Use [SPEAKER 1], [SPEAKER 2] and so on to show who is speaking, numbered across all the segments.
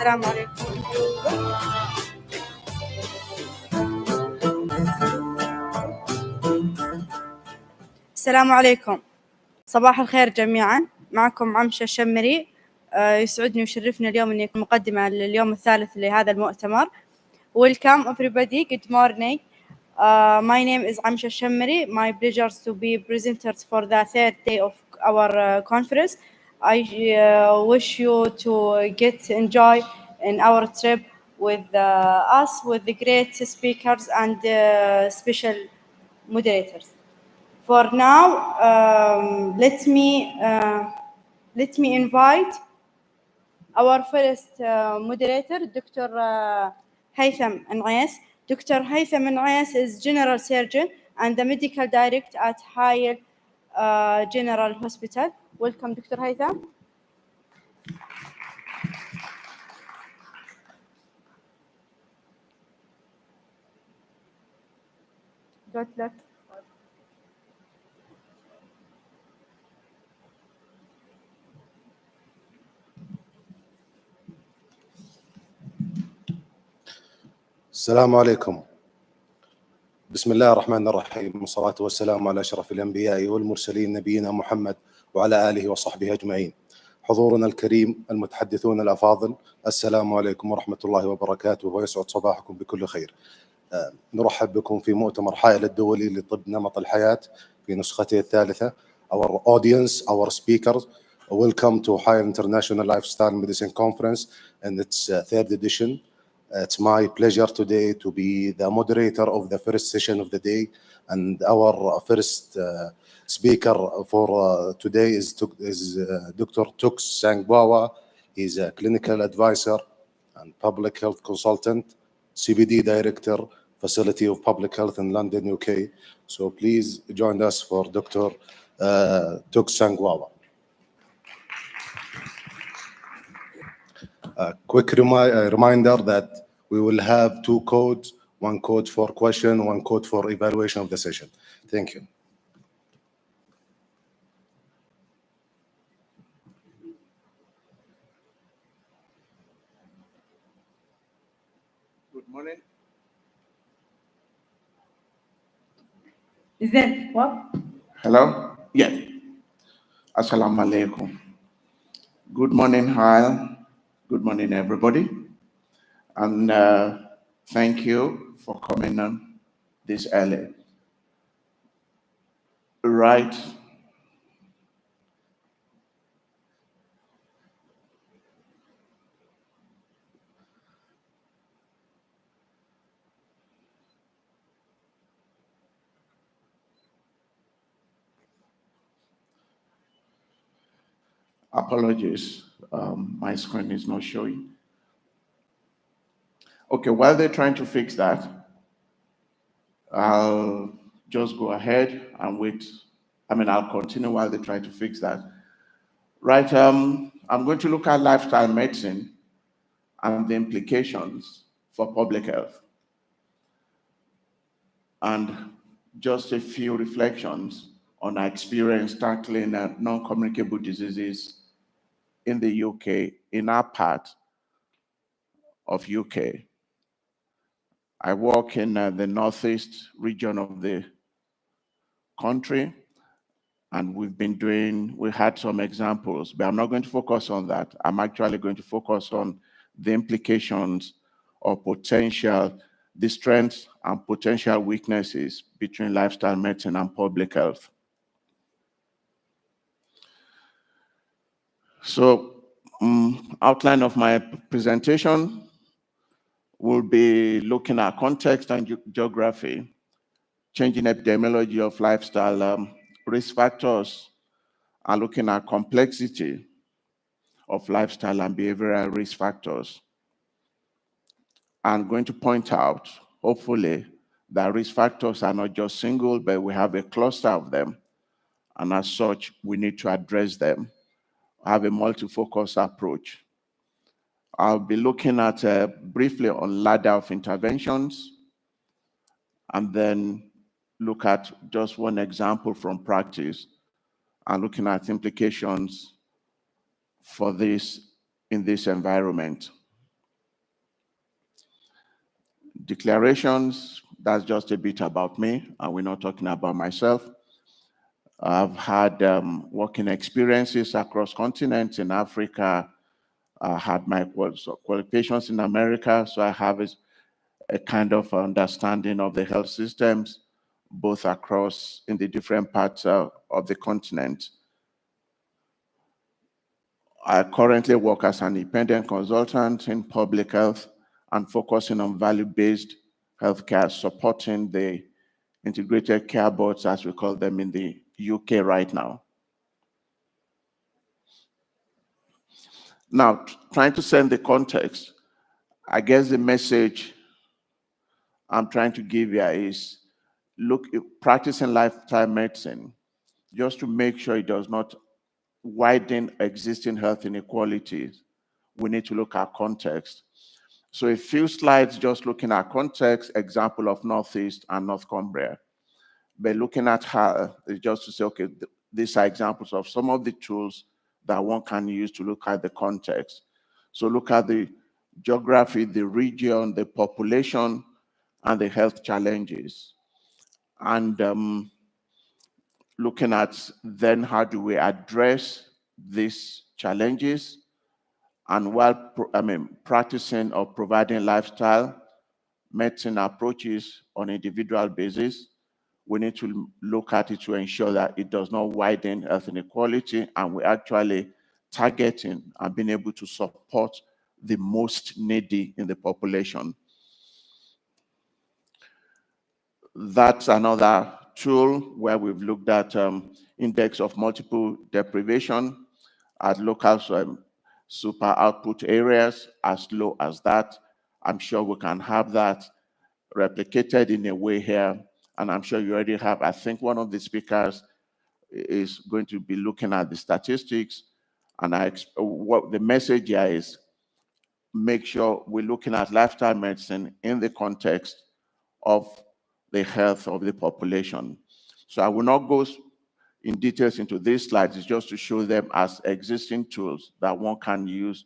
[SPEAKER 1] السلام عليكم. السلام عليكم، صباح الخير جميعا. معكم عمشة الشمري. يسعدني ويشرفني اليوم اني اكون مقدمة لليوم الثالث لهذا المؤتمر. Welcome everybody. Good morning. My name is Amsha Shammari. My pleasure to be presenter for the third day of our conference. I wish you to enjoy in our trip with us, with the great speakers and special moderators. For now, let me invite our first moderator, Dr. Haytham Anais. Dr. Haytham Anais is General Surgeon and the Medical Director at حائل General Hospital. Welcome, Dr. Haytham. Good luck.
[SPEAKER 2] السلام عليكم. بسم الله الرحمن الرحيم، والصلاة والسلام على أشرف الأنبياء والمرسلين نبينا محمد وعلى آله وصحبه أجمعين. حضورنا الكريم، المتحدثون الأفاضل، السلام عليكم ورحمة الله وبركاته، ويسعد صباحكم بكل خير. نرحب بكم في مؤتمر حائل الدولي لطب نمط الحياة في نسخته الثالثة. Our audience, our speakers, welcome to Higher International Lifestyle Medicine Conference and its third edition. It's my pleasure today to be the moderator of the first session of the day, and our first speaker for today is Dr. Tux Sangbawa. He's a clinical advisor and public health consultant, CBD director, Facility of Public Health in London, UK. So please join us for Dr. Tux Sangbawa. A quick reminder that we will have two codes, one code for question, one code for evaluation of the session. Thank you.
[SPEAKER 3] Good morning.
[SPEAKER 1] Is that what?
[SPEAKER 3] Hello? Yeah. Assalamu alaikum. Good morning, Hail. Good morning, everybody. And thank you for coming on this early. Right. Apologies, my screen is not showing. Okay, while they're trying to fix that, I'll just go ahead and wait. I'll continue while they try to fix that. Right, I'm going to look at lifestyle medicine and the implications for public health. And just a few reflections on our experience tackling non-communicable diseases in the UK, in our part of UK. I work in the northeast region of the country, and we had some examples, but I'm not going to focus on that. I'm actually going to focus on the implications of the strengths and potential weaknesses between lifestyle medicine and public health. So, outline of my presentation will be looking at context and geography, changing epidemiology of lifestyle risk factors, and looking at complexity of lifestyle and behavioral risk factors. I'm going to point out, hopefully, that risk factors are not just single, but we have a cluster of them. And as such, we need to address them, have a multi-focus approach. I'll be looking at briefly on ladder of interventions, and then look at just one example from practice, and looking at implications for this in this environment. Declarations, that's just a bit about me, and we're not talking about myself. I've had working experiences across continents in Africa. I had my qualifications in America, so I have a kind of understanding of the health systems, both across in the different parts of the continent. I currently work as an independent consultant in public health and focusing on value-based healthcare, supporting the integrated care boards, as we call them in the UK right now. Now, trying to send the context, I guess the message I'm trying to give here is practicing lifestyle medicine, just to make sure it does not widen existing health inequalities. We need to look at context. So a few slides just looking at context, example of Northeast and North Cumbria. But looking at how, just to say, okay, these are examples of some of the tools that one can use to look at the context. So look at the geography, the region, the population, and the health challenges. And looking at then how do we address these challenges, and while practicing or providing lifestyle medicine approaches on an individual basis, we need to look at it to ensure that it does not widen health inequality, and we're actually targeting and being able to support the most needy in the population. That's another tool where we've looked at index of multiple deprivation at local super output areas as low as that. I'm sure we can have that replicated in a way here. And I'm sure you already have, I think one of the speakers is going to be looking at the statistics. And what the message here is, make sure we're looking at lifestyle medicine in the context of the health of the population. So I will not go in details into these slides. It's just to show them as existing tools that one can use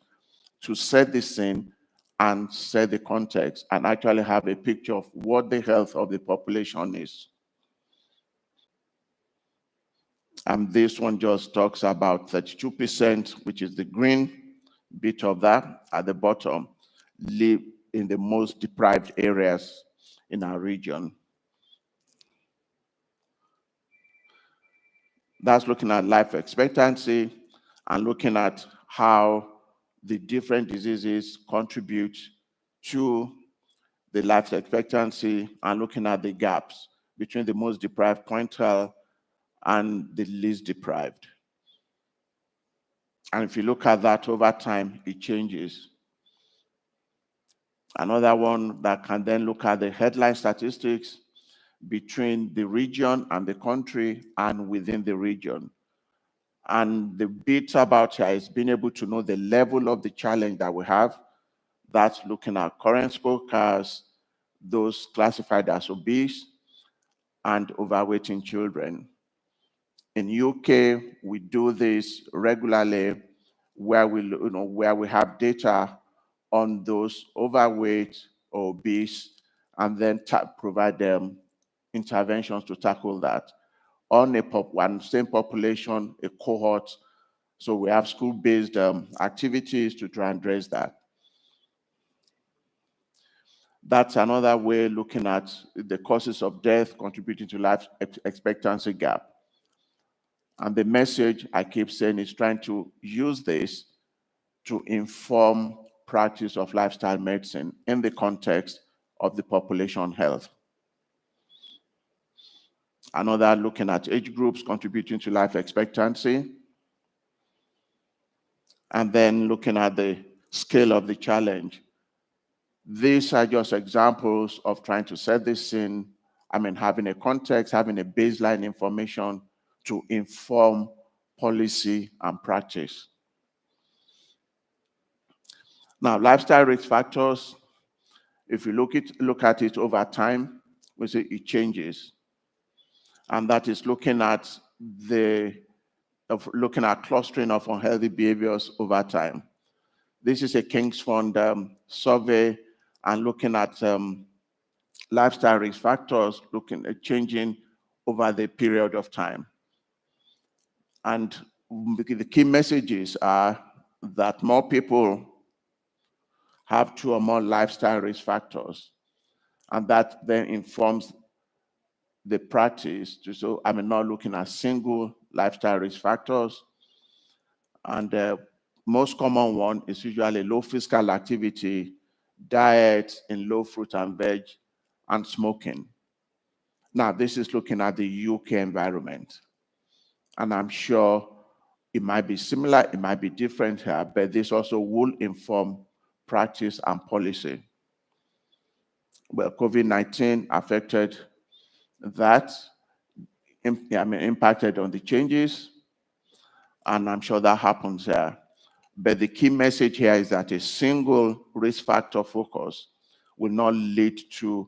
[SPEAKER 3] to set the scene and set the context and actually have a picture of what the health of the population is. And this one just talks about 32%, which is the green bit of that at the bottom, live in the most deprived areas in our region. That's looking at life expectancy and looking at how the different diseases contribute to the life expectancy and looking at the gaps between the most deprived quintile and the least deprived. And if you look at that over time, it changes. Another one that can then look at the headline statistics between the region and the country and within the region. And the bit about here is being able to know the level of the challenge that we have. That's looking at current smokers, those classified as obese, and overweight in children. In UK, we do this regularly, where we have data on those overweight or obese, and then provide them interventions to tackle that on one same population, a cohort. So we have school-based activities to try and address that. That's another way looking at the causes of death contributing to life expectancy gap. And the message I keep saying is trying to use this to inform practice of lifestyle medicine in the context of the population health. Another looking at age groups contributing to life expectancy. And then looking at the scale of the challenge. These are just examples of trying to set this in, having a context, having a baseline information to inform policy and practice. Now, lifestyle risk factors, if you look at it over time, we see it changes. And that is looking at clustering of unhealthy behaviors over time. This is a King's Fund survey and looking at lifestyle risk factors looking at changing over the period of time. And the key messages are that more people have 2 or more lifestyle risk factors, and that then informs the practice. So I'm not looking at single lifestyle risk factors. And the most common one is usually low physical activity, diet in low fruit and veg, and smoking. Now, this is looking at the UK environment. And I'm sure it might be similar, it might be different here, but this also will inform practice and policy. Well, COVID-19 affected that, impacted on the changes, and I'm sure that happens here. But the key message here is that a single risk factor focus will not lead to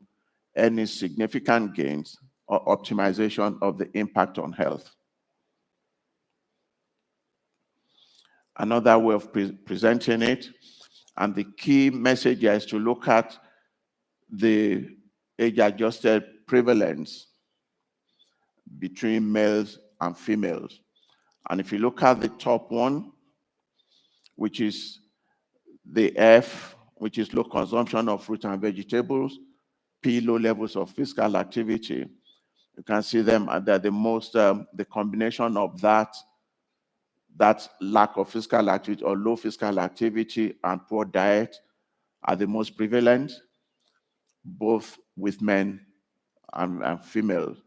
[SPEAKER 3] any significant gains or optimization of the impact on health. Another way of presenting it, and the key message here is to look at the age-adjusted prevalence between males and females. And if you look at the top one, which is the F, which is low consumption of fruit and vegetables, P, low levels of physical activity, you can see them at the most, the combination of that lack of physical activity or low physical activity and poor diet are the most prevalent, both with men and females.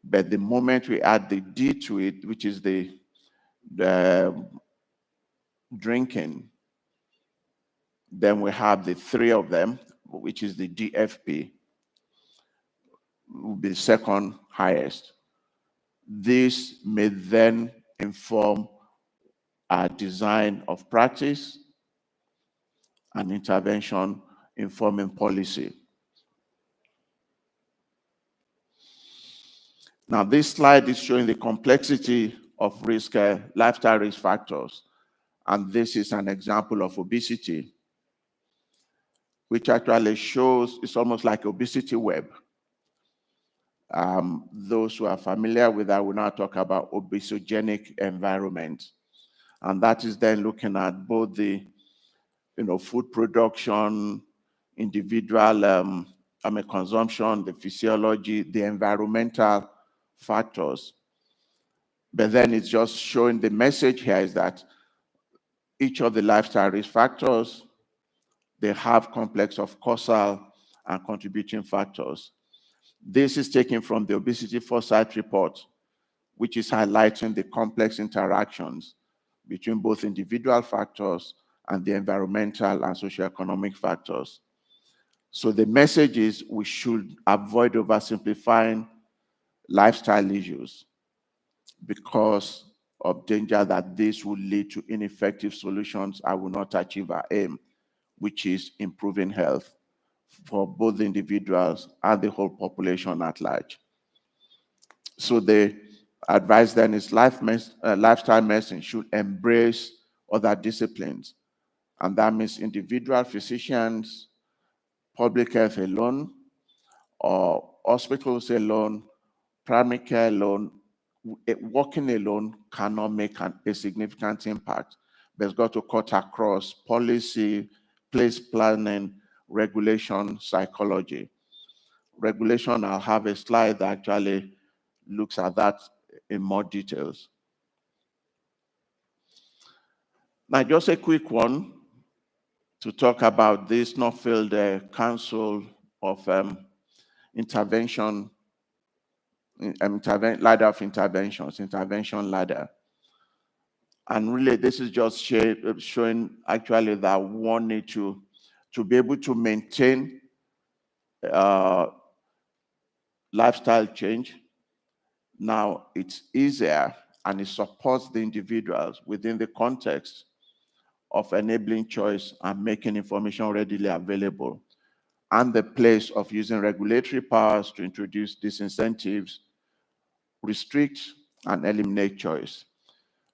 [SPEAKER 3] But the moment we add the D to it, which is the drinking, then we have the 3 of them, which is the DFP, will be second highest. This may then inform our design of practice and intervention informing policy. Now, this slide is showing the complexity of risk, lifestyle risk factors. And this is an example of obesity, which actually shows, it's almost like obesity web. Those who are familiar with that will now talk about obesogenic environment. And that is then looking at both the food production, individual consumption, the physiology, the environmental factors. But then it's just showing the message here is that each of the lifestyle risk factors, they have complex of causal and contributing factors. This is taken from the Obesity Foresight Report, which is highlighting the complex interactions between both individual factors and the environmental and socioeconomic factors. So the message is we should avoid oversimplifying lifestyle issues because of danger that this will lead to ineffective solutions and will not achieve our aim, which is improving health for both the individuals and the whole population at large. So the advice then is lifestyle medicine should embrace other disciplines. And that means individual physicians, public health alone, or hospitals alone, primary care alone. Working alone cannot make a significant impact. But it's got to cut across policy, place planning, regulation, psychology. Regulation, I'll have a slide that actually looks at that in more details. Now, just a quick one to talk about this Northfield Council of Intervention, ladder of interventions, intervention ladder. And really, this is just showing actually that one need to be able to maintain lifestyle change. Now, it's easier and it supports the individuals within the context of enabling choice and making information readily available, and the place of using regulatory powers to introduce disincentives, restrict, and eliminate choice.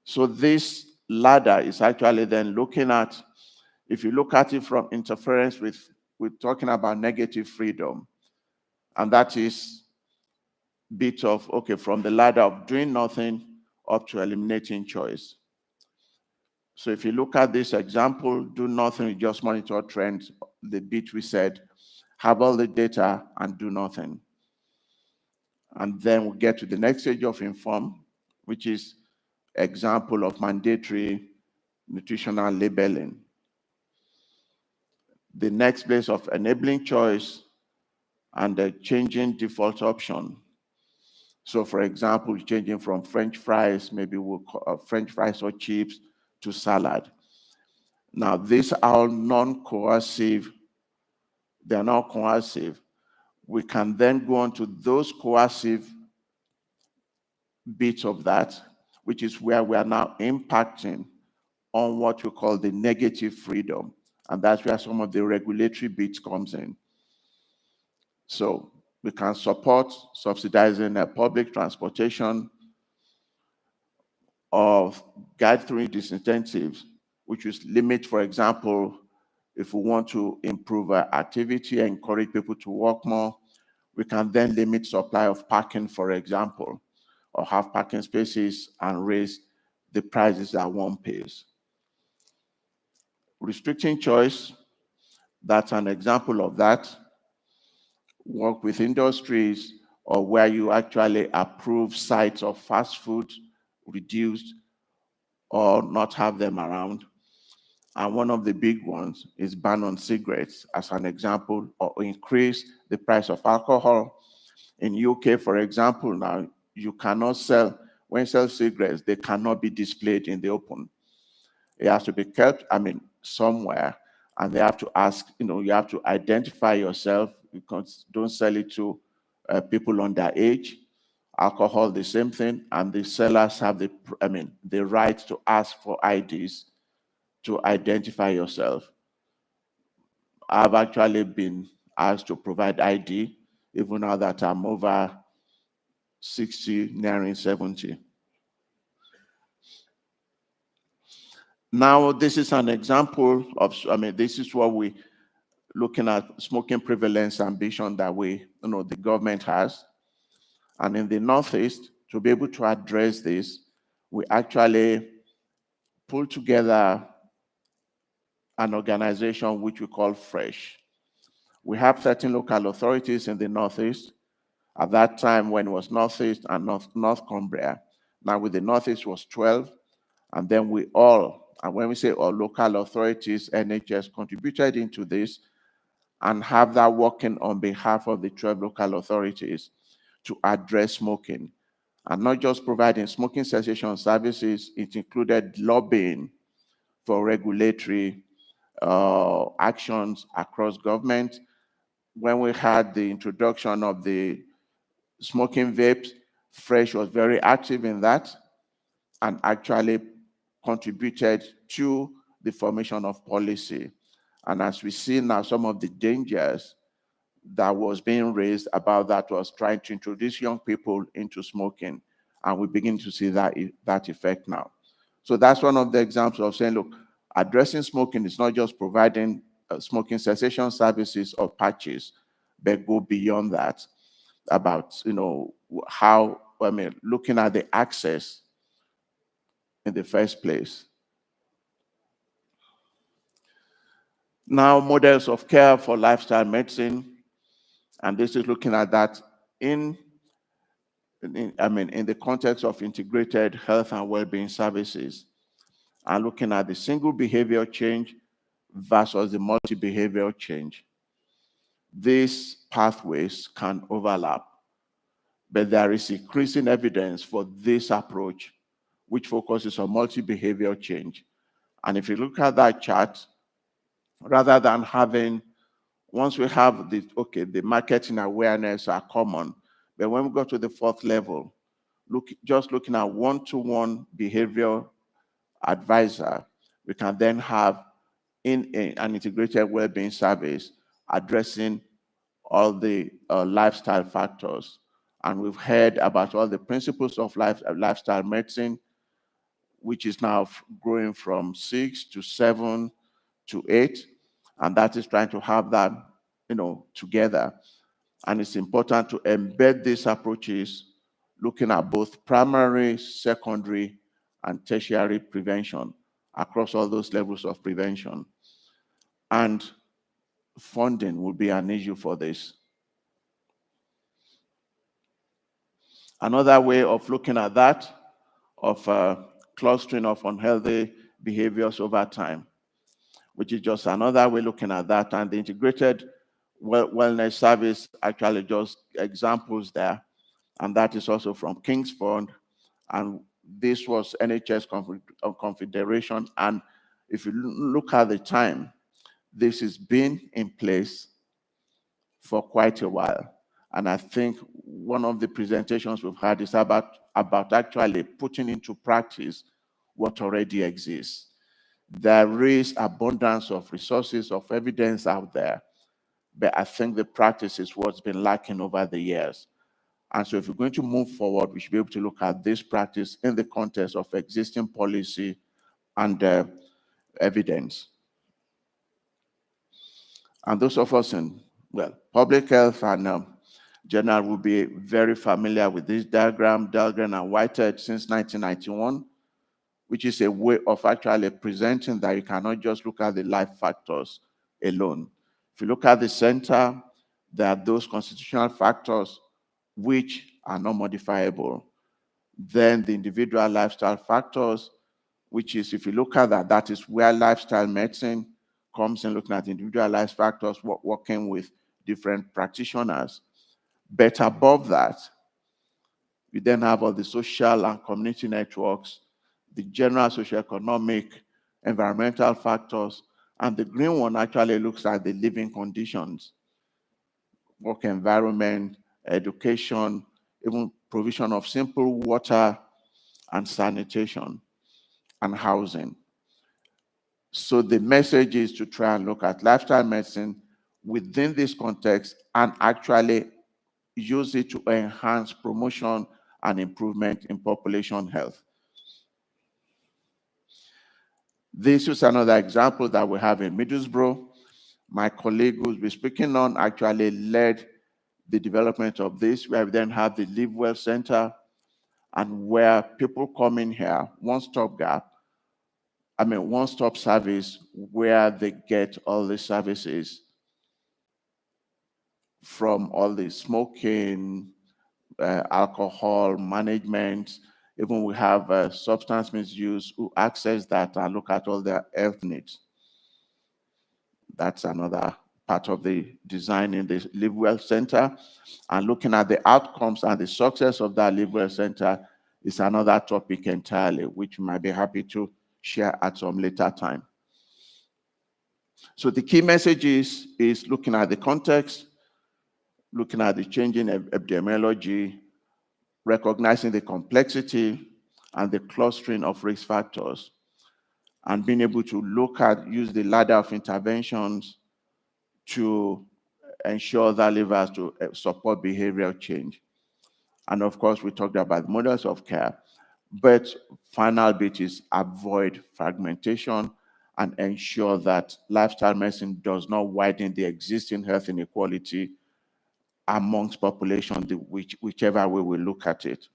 [SPEAKER 3] So this ladder is actually then looking at, if you look at it from interference with talking about negative freedom, And that is bit of, okay, from the ladder of doing nothing up to eliminating choice. So if you look at this example, do nothing, you just monitor trends, the bit we said, have all the data and do nothing. And then we'll get to the next stage of inform, which is example of mandatory nutritional labeling. The next place of enabling choice and the changing default option. So for example, changing from French fries, maybe we'll call French fries or chips to salad. Now, these are non-coercive. They're not coercive. We can then go on to those coercive bits of that, which is where we are now impacting on what we call the negative freedom. And that's where some of the regulatory bits comes in. So we can support subsidizing public transportation of guide through disincentives, which is limit, for example, if we want to improve activity and encourage people to walk more, we can then limit supply of parking, for example, or have parking spaces and raise the prices that one pays. Restricting choice, that's an example of that. Work with industries or where you actually approve sites of fast food reduced or not have them around. And one of the big ones is ban on cigarettes as an example, or increase the price of alcohol. In UK, for example, now you cannot sell, when you sell cigarettes, they cannot be displayed in the open. It has to be kept, somewhere, and they have to ask, you have to identify yourself. You don't sell it to people underage. Alcohol, the same thing, and the sellers have the right to ask for IDs to identify yourself. I've actually been asked to provide ID, even now that I'm over 60, nearing 70. Now, this is an example of, this is what we looking at smoking prevalence ambition that the government has. And in the Northeast, to be able to address this, we actually pulled together an organization which we call FRESH. We have 13 local authorities in the Northeast. At that time, when it was Northeast and North Cumbria, now with the Northeast was 12, and then and when we say all local authorities, NHS contributed into this and have that working on behalf of the 12 local authorities to address smoking. And not just providing smoking cessation services, it included lobbying for regulatory actions across government. When we had the introduction of the smoking vapes, FRESH was very active in that and actually contributed to the formation of policy. And as we see now, some of the dangers that was being raised about that was trying to introduce young people into smoking. And we begin to see that effect now. So that's one of the examples of saying, look, addressing smoking is not just providing smoking cessation services or patches, but go beyond that about, how, looking at the access in the first place. Now, models of care for lifestyle medicine, and this is looking at that in the context of integrated health and well-being services, and looking at the single behavior change versus the multi-behavioral change. These pathways can overlap, but there is increasing evidence for this approach, which focuses on multi-behavioral change. And if you look at that chart, rather than having, once we have the marketing awareness are common, but when we go to the fourth level, just looking at one-to-one behavioral advisor, we can then have in an integrated well-being service addressing all the lifestyle factors. And we've heard about all the principles of lifestyle medicine, which is now growing from 6 to 7 to 8. And that is trying to have that, together. And it's important to embed these approaches, looking at both primary, secondary, and tertiary prevention across all those levels of prevention. And funding will be an issue for this. Another way of looking at that, of clustering of unhealthy behaviors over time, which is just another way looking at that. And the integrated wellness service actually just examples there. And that is also from King's Fund. And this was NHS Confederation. And if you look at the time, this has been in place for quite a while. And I think one of the presentations we've had is about actually putting into practice what already exists. There is abundance of resources, of evidence out there, but I think the practice is what's been lacking over the years. And so if we're going to move forward, we should be able to look at this practice in the context of existing policy and evidence. And those of us in, well, public health and general will be very familiar with this diagram, Dahlgren and Whitehead since 1991, which is a way of actually presenting that you cannot just look at the life factors alone. If you look at the center, there are those constitutional factors which are not modifiable. Then the individual lifestyle factors, which is, if you look at that, that is where lifestyle medicine comes in, looking at individualized factors, working with different practitioners. But above that, we then have all the social and community networks, the general socioeconomic, environmental factors, and the green one actually looks at the living conditions, work environment, education, even provision of simple water and sanitation and housing. So the message is to try and look at lifestyle medicine within this context and actually use it to enhance promotion and improvement in population health. This is another example that we have in Middlesbrough. My colleague who's been speaking on actually led the development of this, where we then have the Live Well Center, and where people come in here, one-stop service, where they get all the services from all the smoking, alcohol management. Even we have substance misuse who access that and look at all their health needs. That's another part of the design in the Live Well Center. And looking at the outcomes and the success of that Live Well Center is another topic entirely, which we might be happy to share at some later time. So the key message is looking at the context, looking at the changing epidemiology, recognizing the complexity and the clustering of risk factors, and being able to use the ladder of interventions to ensure that levers to support behavioral change. And of course, we talked about models of care, but final bit is avoid fragmentation and ensure that lifestyle medicine does not widen the existing health inequality amongst population, whichever way we look at it.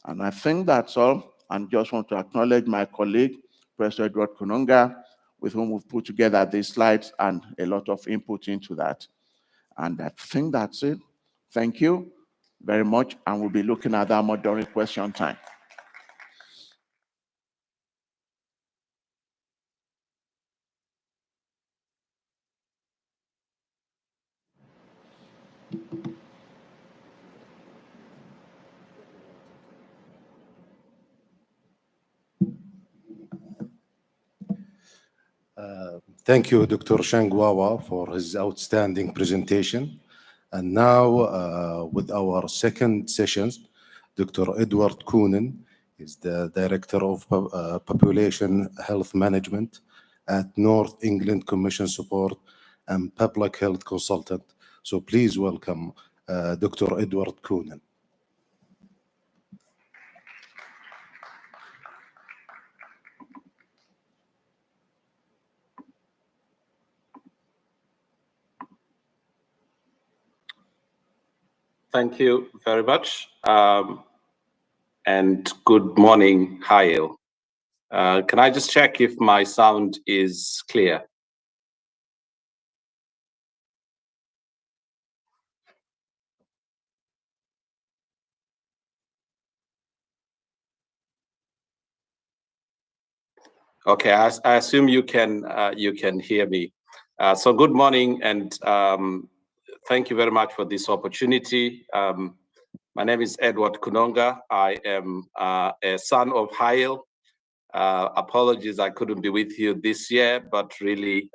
[SPEAKER 3] And I think that's all. And just want to acknowledge my colleague, Professor Edward Kununga, with whom we've put together these slides and a lot of input into that. And I think that's it. Thank you very much. And we'll be looking at that more during question time.
[SPEAKER 2] Thank you, Dr. Shangwawa, for his outstanding presentation. And now, with our second session, Dr. Edward Koonin is the Director of Population Health Management at North England Commission Support and Public Health Consultant. So please welcome Dr. Edward Koonin.
[SPEAKER 4] Thank you very much. And good morning, Hail. Can I just check if my sound is clear? Okay, I assume you can hear me. So good morning, and thank you very much for this opportunity. My name is Edward Kunonga. I am a son of Hail. Apologies, I couldn't be with you this year, but really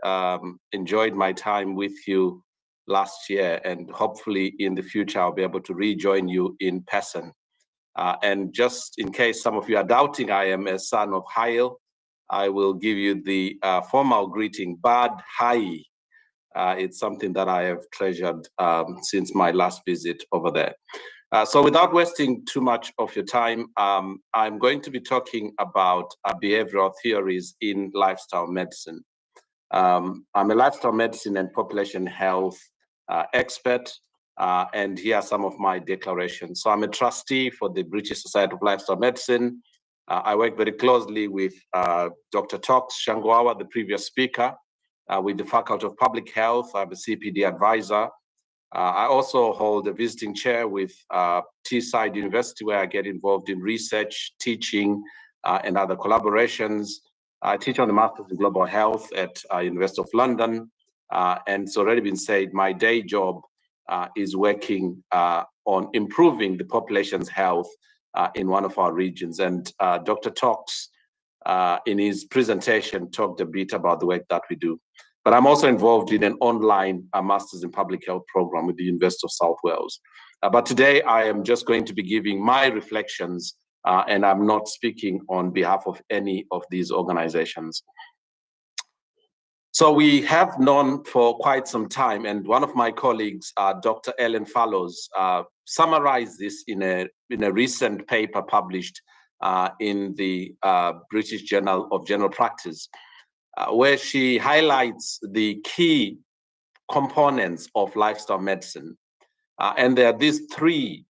[SPEAKER 4] enjoyed my time with you last year, and hopefully in the future I'll be able to rejoin you in person. And just in case some of you are doubting I am a son of Hail, I will give you the formal greeting, Bad Hai. It's something that I have treasured since my last visit over there. So without wasting too much of your time, I'm going to be talking about behavioral theories in lifestyle medicine. I'm a lifestyle medicine and population health expert, and here are some of my declarations. So I'm a trustee for the British Society of Lifestyle Medicine. I work very closely with Dr. Tox Shangwawa, the previous speaker, with the Faculty of Public Health. I'm a CPD advisor. I also hold a visiting chair with Teesside University, where I get involved in research, teaching, and other collaborations. I teach on the Masters in Global Health at University of London. And it's already been said, my day job is working on improving the population's health in one of our regions. And Dr. Tox, in his presentation, talked a bit about the work that we do. But I'm also involved in an online Masters in Public Health program with the University of South Wales. But today I am just going to be giving my reflections, and I'm not speaking on behalf of any of these organizations. So we have known for quite some time, and one of my colleagues, Dr. Ellen Fallows, summarized this in a recent paper published in the British Journal of General Practice, where she highlights the key components of lifestyle medicine. And there are these three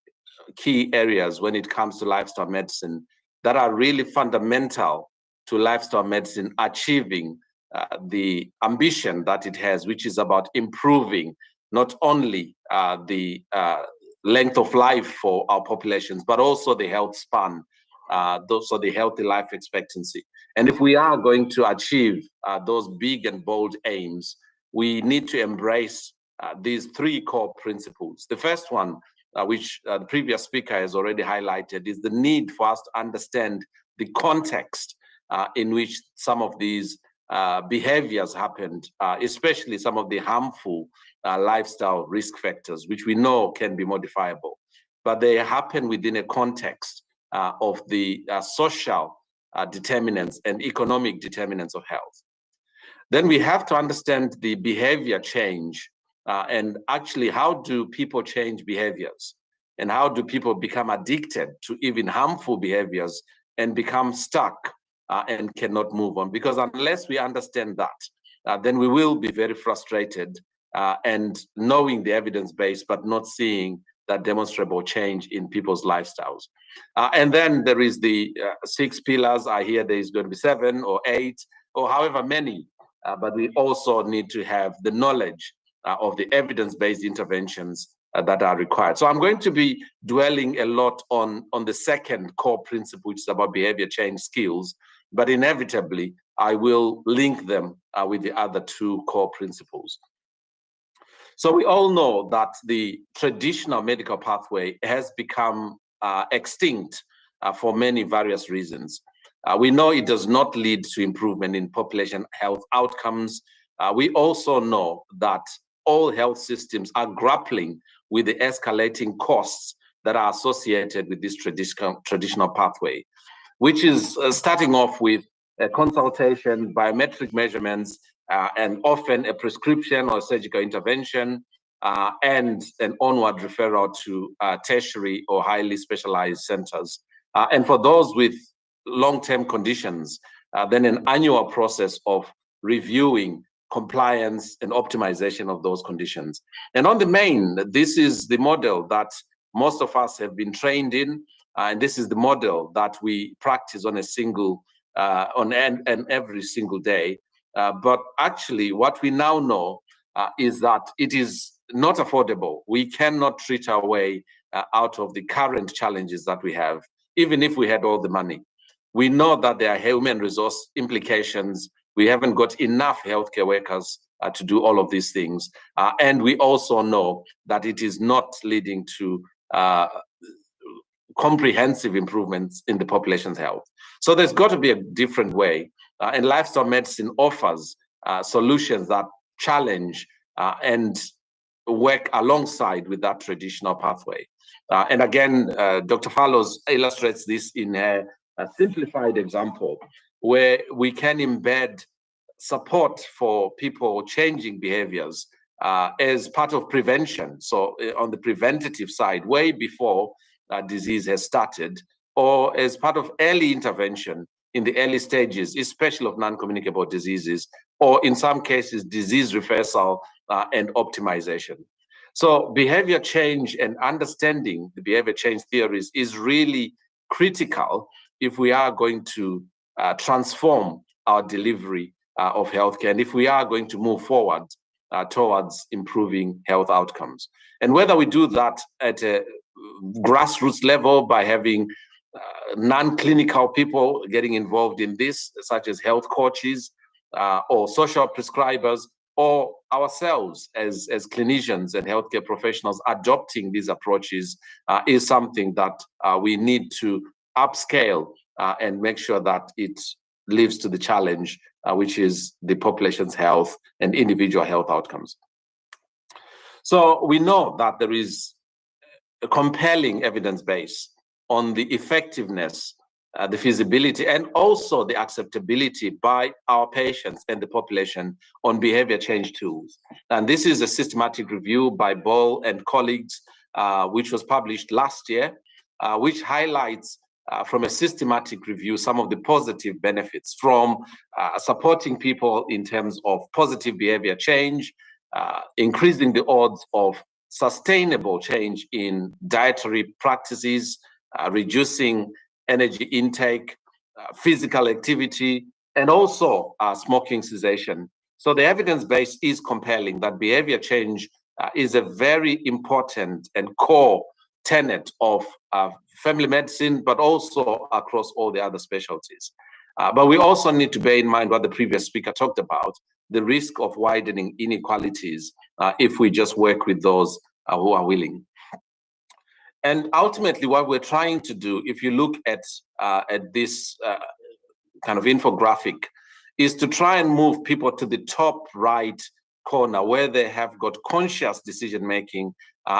[SPEAKER 4] key areas when it comes to lifestyle medicine that are really fundamental to lifestyle medicine achieving the ambition that it has, which is about improving not only the length of life for our populations, but also the health span, so the healthy life expectancy. And if we are going to achieve those big and bold aims, we need to embrace these three core principles. The first one, which the previous speaker has already highlighted, is the need for us to understand the context in which some of these behaviors happened, especially some of the harmful lifestyle risk factors, which we know can be modifiable, but they happen within a context of the social determinants and economic determinants of health. Then we have to understand the behavior change and actually how do people change behaviors, and how do people become addicted to even harmful behaviors and become stuck and cannot move on. Because unless we understand that, then we will be very frustrated and knowing the evidence base, but not seeing that demonstrable change in people's lifestyles. And then there is the 6 pillars. I hear there is going to be 7 or 8 or however many, but we also need to have the knowledge of the evidence-based interventions that are required. So I'm going to be dwelling a lot on the second core principle, which is about behavior change skills, but inevitably I will link them with the other 2 core principles. So we all know that the traditional medical pathway has become extinct for many various reasons. We know it does not lead to improvement in population health outcomes. We also know that all health systems are grappling with the escalating costs that are associated with this traditional pathway, which is starting off with a consultation, biometric measurements, and often a prescription or surgical intervention, and an onward referral to tertiary or highly specialized centers. And for those with long-term conditions, then an annual process of reviewing compliance and optimization of those conditions. And on the main, this is the model that most of us have been trained in, and this is the model that we practice on every single day. But actually, what we now know is that it is not affordable. We cannot treat our way out of the current challenges that we have, even if we had all the money. We know that there are human resource implications. We haven't got enough healthcare workers to do all of these things. And we also know that it is not leading to comprehensive improvements in the population's health. So there's got to be a different way. And lifestyle medicine offers solutions that challenge and work alongside with that traditional pathway. And again, Dr. Fallows illustrates this in a simplified example where we can embed support for people changing behaviors as part of prevention. So on the preventative side, way before disease has started, or as part of early intervention in the early stages, especially of non-communicable diseases, or in some cases, disease reversal and optimization. So behavior change and understanding the behavior change theories is really critical if we are going to transform our delivery of healthcare, and if we are going to move forward towards improving health outcomes. And whether we do that at a grassroots level by having non-clinical people getting involved in this, such as health coaches or social prescribers, or ourselves as clinicians and healthcare professionals adopting these approaches is something that we need to upscale and make sure that it lives to the challenge, which is the population's health and individual health outcomes. So we know that there is a compelling evidence base on the effectiveness, the feasibility, and also the acceptability by our patients and the population on behavior change tools. And this is a systematic review by Ball and colleagues, which was published last year, which highlights from a systematic review some of the positive benefits from supporting people in terms of positive behavior change, increasing the odds of sustainable change in dietary practices, reducing energy intake, physical activity, and also smoking cessation. So the evidence base is compelling that behavior change is a very important and core tenet of family medicine, but also across all the other specialties. But we also need to bear in mind what the previous speaker talked about, the risk of widening inequalities if we just work with those who are willing. And ultimately, what we're trying to do, if you look at this kind of infographic, is to try and move people to the top right corner where they have got conscious decision-making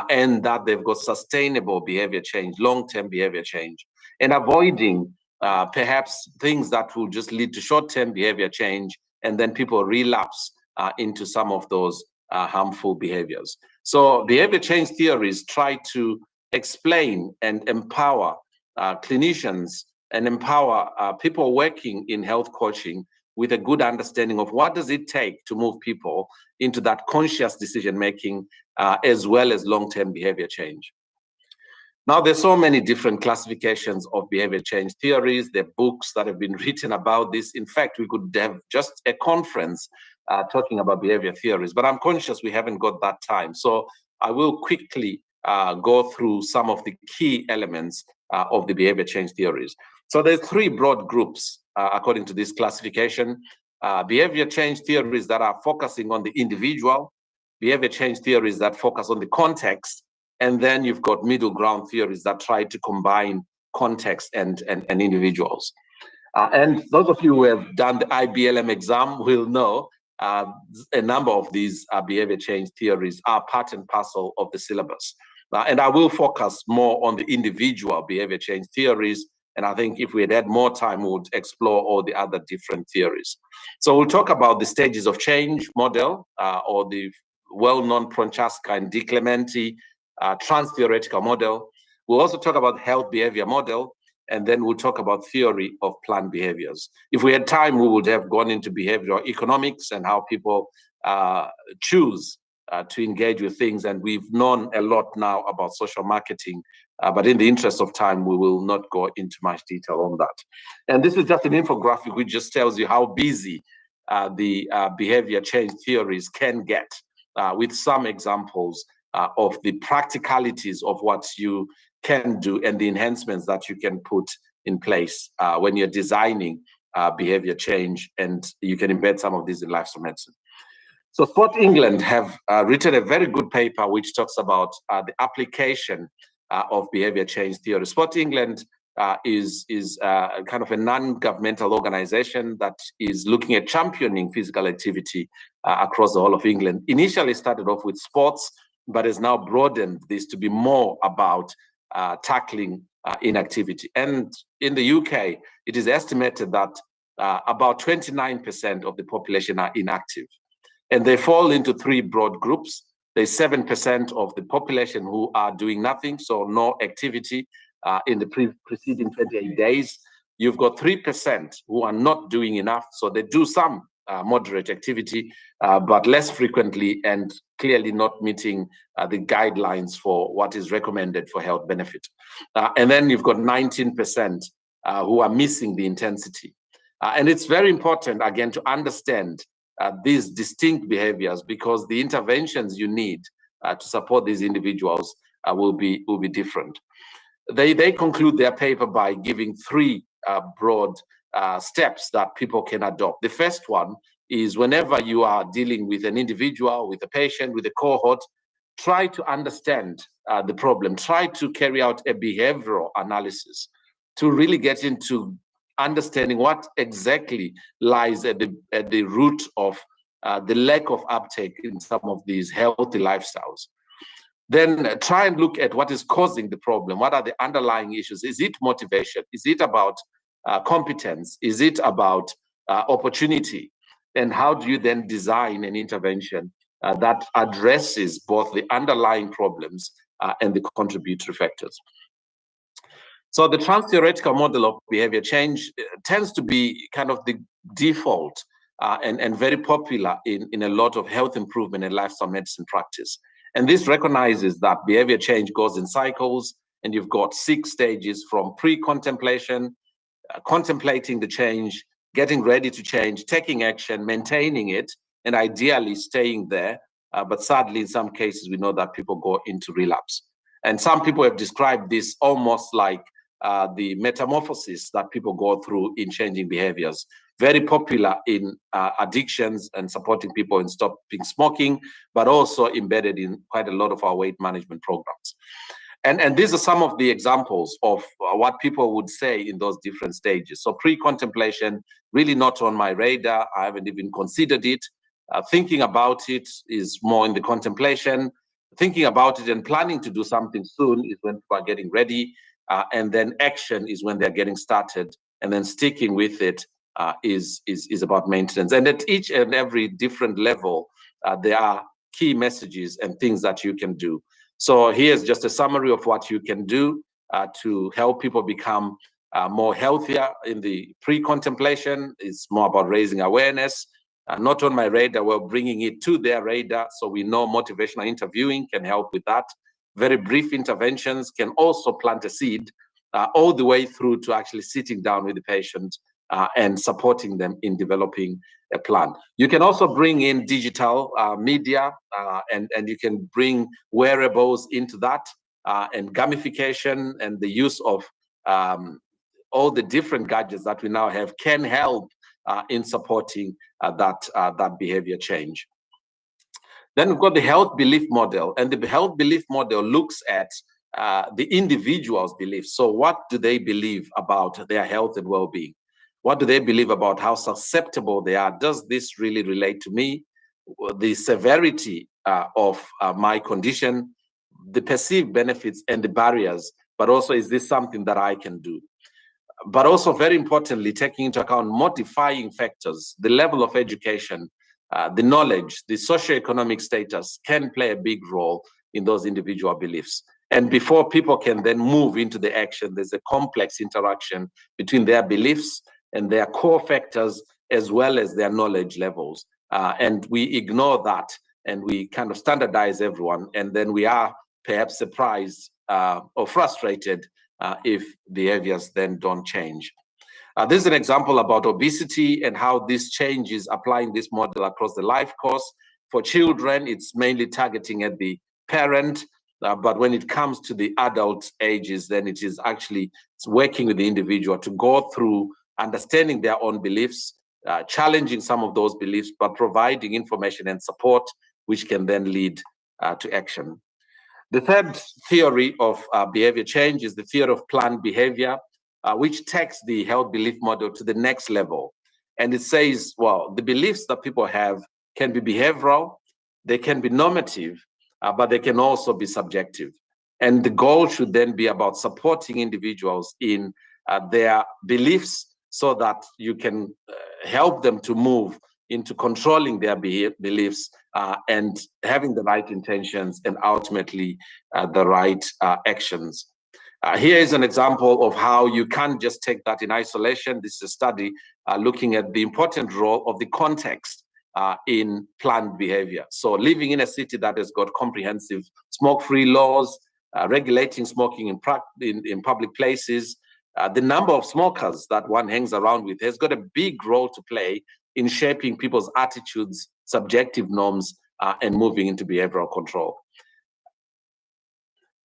[SPEAKER 4] and that they've got sustainable behavior change, long-term behavior change, and avoiding perhaps things that will just lead to short-term behavior change and then people relapse into some of those harmful behaviors. So behavior change theories try to explain and empower clinicians and empower people working in health coaching with a good understanding of what does it take to move people into that conscious decision-making as well as long-term behavior change. Now, there's so many different classifications of behavior change theories. There are books that have been written about this. In fact, we could have just a conference talking about behavior theories, but I'm conscious we haven't got that time. So I will quickly go through some of the key elements of the behavior change theories. So there's three broad groups according to this classification. Behavior change theories that are focusing on the individual, behavior change theories that focus on the context, and then you've got middle ground theories that try to combine context and individuals. And those of you who have done the IBLM exam will know a number of these behavior change theories are part and parcel of the syllabus. And I will focus more on the individual behavior change theories. And I think if we had more time, we would explore all the other different theories. So we'll talk about the stages of change model, or the well-known Prochaska and DiClemente trans-theoretical model. We'll also talk about health behavior model, and then we'll talk about theory of planned behaviors. If we had time, we would have gone into behavioral economics and how people choose to engage with things. And we've known a lot now about social marketing, but in the interest of time, we will not go into much detail on that. And this is just an infographic which just tells you how busy the behavior change theories can get, with some examples of the practicalities of what you can do and the enhancements that you can put in place when you're designing behavior change, and you can embed some of these in lifestyle medicine. So Sport England have written a very good paper which talks about the application of behavior change theory. Sport England is kind of a non-governmental organization that is looking at championing physical activity across the whole of England. Initially started off with sports, but has now broadened this to be more about tackling inactivity. And in the UK, it is estimated that about 29% of the population are inactive. And they fall into three broad groups. There's 7% of the population who are doing nothing, so no activity in the preceding 28 days. You've got 3% who are not doing enough, so they do some moderate activity, but less frequently and clearly not meeting the guidelines for what is recommended for health benefit. And then you've got 19% who are missing the intensity. And it's very important, again, to understand these distinct behaviors, because the interventions you need to support these individuals will be different. They conclude their paper by giving three broad steps that people can adopt. The first one is, whenever you are dealing with an individual, with a patient, with a cohort, try to understand the problem. Try to carry out a behavioral analysis to really get into understanding what exactly lies at the root of the lack of uptake in some of these healthy lifestyles. Then try and look at what is causing the problem. What are the underlying issues? Is it motivation? Is it about competence? Is it about opportunity? And how do you then design an intervention that addresses both the underlying problems and the contributory factors? So the trans-theoretical model of behavior change tends to be kind of the default and very popular in a lot of health improvement and lifestyle medicine practice. And this recognizes that behavior change goes in cycles, and you've got 6 stages from pre-contemplation, contemplating the change, getting ready to change, taking action, maintaining it, and ideally staying there. But sadly, in some cases, we know that people go into relapse. And some people have described this almost like the metamorphosis that people go through in changing behaviors. Very popular in addictions and supporting people in stopping smoking, but also embedded in quite a lot of our weight management programs. And these are some of the examples of what people would say in those different stages. So pre-contemplation, really not on my radar. I haven't even considered it. Thinking about it is more in the contemplation. Thinking about it and planning to do something soon is when people are getting ready. And then action is when they're getting started. And then sticking with it is about maintenance. And at each and every different level, there are key messages and things that you can do. So here's just a summary of what you can do to help people become more healthier in the pre-contemplation. It's more about raising awareness. Not on my radar, we're bringing it to their radar. So we know motivational interviewing can help with that. Very brief interventions can also plant a seed all the way through to actually sitting down with the patient and supporting them in developing a plan. You can also bring in digital media and you can bring wearables into that, and gamification and the use of all the different gadgets that we now have can help in supporting that behavior change. Then we've got the health belief model, and the health belief model looks at the individual's beliefs. So what do they believe about their health and well-being? What do they believe about how susceptible they are? Does this really relate to me? The severity of my condition, the perceived benefits and the barriers, but also, is this something that I can do? But also, very importantly, taking into account modifying factors, the level of education, the knowledge, the socioeconomic status can play a big role in those individual beliefs. And before people can then move into the action, there's a complex interaction between their beliefs and their core factors, as well as their knowledge levels. And we ignore that and we kind of standardize everyone, and then we are perhaps surprised or frustrated if behaviors then don't change. This is an example about obesity and how this change is applying this model across the life course. For children, it's mainly targeting at the parent, but when it comes to the adult ages, then it is actually working with the individual to go through understanding their own beliefs, challenging some of those beliefs, but providing information and support, which can then lead to action. The third theory of behavior change is the theory of planned behavior, which takes the health belief model to the next level. And it says, well, the beliefs that people have can be behavioral, they can be normative, but they can also be subjective. And the goal should then be about supporting individuals in their beliefs so that you can help them to move into controlling their beliefs and having the right intentions and ultimately the right actions. Here is an example of how you can't just take that in isolation. This is a study looking at the important role of the context in planned behavior. So living in a city that has got comprehensive smoke-free laws, regulating smoking in public places, the number of smokers that one hangs around with has got a big role to play in shaping people's attitudes, subjective norms, and moving into behavioral control.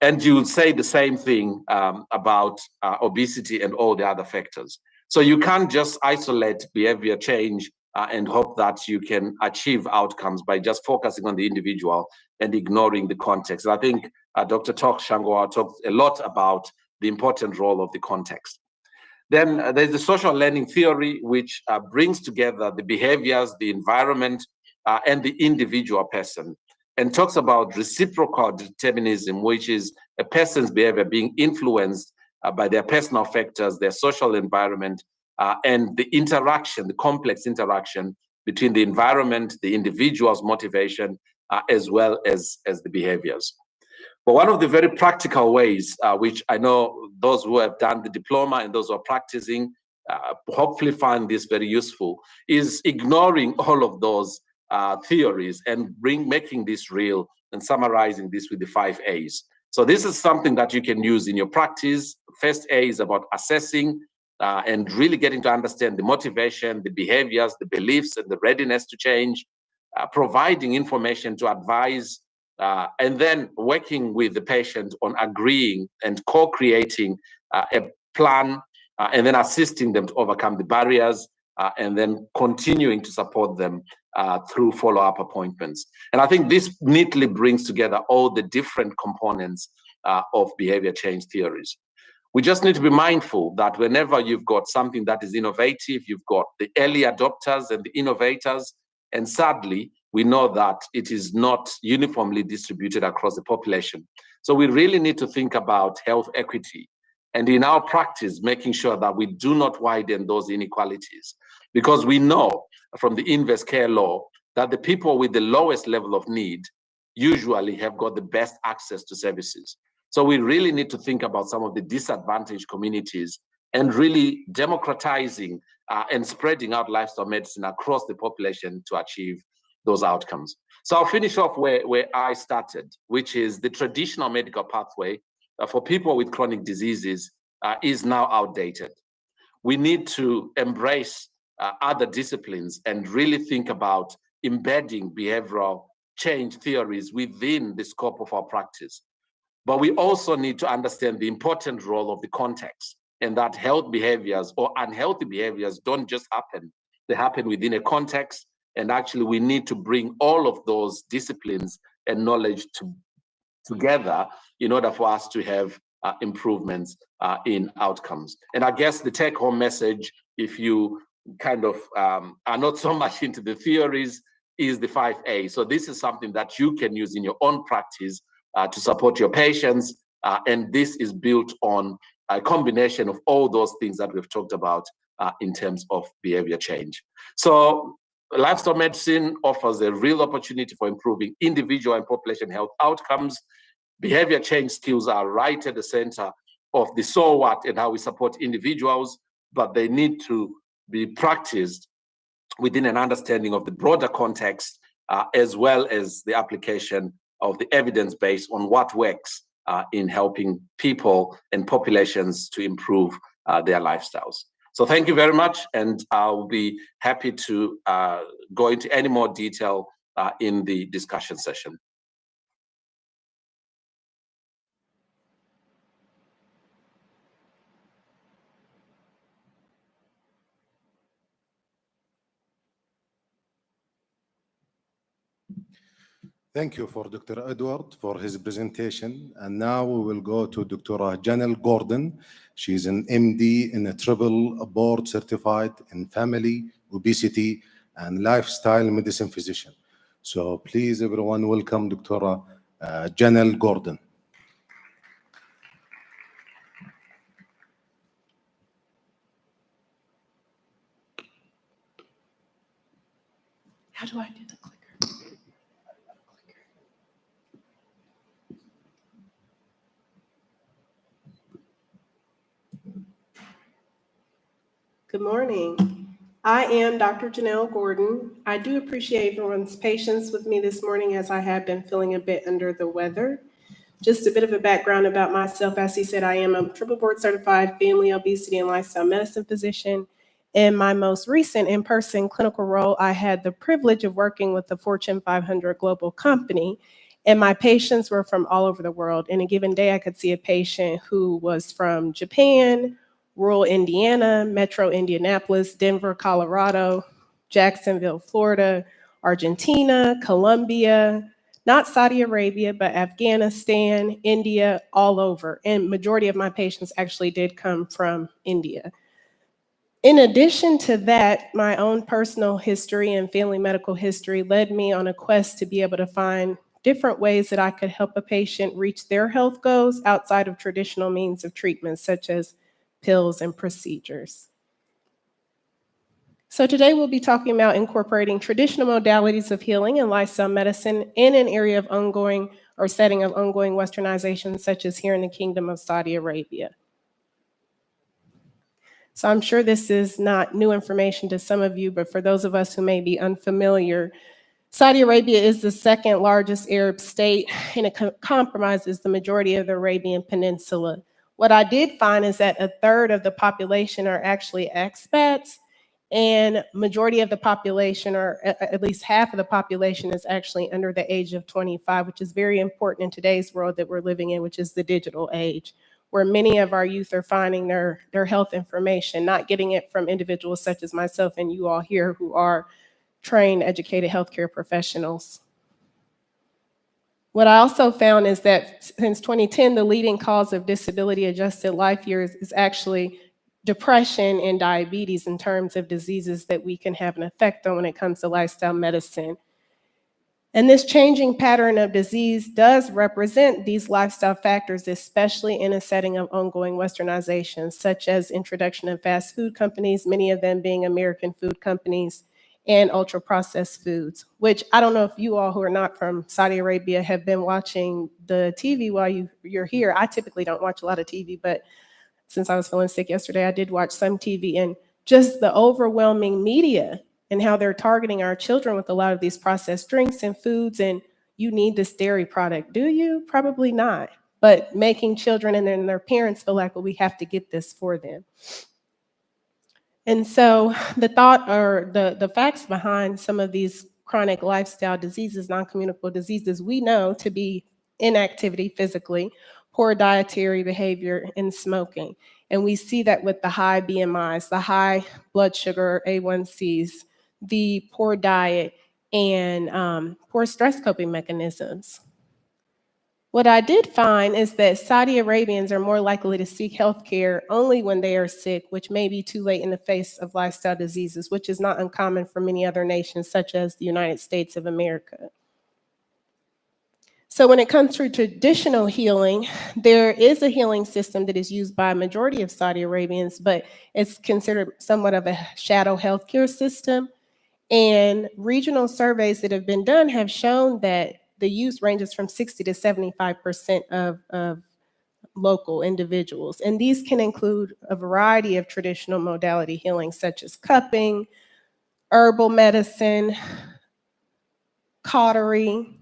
[SPEAKER 4] And you would say the same thing about obesity and all the other factors. So you can't just isolate behavior change and hope that you can achieve outcomes by just focusing on the individual and ignoring the context. And I think Dr. Tok Shangwa talked a lot about the important role of the context. Then there's the social learning theory, which brings together the behaviors, the environment, and the individual person, and talks about reciprocal determinism, which is a person's behavior being influenced by their personal factors, their social environment, and the interaction, the complex interaction between the environment, the individual's motivation, as well as the behaviors. But one of the very practical ways, which I know those who have done the diploma and those who are practicing hopefully find this very useful, is ignoring all of those theories and making this real and summarizing this with the 5 A's. So this is something that you can use in your practice. First A is about assessing and really getting to understand the motivation, the behaviors, the beliefs, and the readiness to change, providing information to advise, and then working with the patient on agreeing and co-creating a plan, and then assisting them to overcome the barriers, and then continuing to support them through follow-up appointments. And I think this neatly brings together all the different components of behavior change theories. We just need to be mindful that whenever you've got something that is innovative, you've got the early adopters and the innovators, and sadly, we know that it is not uniformly distributed across the population. So we really need to think about health equity, and in our practice, making sure that we do not widen those inequalities, because we know from the inverse care law that the people with the lowest level of need usually have got the best access to services. So we really need to think about some of the disadvantaged communities and really democratizing and spreading out lifestyle medicine across the population to achieve those outcomes. So I'll finish off where I started, which is the traditional medical pathway for people with chronic diseases is now outdated. We need to embrace other disciplines and really think about embedding behavioral change theories within the scope of our practice. But we also need to understand the important role of the context, and that health behaviors or unhealthy behaviors don't just happen. They happen within a context, and actually we need to bring all of those disciplines and knowledge together in order for us to have improvements in outcomes. And I guess the take-home message, if you kind of are not so much into the theories, is the 5 A's. So this is something that you can use in your own practice to support your patients. And this is built on a combination of all those things that we've talked about in terms of behavior change. So lifestyle medicine offers a real opportunity for improving individual and population health outcomes. Behavior change skills are right at the center of the so what and how we support individuals, but they need to be practiced within an understanding of the broader context as well as the application of the evidence base on what works in helping people and populations to improve their lifestyles. So thank you very much, and I'll be happy to go into any more detail in the discussion session.
[SPEAKER 2] Thank you for Dr. Edward for his presentation. And now we will go to Dr. Janelle Gordon. She's an MD and a triple board certified in family, obesity, and lifestyle medicine physician. So please, everyone, welcome Dr. Janelle Gordon.
[SPEAKER 5] How do I do the clicker? Good morning. I am Dr. Janelle Gordon. I do appreciate everyone's patience with me this morning as I have been feeling a bit under the weather. Just a bit of a background about myself. As he said, I am a triple board certified family, obesity, and lifestyle medicine physician. In my most recent in-person clinical role, I had the privilege of working with the Fortune 500 global company, and my patients were from all over the world. In a given day, I could see a patient who was from Japan, rural Indiana, metro Indianapolis, Denver, Colorado, Jacksonville, Florida, Argentina, Colombia, not Saudi Arabia, but Afghanistan, India, all over. And majority of my patients actually did come from India. In addition to that, my own personal history and family medical history led me on a quest to be able to find different ways that I could help a patient reach their health goals outside of traditional means of treatment, such as pills and procedures. So today we'll be talking about incorporating traditional modalities of healing and lifestyle medicine in an area of ongoing or setting of ongoing westernization, such as here in the Kingdom of Saudi Arabia. So I'm sure this is not new information to some of you, but for those of us who may be unfamiliar, Saudi Arabia is the second largest Arab state, and it comprises the majority of the Arabian Peninsula. What I did find is that a third of the population are actually expats, and majority of the population, or at least half of the population, is actually under the age of 25, which is very important in today's world that we're living in, which is the digital age, where many of our youth are finding their health information, not getting it from individuals such as myself and you all here who are trained, educated healthcare professionals. What I also found is that since 2010, the leading cause of disability-adjusted life years is actually depression and diabetes in terms of diseases that we can have an effect on when it comes to lifestyle medicine. And this changing pattern of disease does represent these lifestyle factors, especially in a setting of ongoing westernization, such as introduction of fast food companies, many of them being American food companies, and ultra-processed foods, which I don't know if you all who are not from Saudi Arabia have been watching the TV while you're here. I typically don't watch a lot of TV, but since I was feeling sick yesterday, I did watch some TV, and just the overwhelming media and how they're targeting our children with a lot of these processed drinks and foods, and you need this dairy product. Do you? Probably not. But making children and then their parents feel like, well, we have to get this for them. And so the thought or the facts behind some of these chronic lifestyle diseases, non-communicable diseases, we know to be inactivity physically, poor dietary behavior, and smoking. And we see that with the high BMIs, the high blood sugar, A1Cs, the poor diet, and poor stress coping mechanisms. What I did find is that Saudi Arabians are more likely to seek healthcare only when they are sick, which may be too late in the face of lifestyle diseases, which is not uncommon for many other nations, such as the United States of America. So when it comes to traditional healing, there is a healing system that is used by a majority of Saudi Arabians, but it's considered somewhat of a shadow healthcare system. And regional surveys that have been done have shown that the use ranges from 60 to 75% of local individuals. And these can include a variety of traditional modality healing, such as cupping, herbal medicine, cautery,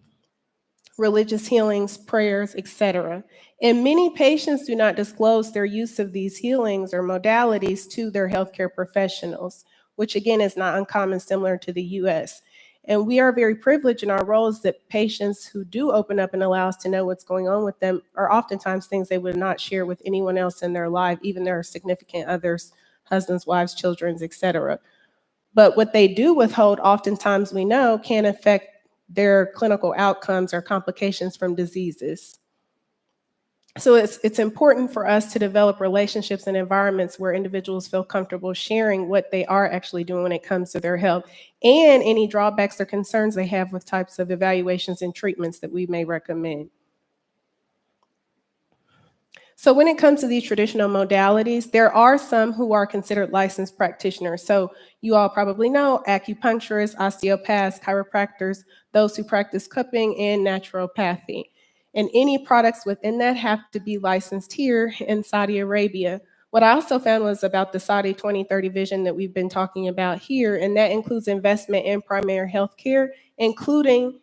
[SPEAKER 5] religious healings, prayers, etc. And many patients do not disclose their use of these healings or modalities to their healthcare professionals, which again is not uncommon, similar to the US. And we are very privileged in our roles that patients who do open up and allow us to know what's going on with them are oftentimes things they would not share with anyone else in their life, even their significant others, husbands, wives, children, etc. But what they do withhold, oftentimes we know, can affect their clinical outcomes or complications from diseases. So it's important for us to develop relationships and environments where individuals feel comfortable sharing what they are actually doing when it comes to their health and any drawbacks or concerns they have with types of evaluations and treatments that we may recommend. So when it comes to these traditional modalities, there are some who are considered licensed practitioners. So you all probably know acupuncturists, osteopaths, chiropractors, those who practice cupping and naturopathy. And any products within that have to be licensed here in Saudi Arabia. What I also found was about the Saudi 2030 vision that we've been talking about here, and that includes investment in primary health care, including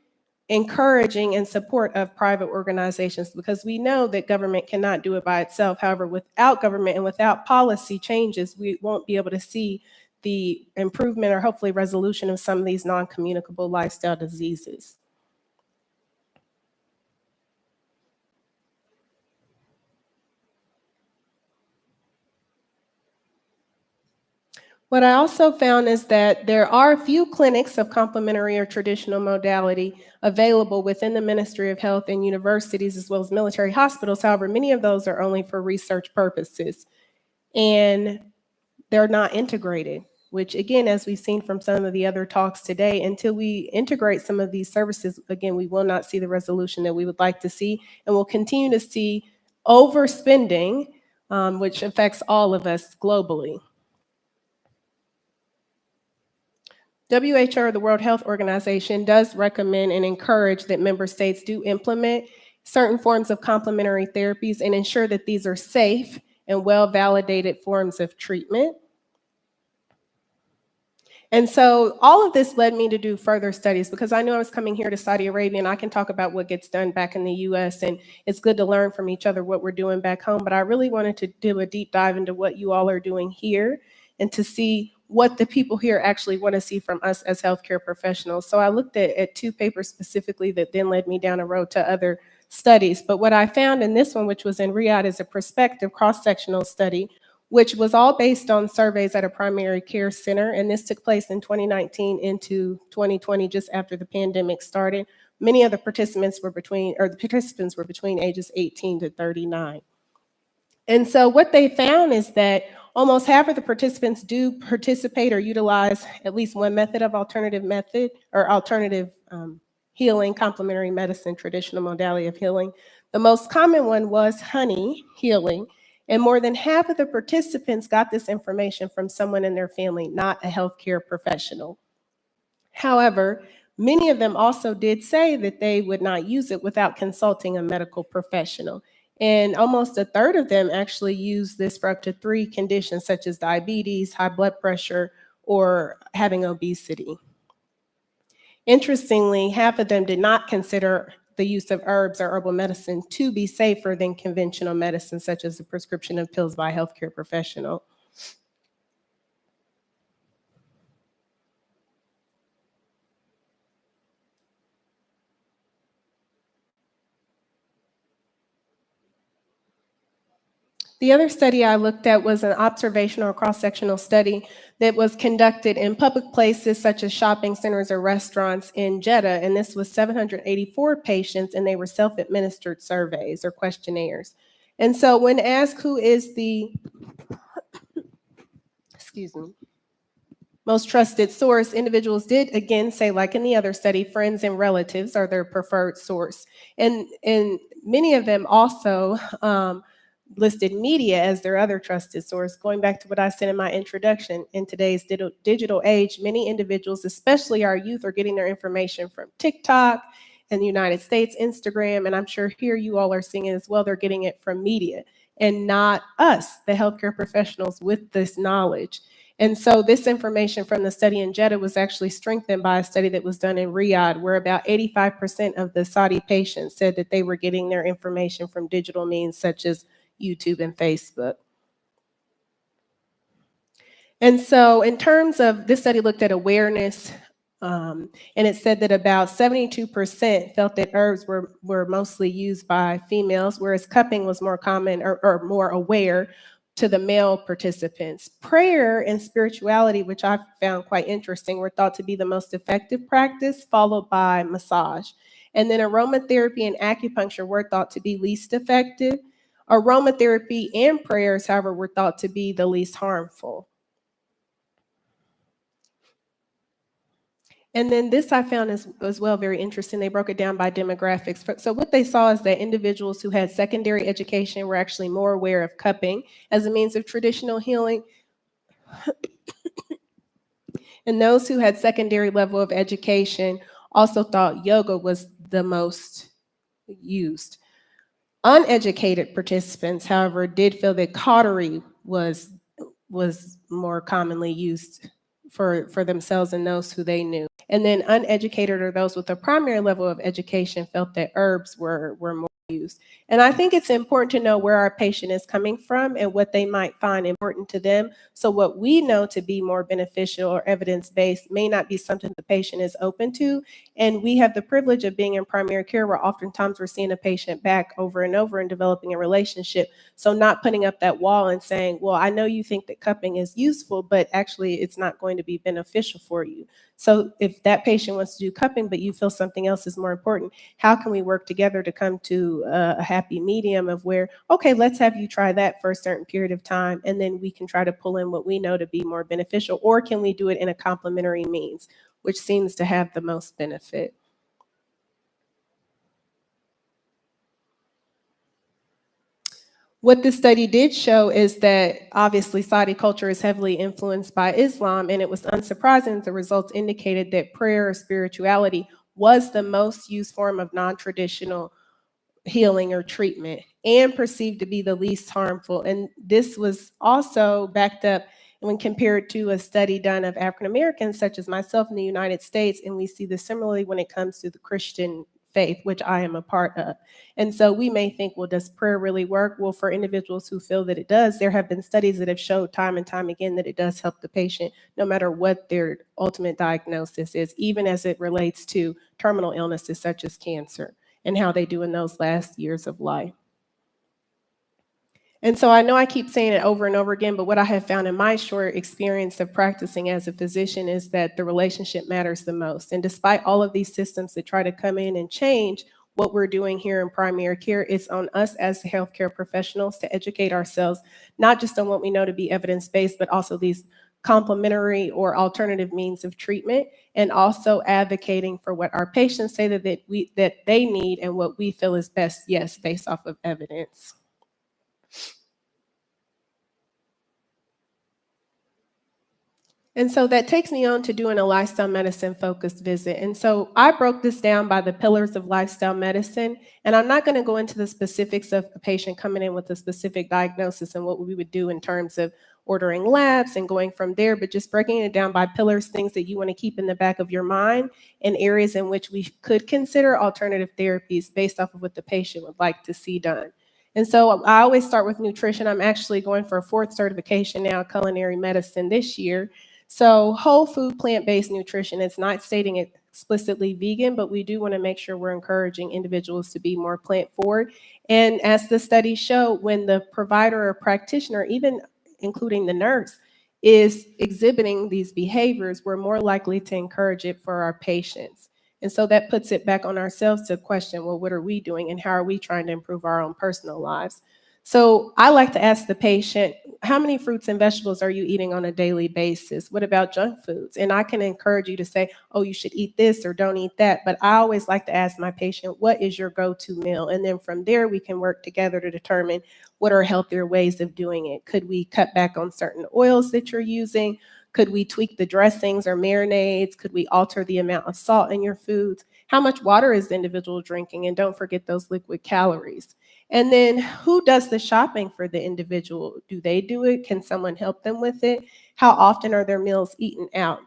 [SPEAKER 5] encouraging and support of private organizations, because we know that government cannot do it by itself. However, without government and without policy changes, we won't be able to see the improvement or hopefully resolution of some of these non-communicable lifestyle diseases. What I also found is that there are a few clinics of complementary or traditional modality available within the Ministry of Health and universities as well as military hospitals. However, many of those are only for research purposes and they're not integrated, which again, as we've seen from some of the other talks today, until we integrate some of these services, again, we will not see the resolution that we would like to see, and we'll continue to see overspending, which affects all of us globally. WHO, the World Health Organization, does recommend and encourage that member states do implement certain forms of complementary therapies and ensure that these are safe and well-validated forms of treatment. And so all of this led me to do further studies because I knew I was coming here to Saudi Arabia and I can talk about what gets done back in the US, and it's good to learn from each other what we're doing back home, but I really wanted to do a deep dive into what you all are doing here and to see what the people here actually want to see from us as healthcare professionals. So I looked at two papers specifically that then led me down a road to other studies. But what I found in this one, which was in Riyadh, is a prospective cross-sectional study, which was all based on surveys at a primary care center. And this took place in 2019 into 2020, just after the pandemic started. Many of the participants were between ages 18 to 39. And so what they found is that almost half of the participants do participate or utilize at least one method of alternative healing, complementary medicine, traditional modality of healing. The most common one was honey healing, and more than half of the participants got this information from someone in their family, not a healthcare professional. However, many of them also did say that they would not use it without consulting a medical professional. And almost a third of them actually use this for up to 3 conditions, such as diabetes, high blood pressure, or having obesity. Interestingly, half of them did not consider the use of herbs or herbal medicine to be safer than conventional medicine, such as the prescription of pills by a healthcare professional. The other study I looked at was an observational cross-sectional study that was conducted in public places such as shopping centers or restaurants in Jeddah, and this was 784 patients, and they were self-administered surveys or questionnaires. And so when asked who is the most trusted source, individuals did again say, like in the other study, friends and relatives are their preferred source. And many of them also listed media as their other trusted source. Going back to what I said in my introduction, in today's digital age, many individuals, especially our youth, are getting their information from TikTok in the United States, Instagram, and I'm sure here you all are seeing it as well. They're getting it from media and not us, the healthcare professionals with this knowledge. And so this information from the study in Jeddah was actually strengthened by a study that was done in Riyadh, where about 85% of the Saudi patients said that they were getting their information from digital means such as YouTube and Facebook. And so in terms of, this study looked at awareness, and it said that about 72% felt that herbs were mostly used by females, whereas cupping was more common or more aware to the male participants. Prayer and spirituality, which I found quite interesting, were thought to be the most effective practice, followed by massage. And then aromatherapy and acupuncture were thought to be least effective. Aromatherapy and prayers, however, were thought to be the least harmful. And then this I found as well very interesting. They broke it down by demographics. So what they saw is that individuals who had secondary education were actually more aware of cupping as a means of traditional healing. And those who had secondary level of education also thought yoga was the most used. Uneducated participants, however, did feel that cautery was more commonly used for themselves and those who they knew. And then uneducated or those with a primary level of education felt that herbs were more used. And I think it's important to know where our patient is coming from and what they might find important to them. So what we know to be more beneficial or evidence-based may not be something the patient is open to. And we have the privilege of being in primary care where oftentimes we're seeing a patient back over and over and developing a relationship. So not putting up that wall and saying, well, I know you think that cupping is useful, but actually it's not going to be beneficial for you. So if that patient wants to do cupping, but you feel something else is more important, how can we work together to come to a happy medium of where, okay, let's have you try that for a certain period of time, and then we can try to pull in what we know to be more beneficial, or can we do it in a complementary means, which seems to have the most benefit. What this study did show is that obviously Saudi culture is heavily influenced by Islam, and it was unsurprising that the results indicated that prayer or spirituality was the most used form of non-traditional healing or treatment and perceived to be the least harmful. And this was also backed up when compared to a study done of African Americans, such as myself in the United States, and we see this similarly when it comes to the Christian faith, which I am a part of. And so we may think, well, does prayer really work? Well, for individuals who feel that it does, there have been studies that have showed time and time again that it does help the patient, no matter what their ultimate diagnosis is, even as it relates to terminal illnesses such as cancer and how they do in those last years of life. And so I know I keep saying it over and over again, but what I have found in my short experience of practicing as a physician is that the relationship matters the most. And despite all of these systems that try to come in and change what we're doing here in primary care, it's on us as healthcare professionals to educate ourselves, not just on what we know to be evidence-based, but also these complementary or alternative means of treatment, and also advocating for what our patients say that they need and what we feel is best, yes, based off of evidence. And so that takes me on to doing a lifestyle medicine focused visit. And so I broke this down by the pillars of lifestyle medicine. And I'm not going to go into the specifics of a patient coming in with a specific diagnosis and what we would do in terms of ordering labs and going from there, but just breaking it down by pillars, things that you want to keep in the back of your mind and areas in which we could consider alternative therapies based off of what the patient would like to see done. And so I always start with nutrition. I'm actually going for a 4th certification now, culinary medicine this year. So whole food, plant-based nutrition, it's not stating explicitly vegan, but we do want to make sure we're encouraging individuals to be more plant-forward. And as the studies show, when the provider or practitioner, even including the nurse, is exhibiting these behaviors, we're more likely to encourage it for our patients. And so that puts it back on ourselves to question, well, what are we doing and how are we trying to improve our own personal lives? So I like to ask the patient, how many fruits and vegetables are you eating on a daily basis? What about junk foods? And I can encourage you to say, oh, you should eat this or don't eat that. But I always like to ask my patient, what is your go-to meal? And then from there, we can work together to determine what are healthier ways of doing it. Could we cut back on certain oils that you're using? Could we tweak the dressings or marinades? Could we alter the amount of salt in your foods? How much water is the individual drinking? And don't forget those liquid calories. And then who does the shopping for the individual? Do they do it? Can someone help them with it? How often are their meals eaten out?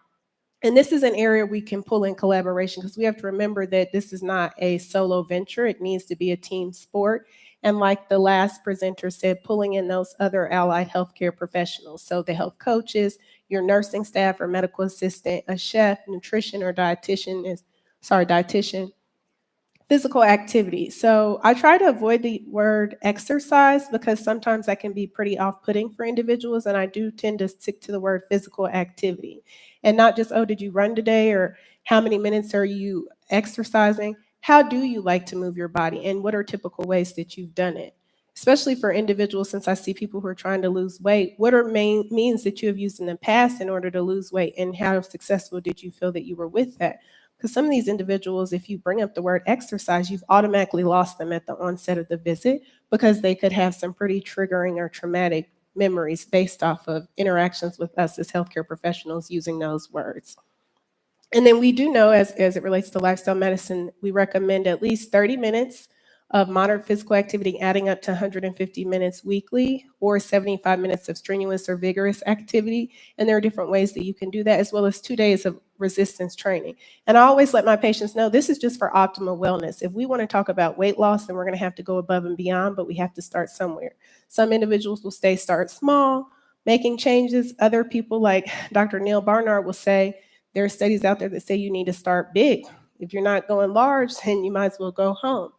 [SPEAKER 5] And this is an area we can pull in collaboration, because we have to remember that this is not a solo venture. It needs to be a team sport. And like the last presenter said, pulling in those other allied healthcare professionals. So the health coaches, your nursing staff or medical assistant, a chef, nutrition or dietitian, physical activity. So I try to avoid the word exercise because sometimes that can be pretty off-putting for individuals, and I do tend to stick to the word physical activity. And not just, oh, did you run today, or how many minutes are you exercising? How do you like to move your body, and what are typical ways that you've done it? Especially for individuals, since I see people who are trying to lose weight, what are main means that you have used in the past in order to lose weight, and how successful did you feel that you were with that? Because some of these individuals, if you bring up the word exercise, you've automatically lost them at the onset of the visit, because they could have some pretty triggering or traumatic memories based off of interactions with us as healthcare professionals using those words. And then we do know, as it relates to lifestyle medicine, we recommend at least 30 minutes of moderate physical activity, adding up to 150 minutes weekly, or 75 minutes of strenuous or vigorous activity. And there are different ways that you can do that, as well as 2 days of resistance training. And I always let my patients know this is just for optimal wellness. If we want to talk about weight loss, then we're going to have to go above and beyond, but we have to start somewhere. Some individuals will start small, making changes. Other people, like Dr. Neil Barnard, will say there are studies out there that say you need to start big. If you're not going large, then you might as well go home.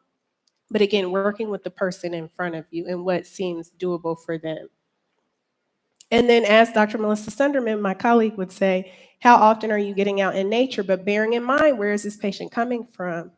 [SPEAKER 5] But again, working with the person in front of you and what seems doable for them. And then, as Dr. Melissa Sunderman, my colleague, would say, how often are you getting out in nature? But bearing in mind, where is this patient coming from?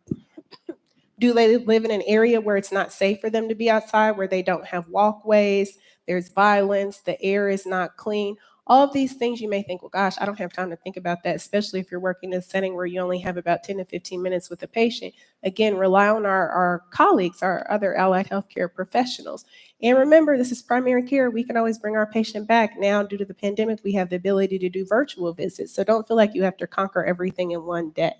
[SPEAKER 5] Do they live in an area where it's not safe for them to be outside, where they don't have walkways, there's violence, the air is not clean? All of these things you may think, well, gosh, I don't have time to think about that, especially if you're working in a setting where you only have about 10 to 15 minutes with a patient. Again, rely on our colleagues, our other allied healthcare professionals. And remember, this is primary care. We can always bring our patient back. Now, due to the pandemic, we have the ability to do virtual visits. So don't feel like you have to conquer everything in one day.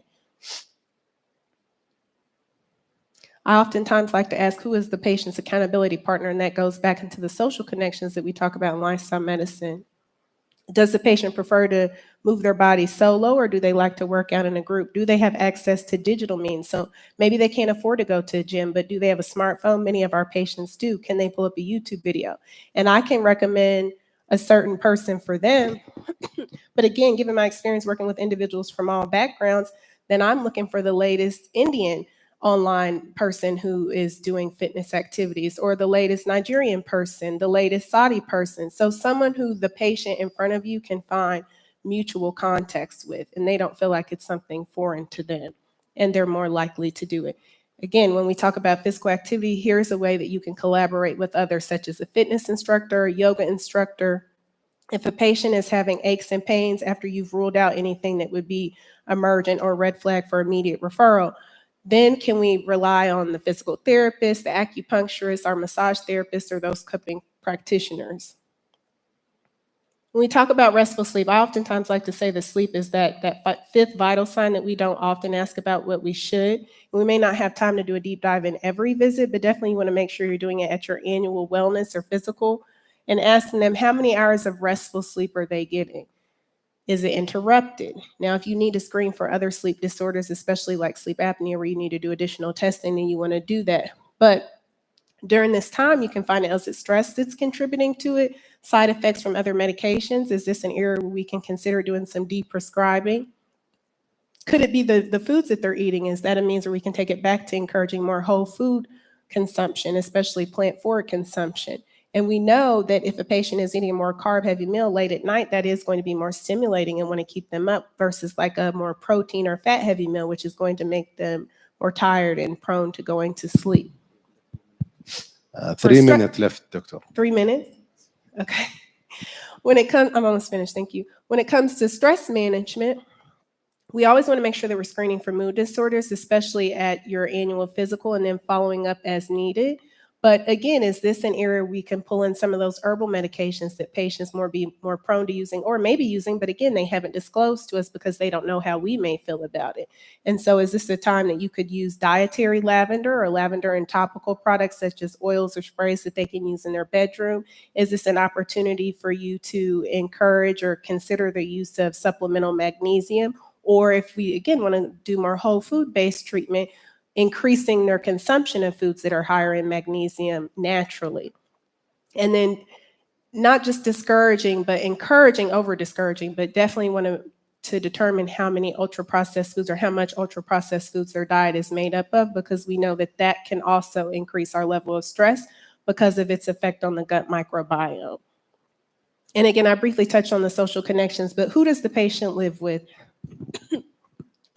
[SPEAKER 5] I oftentimes like to ask, who is the patient's accountability partner? And that goes back into the social connections that we talk about in lifestyle medicine. Does the patient prefer to move their body solo, or do they like to work out in a group? Do they have access to digital means? So maybe they can't afford to go to a gym, but do they have a smartphone? Many of our patients do. Can they pull up a YouTube video? And I can recommend a certain person for them. But again, given my experience working with individuals from all backgrounds, then I'm looking for the latest Indian online person who is doing fitness activities, or the latest Nigerian person, the latest Saudi person. So someone who the patient in front of you can find mutual context with, and they don't feel like it's something foreign to them, and they're more likely to do it. Again, when we talk about physical activity, here's a way that you can collaborate with others, such as a fitness instructor, a yoga instructor. If a patient is having aches and pains after you've ruled out anything that would be emergent or red flag for immediate referral, then can we rely on the physical therapist, the acupuncturist, our massage therapist, or those cupping practitioners? When we talk about restful sleep, I oftentimes like to say that sleep is that fifth vital sign that we don't often ask about what we should. We may not have time to do a deep dive in every visit, but definitely you want to make sure you're doing it at your annual wellness or physical, and asking them how many hours of restful sleep are they getting. Is it interrupted? Now, if you need to screen for other sleep disorders, especially like sleep apnea, where you need to do additional testing, then you want to do that. But during this time, you can find out, is it stress that's contributing to it? Side effects from other medications? Is this an area where we can consider doing some de-prescribing? Could it be the foods that they're eating? Is that a means where we can take it back to encouraging more whole food consumption, especially plant-forward consumption? And we know that if a patient is eating a more carb-heavy meal late at night, that is going to be more stimulating and want to keep them up, versus like a more protein or fat-heavy meal, which is going to make them more tired and prone to going to sleep.
[SPEAKER 2] 3 minutes left, Doctor.
[SPEAKER 5] 3 minutes? Okay. When it comes, I'm almost finished, thank you. When it comes to stress management, we always want to make sure that we're screening for mood disorders, especially at your annual physical, and then following up as needed. But again, is this an area we can pull in some of those herbal medications that patients be more prone to using, or maybe using, but again, they haven't disclosed to us because they don't know how we may feel about it. And so is this a time that you could use dietary lavender or lavender and topical products such as oils or sprays that they can use in their bedroom? Is this an opportunity for you to encourage or consider the use of supplemental magnesium? Or if we, again, want to do more whole food-based treatment, increasing their consumption of foods that are higher in magnesium naturally. And then not just discouraging, but encouraging over discouraging, but definitely want to determine how many ultra-processed foods or how much ultra-processed foods their diet is made up of, because we know that that can also increase our level of stress because of its effect on the gut microbiome. And again, I briefly touched on the social connections, but who does the patient live with?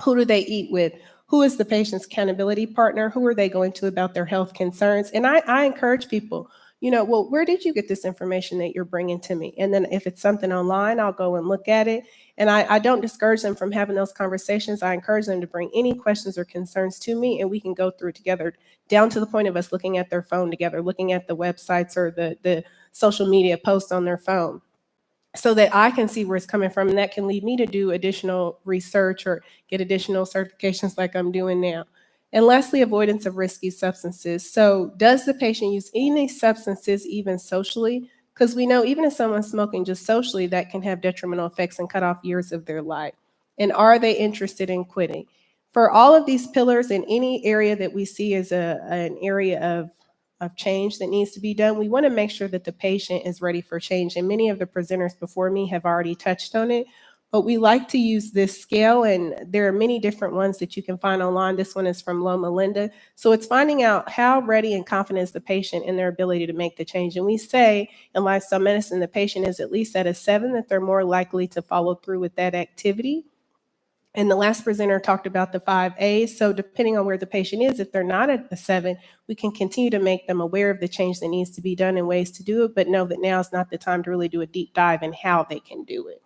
[SPEAKER 5] Who do they eat with? Who is the patient's accountability partner? Who are they going to about their health concerns? And I encourage people, well, where did you get this information that you're bringing to me? And then if it's something online, I'll go and look at it. And I don't discourage them from having those conversations. I encourage them to bring any questions or concerns to me, and we can go through together, down to the point of us looking at their phone together, looking at the websites or the social media posts on their phone, so that I can see where it's coming from, and that can lead me to do additional research or get additional certifications like I'm doing now. And lastly, avoidance of risky substances. So does the patient use any substances even socially? Because we know even if someone's smoking just socially, that can have detrimental effects and cut off years of their life. And are they interested in quitting? For all of these pillars, in any area that we see as an area of change that needs to be done, we want to make sure that the patient is ready for change. And many of the presenters before me have already touched on it, but we like to use this scale, and there are many different ones that you can find online. This one is from Loma Linda. So it's finding out how ready and confident is the patient in their ability to make the change. And we say in lifestyle medicine, the patient is at least at a 7, that they're more likely to follow through with that activity. And the last presenter talked about the 5 A's. So depending on where the patient is, if they're not at a 7, we can continue to make them aware of the change that needs to be done and ways to do it, but know that now is not the time to really do a deep dive in how they can do it.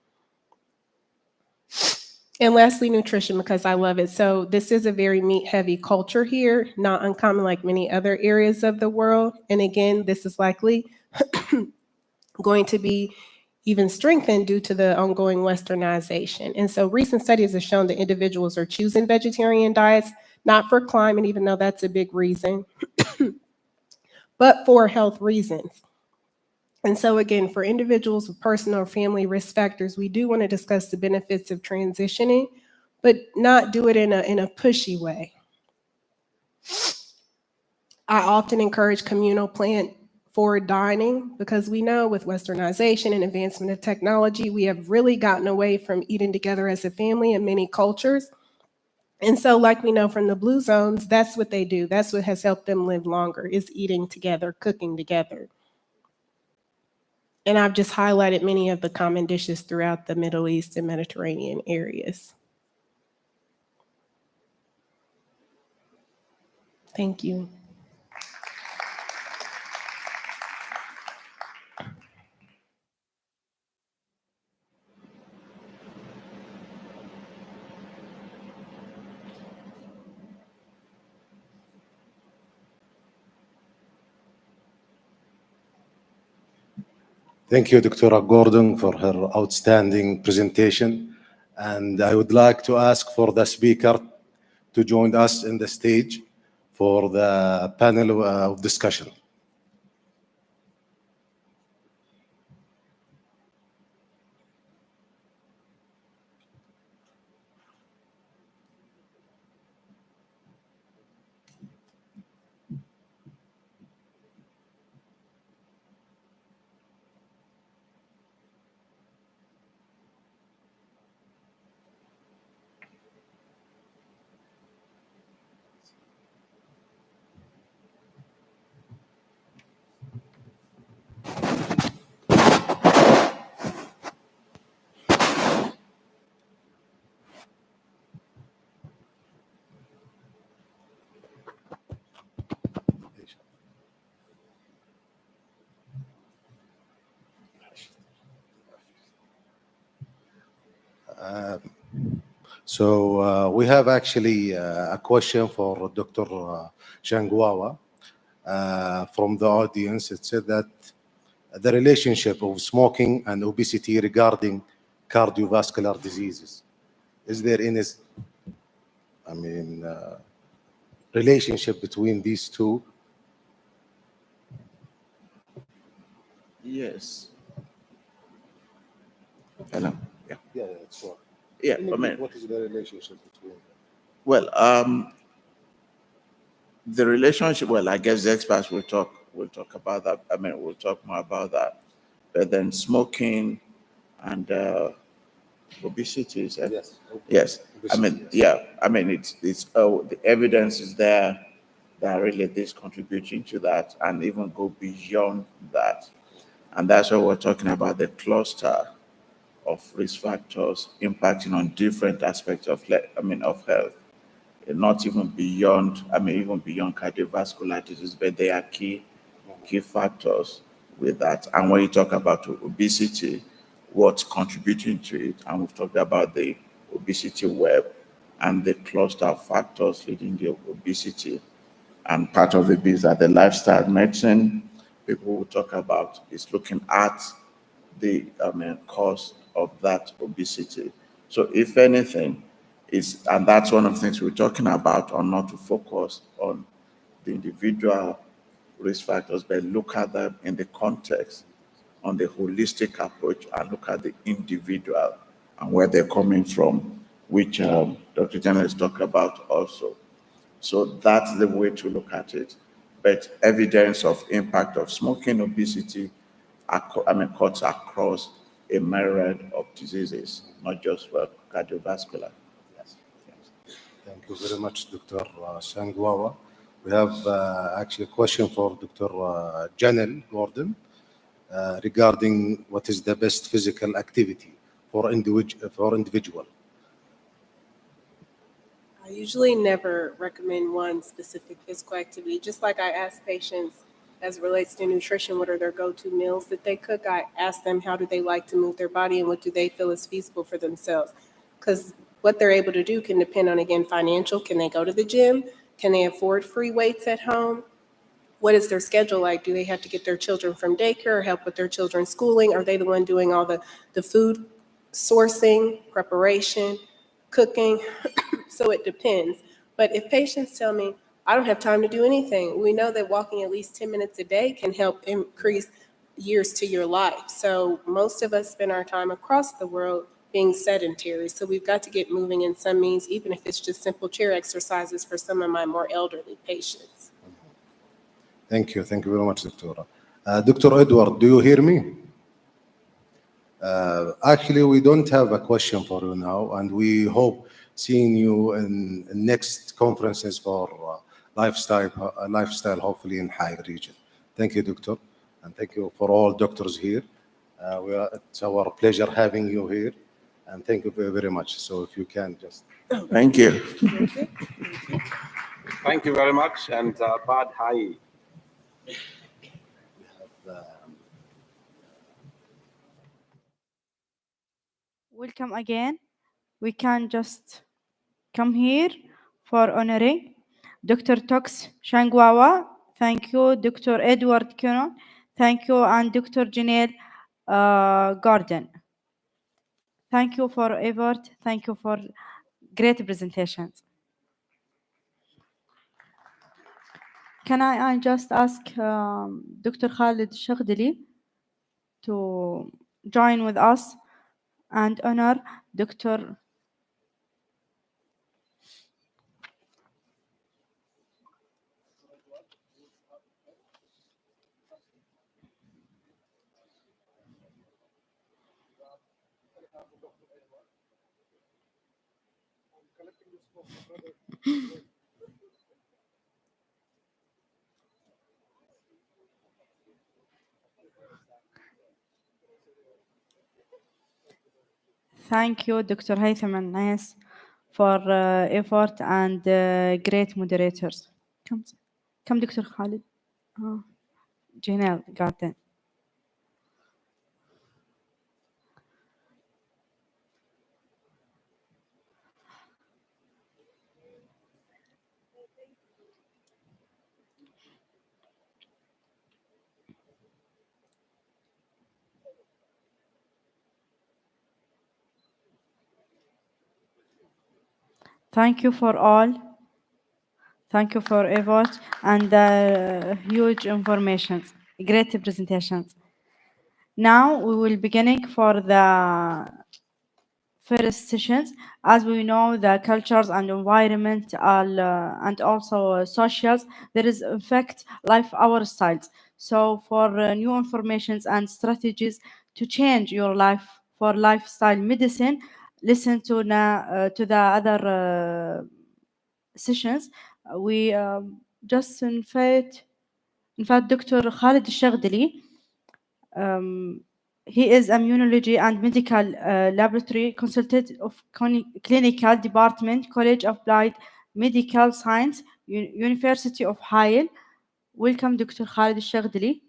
[SPEAKER 5] And lastly, nutrition, because I love it. So this is a very meat-heavy culture here, not uncommon like many other areas of the world. And again, this is likely going to be even strengthened due to the ongoing westernization. And so recent studies have shown that individuals are choosing vegetarian diets, not for climate, even though that's a big reason, but for health reasons. And so again, for individuals with personal or family risk factors, we do want to discuss the benefits of transitioning, but not do it in a pushy way. I often encourage communal plant-forward dining, because we know with westernization and advancement of technology, we have really gotten away from eating together as a family in many cultures. And so like we know from the blue zones, that's what they do. That's what has helped them live longer, is eating together, cooking together. And I've just highlighted many of the common dishes throughout the Middle East and Mediterranean areas. Thank you.
[SPEAKER 2] Thank you, Dr. Gordon, for her outstanding presentation. And I would like to ask for the speaker to join us in the stage for the panel of discussion. So we have actually a question for Dr. Shangwawa. from the audience. It said that the relationship of smoking and obesity regarding cardiovascular diseases. Is there any, relationship between these two?
[SPEAKER 3] Yes. Hello. Yeah.
[SPEAKER 2] Yeah, sure.
[SPEAKER 3] Yeah. I mean,
[SPEAKER 2] what is the relationship between them?
[SPEAKER 3] Well, the relationship. Well, I guess the experts will talk about that. I mean, we'll talk more about that. But then smoking and obesity. Is that?
[SPEAKER 2] Yes.
[SPEAKER 3] Yes.
[SPEAKER 2] Obesity,
[SPEAKER 3] I mean,
[SPEAKER 2] yes.
[SPEAKER 3] yeah. I mean, it's the evidence is there that really this contributing to that, and even go beyond that. And that's what we're talking about, the cluster of risk factors impacting on different aspects of health. Not even beyond, even beyond cardiovascular disease, but they are key factors with that. And when you talk about obesity, what's contributing to it, and we've talked about the obesity web and the cluster of factors leading to obesity. And part of it is that the lifestyle medicine people will talk about is looking at the cause of that obesity. So if anything, and that's one of the things we're talking about, on not to focus on the individual risk factors, but look at them in the context, on the holistic approach, and look at the individual and where they're coming from, which Dr. Jenner has talked about also. So that's the way to look at it. But evidence of impact of smoking, obesity, cuts across a myriad of diseases, not just for cardiovascular.
[SPEAKER 2] Yes. Thank you very much, Dr. Shangwawa. We have actually a question for Dr. Janel Gordon regarding what is the best physical activity for individual.
[SPEAKER 5] I usually never recommend one specific physical activity. Just like I ask patients as it relates to nutrition, what are their go-to meals that they cook? I ask them how do they like to move their body and what do they feel is feasible for themselves? Because what they're able to do can depend on, again, financial. Can they go to the gym? Can they afford free weights at home? What is their schedule like? Do they have to get their children from daycare or help with their children's schooling? Are they the one doing all the food sourcing, preparation, cooking? So it depends. But if patients tell me, I don't have time to do anything, we know that walking at least 10 minutes a day can help increase years to your life. So most of us spend our time across the world being sedentary. So we've got to get moving in some means, even if it's just simple chair exercises for some of my more elderly patients.
[SPEAKER 2] Thank you. Thank you very much, Doctora. Dr. Edward, do you hear me? Actually, we don't have a question for you now, and we hope seeing you in next conferences for lifestyle, hopefully in High region. Thank you, Doctor, and thank you for all doctors here. It's our pleasure having you here, and thank you very, very much. So if you can just...
[SPEAKER 3] Thank you.
[SPEAKER 4] Thank you very much, and Bad Hai.
[SPEAKER 1] Welcome again. We can just come here for honoring Dr. Tox Shangwawa. Thank you, Dr. Edward Cannon. Thank you, and Dr. Janelle Gordon. Thank you for effort. Thank you for great presentations. Can I just ask Dr. Khalid Shaghdali to join with us and honor Dr. Thank you, Dr. Haytham and Nas, for effort and great moderators. Come, Dr. Khalid. Janelle, got it. Thank you for all. Thank you for effort and huge information. Great presentations. Now we will beginning for the first sessions. As we know, the cultures and environment and also socials, there is affect our styles. So for new informations and strategies to change your life for lifestyle medicine, listen to the other sessions. We just invite Dr. Khalid الشغدلي. He is immunology and medical laboratory consultant of clinical department, College of Applied Medical Science, University of حائل. Welcome, Dr. Khalid الشغدلي.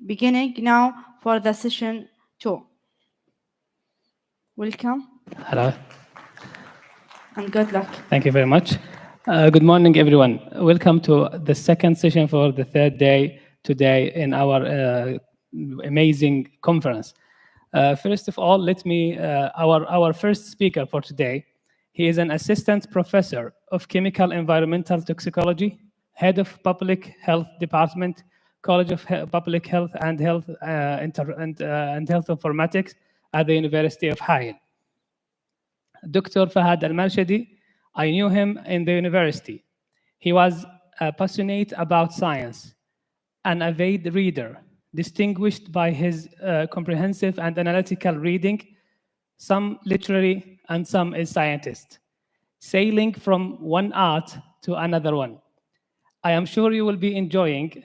[SPEAKER 1] Beginning now for the session 2. Welcome.
[SPEAKER 6] Hello.
[SPEAKER 1] And good luck.
[SPEAKER 6] Thank you very much. Good morning, everyone. Welcome to the second session for the third day today in our amazing conference. First of all, let me, our first speaker for today, he is an assistant professor of chemical environmental toxicology, head of public health department, College of Public Health and Health Informatics at the University of حائل. Dr. Fahad Al-Marshadi, I knew him in the university. He was passionate about science, an avid reader, distinguished by his comprehensive and analytical reading, some literary and some is scientist, sailing from one art to another one. I am sure you will be enjoying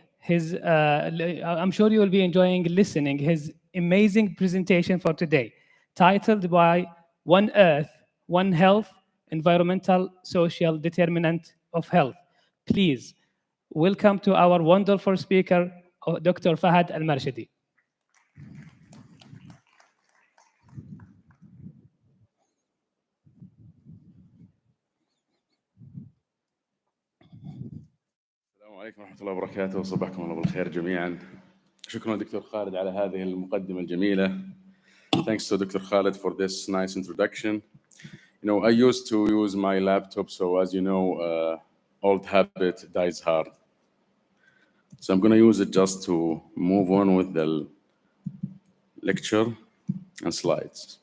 [SPEAKER 6] listening his amazing presentation for today, titled by One Earth, One Health, Environmental Social Determinant of Health. Please welcome to our wonderful speaker, Dr. Fahad Al-Marshadi.
[SPEAKER 7] السلام عليكم ورحمة الله وبركاته وصباحكم الله بالخير جميعا. شكرا دكتور خالد على هذه المقدمة الجميلة. Thanks to Dr. Khalid for this nice introduction. You know, I used to use my laptop, so as you know, old habit dies hard. So I'm going to use it just to move on with the lecture and slides.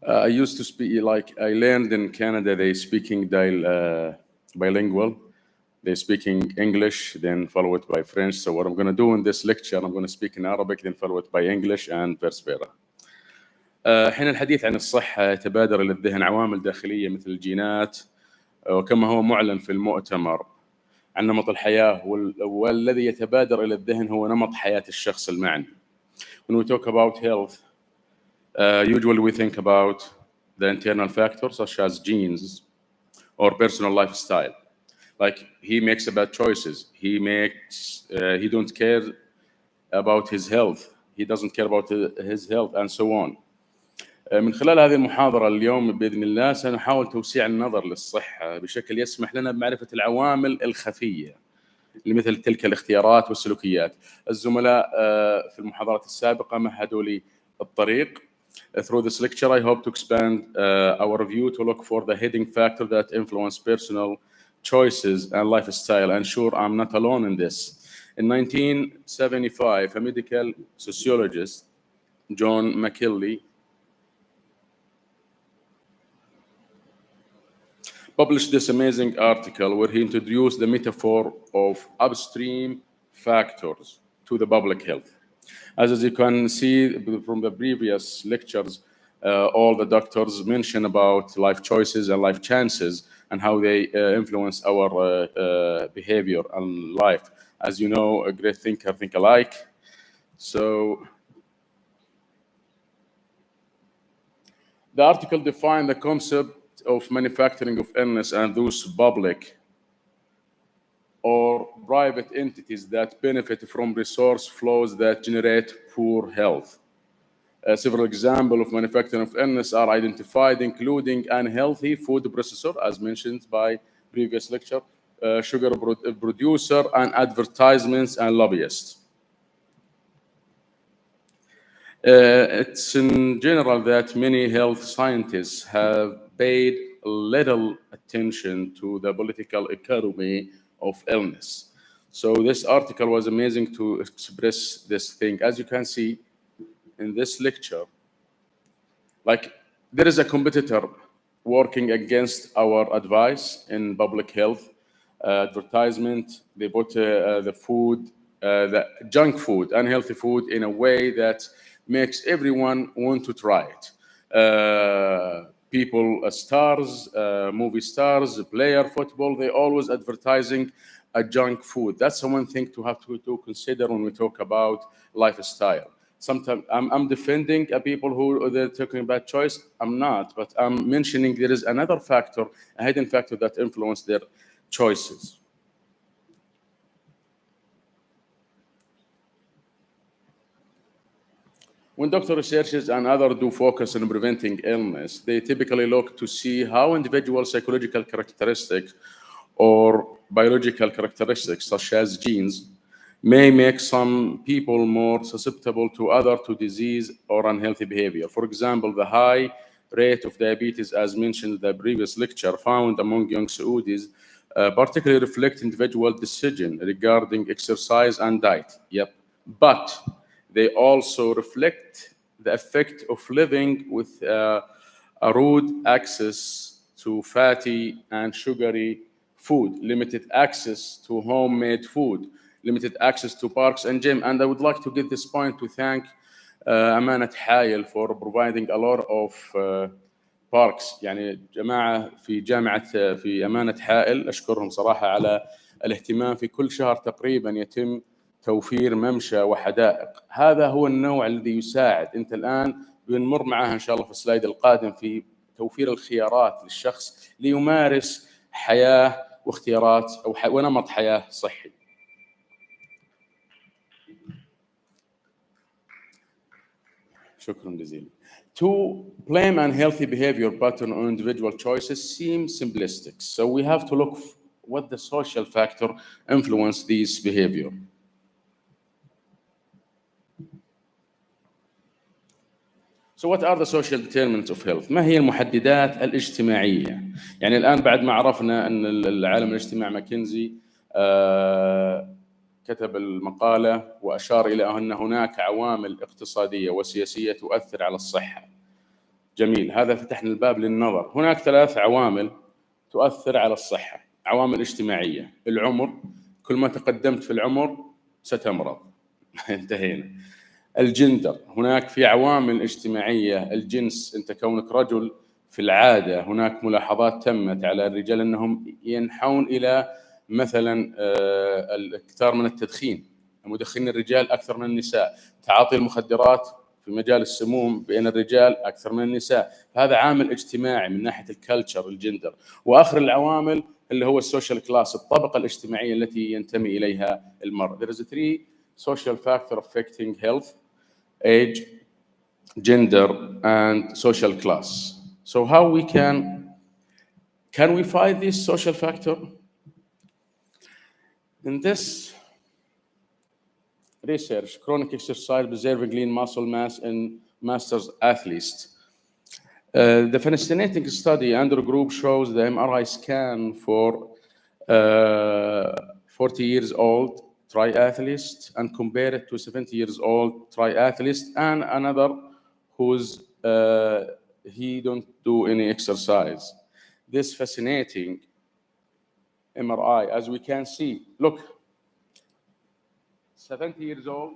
[SPEAKER 7] I used to speak, I learned in Canada, they speaking bilingual. They're speaking English, then follow it by French. So what I'm going to do in this lecture, I'm going to speak in Arabic, then follow it by English and vice versa. حين الحديث عن الصحة يتبادر إلى الذهن عوامل داخلية مثل الجينات وكما هو معلن في المؤتمر عن نمط الحياة والذي يتبادر إلى الذهن هو نمط حياة الشخص المعني. When we talk about health, usually we think about the internal factors such as genes or personal lifestyle. Like he makes bad choices. He don't care about his health. He doesn't care about his health and so on. من خلال هذه المحاضرة اليوم بإذن الله سنحاول توسيع النظر للصحة بشكل يسمح لنا بمعرفة العوامل الخفية لمثل تلك الاختيارات والسلوكيات. الزملاء في المحاضرات السابقة مهدوا لي الطريق. Through this lecture, I hope to expand our view to look for the hidden factor that influence personal choices and lifestyle. And sure, I'm not alone in this. In 1975, a medical sociologist, John McKinley, published this amazing article where he introduced the metaphor of upstream factors to the public health. As you can see from the previous lectures, all the doctors mention about life choices and life chances and how they influence our behavior and life. As you know, a great thinker think alike. So the article defined the concept of manufacturing of illness and those public or private entities that benefit from resource flows that generate poor health. Several examples of manufacturing of illness are identified, including unhealthy food processor, as mentioned by previous lecture, sugar producer, and advertisements and lobbyists. It's in general that many health scientists have paid little attention to the political economy of illness. So this article was amazing to express this thing. As you can see in this lecture, like there is a competitor working against our advice in public health advertisement. They put the food, the junk food, unhealthy food in a way that makes everyone want to try it. People, stars, movie stars, player football, they always advertising a junk food. That's one thing to have to consider when we talk about lifestyle. Sometimes I'm defending people who they're talking about choice. I'm not, but I'm mentioning there is another factor, a hidden factor that influence their choices. When doctor researchers and others do focus on preventing illness, they typically look to see how individual psychological characteristics or biological characteristics, such as genes, may make some people more susceptible to other to disease or unhealthy behavior. For example, the high rate of diabetes, as mentioned in the previous lecture, found among young Saudis, particularly reflect individual decision regarding exercise and diet. Yep, but they also reflect the effect of living with a rude access to fatty and sugary food, limited access to homemade food, limited access to parks and gym. And I would like to get this point to thank أمانة حائل for providing a lot of parks. يعني جماعة في جامعة في أمانة حائل أشكرهم صراحة على الاهتمام. في كل شهر تقريبا يتم توفير ممشى وحدائق. هذا هو النوع الذي يساعد. أنت الآن بنمر معها إن شاء الله في السلايد القادم في توفير الخيارات للشخص ليمارس حياة واختيارات أو ونمط حياة صحي. شكرا جزيلا. To blame unhealthy behavior pattern on individual choices seems simplistic. So we have to look what the social factor influence these behavior. So what are the social determinants of health? ما هي المحددات الاجتماعية؟ يعني الآن بعد ما عرفنا أن العالم الاجتماعي ماكنزي كتب المقالة وأشار إلى أن هناك عوامل اقتصادية وسياسية تؤثر على الصحة. جميل، هذا فتحنا الباب للنظر. هناك 3 عوامل تؤثر على الصحة. عوامل اجتماعية، العمر، كل ما تقدمت في العمر ستمرض. انتهينا. الجندر، هناك في عوامل اجتماعية، الجنس، أنت كونك رجل في العادة هناك ملاحظات تمت على الرجال أنهم ينحون إلى مثلا الإكثار من التدخين، مدخنين الرجال أكثر من النساء، تعاطي المخدرات في مجال السموم بين الرجال أكثر من النساء. هذا عامل اجتماعي من ناحية الكالتشر، الجندر. وآخر العوامل اللي هو السوشيال كلاس، الطبقة الاجتماعية التي ينتمي إليها المرء. There is 3 social factors affecting health: age, gender, and social class. So how we can we fight this social factor? In this research, chronic exercise preserving lean muscle mass in masters athletes. The fascinating study under group shows the MRI scan for 40 years old triathlete and compare it to 70 years old triathlete and another who's he don't do any exercise. This fascinating MRI, as we can see, look, 70 years old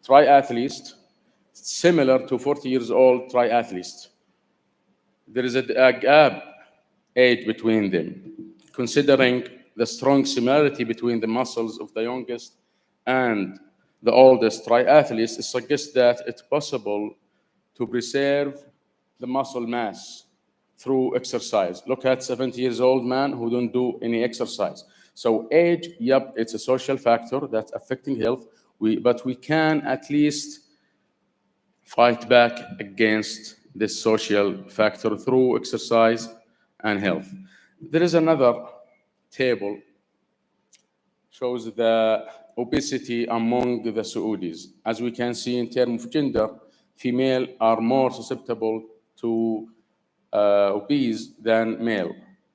[SPEAKER 7] triathlete, similar to 40 years old triathlete. There is a gap age between them. Considering the strong similarity between the muscles of the youngest and the oldest triathletes, it suggests that it's possible to preserve the muscle mass through exercise. Look at 70 years old man who don't do any exercise. So age, yep, it's a social factor that's affecting health, but we can at least fight back against this social factor through exercise and health. There is another table shows the obesity among the Saudis. As we can see in terms of gender, female are more susceptible to obese than male.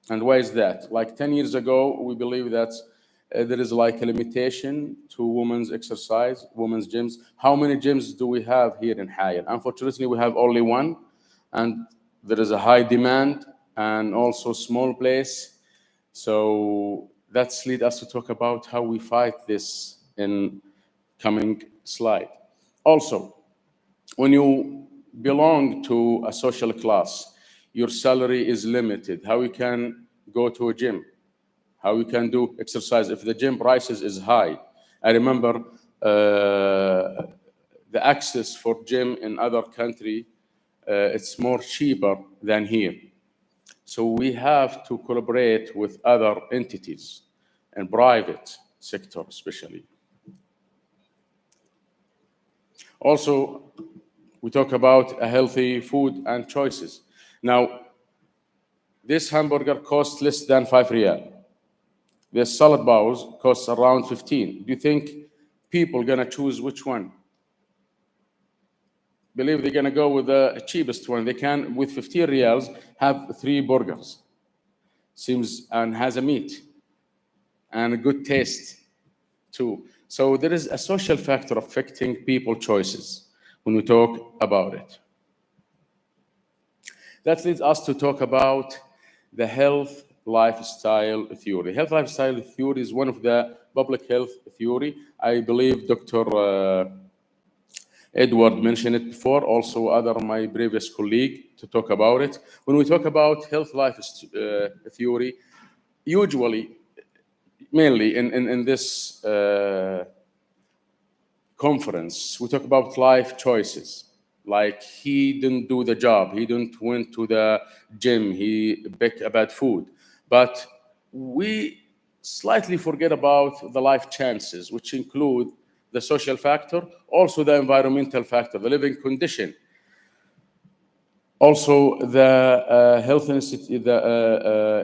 [SPEAKER 7] And why is that? Like 10 years ago, we believe that there is like a limitation to women's exercise, women's gyms. How many gyms do we have here in Hayal? Unfortunately, we have only one, and there is a high demand and also small place. So that's lead us to talk about how we fight this in coming slide. Also, when you belong to a social class, your salary is limited. How you can go to a gym? How you can do exercise if the gym prices is high? I remember the access for gym in other country, it's more cheaper than here. So we have to collaborate with other entities and private sector especially. Also, we talk about a healthy food and choices. Now, this hamburger costs less than 5 riyal. This salad bowls costs around 15. Do you think people gonna choose which one? Believe they're gonna go with the cheapest one. They can, with 15 riyals, have 3 burgers. Seems and has a meat and a good taste too. So there is a social factor affecting people's choices when we talk about it. That leads us to talk about the health lifestyle theory. Health lifestyle theory is one of the public health theory. I believe Dr. Edward mentioned it before, also other my previous colleague to talk about it. When we talk about health life theory, usually, mainly in this conference, we talk about life choices. Like he didn't do the job, he didn't went to the gym, he picked a bad food. But we slightly forget about the life chances, which include the social factor, also the environmental factor, the living condition. Also the health institute, the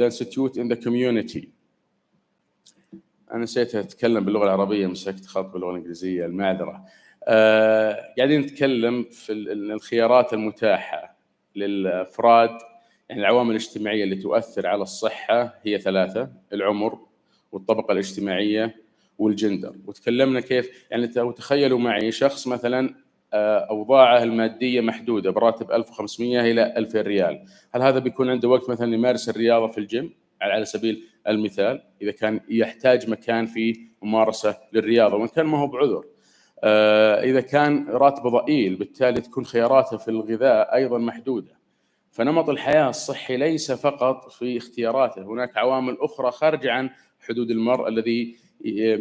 [SPEAKER 7] institute in the community. أنا نسيت أتكلم باللغة العربية، مسكت خط باللغة الإنجليزية، المعذرة. قاعدين نتكلم في الخيارات المتاحة للأفراد، يعني العوامل الاجتماعية اللي تؤثر على الصحة هي 3: العمر والطبقة الاجتماعية والجندر. وتكلمنا كيف، يعني تخيلوا معي شخص مثلا أوضاعه المادية محدودة براتب 1500 إلى 2000 ريال، هل هذا بيكون عنده وقت مثلا يمارس الرياضة في الجيم على سبيل المثال إذا كان يحتاج مكان فيه ممارسة للرياضة وإن كان ما هو بعذر؟ إذا كان راتبه ضئيل بالتالي تكون خياراته في الغذاء أيضا محدودة. فنمط الحياة الصحي ليس فقط في اختياراته، هناك عوامل أخرى خارجة عن حدود المرء الذي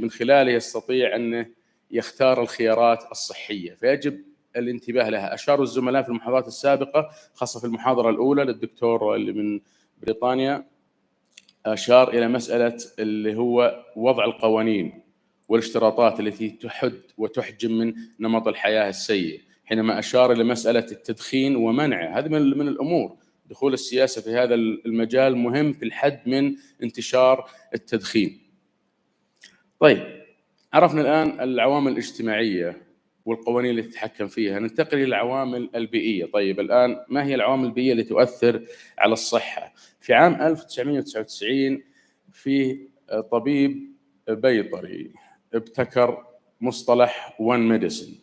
[SPEAKER 7] من خلاله يستطيع أنه يختار الخيارات الصحية، فيجب الانتباه لها. أشاروا الزملاء في المحاضرات السابقة، خاصة في المحاضرة الأولى للدكتور اللي من بريطانيا، أشار إلى مسألة اللي هو وضع القوانين والاشتراطات التي تحد وتحجم من نمط الحياة السيء، حينما أشار إلى مسألة التدخين ومنعه. هذه من الأمور، دخول السياسة في هذا المجال مهم في الحد من انتشار التدخين. طيب، عرفنا الآن العوامل الاجتماعية والقوانين اللي تتحكم فيها، ننتقل إلى العوامل البيئية. طيب الآن ما هي العوامل البيئية اللي تؤثر على الصحة؟ في عام 1999 في طبيب بيطري ابتكر مصطلح one medicine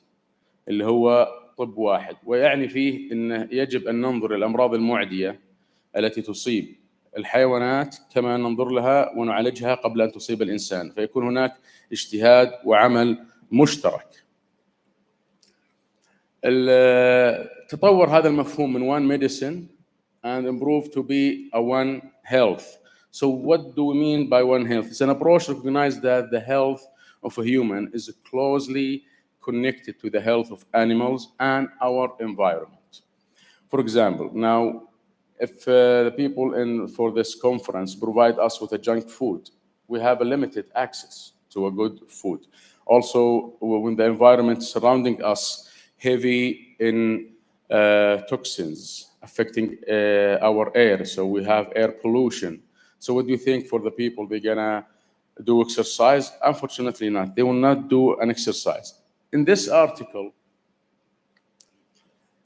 [SPEAKER 7] اللي هو طب واحد، ويعني فيه أنه يجب أن ننظر للأمراض المعدية التي تصيب الحيوانات كما ننظر لها ونعالجها قبل أن تصيب الإنسان، فيكون هناك اجتهاد وعمل مشترك. تطور هذا المفهوم من one medicine and improve to be a one health. So what do we mean by one health? It's an approach to recognize that the health of a human is closely connected to the health of animals and our environment. For example, now, if the people for this conference provide us with a junk food, we have a limited access to a good food. Also, when the environment surrounding us heavy in toxins affecting our air. So we have air pollution. So what do you think for the people? They're gonna do exercise? Unfortunately not. They will not do an exercise. In this article,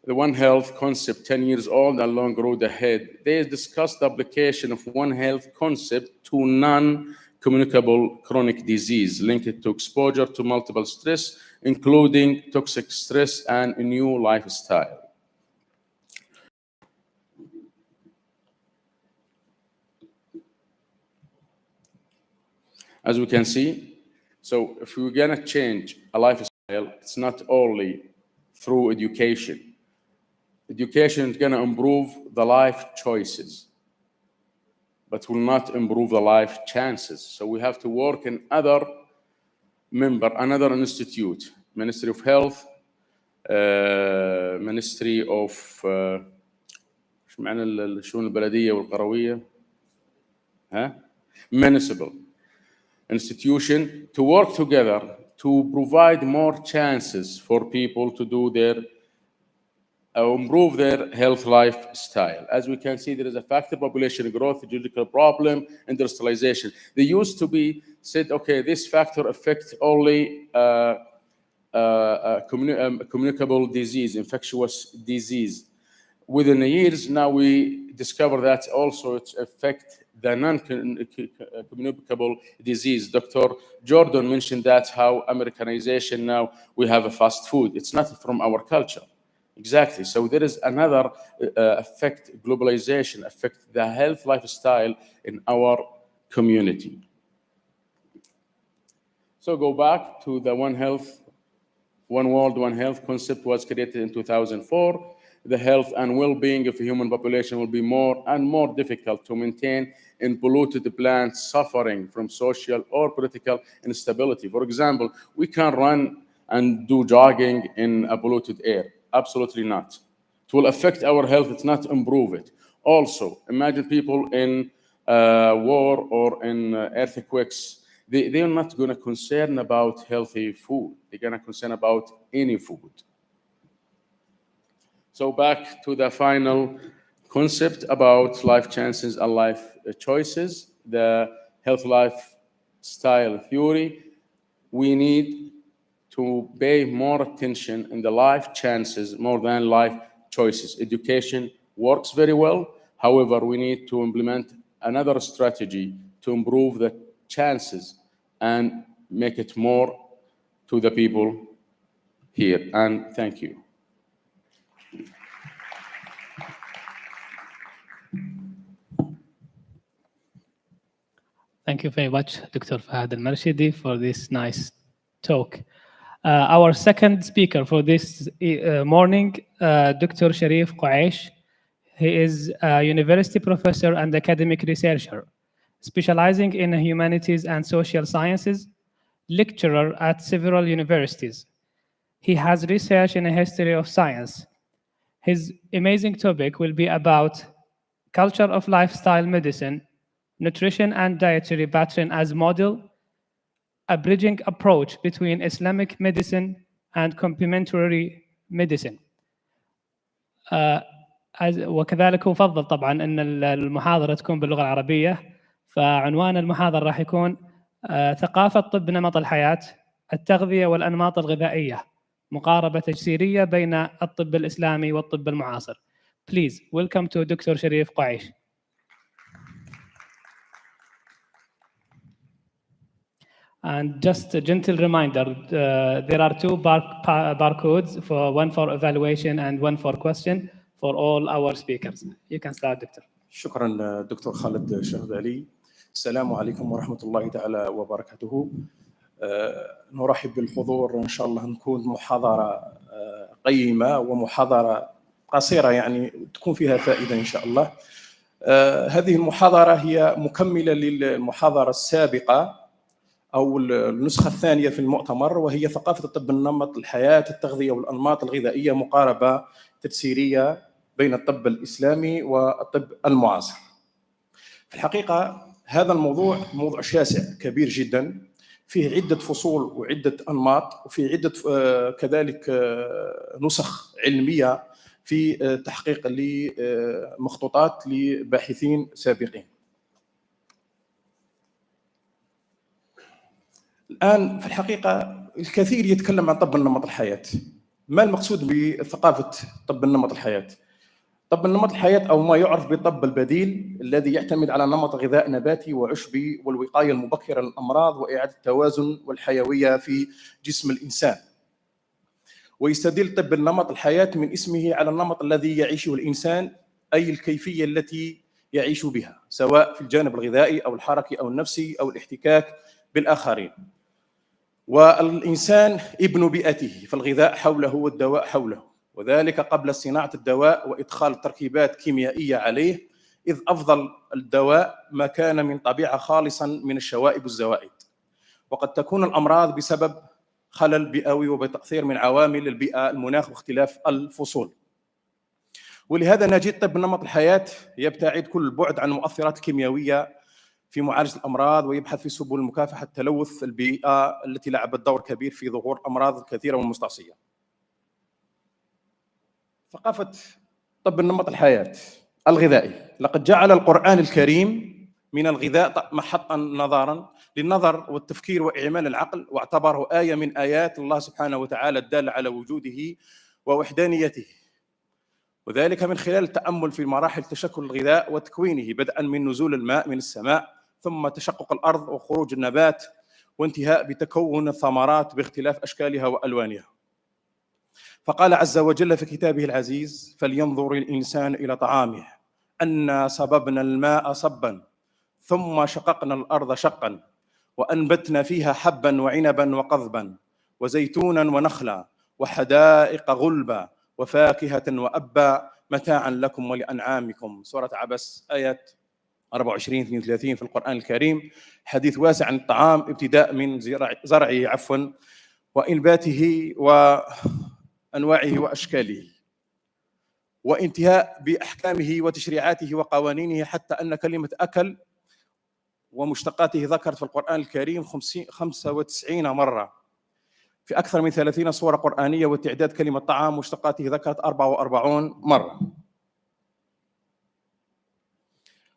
[SPEAKER 7] the One Health concept, 10 years old and long road ahead, they discussed the application of One Health concept to non-communicable chronic disease linked to exposure to multiple stress, including toxic stress and a new lifestyle. As we can see, so if we're gonna change a lifestyle, it's not only through education. Education is gonna improve the life choices, but will not improve the life chances. So we have to work in another institute, Ministry of Health, Ministry of شو معنى الشؤون البلدية والقروية؟ Municipal institution to work together to provide more chances for people to do their improve their health lifestyle. As we can see, there is a factor: population growth, geological problem, industrialization. They used to be said, okay, this factor affects only communicable disease, infectious disease. Within the years, now we discover that also it affects the non-communicable disease. Dr. Jordan mentioned that how Americanization now, we have a fast food. It's not from our culture. Exactly. So there is another effect, globalization affect the health lifestyle in our community. So go back to the One Health, One World, One Health concept was created in 2004. The health and well-being of the human population will be more and more difficult to maintain in polluted plants suffering from social or political instability. For example, we can run and do jogging in a polluted air. Absolutely not. It will affect our health, it's not improve it. Also, imagine people in war or in earthquakes. They're not going to concern about healthy food. They're going to concern about any food. So back to the final concept about life chances and life choices, the health lifestyle theory. We need to pay more attention in the life chances more than life choices. Education works very well. However, we need to implement another strategy to improve the chances and make it more to the people here. And thank you.
[SPEAKER 6] Thank you very much, Dr. Fahad Al-Marshidi, for this nice talk. Our second speaker for this morning, Dr. Sharif Quraish. He is a university professor and academic researcher, specializing in humanities and social sciences, lecturer at several universities. He has research in a history of science. His amazing topic will be about culture of lifestyle medicine, nutrition and dietary pattern as model, a bridging approach between Islamic medicine and complementary medicine. وكذلك أفضل طبعا أن المحاضرة تكون باللغة العربية، فعنوان المحاضرة راح يكون ثقافة طب نمط الحياة، التغذية والأنماط الغذائية، مقاربة تجسيرية بين الطب الإسلامي والطب المعاصر. Please welcome to Dr. Sharif Quraish. And just a gentle reminder, there are two barcodes, one for evaluation and one for question for all our speakers. You can start, Doctor.
[SPEAKER 8] شكرا دكتور خالد الشهبالي. السلام عليكم ورحمة الله تعالى وبركاته. نرحب بالحضور، إن شاء الله نكون محاضرة قيمة ومحاضرة قصيرة يعني تكون فيها فائدة إن شاء الله. هذه المحاضرة هي مكملة للمحاضرة السابقة أو النسخة الثانية في المؤتمر، وهي ثقافة الطب النمط الحياة، التغذية والأنماط الغذائية، مقاربة تجسيرية بين الطب الإسلامي والطب المعاصر. في الحقيقة هذا الموضوع موضوع شاسع كبير جدا، فيه عدة فصول وعدة أنماط، وفيه عدة كذلك نسخ علمية في تحقيق لمخطوطات لباحثين سابقين. الآن في الحقيقة الكثير يتكلم عن طب النمط الحياة. ما المقصود بثقافة طب النمط الحياة؟ طب النمط الحياة أو ما يعرف بالطب البديل الذي يعتمد على نمط غذاء نباتي وعشبي والوقاية المبكرة للأمراض وإعادة التوازن والحيوية في جسم الإنسان. ويستدل طب النمط الحياة من اسمه على النمط الذي يعيشه الإنسان، أي الكيفية التي يعيش بها، سواء في الجانب الغذائي أو الحركي أو النفسي أو الاحتكاك بالآخرين. والإنسان ابن بيئته، فالغذاء حوله والدواء حوله، وذلك قبل صناعة الدواء وإدخال تركيبات كيميائية عليه، إذ أفضل الدواء ما كان من طبيعة خالصا من الشوائب والزوائد. وقد تكون الأمراض بسبب خلل بيئوي وبتأثير من عوامل البيئة، المناخ واختلاف الفصول. ولهذا نجد طب نمط الحياة يبتعد كل البعد عن المؤثرات الكيميائية في معالجة الأمراض، ويبحث في سبل مكافحة تلوث البيئة التي لعبت دور كبير في ظهور أمراض كثيرة ومستعصية. ثقافة طب النمط الحياة الغذائي. لقد جعل القرآن الكريم من الغذاء محطا للنظر والتفكير وإعمال العقل، واعتبره آية من آيات الله سبحانه وتعالى الدالة على وجوده ووحدانيته، وذلك من خلال التأمل في مراحل تشكل الغذاء وتكوينه، بدءا من نزول الماء من السماء، ثم تشقق الأرض وخروج النبات، وانتهاء بتكون الثمرات باختلاف أشكالها وألوانها. فقال عز وجل في كتابه العزيز: فلينظر الإنسان إلى طعامه أنا صببنا الماء صبا ثم شققنا الأرض شقا وأنبتنا فيها حبا وعنبا وقضبا وزيتونا ونخلا وحدائق غلبا وفاكهة وأبا متاعا لكم ولأنعامكم. سورة عبس آية 24-32 في القرآن الكريم. حديث واسع عن الطعام، ابتداء من زرعه وإنباته وأنواعه وأشكاله، وانتهاء بأحكامه وتشريعاته وقوانينه، حتى أن كلمة أكل ومشتقاته ذكرت في القرآن الكريم 95 مرة في أكثر من 30 سورة قرآنية، وتعداد كلمة طعام ومشتقاته ذكرت 44 مرة.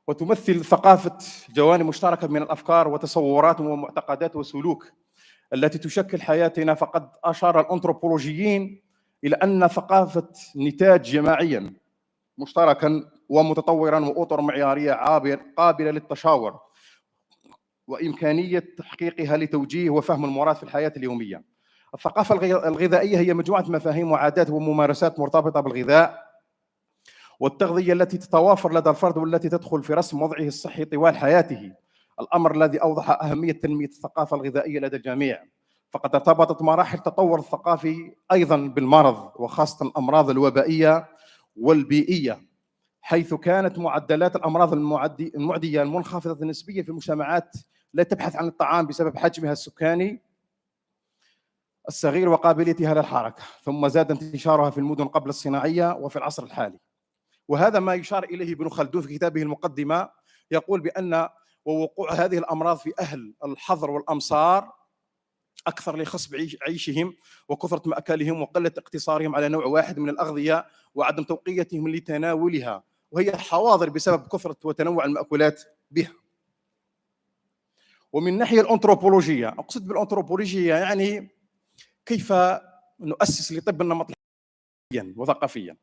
[SPEAKER 8] وتمثل ثقافة جوانب مشتركة من الأفكار وتصورات ومعتقدات وسلوك التي تشكل حياتنا. فقد أشار الأنثروبولوجيين إلى أن ثقافة نتاج جماعيا مشتركا ومتطورا وأطر معيارية قابلة للتشاور وإمكانية تحقيقها لتوجيه وفهم المراد في الحياة اليومية. الثقافة الغذائية هي مجموعة مفاهيم وعادات وممارسات مرتبطة بالغذاء والتغذية التي تتوافر لدى الفرد والتي تدخل في رسم وضعه الصحي طوال حياته، الأمر الذي أوضح أهمية تنمية الثقافة الغذائية لدى الجميع. فقد ارتبطت مراحل التطور الثقافي أيضا بالمرض، وخاصة الأمراض الوبائية والبيئية، حيث كانت معدلات الأمراض المعدية المنخفضة النسبية في المجتمعات لا تبحث عن الطعام بسبب حجمها السكاني الصغير وقابليتها للحركة، ثم زاد انتشارها في المدن قبل الصناعية وفي العصر الحالي. وهذا ما يشار إليه ابن خلدون في كتابه المقدمة، يقول بأن ووقوع هذه الأمراض في أهل الحضر والأمصار أكثر لخصب عيشهم وكثرة مأكلهم وقلة اقتصارهم على نوع واحد من الأغذية وعدم توقيتهم لتناولها، وهي حواضر بسبب كثرة وتنوع المأكولات بها. ومن الناحية الأنثروبولوجية، أقصد بالأنثروبولوجية يعني كيف نؤسس لطب النمط الحيوي وثقافيا.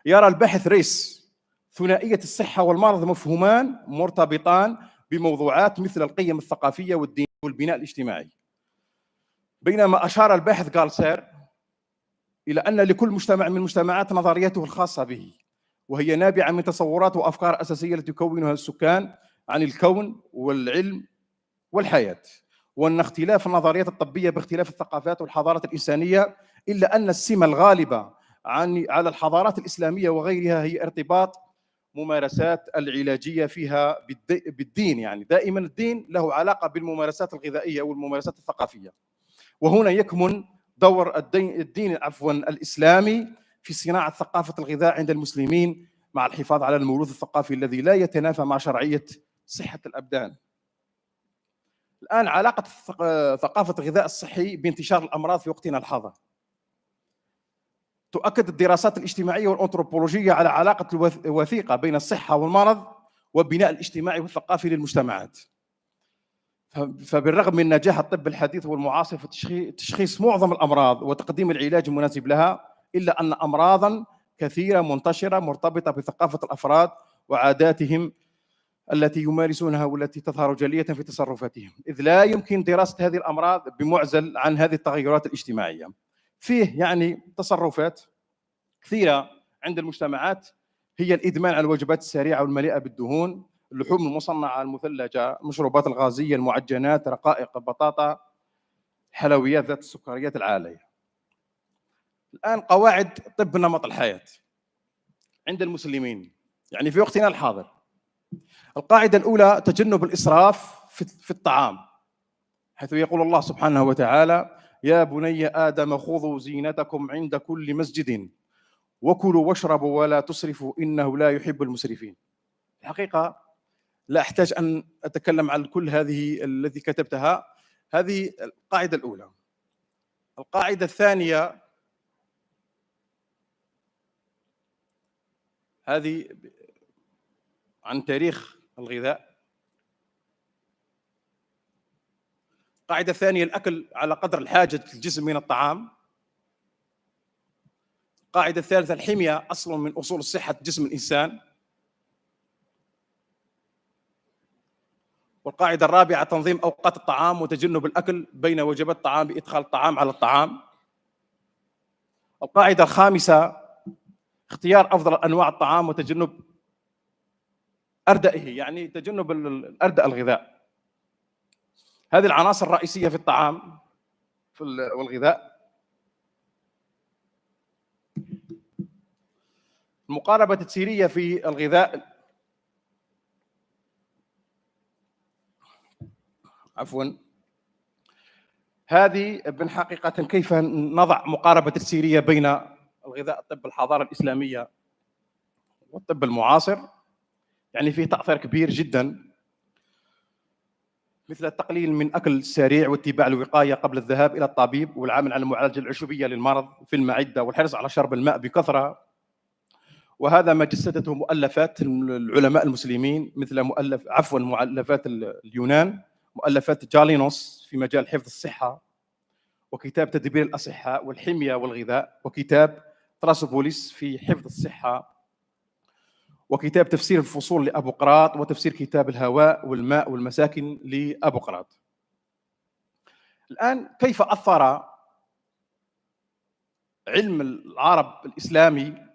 [SPEAKER 8] يرى الباحث ريس ثنائية الصحة والمرض مفهومان مرتبطان بموضوعات مثل القيم الثقافية والدين والبناء الاجتماعي، بينما أشار الباحث غالسير إلى أن لكل مجتمع من المجتمعات نظريته الخاصة به، وهي نابعة من تصورات وأفكار أساسية التي يكونها السكان عن الكون والعلم والحياة، وأن اختلاف النظريات الطبية باختلاف الثقافات والحضارات الإنسانية، إلا أن السمة الغالبة على الحضارات الإسلامية وغيرها هي ارتباط ممارسات العلاجية فيها بالدين. يعني دائما الدين له علاقة بالممارسات الغذائية والممارسات الثقافية، وهنا يكمن دور الدين الإسلامي في صناعة ثقافة الغذاء عند المسلمين، مع الحفاظ على الموروث الثقافي الذي لا يتنافى مع شرعية صحة الأبدان. الآن علاقة ثقافة الغذاء الصحي بانتشار الأمراض في وقتنا الحاضر. تؤكد الدراسات الاجتماعية والأنثروبولوجية على علاقة الوثيقة بين الصحة والمرض والبناء الاجتماعي والثقافي للمجتمعات. فبالرغم من نجاح الطب الحديث والمعاصر في تشخيص معظم الأمراض وتقديم العلاج المناسب لها، إلا أن أمراضاً كثيرة منتشرة مرتبطة بثقافة الأفراد وعاداتهم التي يمارسونها والتي تظهر جلية في تصرفاتهم، إذ لا يمكن دراسة هذه الأمراض بمعزل عن هذه التغيرات الاجتماعية. فيه يعني تصرفات كثيرة عند المجتمعات هي الإدمان على الوجبات السريعة والمليئة بالدهون، اللحوم المصنعة المثلجة، المشروبات الغازية، المعجنات، رقائق البطاطا، حلويات ذات السكريات العالية. الآن قواعد طب نمط الحياة عند المسلمين يعني في وقتنا الحاضر. القاعدة الأولى تجنب الإسراف في الطعام، حيث يقول الله سبحانه وتعالى: يا بني آدم خذوا زينتكم عند كل مسجد وكلوا واشربوا ولا تسرفوا إنه لا يحب المسرفين. الحقيقة لا أحتاج أن أتكلم عن كل هذه التي كتبتها. هذه القاعدة الأولى. القاعدة الثانية هذه عن تاريخ الغذاء. القاعدة الثانية: الأكل على قدر الحاجة الجسم من الطعام. القاعدة الثالثة: الحمية أصل من أصول صحة جسم الإنسان. والقاعدة الرابعة: تنظيم أوقات الطعام وتجنب الأكل بين وجبات الطعام بإدخال الطعام على الطعام. القاعدة الخامسة: اختيار أفضل أنواع الطعام وتجنب أردئه، يعني تجنب الأردأ الغذاء. هذه العناصر الرئيسية في الطعام والغذاء. المقاربة التسييرية في الغذاء. هذه من حقيقة كيف نضع مقاربة تسييرية بين الغذاء الطب الحضارة الإسلامية والطب المعاصر. يعني فيه تأثير كبير جدا، مثل التقليل من أكل السريع واتباع الوقاية قبل الذهاب إلى الطبيب، والعمل على المعالجة العشبية للمرض في المعدة، والحرص على شرب الماء بكثرة. وهذا ما جسدته مؤلفات العلماء المسلمين مثل مؤلفات اليونان، مؤلفات جالينوس في مجال حفظ الصحة، وكتاب تدبير الأصحاء والحمية والغذاء، وكتاب تراسوبوليس في حفظ الصحة، وكتاب تفسير الفصول لأبوقراط، وتفسير كتاب الهواء والماء والمساكن لأبوقراط. الآن كيف أثر علم العرب الإسلامي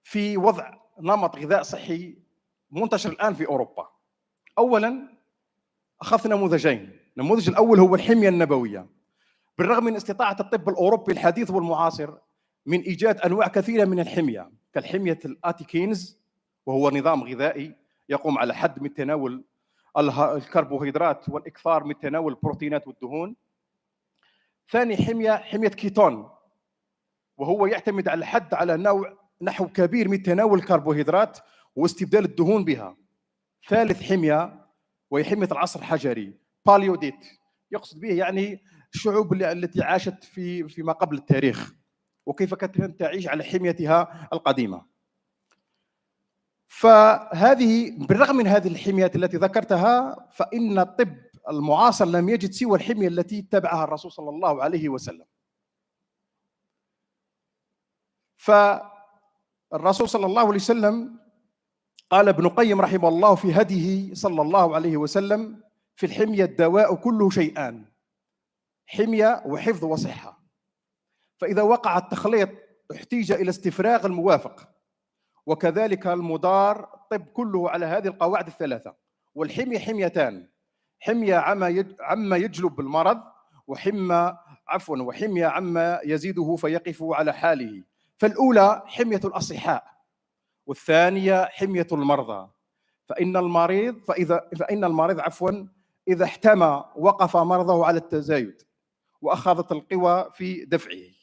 [SPEAKER 8] في وضع نمط غذاء صحي منتشر الآن في أوروبا؟ أولاً أخذت نموذجين. النموذج الأول هو الحمية النبوية. بالرغم من استطاعة الطب الأوروبي الحديث والمعاصر من إيجاد أنواع كثيرة من الحمية، كالحمية الآتيكينز، وهو نظام غذائي يقوم على حد من تناول الكربوهيدرات والإكثار من تناول البروتينات والدهون. ثاني حمية كيتون، وهو يعتمد على الحد على نحو كبير من تناول الكربوهيدرات واستبدال الدهون بها. ثالث حمية وهي حمية العصر الحجري، باليوديت، يقصد به يعني الشعوب التي عاشت فيما قبل التاريخ وكيف كانت تعيش على حميتها القديمة. فهذه بالرغم من هذه الحميات التي ذكرتها، فإن الطب المعاصر لم يجد سوى الحمية التي اتبعها الرسول صلى الله عليه وسلم. فالرسول صلى الله عليه وسلم قال ابن القيم رحمه الله في هديه صلى الله عليه وسلم: في الحمية الدواء كله شيئان، حمية وحفظ وصحة، فإذا وقع التخليط احتيج إلى استفراغ الموافق، وكذلك المدار الطب كله على هذه القواعد الثلاثة. والحمية حميتان: حمية عما يجلب المرض، وحمية عما يزيده فيقف على حاله. فالأولى حمية الأصحاء، والثانية حمية المرضى. فإن المريض إذا احتمى وقف مرضه على التزايد وأخذت القوى في دفعه.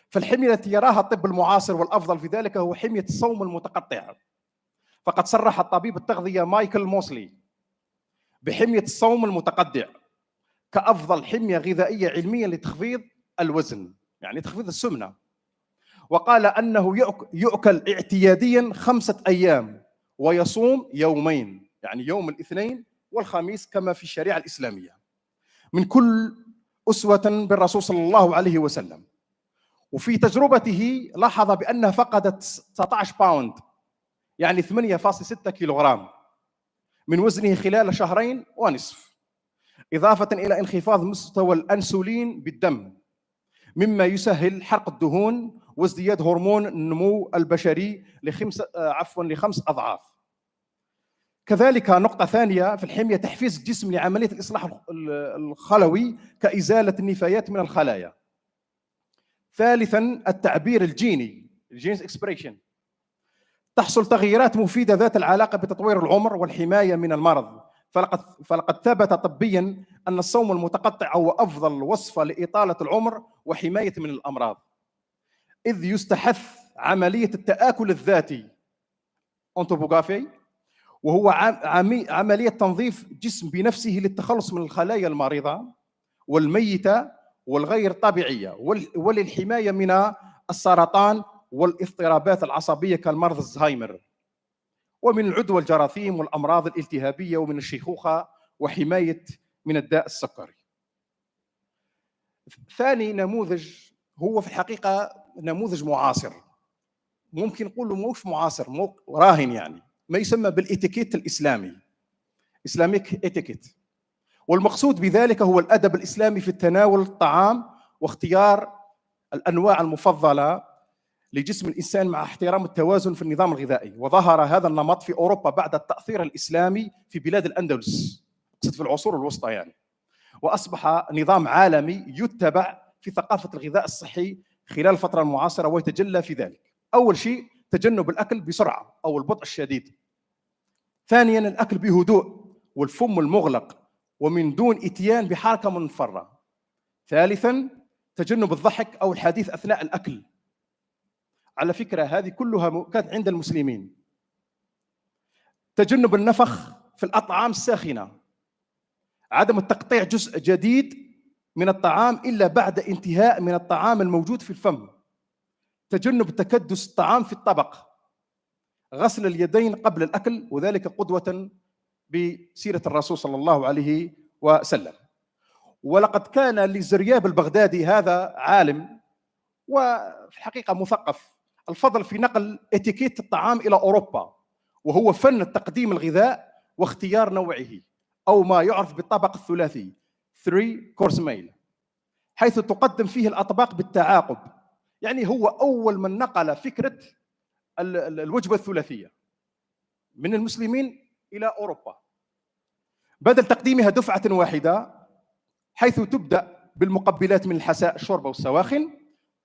[SPEAKER 8] فالحمية التي يراها الطب المعاصر والأفضل في ذلك هو حمية الصوم المتقطع. فقد صرح الطبيب التغذية مايكل موسلي بحمية الصوم المتقطع كأفضل حمية غذائية علميا لتخفيض الوزن، يعني تخفيض السمنة. وقال أنه يؤكل اعتياديا 5 أيام ويصوم يومين، يعني يوم الاثنين والخميس كما في الشريعة الإسلامية، من كل أسوة بالرسول صلى الله عليه وسلم. وفي تجربته لاحظ بأنها فقدت 19 باوند، يعني 8.6 كيلوغرام من وزنه خلال 2.5 شهر، إضافة إلى انخفاض مستوى الأنسولين بالدم، مما يسهل حرق الدهون وازدياد هرمون النمو البشري ل5 أضعاف. كذلك نقطة ثانية في الحمية تحفيز الجسم لعملية الإصلاح الخلوي كإزالة النفايات من الخلايا. ثالثاً التعبير الجيني الجينز إكسبريشن، تحصل تغييرات مفيدة ذات العلاقة بتطوير العمر والحماية من المرض. فلقد ثبت طبياً أن الصوم المتقطع هو أفضل وصفة لإطالة العمر وحماية من الأمراض، إذ يستحث عملية التآكل الذاتي أونتوبوغافي، وهو عملية تنظيف الجسم بنفسه للتخلص من الخلايا المريضة والميتة والغير طبيعية، وللحماية من السرطان والاضطرابات العصبية كالمرض الزهايمر، ومن العدوى الجراثيم والأمراض الالتهابية، ومن الشيخوخة، وحماية من الداء السكري. ثاني نموذج هو في الحقيقة نموذج معاصر، ممكن نقول له مش معاصر، راهن، يعني ما يسمى بالإتيكيت الإسلامي، إسلاميك إتيكيت. والمقصود بذلك هو الأدب الإسلامي في تناول الطعام واختيار الأنواع المفضلة لجسم الإنسان مع احترام التوازن في النظام الغذائي. وظهر هذا النمط في أوروبا بعد التأثير الإسلامي في بلاد الأندلس، في العصور الوسطى يعني، وأصبح نظام عالمي يتبع في ثقافة الغذاء الصحي خلال الفترة المعاصرة، ويتجلى في ذلك: أول شيء تجنب الأكل بسرعة أو البطء الشديد. ثانياً الأكل بهدوء والفم المغلق ومن دون إتيان بحركة منفرة. ثالثاً تجنب الضحك أو الحديث أثناء الأكل. على فكرة هذه كلها كانت عند المسلمين. تجنب النفخ في الأطعام الساخنة. عدم التقطيع جزء جديد من الطعام إلا بعد انتهاء من الطعام الموجود في الفم. تجنب تكدس الطعام في الطبق. غسل اليدين قبل الأكل، وذلك قدوة بسيرة الرسول صلى الله عليه وسلم. ولقد كان لزرياب البغدادي، هذا عالم وفي الحقيقة مثقف، الفضل في نقل اتيكيت الطعام إلى أوروبا، وهو فن تقديم الغذاء واختيار نوعه، أو ما يعرف بالطبق الثلاثي 3 course meal، حيث تقدم فيه الأطباق بالتعاقب. يعني هو أول من نقل فكرة الوجبة الثلاثية من المسلمين إلى أوروبا، بدل تقديمها دفعة واحدة، حيث تبدأ بالمقبلات من الحساء، الشوربة والسواخن،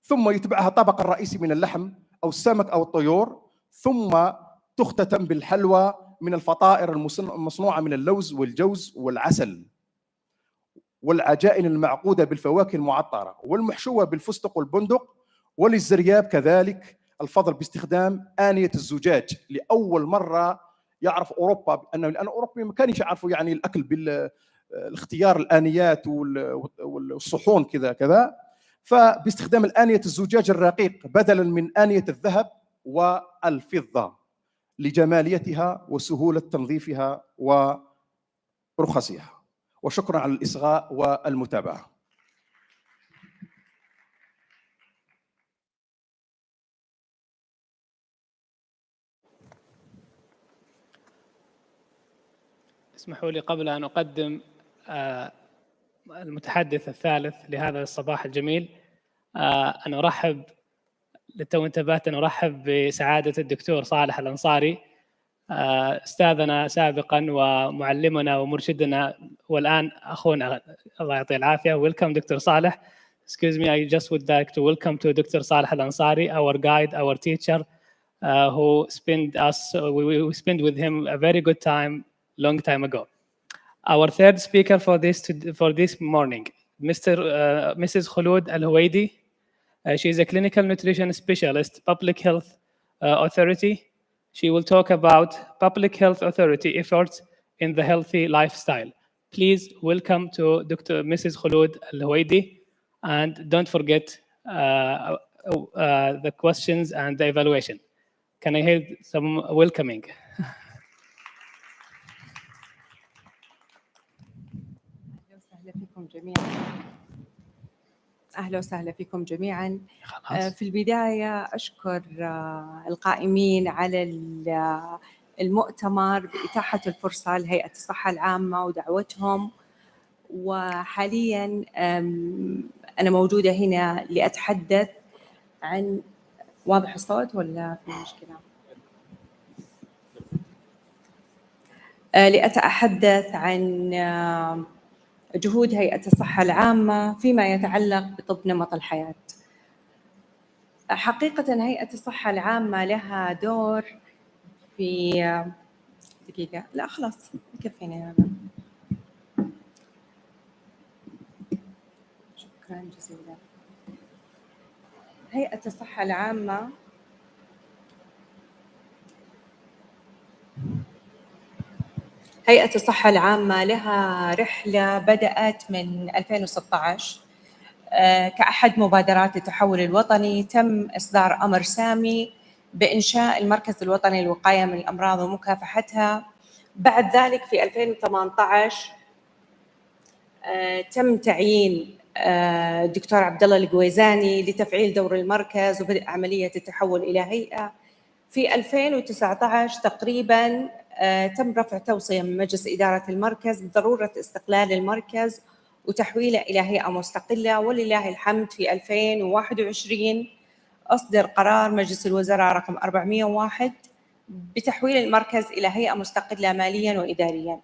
[SPEAKER 8] ثم يتبعها طبق الرئيسي من اللحم أو السمك أو الطيور، ثم تختتم بالحلوى من الفطائر المصنوعة من اللوز والجوز والعسل، والعجائن المعقودة بالفواكه المعطرة والمحشوة بالفستق والبندق. وللزرياب كذلك الفضل باستخدام آنية الزجاج. لأول مرة يعرف أوروبا لأن أوروبا ما كانش يعرفوا يعني الأكل بالاختيار الآنيات والصحون كذا، فباستخدام الآنية الزجاج الرقيق بدلا من آنية الذهب والفضة لجماليتها وسهولة تنظيفها ورخصها. وشكرا على الإصغاء والمتابعة.
[SPEAKER 6] اسمحوا لي قبل أن أقدم المتحدث الثالث لهذا الصباح الجميل أن أرحب، للتو انتبهت، أن أرحب بسعادة الدكتور صالح الأنصاري، أستاذنا سابقا ومعلمنا ومرشدنا، والآن أخونا، الله يعطيه العافية. Welcome Dr. Saleh. Excuse me, I just would like to welcome to Dr. Saleh Al-Ansari, our guide, our teacher, who we spent with him a very good time, long time ago. Our third speaker for this morning, Mrs. Khulud Al-Huwaidi. She is a clinical nutrition specialist, public health authority. She will talk about public health authority efforts in the healthy lifestyle. Please welcome to Mrs. Khulud Al-Huwaidi, and don't forget the questions and the evaluation. Can I hear some welcoming?
[SPEAKER 9] أهلا وسهلا فيكم جميعا. في البداية أشكر القائمين على المؤتمر بإتاحة الفرصة لهيئة الصحة العامة ودعوتهم، وحاليا أنا موجودة هنا لأتحدث عن، واضح الصوت ولا في مشكلة؟ لأتحدث عن جهود هيئة الصحة العامة فيما يتعلق بطب نمط الحياة. حقيقة هيئة الصحة العامة لها دور في دقيقة، لا خلاص يكفيني هذا. شكرا جزيلا. هيئة الصحة العامة هيئة الصحة العامة لها رحلة بدأت من 2016 كأحد مبادرات التحول الوطني. تم إصدار أمر سامي بإنشاء المركز الوطني للوقاية من الأمراض ومكافحتها. بعد ذلك في 2018 تم تعيين الدكتور عبد الله القويزاني لتفعيل دور المركز وبدء عملية التحول إلى هيئة. في 2019 تقريباً تم رفع توصية من مجلس إدارة المركز بضرورة استقلال المركز وتحويله إلى هيئة مستقلة، ولله الحمد في 2021 أصدر قرار مجلس الوزراء رقم 401 بتحويل المركز إلى هيئة مستقلة مالياً وإدارياً.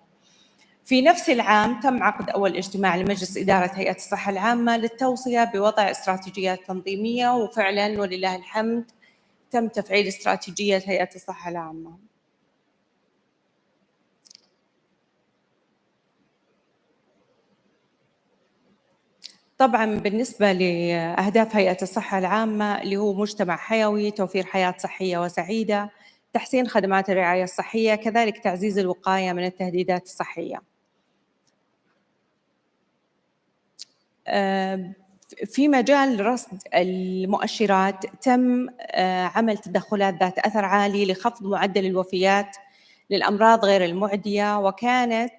[SPEAKER 9] في نفس العام تم عقد أول اجتماع لمجلس إدارة هيئة الصحة العامة للتوصية بوضع استراتيجيات تنظيمية، وفعلاً ولله الحمد تم تفعيل استراتيجية هيئة الصحة العامة. طبعاً بالنسبة لأهداف هيئة الصحة العامة اللي هو مجتمع حيوي، توفير حياة صحية وسعيدة، تحسين خدمات الرعاية الصحية، كذلك تعزيز الوقاية من التهديدات الصحية. في مجال رصد المؤشرات تم عمل تدخلات ذات أثر عالي لخفض معدل الوفيات للأمراض غير المعدية، وكانت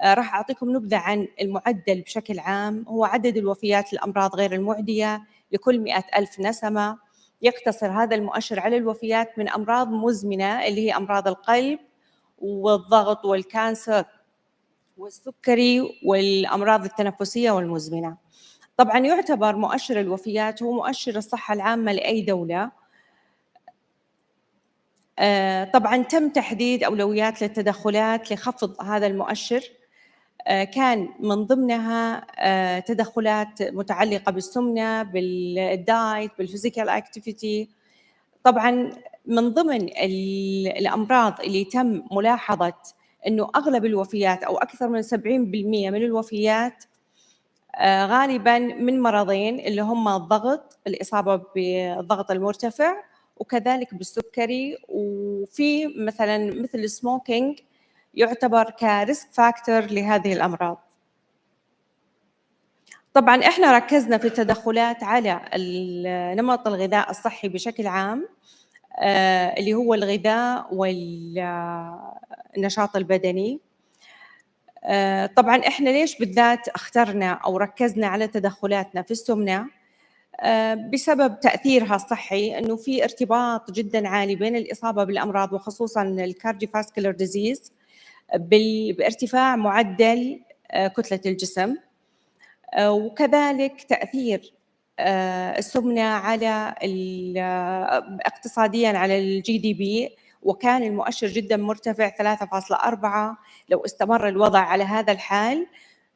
[SPEAKER 9] راح أعطيكم نبذة عن المعدل بشكل عام. هو عدد الوفيات للأمراض غير المعدية لكل 100,000 نسمة. يقتصر هذا المؤشر على الوفيات من أمراض مزمنة اللي هي أمراض القلب والضغط والكانسر والسكري والأمراض التنفسية والمزمنة. طبعاً يعتبر مؤشر الوفيات هو مؤشر الصحة العامة لأي دولة. طبعاً تم تحديد أولويات للتدخلات لخفض هذا المؤشر. كان من ضمنها تدخلات متعلقة بالسمنة، بالدايت، بالفيزيكال اكتيفيتي. طبعاً من ضمن الأمراض اللي تم ملاحظة أنه أغلب الوفيات أو أكثر من 70% من الوفيات غالباً من مرضين اللي هم الضغط، الإصابة بالضغط المرتفع، وكذلك بالسكري، وفي مثل السموكينج يعتبر كريسك فاكتور لهذه الأمراض. طبعاً إحنا ركزنا في التدخلات على نمط الغذاء الصحي بشكل عام، اللي هو الغذاء والنشاط البدني. طبعاً إحنا ليش بالذات اخترنا أو ركزنا على تدخلاتنا في السمنة؟ بسبب تأثيرها الصحي، أنه في ارتباط جداً عالي بين الإصابة بالأمراض وخصوصاً الكارديوفاسكولار ديزيز بارتفاع معدل كتلة الجسم، وكذلك تأثير السمنة على اقتصادياً على الجي دي بي، وكان المؤشر جداً مرتفع 3.4. لو استمر الوضع على هذا الحال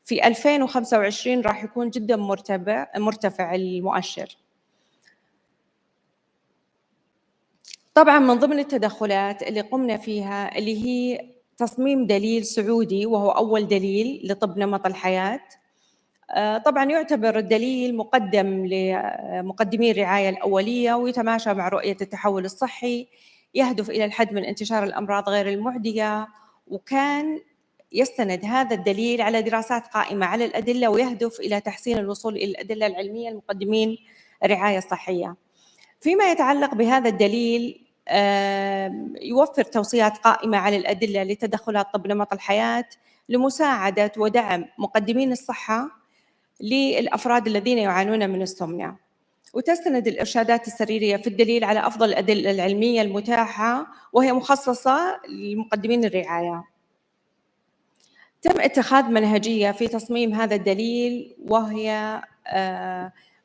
[SPEAKER 9] في 2025 راح يكون جداً مرتفع المؤشر. طبعاً من ضمن التدخلات اللي قمنا فيها اللي هي تصميم دليل سعودي، وهو أول دليل لطب نمط الحياة. طبعاً يعتبر الدليل مقدم لمقدمي الرعاية الأولية، ويتماشى مع رؤية التحول الصحي، يهدف إلى الحد من انتشار الأمراض غير المعدية، وكان يستند هذا الدليل على دراسات قائمة على الأدلة ويهدف إلى تحسين الوصول إلى الأدلة العلمية المقدمين الرعاية الصحية. فيما يتعلق بهذا الدليل يوفر توصيات قائمة على الأدلة لتدخلات طب نمط الحياة لمساعدة ودعم مقدمين الصحة للأفراد الذين يعانون من السمنة. وتستند الإرشادات السريرية في الدليل على أفضل الأدلة العلمية المتاحة وهي مخصصة لمقدمين الرعاية. تم اتخاذ منهجية في تصميم هذا الدليل، وهي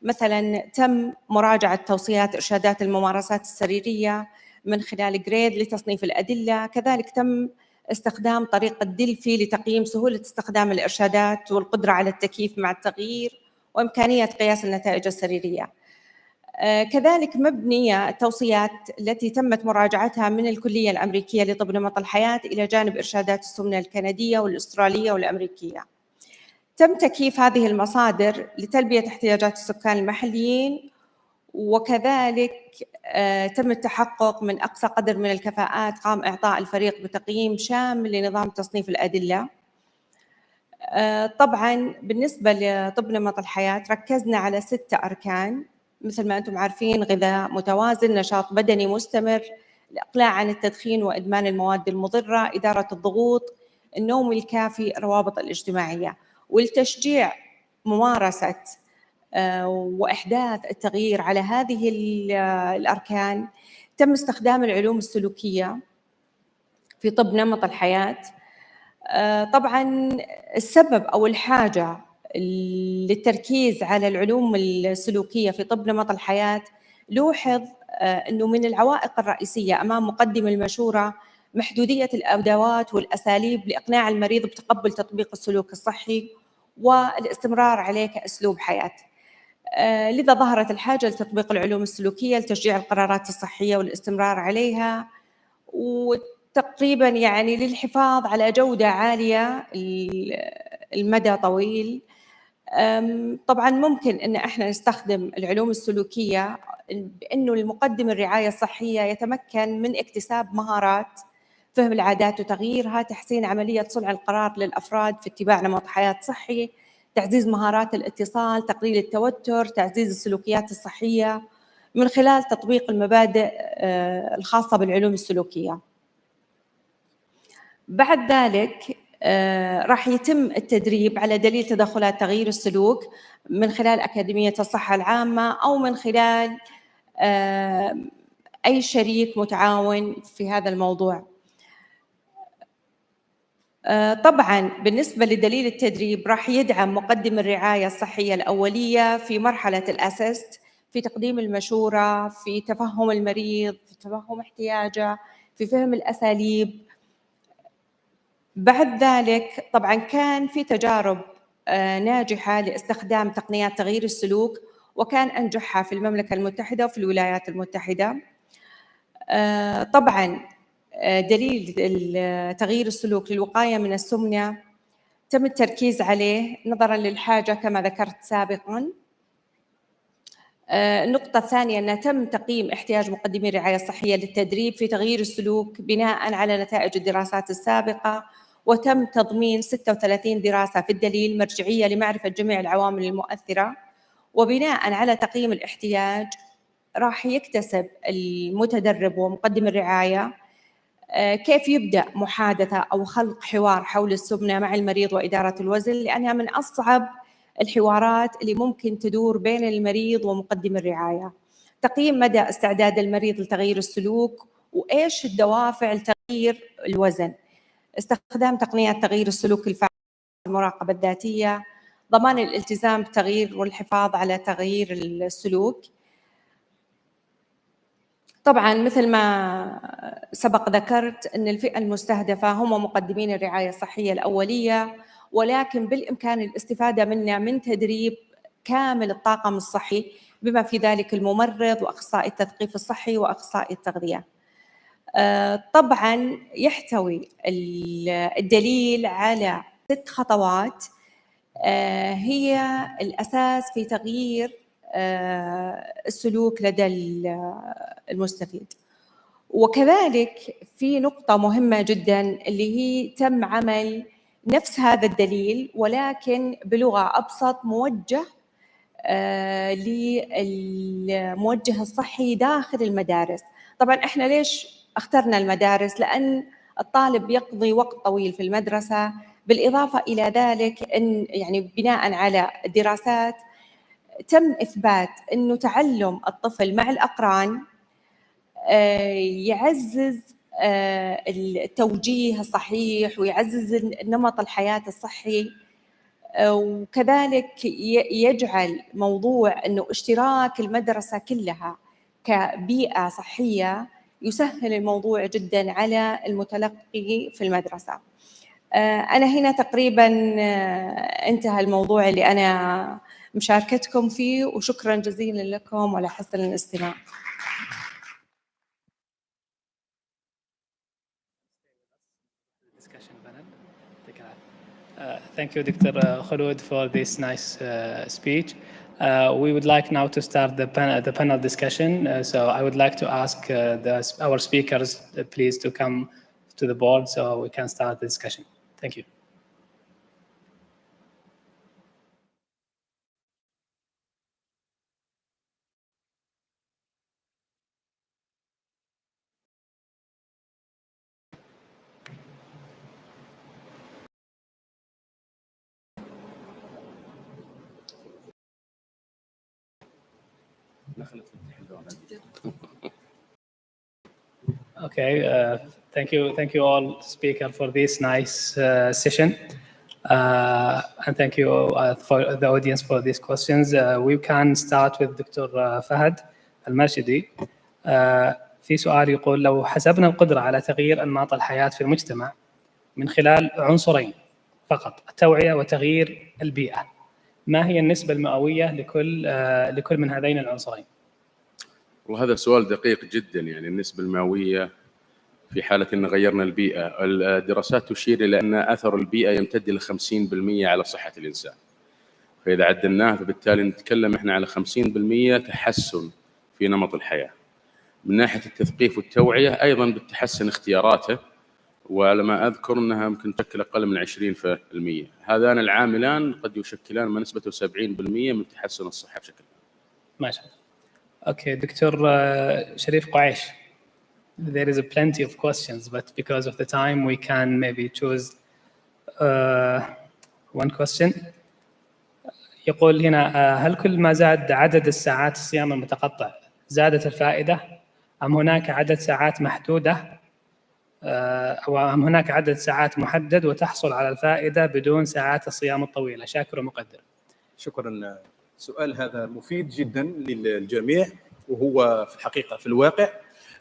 [SPEAKER 9] مثلا تم مراجعة توصيات إرشادات الممارسات السريرية من خلال جريد لتصنيف الأدلة. كذلك تم استخدام طريقة دلفي لتقييم سهولة استخدام الإرشادات والقدرة على التكييف مع التغيير وإمكانية قياس النتائج السريرية. كذلك مبنية التوصيات التي تمت مراجعتها من الكلية الأمريكية لطب نمط الحياة إلى جانب إرشادات السمنة الكندية والأسترالية والأمريكية. تم تكييف هذه المصادر لتلبية احتياجات السكان المحليين، وكذلك تم التحقق من أقصى قدر من الكفاءات قام إعطاء الفريق بتقييم شامل لنظام تصنيف الأدلة. طبعاً بالنسبة لطب نمط الحياة ركزنا على 6 أركان مثل ما أنتم عارفين: غذاء متوازن، نشاط بدني مستمر، الإقلاع عن التدخين وإدمان المواد المضرة، إدارة الضغوط، النوم الكافي، الروابط الاجتماعية. والتشجيع ممارسة وإحداث التغيير على هذه الأركان تم استخدام العلوم السلوكية في طب نمط الحياة. طبعاً السبب أو الحاجة للتركيز على العلوم السلوكية في طب نمط الحياة لوحظ أنه من العوائق الرئيسية أمام مقدم المشورة محدودية الأدوات والأساليب لإقناع المريض بتقبل تطبيق السلوك الصحي والاستمرار عليه كأسلوب حياة. لذا ظهرت الحاجة لتطبيق العلوم السلوكية لتشجيع القرارات الصحية والاستمرار عليها، وتقريباً يعني للحفاظ على جودة عالية المدى طويل. طبعاً ممكن أن احنا نستخدم العلوم السلوكية بأنه المقدم الرعاية الصحية يتمكن من اكتساب مهارات فهم العادات وتغييرها، تحسين عملية صنع القرار للأفراد في اتباع نمط حياة صحي، تعزيز مهارات الاتصال، تقليل التوتر، تعزيز السلوكيات الصحية من خلال تطبيق المبادئ الخاصة بالعلوم السلوكية. بعد ذلك راح يتم التدريب على دليل تدخلات تغيير السلوك من خلال أكاديمية الصحة العامة أو من خلال أي شريك متعاون في هذا الموضوع. طبعاً بالنسبة لدليل التدريب راح يدعم مقدم الرعاية الصحية الأولية في مرحلة الأسست، في تقديم المشورة، في تفهم المريض، في تفهم احتياجه، في فهم الأساليب. بعد ذلك طبعاً كان في تجارب ناجحة لاستخدام تقنيات تغيير السلوك، وكان أنجحها في المملكة المتحدة وفي الولايات المتحدة. طبعاً دليل تغيير السلوك للوقاية من السمنة تم التركيز عليه نظراً للحاجة كما ذكرت سابقاً. النقطة الثانية أن تم تقييم احتياج مقدمي الرعاية الصحية للتدريب في تغيير السلوك بناءً على نتائج الدراسات السابقة، وتم تضمين 36 دراسة في الدليل مرجعية لمعرفة جميع العوامل المؤثرة. وبناءً على تقييم الاحتياج راح يكتسب المتدرب ومقدم الرعاية كيف يبدأ محادثة أو خلق حوار حول السمنة مع المريض وإدارة الوزن، لأنها من أصعب الحوارات اللي ممكن تدور بين المريض ومقدم الرعاية. تقييم مدى استعداد المريض لتغيير السلوك وإيش الدوافع لتغيير الوزن، استخدام تقنيات تغيير السلوك الفعال، المراقبة الذاتية، ضمان الالتزام بالتغيير والحفاظ على تغيير السلوك. طبعاً مثل ما سبق ذكرت أن الفئة المستهدفة هم مقدمين الرعاية الصحية الأولية، ولكن بالإمكان الاستفادة منها من تدريب كامل الطاقم الصحي بما في ذلك الممرض وأخصائي التثقيف الصحي وأخصائي التغذية. طبعاً يحتوي الدليل على 6 خطوات هي الأساس في تغيير السلوك لدى المستفيد. وكذلك في نقطة مهمة جداً اللي هي تم عمل نفس هذا الدليل ولكن بلغة أبسط، موجه للموجه الصحي داخل المدارس. طبعا احنا ليش اخترنا المدارس؟ لأن الطالب يقضي وقت طويل في المدرسة، بالإضافة إلى ذلك أن يعني بناء على الدراسات تم إثبات أنه تعلم الطفل مع الأقران يعزز التوجيه الصحيح ويعزز نمط الحياة الصحي، وكذلك يجعل موضوع أنه اشتراك المدرسة كلها كبيئة صحية يسهل الموضوع جدا على المتلقي في المدرسة. أنا هنا تقريبا انتهى الموضوع اللي أنا مشاركتكم فيه، وشكرا جزيلا لكم وعلى حسن الاستماع.
[SPEAKER 6] Thank you, Dr. Khulud, for this nice speech. We would like now to start the panel discussion. So I would like to ask our speakers, please, to come to the board so we can start the discussion. Thank you. Okay, thank you all speaker for this nice session, and thank you for the audience for these questions. We can start with Dr. فهد المرشدي. في سؤال يقول: لو حسبنا القدرة على تغيير أنماط الحياة في المجتمع من خلال عنصرين فقط، التوعية وتغيير البيئة، ما هي النسبة المئوية لكل من هذين العنصرين؟
[SPEAKER 7] والله هذا سؤال دقيق جدا. يعني النسبة المئوية في حالة أن غيرنا البيئة، الدراسات تشير إلى أن أثر البيئة يمتد إلى 50% على صحة الإنسان. فإذا عدلناه فبالتالي نتكلم إحنا على 50% تحسن في نمط الحياة. من ناحية التثقيف والتوعية أيضا بتحسن اختياراته، وعلى ما أذكر أنها ممكن تشكل أقل من 20%. هذان العاملان قد يشكلان ما نسبته 70% من تحسن الصحة بشكل عام.
[SPEAKER 6] ما شاء الله. Okay, Dr. Sharif Quraish, there is a plenty of questions, but because of the time, we can maybe choose one question. يقول هنا: هل كل ما زاد عدد الساعات الصيام المتقطع زادت الفائدة، أم هناك عدد ساعات محدودة، أو أم هناك عدد ساعات محدد وتحصل على الفائدة بدون ساعات الصيام الطويلة؟ شاكر ومقدر.
[SPEAKER 8] شكرا. السؤال هذا مفيد جدا للجميع، وهو في الحقيقة في الواقع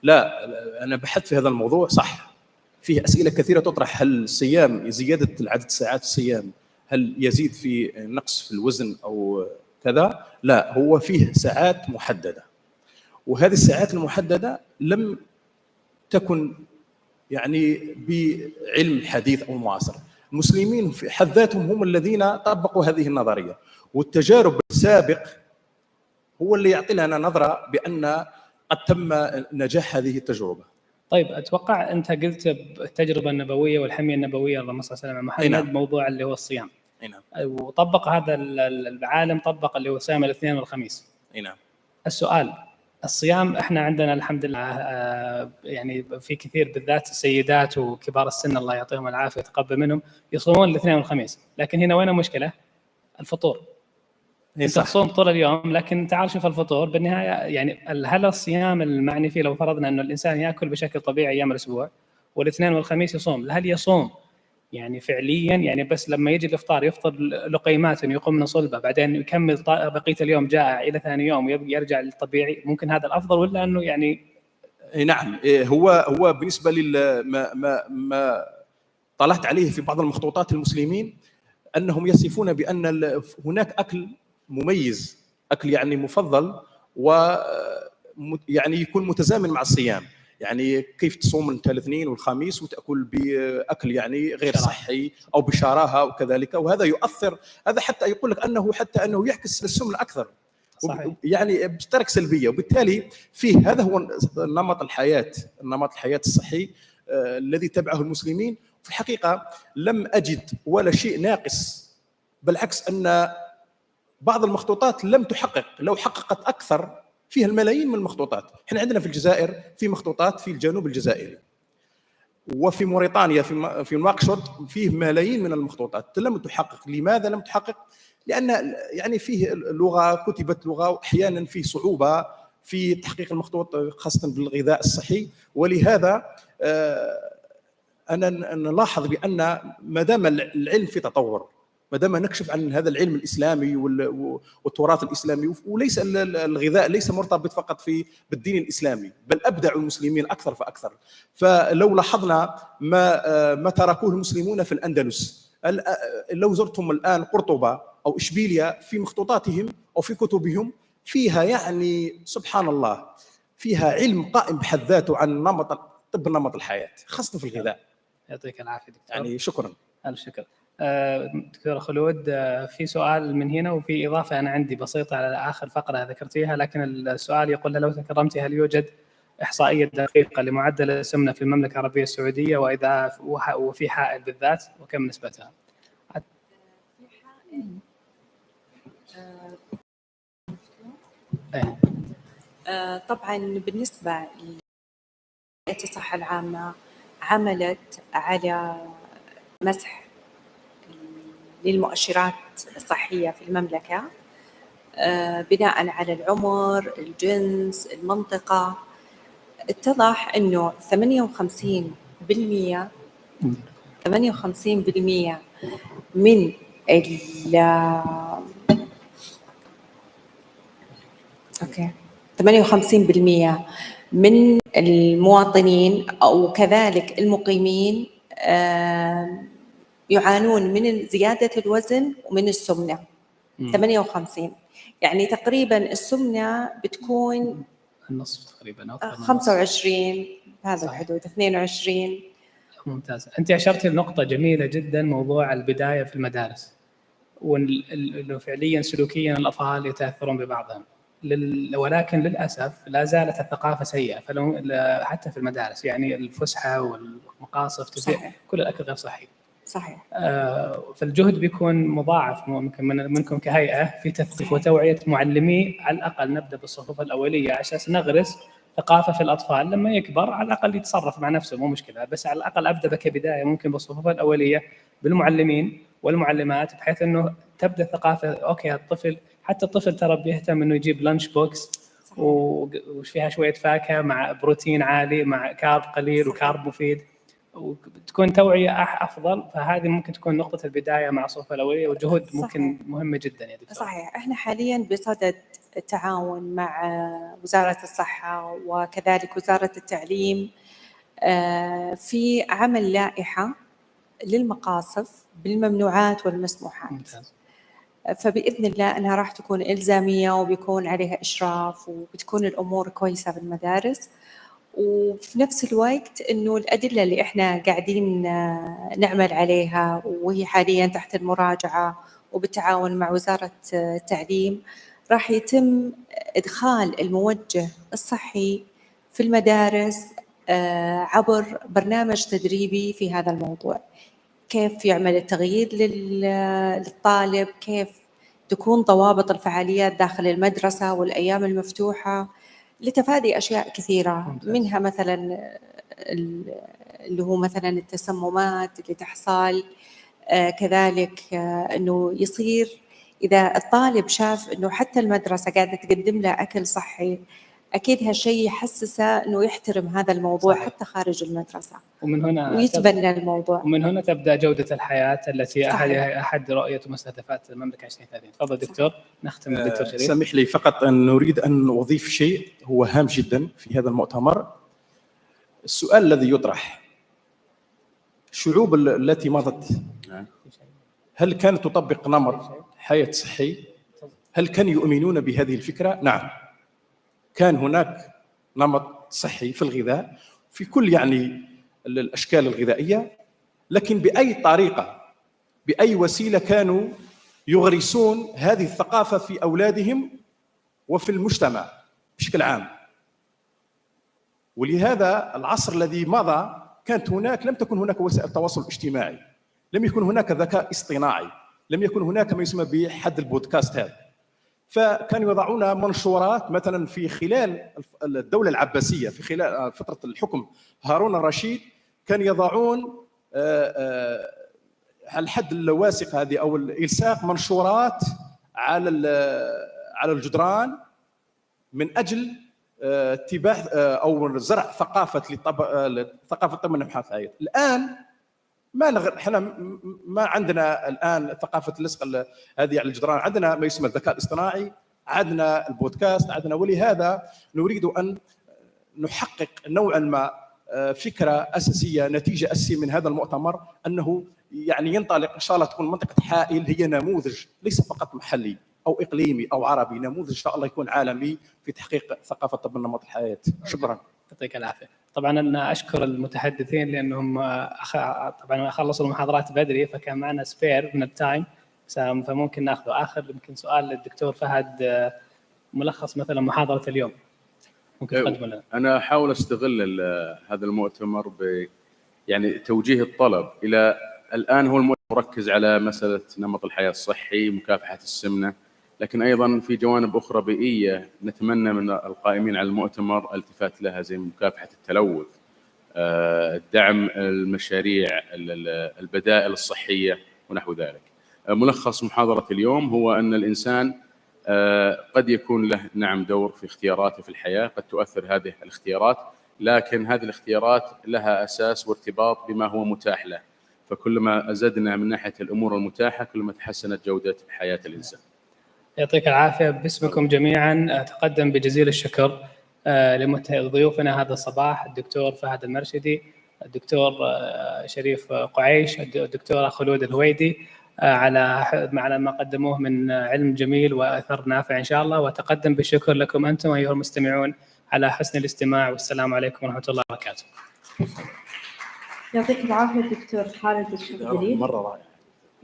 [SPEAKER 8] لا، أنا بحثت في هذا الموضوع صح، فيه أسئلة كثيرة تطرح. هل الصيام زيادة عدد ساعات الصيام هل يزيد في نقص في الوزن أو كذا؟ لا، هو فيه ساعات محددة، وهذه الساعات المحددة لم تكن يعني بعلم حديث أو معاصر. المسلمين في حد ذاتهم هم الذين طبقوا هذه النظرية، والتجارب السابق هو اللي يعطي لنا نظرة بأن قد تم نجاح هذه التجربة.
[SPEAKER 6] طيب، أتوقع أنت قلت التجربة النبوية والحمية النبوية اللهم صل وسلم على محمد، موضوع اللي هو الصيام.
[SPEAKER 8] نعم.
[SPEAKER 6] وطبق هذا العالم، طبق اللي هو صيام الاثنين والخميس.
[SPEAKER 8] نعم.
[SPEAKER 6] السؤال: الصيام احنا عندنا الحمد لله يعني في كثير بالذات السيدات وكبار السن الله يعطيهم العافية يتقبل منهم يصومون الاثنين والخميس، لكن هنا وين المشكلة؟ الفطور. انت تصوم طول اليوم، لكن تعال شوف الفطور بالنهاية. يعني هل الصيام المعني فيه لو فرضنا انه الانسان ياكل بشكل طبيعي ايام الاسبوع والاثنين والخميس يصوم، هل يصوم يعني فعليا، يعني بس لما يجي الافطار يفطر لقيمات يقوم من صلبه، بعدين يكمل بقيه اليوم جائع الى ثاني يوم ويرجع للطبيعي؟ ممكن هذا الافضل، ولا انه يعني؟
[SPEAKER 8] نعم، هو بالنسبه ما طلعت عليه في بعض المخطوطات المسلمين انهم يصفون بان هناك اكل مميز، اكل يعني مفضل، و يعني يكون متزامن مع الصيام. يعني كيف تصوم انت الاثنين والخميس وتاكل باكل يعني غير صحي او بشراهه وكذلك، وهذا يؤثر، هذا حتى يقول لك حتى انه يعكس السمنه اكثر. صحيح. يعني بطريقه سلبيه، وبالتالي فيه هذا هو نمط الحياه الصحي الذي تبعه المسلمين. في الحقيقة لم أجد ولا شيء ناقص، بالعكس أن بعض المخطوطات لم تحقق، لو حققت أكثر فيها الملايين من المخطوطات. احنا عندنا في الجزائر في مخطوطات في الجنوب الجزائري، وفي موريتانيا في نواكشوط فيه ملايين من المخطوطات لم تحقق. لماذا لم تحقق؟ لأن يعني فيه لغة كتبت لغة، وأحيانا فيه صعوبة في تحقيق المخطوط خاصة بالغذاء الصحي. ولهذا أنا نلاحظ بأن ما دام العلم في تطور، ما دام نكشف عن هذا العلم الإسلامي والتراث الإسلامي، وليس الغذاء ليس مرتبط فقط بالدين الإسلامي، بل أبدعوا المسلمين أكثر فأكثر. فلو لاحظنا ما تركوه المسلمون في الأندلس، لو زرتم الآن قرطبة أو إشبيلية، في مخطوطاتهم أو في كتبهم فيها يعني سبحان الله فيها علم قائم بحد ذاته عن نمط الحياة خاصة في الغذاء.
[SPEAKER 6] يعطيك العافية دكتور.
[SPEAKER 8] يعني شكرا.
[SPEAKER 6] ألف شكر. دكتور خلود، في سؤال من هنا وفي إضافة أنا عندي بسيطة على آخر فقرة ذكرتيها، لكن السؤال يقول: لو تكرمتي هل يوجد إحصائية دقيقة لمعدل السمنة في المملكة العربية السعودية، وإذا وفي حائل بالذات وكم نسبتها؟
[SPEAKER 9] طبعا بالنسبة للصحة العامة عملت على مسح للمؤشرات الصحية في المملكة بناء على العمر، الجنس، المنطقة. اتضح أنه 58% من 58% من المواطنين أو كذلك المقيمين يعانون من زيادة الوزن ومن السمنة. 58 يعني تقريبا السمنة بتكون
[SPEAKER 6] النصف تقريبا،
[SPEAKER 9] 25 هذا الحدود، 22.
[SPEAKER 6] ممتاز. أنت أشرت لنقطة جميلة جدا، موضوع البداية في المدارس، وإنه فعليا سلوكيا الأطفال يتأثرون ببعضهم، ولكن للأسف لا زالت الثقافة سيئة، فلو حتى في المدارس يعني الفسحة والمقاصف كل الأكل غير صحي.
[SPEAKER 9] صحيح.
[SPEAKER 6] فالجهد بيكون مضاعف ممكن منكم كهيئة في تثقيف وتوعية معلمي، على الأقل نبدأ بالصفوف الأولية عشان نغرس ثقافة في الأطفال. لما يكبر على الأقل يتصرف مع نفسه مو مشكلة، بس على الأقل أبدأ كبداية ممكن بالصفوف الأولية بالمعلمين والمعلمات، بحيث إنه تبدأ ثقافة. أوكي الطفل، حتى الطفل ترى بيهتم إنه يجيب لانش بوكس وفيها شوية فاكهة مع بروتين عالي مع كارب قليل وكارب مفيد، وتكون توعية أفضل. فهذه ممكن تكون نقطة البداية مع الصفوف الأولية، وجهود ممكن مهمة جدا يا دكتور.
[SPEAKER 9] صحيح. احنا حاليا بصدد التعاون مع وزارة الصحة وكذلك وزارة التعليم في عمل لائحة للمقاصف بالممنوعات والمسموحات.
[SPEAKER 6] ممتاز.
[SPEAKER 9] فبإذن الله أنها راح تكون إلزامية وبيكون عليها إشراف وبتكون الأمور كويسة بالمدارس. وفي نفس الوقت إنه الأدلة اللي إحنا قاعدين نعمل عليها وهي حالياً تحت المراجعة وبالتعاون مع وزارة التعليم، راح يتم إدخال الموجه الصحي في المدارس عبر برنامج تدريبي في هذا الموضوع. كيف يعمل التغيير للطالب، كيف تكون ضوابط الفعاليات داخل المدرسة والأيام المفتوحة، لتفادي أشياء كثيرة.
[SPEAKER 6] ممتاز.
[SPEAKER 9] منها مثلا اللي هو مثلا التسممات اللي تحصل، كذلك أنه يصير إذا الطالب شاف أنه حتى المدرسة قاعدة تقدم له أكل صحي، أكيد هالشيء يحسسه أنه يحترم هذا الموضوع. صحيح. حتى خارج المدرسة،
[SPEAKER 6] ومن هنا
[SPEAKER 9] ويتبنى الموضوع.
[SPEAKER 6] ومن هنا تبدأ جودة الحياة التي أحد رؤية مستهدفات المملكة 2030. تفضل دكتور. نختم بالدكتور شريف.
[SPEAKER 8] سامح لي فقط أن نريد أن نضيف شيء هو هام جدا في هذا المؤتمر. السؤال الذي يطرح: الشعوب التي مضت هل كانت تطبق نمط حياة صحي؟ هل كانوا يؤمنون بهذه الفكرة؟ نعم، كان هناك نمط صحي في الغذاء في كل يعني الأشكال الغذائية، لكن بأي طريقة بأي وسيلة كانوا يغرسون هذه الثقافة في أولادهم وفي المجتمع بشكل عام. ولهذا العصر الذي مضى لم تكن هناك وسائل التواصل الاجتماعي، لم يكن هناك ذكاء اصطناعي، لم يكن هناك ما يسمى بحد البودكاست هذا. فكانوا يضعون منشورات مثلا في خلال الدولة العباسية، في خلال فترة الحكم هارون الرشيد، كان يضعون على الحد الواثق هذه أو الإلصاق منشورات على الجدران من أجل اتباع أو زرع ثقافة ثقافة من الحياة. الآن احنا ما عندنا الان ثقافه اللصق هذه على الجدران، عندنا ما يسمى الذكاء الاصطناعي، عندنا البودكاست، عندنا، ولهذا نريد ان نحقق نوعا ما فكره اساسيه، نتيجه اساسيه من هذا المؤتمر، انه يعني ينطلق ان شاء الله تكون منطقه حائل هي نموذج ليس فقط محلي او اقليمي او عربي، نموذج ان شاء الله يكون عالمي في تحقيق ثقافه طب نمط الحياه. شكرا.
[SPEAKER 6] يعطيك العافيه. طبعا انا اشكر المتحدثين لانهم طبعا خلصوا المحاضرات بدري، فكان معنا سبير من التايم، فممكن ناخذه اخر. يمكن سؤال للدكتور فهد، ملخص مثلا محاضره اليوم ممكن تقدمه لنا؟
[SPEAKER 7] انا احاول استغل هذا المؤتمر يعني توجيه الطلب الى الان. هو المؤتمر مركز على مساله نمط الحياه الصحي، مكافحه السمنه، لكن ايضا في جوانب اخرى بيئيه نتمنى من القائمين على المؤتمر الالتفات لها، زي مكافحه التلوث، دعم المشاريع، البدائل الصحيه ونحو ذلك. ملخص محاضره اليوم هو ان الانسان قد يكون له نعم دور في اختياراته في الحياه، قد تؤثر هذه الاختيارات، لكن هذه الاختيارات لها اساس وارتباط بما هو متاح له، فكلما ازدنا من ناحيه الامور المتاحه كلما تحسنت جوده حياه الانسان.
[SPEAKER 6] يعطيك العافية. باسمكم جميعا أتقدم بجزيل الشكر لضيوفنا هذا الصباح، الدكتور فهد المرشدي، الدكتور شريف قعيش، الدكتورة خلود الهويدي، على ما قدموه من علم جميل وأثر نافع إن شاء الله. وأتقدم بالشكر لكم أنتم أيها المستمعون على حسن الاستماع، والسلام عليكم ورحمة الله وبركاته.
[SPEAKER 1] يعطيك العافية دكتور خالد الشغلي.
[SPEAKER 8] مرة رائع.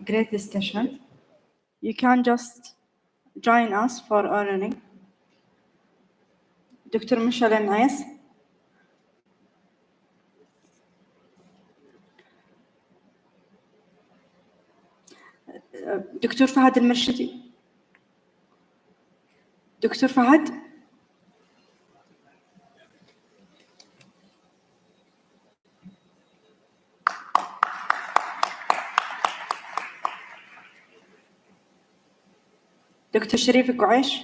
[SPEAKER 1] Great discussion. You can just join us for learning. دكتور ميشيل النعيس. دكتور فهد المرشدي. دكتور فهد. دكتور شريف قعيش.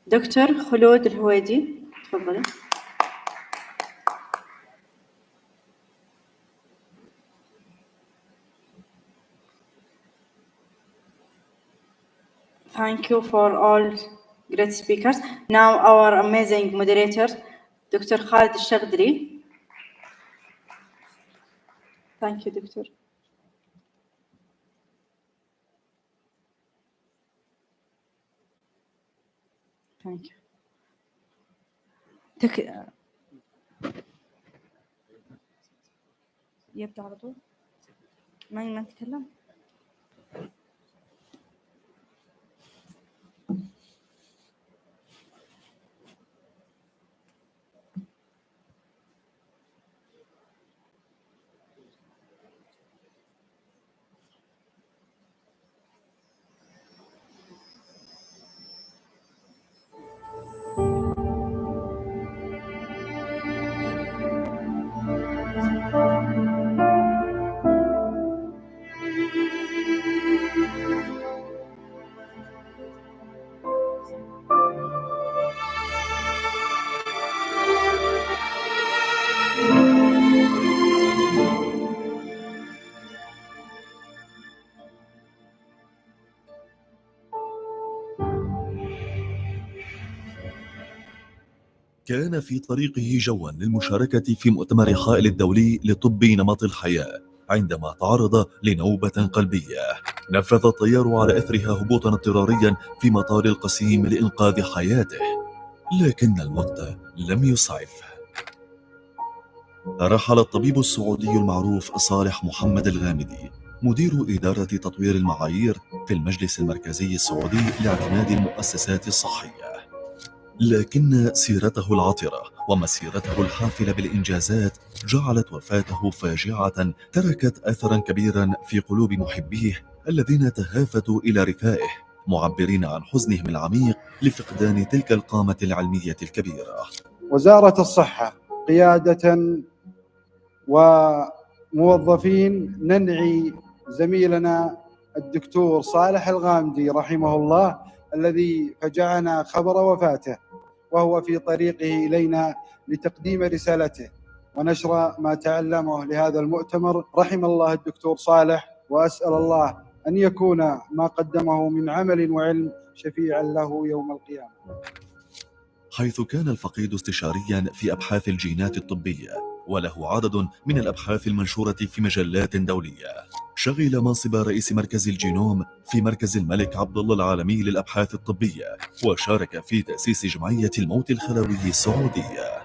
[SPEAKER 1] دكتور خلود الهويدي، تفضلي. Thank you for all great speakers. Now our amazing moderator, Dr. Khalid الشغدلي. Thank you, Doctor. Thank you. يبدأ على طول؟ ما نتكلم؟
[SPEAKER 10] كان في طريقه جوا للمشاركة في مؤتمر حائل الدولي لطب نمط الحياة عندما تعرض لنوبة قلبية. نفذ الطيار على أثرها هبوطا اضطراريا في مطار القسيم لإنقاذ حياته، لكن الموت لم يسعفه. رحل الطبيب السعودي المعروف صالح محمد الغامدي مدير إدارة تطوير المعايير في المجلس المركزي السعودي لاعتماد المؤسسات الصحية. لكن سيرته العطرة ومسيرته الحافلة بالإنجازات جعلت وفاته فاجعة تركت أثرا كبيرا في قلوب محبيه الذين تهافتوا إلى رثائه، معبرين عن حزنهم العميق لفقدان تلك القامة العلمية الكبيرة.
[SPEAKER 11] وزارة الصحة قيادة وموظفين ننعي زميلنا الدكتور صالح الغامدي رحمه الله الذي فجعنا خبر وفاته وهو في طريقه إلينا لتقديم رسالته ونشر ما تعلمه لهذا المؤتمر. رحم الله الدكتور صالح، وأسأل الله أن يكون ما قدمه من عمل وعلم شفيعا له يوم القيامة.
[SPEAKER 10] حيث كان الفقيد استشاريا في أبحاث الجينات الطبية، وله عدد من الأبحاث المنشورة في مجلات دولية. شغل منصب رئيس مركز الجينوم في مركز الملك عبد الله العالمي للأبحاث الطبية، وشارك في تأسيس جمعية الموت الخلوي السعودية.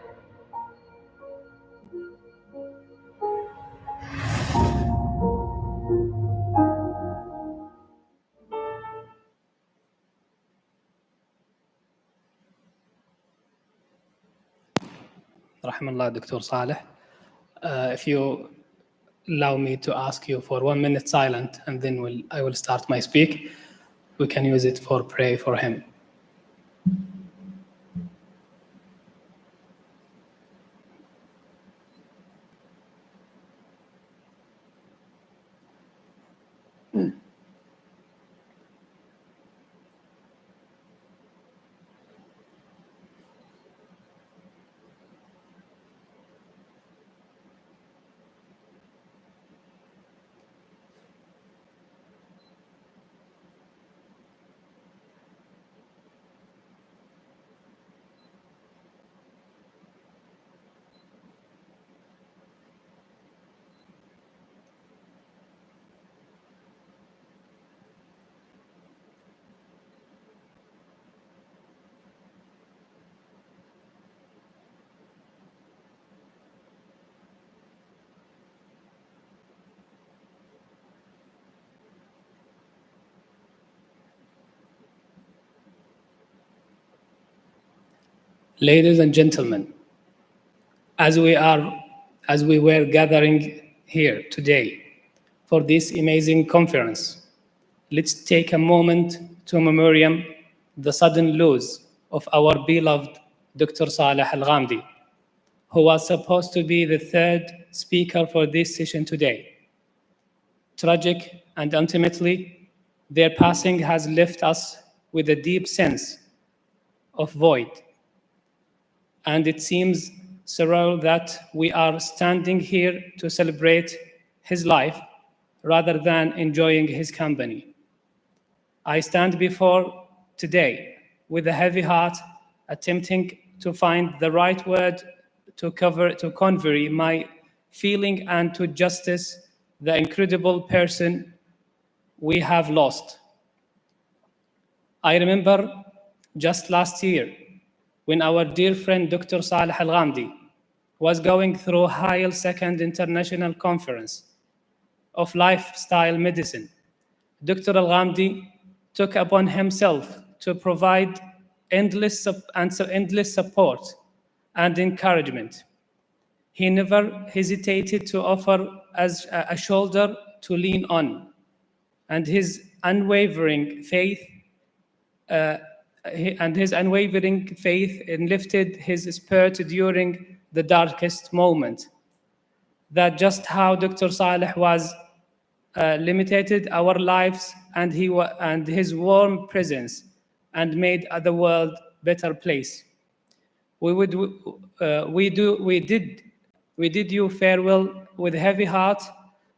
[SPEAKER 6] رحم الله دكتور صالح. If you allow me to ask you for 1 minute silent and then I will start my speak. We can use it for pray for him. Ladies and gentlemen, as we were gathering here today for this amazing conference, let's take a moment to memoriam the sudden loss of our beloved Dr. Saleh Al-Ghamdi, who was supposed to be the third speaker for this session today. Tragic and ultimately, their passing has left us with a deep sense of void. And it seems surreal that we are standing here to celebrate his life rather than enjoying his company. I stand before today with a heavy heart, attempting to find the right word to convey my feeling and to justice the incredible person we have lost. I remember just last year, when our dear friend Dr. Saleh Al-Ghamdi was going through Hail Second International Conference of Lifestyle Medicine, Dr. Al-Ghamdi took upon himself to provide endless support and encouragement. He never hesitated to offer us a shoulder to lean on, and his unwavering faith lifted his spirit during the darkest moment. That's just how Dr. Saleh was limited our lives, and his warm presence and made the world a better place. We did you farewell with a heavy heart,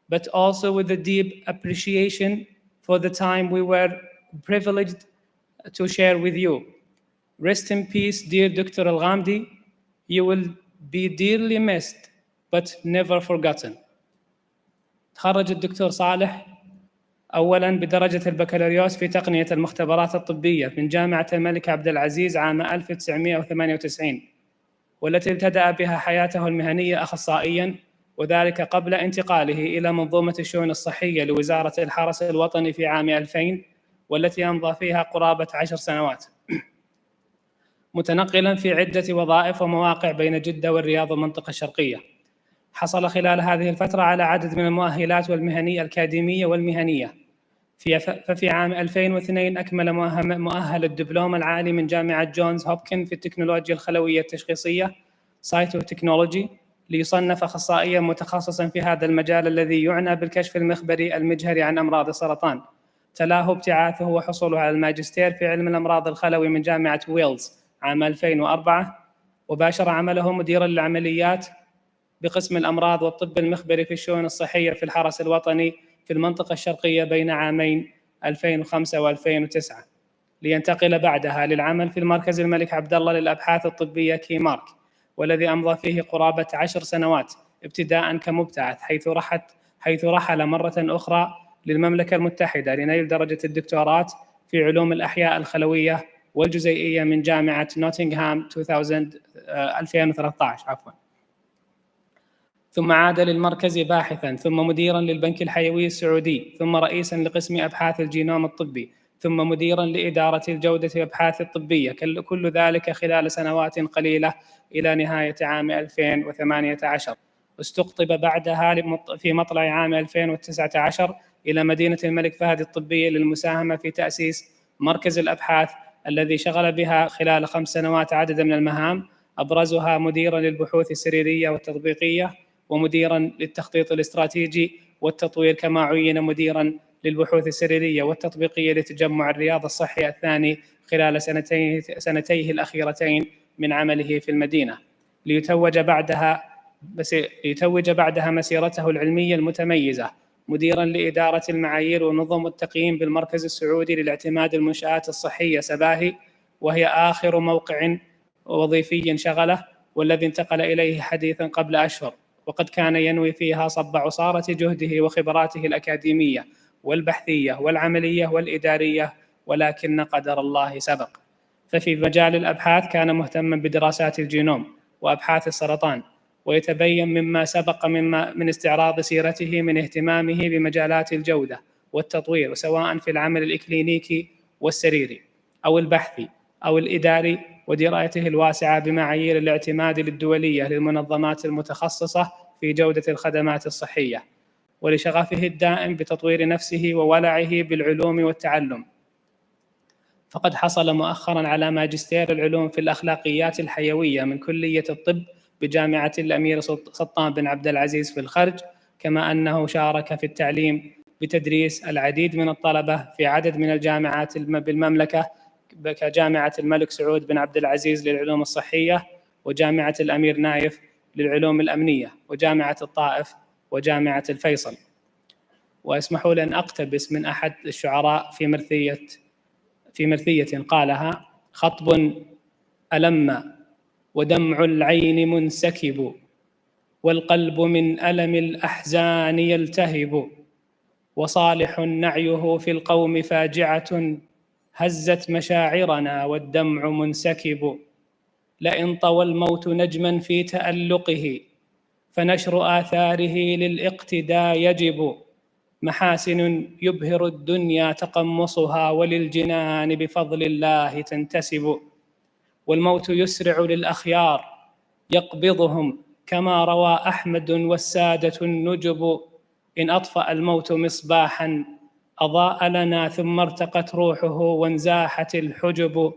[SPEAKER 6] but also with a deep appreciation for the time we were privileged to share with you. Rest in peace, dear Dr. Al-Ghamdi. You will be dearly missed, but never forgotten. تخرج الدكتور صالح أولاً بدرجة البكالوريوس في تقنية المختبرات الطبية من جامعة الملك عبد العزيز عام 1998، والتي ابتدأ بها حياته المهنية أخصائياً وذلك قبل انتقاله إلى منظومة الشؤون الصحية لوزارة الحرس الوطني في عام 2000، والتي أمضى فيها قرابة 10 سنوات، متنقلا في عدة وظائف ومواقع بين جدة والرياض والمنطقة الشرقية. حصل خلال هذه الفترة على عدد من المؤهلات والمهنية الأكاديمية والمهنية. ففي عام 2002 أكمل مؤهل الدبلوم العالي من جامعة جونز هوبكن في التكنولوجيا الخلوية التشخيصية سايتوتكنولوجي، ليصنف أخصائيا متخصصا في هذا المجال الذي يعنى بالكشف المخبري المجهري عن أمراض السرطان. تلاه ابتعاثه وحصوله على الماجستير في علم الأمراض الخلوي من جامعة ويلز عام 2004، وباشر عمله مديرا للعمليات بقسم الأمراض والطب المخبري في الشؤون الصحية في الحرس الوطني في المنطقة الشرقية بين عامين 2005 و2009، لينتقل بعدها للعمل في المركز الملك عبدالله للأبحاث الطبية كيمارك، والذي أمضى فيه قرابة 10 سنوات ابتداء كمبتعث، حيث رحل مرة أخرى للمملكة المتحدة لنيل درجة الدكتوراه في علوم الأحياء الخلوية والجزيئية من جامعة نوتنغهام 2013 ثم عاد للمركز باحثاً، ثم مديراً للبنك الحيوي السعودي، ثم رئيساً لقسم أبحاث الجينوم الطبي، ثم مديراً لإدارة الجودة الأبحاث الطبية، كل ذلك خلال سنوات قليلة إلى نهاية عام 2018. استقطب بعدها في مطلع عام 2019 إلى مدينة الملك فهد الطبية للمساهمة في تأسيس مركز الأبحاث، الذي شغل بها خلال 5 سنوات عدد من المهام، أبرزها مديراً للبحوث السريرية والتطبيقية، ومديراً للتخطيط الاستراتيجي والتطوير، كما عين مديراً للبحوث السريرية والتطبيقية لتجمع الرياض الصحي الثاني خلال سنتيه الأخيرتين من عمله في المدينة، ليتوج بعدها مسيرته العلمية المتميزة مديراً لإدارة المعايير ونظم التقييم بالمركز السعودي للاعتماد المنشآت الصحية سباهي، وهي آخر موقع وظيفي شغله، والذي انتقل إليه حديثاً قبل أشهر، وقد كان ينوي فيها صب عصارة جهده وخبراته الأكاديمية والبحثية والعملية والإدارية، ولكن قدر الله سبق. ففي مجال الأبحاث كان مهتما بدراسات الجينوم وأبحاث السرطان، ويتبين مما سبق من استعراض سيرته من اهتمامه بمجالات الجودة والتطوير، سواء في العمل الإكلينيكي والسريري أو البحثي أو الإداري، ودرايته الواسعة بمعايير الاعتماد الدولية للمنظمات المتخصصة في جودة الخدمات الصحية، ولشغفه الدائم بتطوير نفسه وولعه بالعلوم والتعلم. فقد حصل مؤخراً على ماجستير العلوم في الأخلاقيات الحيوية من كلية الطب بجامعة الأمير سلطان بن عبد العزيز في الخرج، كما أنه شارك في التعليم بتدريس العديد من الطلبة في عدد من الجامعات بالمملكة، كجامعة الملك سعود بن عبد العزيز للعلوم الصحية، وجامعة الأمير نايف للعلوم الأمنية، وجامعة الطائف، وجامعة الفيصل. واسمحوا لي أن أقتبس من أحد الشعراء في مرثية قالها: خطب ألم ودمع العين منسكب، والقلب من ألم الأحزان يلتهب، وصالح نعيه في القوم فاجعة هزت مشاعرنا والدمع منسكب، لئن طوى الموت نجما في تألقه فنشر آثاره للاقتداء يجب، محاسن يبهر الدنيا تقمصها وللجنان بفضل الله تنتسب، والموت يسرع للأخيار يقبضهم كما روى أحمد والسادة النجب، إن أطفأ الموت مصباحا أضاء لنا ثم ارتقت روحه وانزاحت الحجب،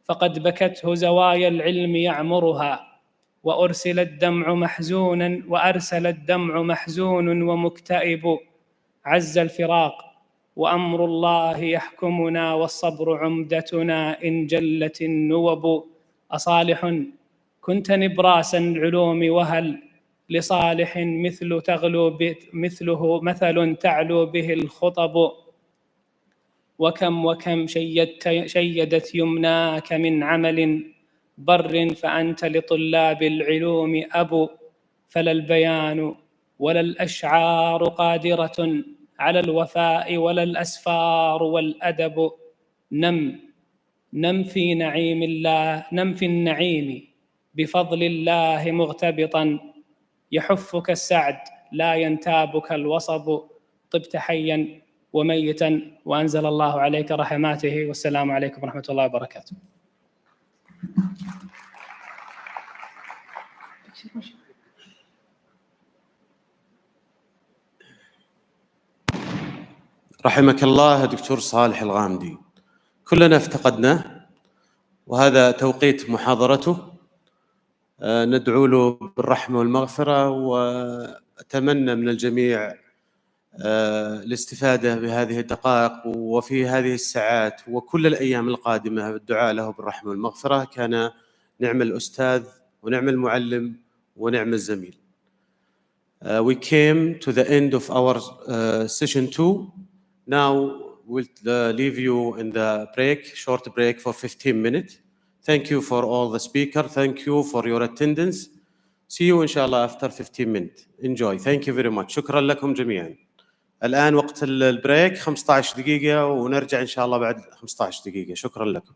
[SPEAKER 6] فقد بكته زوايا العلم يعمرها وأرسل الدمع محزون ومكتئب، عز الفراق وأمر الله يحكمنا والصبر عمدتنا إن جلت النوب، أصالح كنت نبراس العلوم وهل لصالح مثله مثل تعلو به الخطب، وكم شيدت يمناك من عمل بر فأنت لطلاب العلوم أبو، فلا البيان ولا الأشعار قادرة على الوفاء ولا الأسفار والأدب، نم في نعيم الله، نم في النعيم بفضل الله مغتبطا، يحفك السعد لا ينتابك الوصب، طبت حيا وميتا وأنزل الله عليك رحماته. والسلام عليكم ورحمة الله وبركاته.
[SPEAKER 12] رحمك الله دكتور صالح الغامدي، كلنا افتقدناه وهذا توقيت محاضرته. ندعو له بالرحمة والمغفرة، وأتمنى من الجميع الاستفادة بهذه الدقائق وفي هذه الساعات وكل الأيام القادمة بالدعاء له بالرحمة والمغفرة. كان نعم الأستاذ ونعم المعلم ونعم الزميل. We came to the end of our session 2. Now we'll leave you in the short break for 15 minutes. Thank you for all the speakers. Thank you for your attendance. See you inshallah after 15 minutes. Enjoy. Thank you very much. شكرا لكم جميعا. الآن وقت البريك 15 دقيقة ونرجع إن شاء الله بعد 15 دقيقة. شكرا لكم.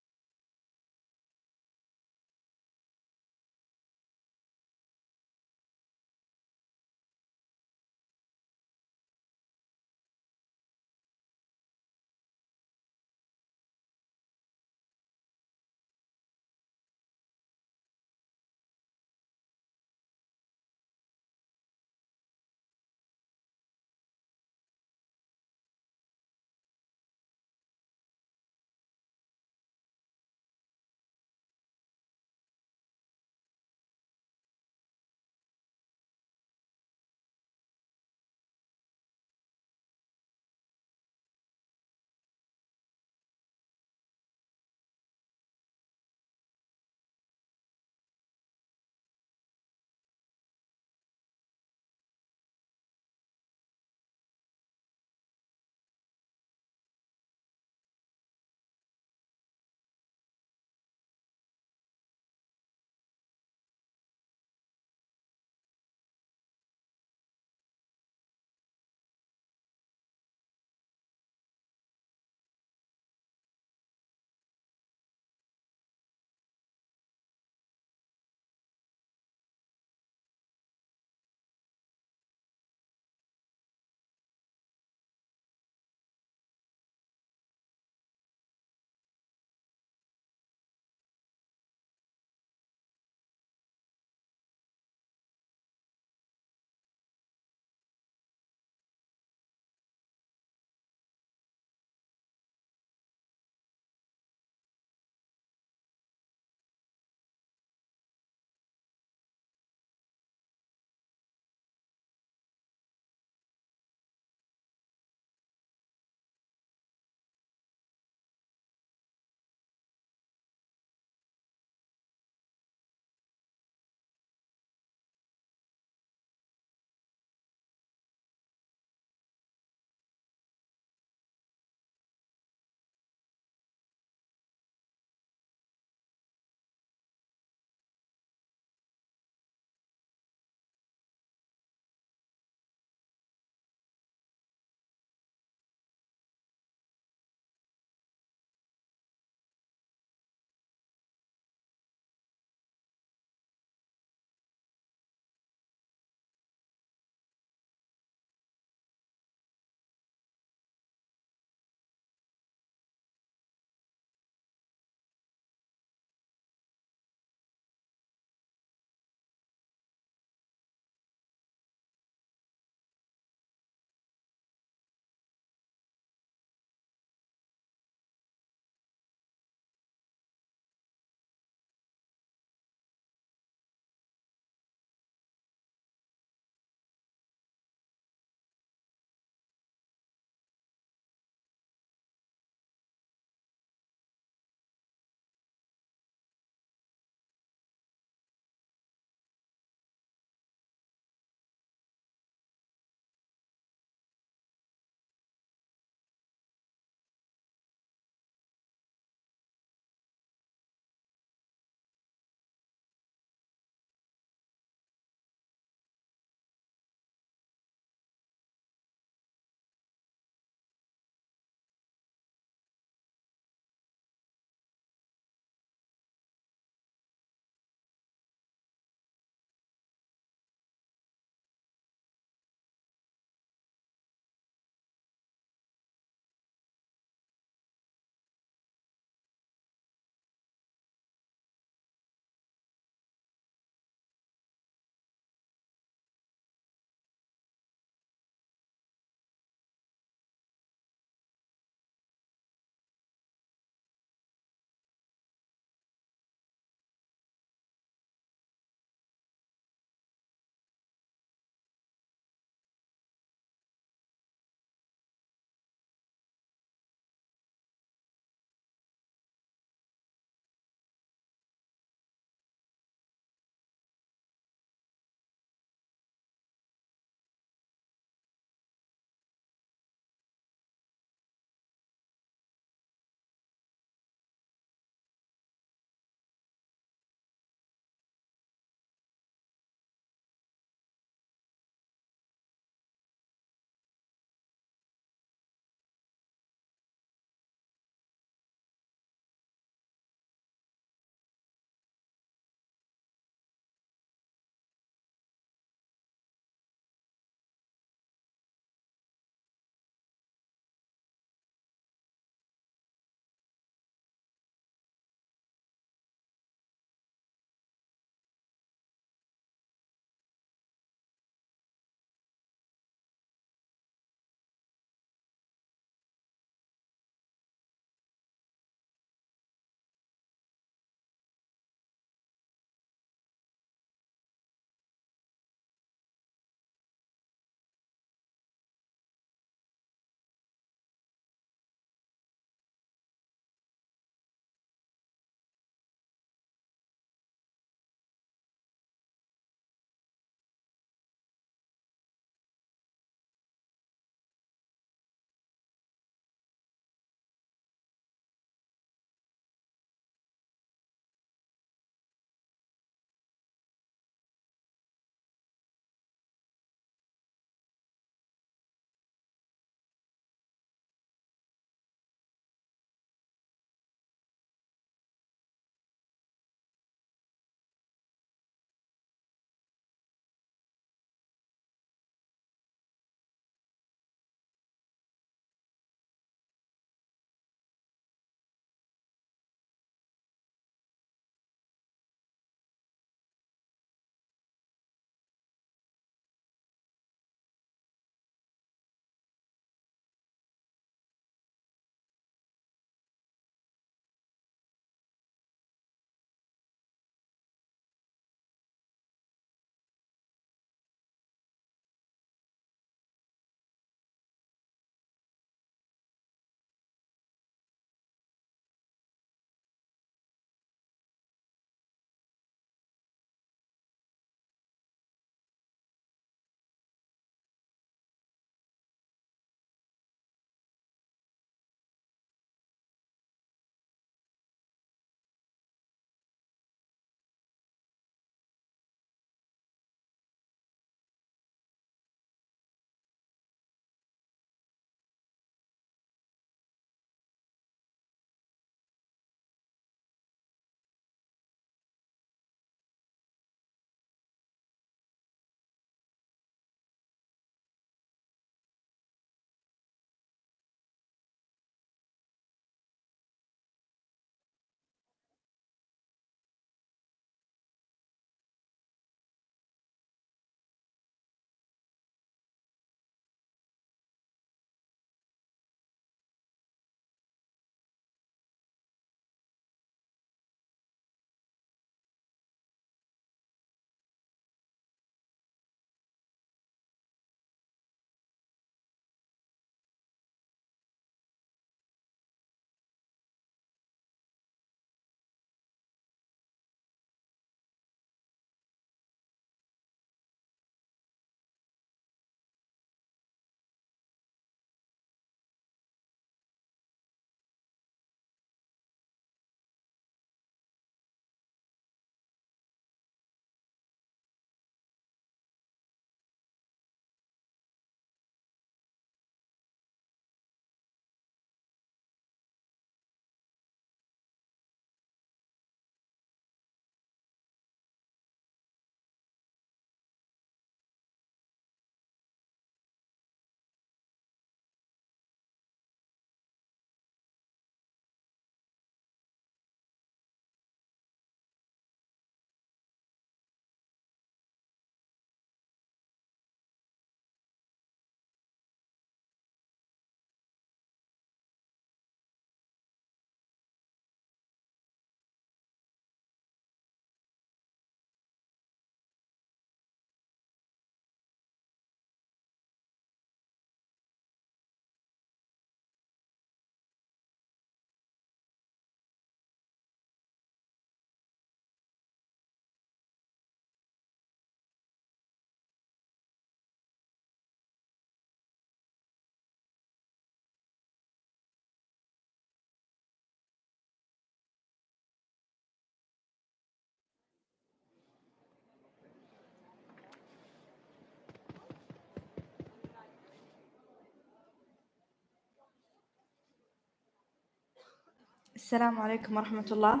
[SPEAKER 1] السلام عليكم ورحمة الله.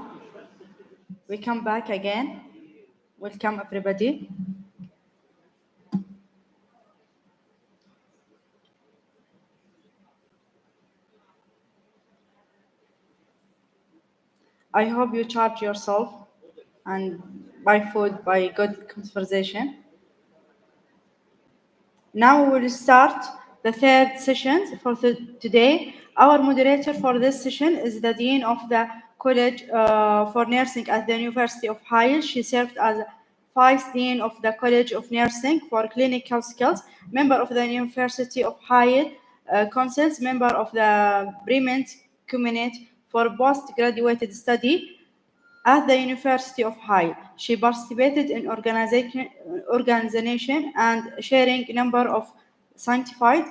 [SPEAKER 1] We come back again. Welcome everybody. I hope you charge yourself and buy food, buy good conversation. Now we will start the third session for today. Our moderator for this session is the Dean of the College for Nursing at the University of Hail. She served as Vice Dean of the College of Nursing for Clinical Skills, member of the University of Hail Councils, member of the Bremen Community for Postgraduate Study at the University of Hail. She participated in organization and sharing a number of sanctified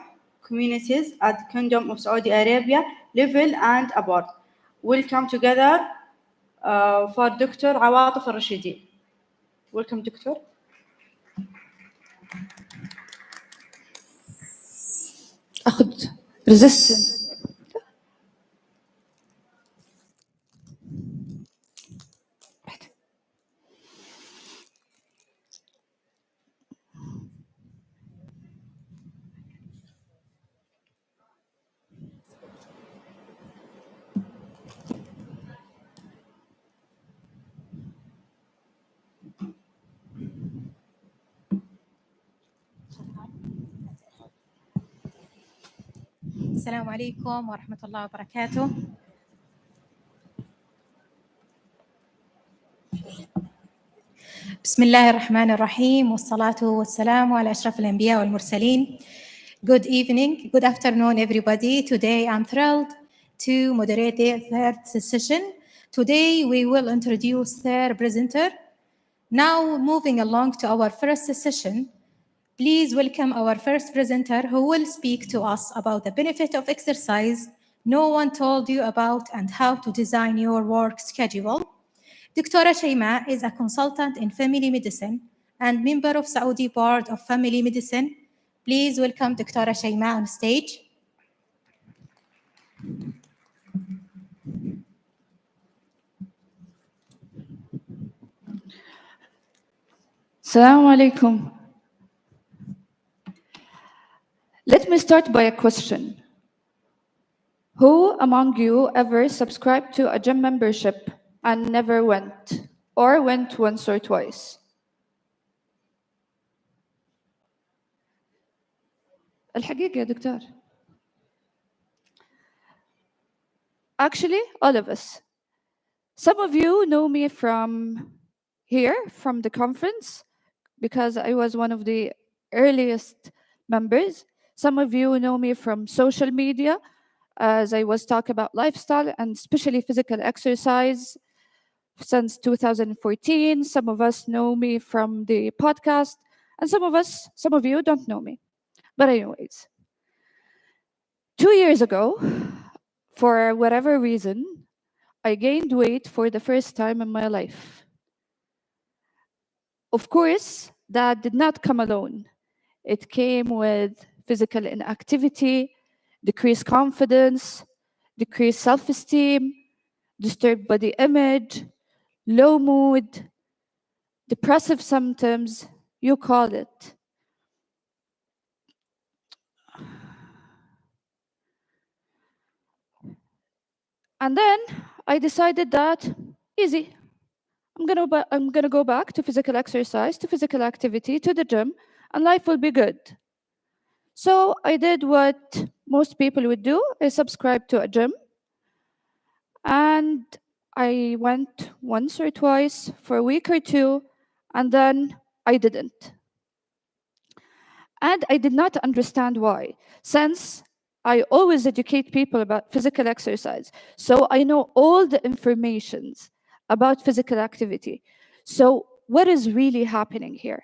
[SPEAKER 1] communities at Kingdom of Saudi Arabia level and abroad. Welcome together for Dr. Awatif al-Rashidi. Welcome, Doctor.
[SPEAKER 13] أخذ resistance.
[SPEAKER 14] السلام عليكم ورحمة الله وبركاته. بسم الله الرحمن الرحيم والصلاة والسلام على أشرف الأنبياء والمرسلين. Good evening, good afternoon everybody. Today I'm thrilled to moderate the third session. Today we will introduce third presenter. Now moving along to our first session. Please welcome our first presenter who will speak to us about the benefit of exercise no one told you about and how to design your work schedule. Dr. Shaima is a consultant in family medicine and member of Saudi Board of Family Medicine. Please welcome Dr. Shaima on stage.
[SPEAKER 13] Assalamu alaikum. Let me start by a question. Who among you ever subscribed to a gym membership and never went, or went once or twice? الحقيقة يا دكتور. Actually, all of us. Some of you know me from here, from the conference, because I was one of the earliest members. Some of you know me from social media, as I was talking about lifestyle and especially physical exercise since 2014. Some of us know me from the podcast, and some of you don't know me. But anyways, 2 years ago, for whatever reason, I gained weight for the first time in my life. Of course, that did not come alone. It came with physical inactivity, decreased confidence, decreased self-esteem, disturbed body image, low mood, depressive symptoms, you call it. And then I decided that, easy, I'm gonna go back to physical exercise, to physical activity, to the gym, and life will be good. So I did what most people would do. I subscribed to a gym, and I went once or twice for a week or two, and then I didn't. And I did not understand why, since I always educate people about physical exercise. So I know all the information about physical activity. So what is really happening here?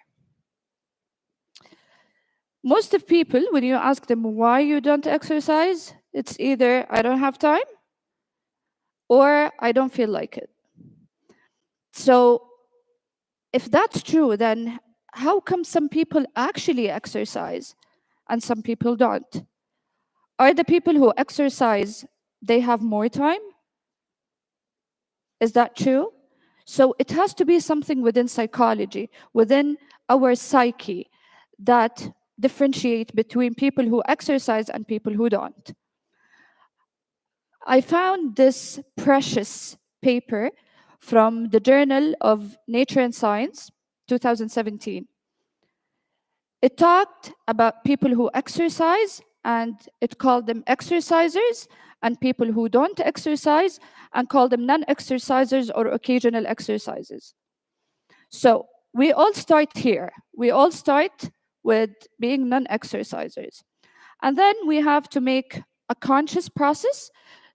[SPEAKER 13] Most of people, when you ask them why you don't exercise, it's either I don't have time or I don't feel like it. So if that's true, then how come some people actually exercise and some people don't? Are the people who exercise, they have more time? Is that true? So it has to be something within psychology, within our psyche, that differentiate between people who exercise and people who don't. I found this precious paper from the Journal of Nature and Science, 2017. It talked about people who exercise, and it called them exercisers, and people who don't exercise, and called them non-exercisers or occasional exercisers. So we all start here. We all start with being non-exercisers. And then we have to make a conscious process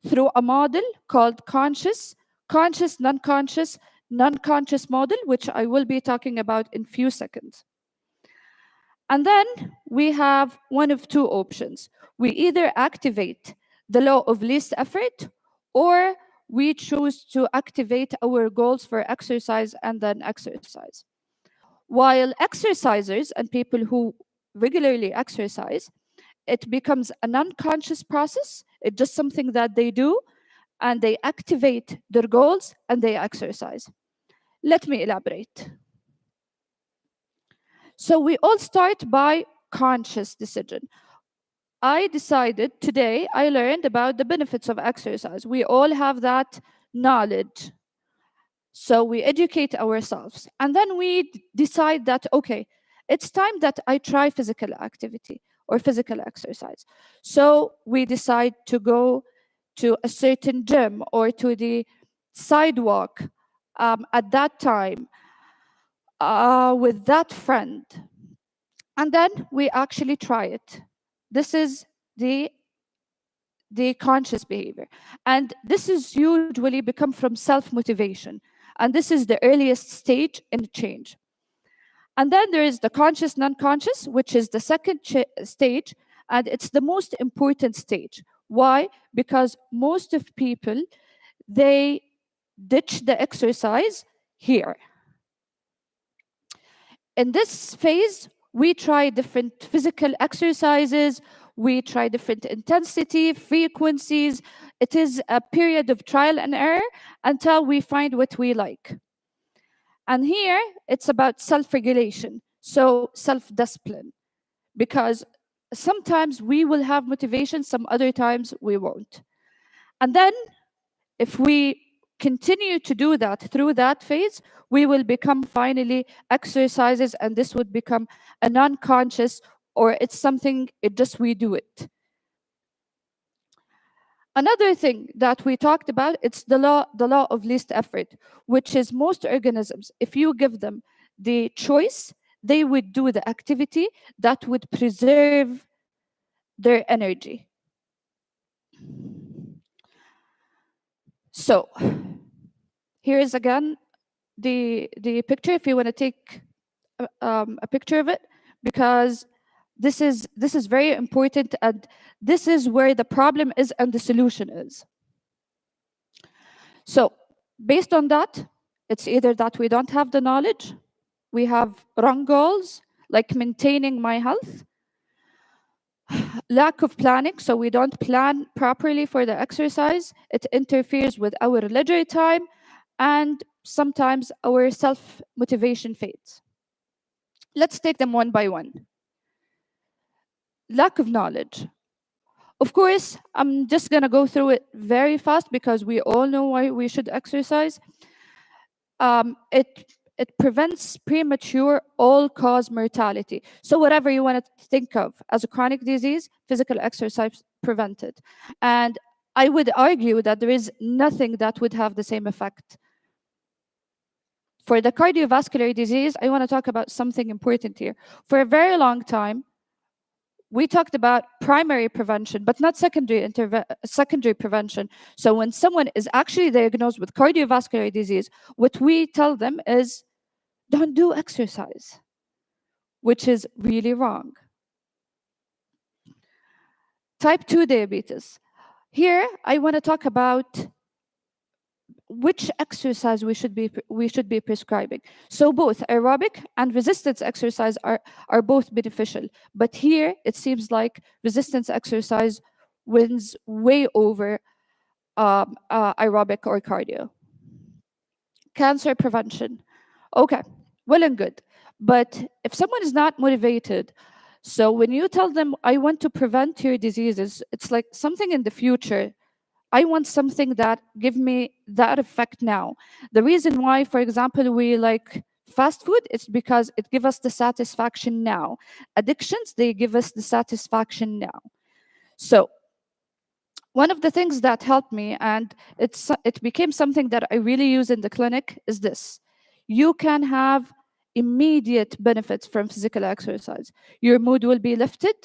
[SPEAKER 13] through a model called conscious, non-conscious, non-conscious model, which I will be talking about in a few seconds. And then we have one of two options. We either activate the law of least effort, or we choose to activate our goals for exercise and then exercise. While exercisers and people who regularly exercise, it becomes an unconscious process. It's just something that they do, and they activate their goals and they exercise. Let me elaborate. So we all start by conscious decision. I decided today, I learned about the benefits of exercise. We all have that knowledge. So we educate ourselves. And then we decide that, okay, it's time that I try physical activity or physical exercise. So we decide to go to a certain gym or to the sidewalk at that time with that friend. And then we actually try it. This is the conscious behavior. And this is usually become from self-motivation. And this is the earliest stage in change. And then there is the conscious, non-conscious, which is the second stage, and it's the most important stage. Why? Because most of people, they ditch the exercise here. In this phase, we try different physical exercises, we try different intensity, frequencies. It is a period of trial and error until we find what we like. And here, it's about self-regulation, so self-discipline, because sometimes we will have motivation, some other times we won't. And then, if we continue to do that through that phase, we will become finally exercises, and this would become a non-conscious, or it's something, we do it. Another thing that we talked about, it's the law of least effort, which is most organisms, if you give them the choice, they would do the activity that would preserve their energy. So here's again the picture, if you want to take a picture of it, because this is very important, and this is where the problem is and the solution is. So based on that, it's either that we don't have the knowledge, we have wrong goals, like maintaining my health, lack of planning, so we don't plan properly for the exercise, it interferes with our leisure time, and sometimes our self-motivation fades. Let's take them one by one. Lack of knowledge. Of course, I'm just going to go through it very fast because we all know why we should exercise. It prevents premature all-cause mortality. So whatever you want to think of as a chronic disease, physical exercise prevented. And I would argue that there is nothing that would have the same effect. For the cardiovascular disease, I want to talk about something important here. For a very long time, we talked about primary prevention, but not secondary prevention. So when someone is actually diagnosed with cardiovascular disease, what we tell them is, don't do exercise, which is really wrong. Type 2 diabetes. Here, I want to talk about which exercise we should be prescribing. So both aerobic and resistance exercise are both beneficial. But here, it seems like resistance exercise wins way over aerobic or cardio. cancer prevention. Okay, well and good. But if someone is not motivated, so when you tell them, I want to prevent your diseases, it's like something in the future. I want something that give me that effect now. The reason why, for example, we like fast food, it's because it gives us the satisfaction now. Addictions, they give us the satisfaction now. So one of the things that helped me, and it became something that I really use in the clinic, is this. You can have immediate benefits from physical exercise. Your mood will be lifted.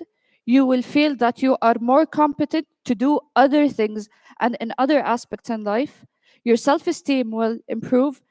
[SPEAKER 13] You will feel that you are more competent to do other things and in other aspects in life. Your self-esteem will improve.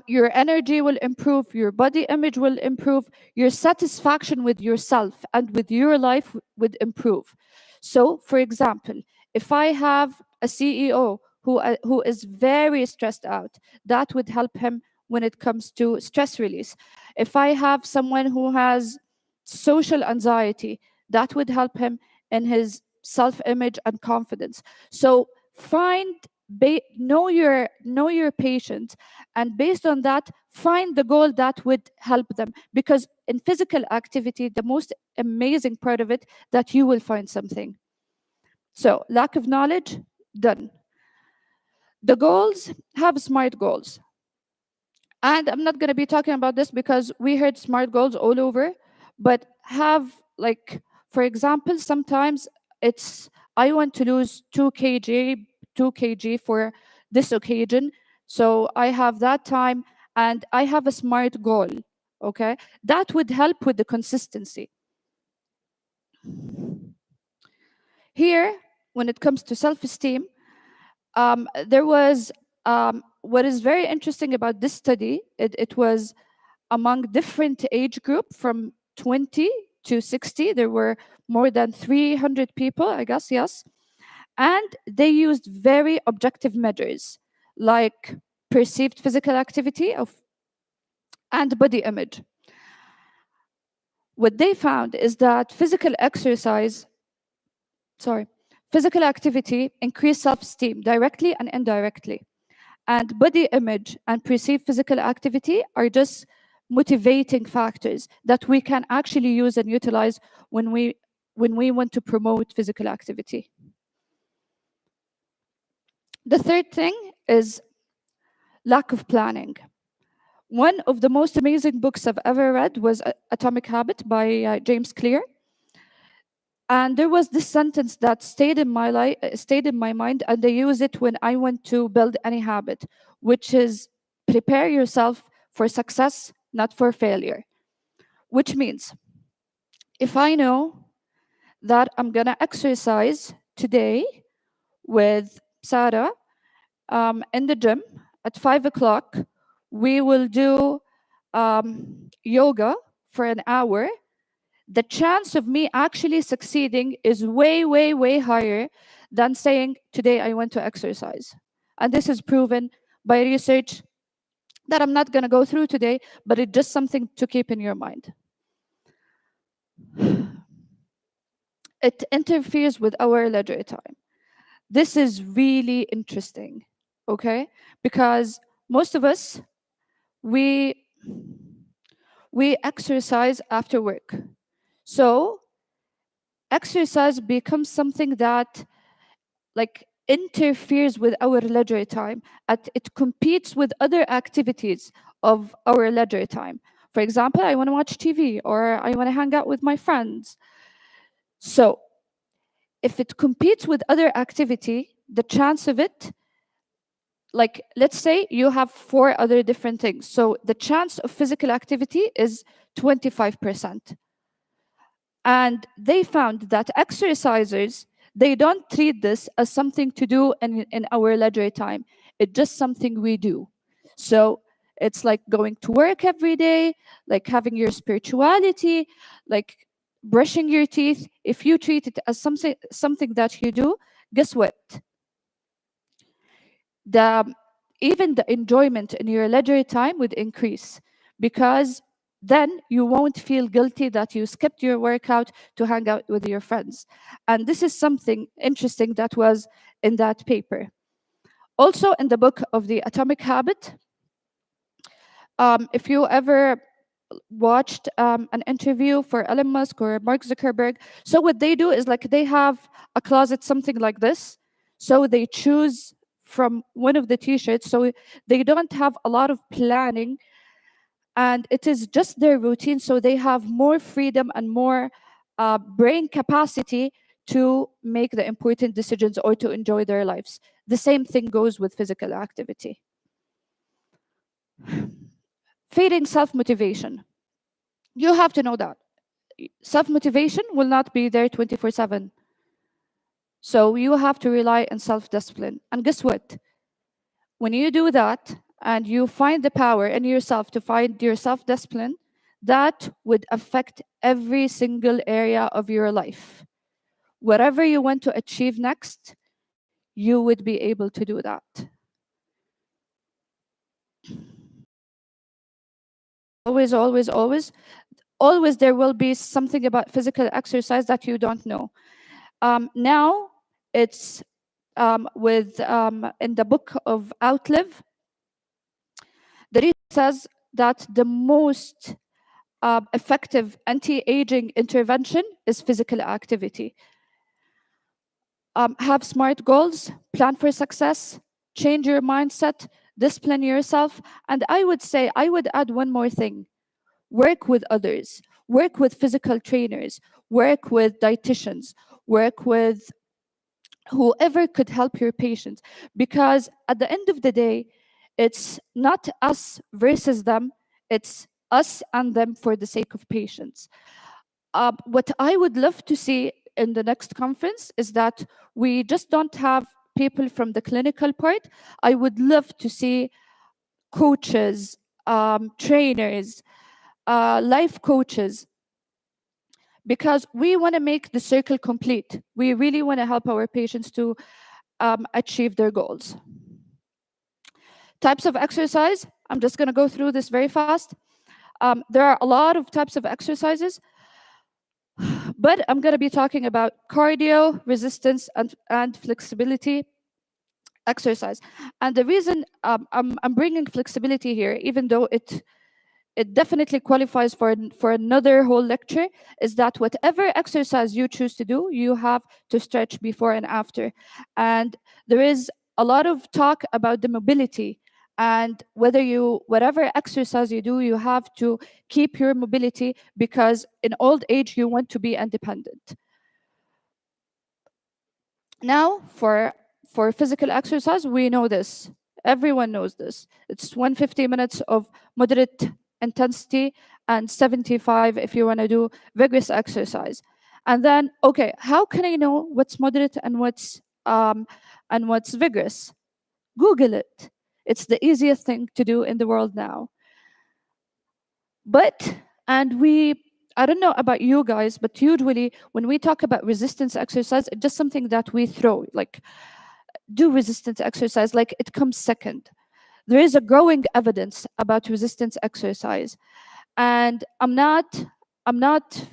[SPEAKER 13] Your energy will improve. Your body image will improve. Your satisfaction with yourself and with your life would improve. So, for example, if I have a CEO who is very stressed out, that would help him when it comes to stress release. If I have someone who has social anxiety, that would help him in his self-image and confidence. So know your patient, and based on that, find the goal that would help them. Because in physical activity, the most amazing part of it, that you will find something. So lack of knowledge, done. The goals, have SMART goals. And I'm not going to be talking about this because we heard SMART goals all over, but have, like, for example, sometimes it's, I want to lose 2 kg for this occasion. So I have that time and I have a SMART goal, okay? That would help with the consistency. Here, when it comes to self-esteem, there was, what is very interesting about this study, it was among different age group from 20 to 60. There were more than 300 people, I guess, yes. And they used very objective measures like perceived physical activity and body image. What they found is that physical activity increased self-esteem directly and indirectly. And body image and perceived physical activity are just motivating factors that we can actually use and utilize when we want to promote physical activity. The third thing is lack of planning. One of the most amazing books I've ever read was Atomic Habit by James Clear. And there was this sentence that stayed in my mind, and I use it when I want to build any habit, which is prepare yourself for success, not for failure. Which means, if I know that I'm gonna exercise today with Sarah in the gym at 5 o'clock, we will do yoga for an hour. The chance of me actually succeeding is way, way, way higher than saying, today I want to exercise. And this is proven by research that I'm not going to go through today, but it's just something to keep in your mind. It interferes with our leisure time. This is really interesting, okay? Because most of us, we exercise after work. So exercise becomes something that like interferes with our leisure time. It competes with other activities of our leisure time. For example, I want to watch TV or I want to hang out with my friends. So if it competes with other activity, the chance of it, like let's say you have 4 other different things. So the chance of physical activity is 25%. And they found that exercisers, they don't treat this as something to do in our leisure time. It's just something we do. So it's like going to work every day, like having your spirituality, like brushing your teeth. If you treat it as something that you do, guess what? Even the enjoyment in your leisure time would increase, because then you won't feel guilty that you skipped your workout to hang out with your friends. And this is something interesting that was in that paper. Also in the book of the Atomic Habit, if you ever watched an interview for Elon Musk or Mark Zuckerberg, so what they do is like they have a closet, something like this. So they choose from one of the t-shirts, so they don't have a lot of planning, and it is just their routine, so they have more freedom and more brain capacity to make the important decisions or to enjoy their lives. The same thing goes with physical activity. Feeding self-motivation. You have to know that self-motivation will not be there 24/7. So you have to rely on self-discipline. And guess what? When you do that and you find the power in yourself to find your self-discipline, that would affect every single area of your life. Whatever you want to achieve next, you would be able to do that. Always, always, always, always there will be something about physical exercise that you don't know. Now it's in the book of Outlive, the research says that the most effective anti-aging intervention is physical activity. Have smart goals, plan for success, change your mindset, discipline yourself. And I would say, I would add one more thing. Work with others, work with physical trainers, work with dietitians, work with whoever could help your patients. Because at the end of the day, it's not us versus them, it's us and them for the sake of patients. What I would love to see in the next conference is that we just don't have people from the clinical part. I would love to see coaches, trainers, life coaches, because we want to make the circle complete. We really want to help our patients to achieve their goals. Types of exercise, I'm just going to go through this very fast. There are a lot of types of exercises, but I'm going to be talking about cardio, resistance, and flexibility exercise. And the reason I'm bringing flexibility here, even though it definitely qualifies for another whole lecture, is that whatever exercise you choose to do, you have to stretch before and after. And there is a lot of talk about the mobility, and whatever exercise you do, you have to keep your mobility, because in old age you want to be independent. Now for physical exercise, we know this. Everyone knows this. It's 150 minutes of moderate intensity and 75 if you want to do vigorous exercise. And then, okay, how can I know what's moderate and what's vigorous? Google it. It's the easiest thing to do in the world now. I don't know about you guys, but usually when we talk about resistance exercise, it's just something that we throw, like do resistance exercise, like it comes second. There is a growing evidence about resistance exercise. And I'm not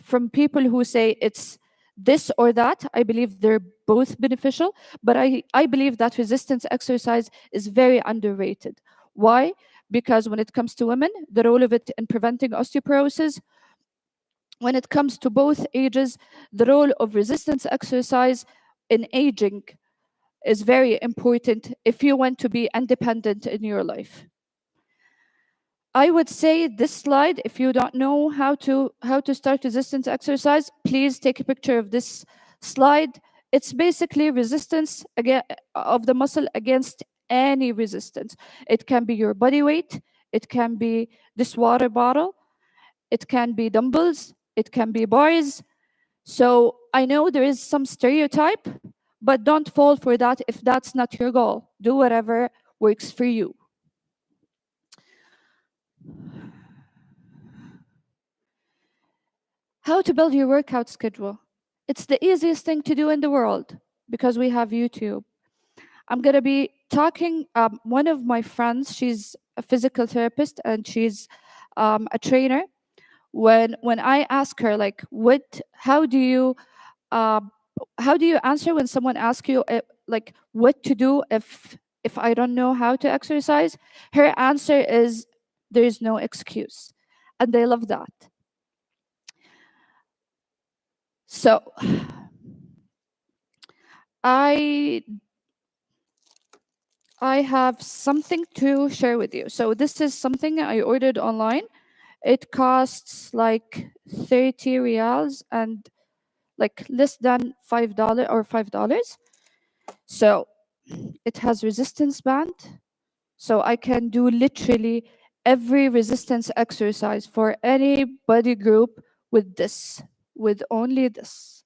[SPEAKER 13] from people who say it's this or that. I believe they're both beneficial, but I believe that resistance exercise is very underrated. Why? Because when it comes to women, the role of it in preventing osteoporosis, when it comes to both ages, the role of resistance exercise in aging is very important if you want to be independent in your life. I would say this slide, if you don't know how to start resistance exercise, please take a picture of this slide. It's basically resistance of the muscle against any resistance. It can be your body weight, it can be this water bottle, it can be dumbbells, it can be bars. So I know there is some stereotype, but don't fall for that if that's not your goal. Do whatever works for you. How to build your workout schedule. It's the easiest thing to do in the world because we have YouTube. I'm going to be talking, one of my friends, she's a physical therapist and she's a trainer. When I ask her, like, how do you answer when someone asks you, like, what to do if if I don't know how to exercise, her answer is there is no excuse. And I love that. So I have something to share with you. So this is something I ordered online. It costs like 30 riyals and like less than $5 or $5. So it has resistance band. So I can do literally every resistance exercise for any body group with this, with only this.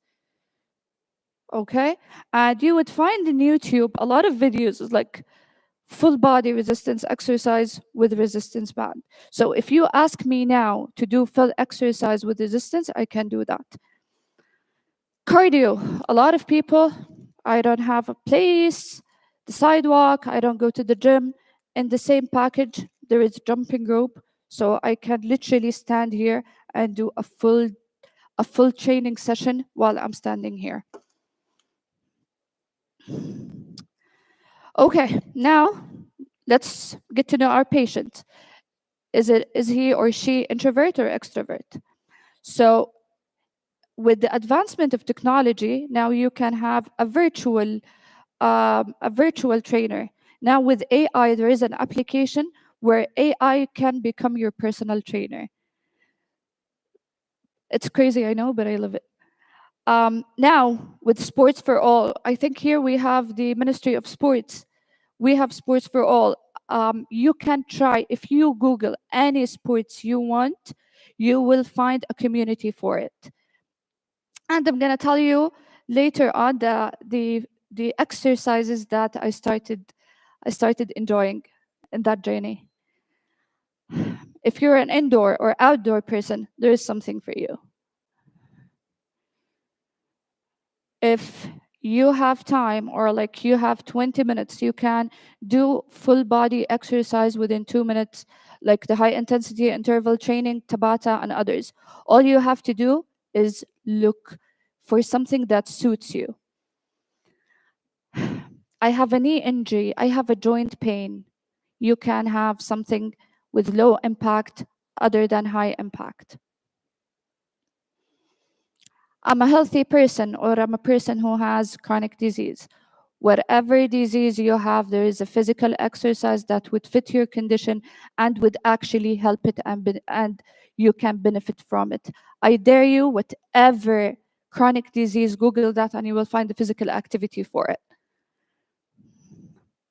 [SPEAKER 13] Okay? And you would find in YouTube a lot of videos like full body resistance exercise with resistance band. So if you ask me now to do full exercise with resistance, I can do that. Cardio, a lot of people, I don't have a place, the sidewalk, I don't go to the gym. In the same package, there is jumping rope. So I can literally stand here and do a full training session while I'm standing here. Okay, now let's get to know our patient. Is he or she introvert or extrovert? So with the advancement of technology, now you can have a virtual trainer. Now with AI, there is an application where AI can become your personal trainer. It's crazy, I know, but I love it. Now with sports for all, I think here we have the Ministry of Sports. We have sports for all. You can try, if you Google any sports you want, you will find a community for it. And I'm gonna tell you later on the exercises that I started enjoying in that journey. If you're an indoor or outdoor person, there is something for you. If you have time or like you have 20 minutes, you can do full body exercise within 2 minutes, like the high intensity interval training, Tabata and others. All you have to do is look for something that suits you. I have a knee injury, I have a joint pain. You can have something with low impact other than high impact. I'm a healthy person, or I'm a person who has chronic disease. Whatever disease you have, there is a physical exercise that would fit your condition and would actually help it, and you can benefit from it. I dare you, whatever chronic disease, Google that and you will find the physical activity for it.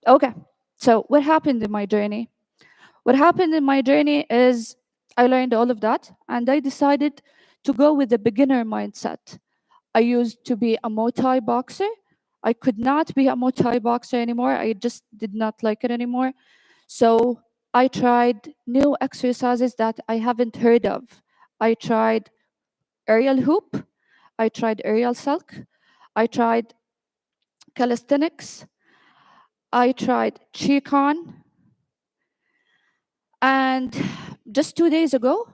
[SPEAKER 13] Okay, so what happened in my journey? What happened in my journey is I learned all of that and I decided to go with the beginner mindset. I used to be a Muay Thai boxer. I could not be a Muay Thai boxer anymore. I just did not like it anymore. So I tried new exercises that I haven't heard of. I tried aerial hoop. I tried aerial silk. I tried calisthenics. I tried Qigong. And just 2 days ago,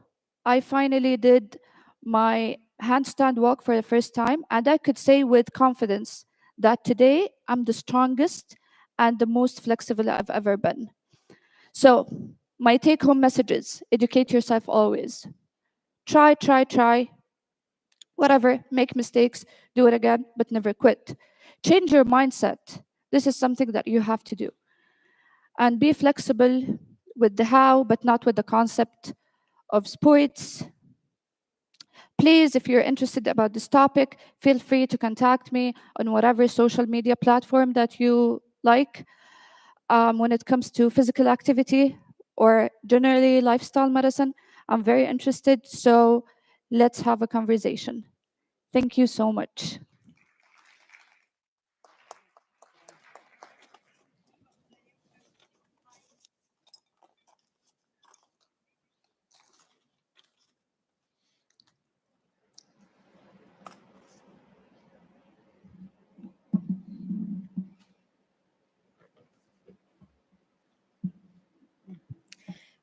[SPEAKER 13] I finally did my handstand walk for the first time. And I could say with confidence that today I'm the strongest and the most flexible I've ever been. So my take-home messages: educate yourself always. Try. Whatever, make mistakes, do it again, but never quit. Change your mindset. This is something that you have to do. And be flexible with the how, but not with the concept of sports. Please, if you're interested about this topic, feel free to contact me on whatever social media platform that you like. When it comes to physical activity or generally lifestyle medicine, I'm very interested. So let's have a conversation. Thank you so much.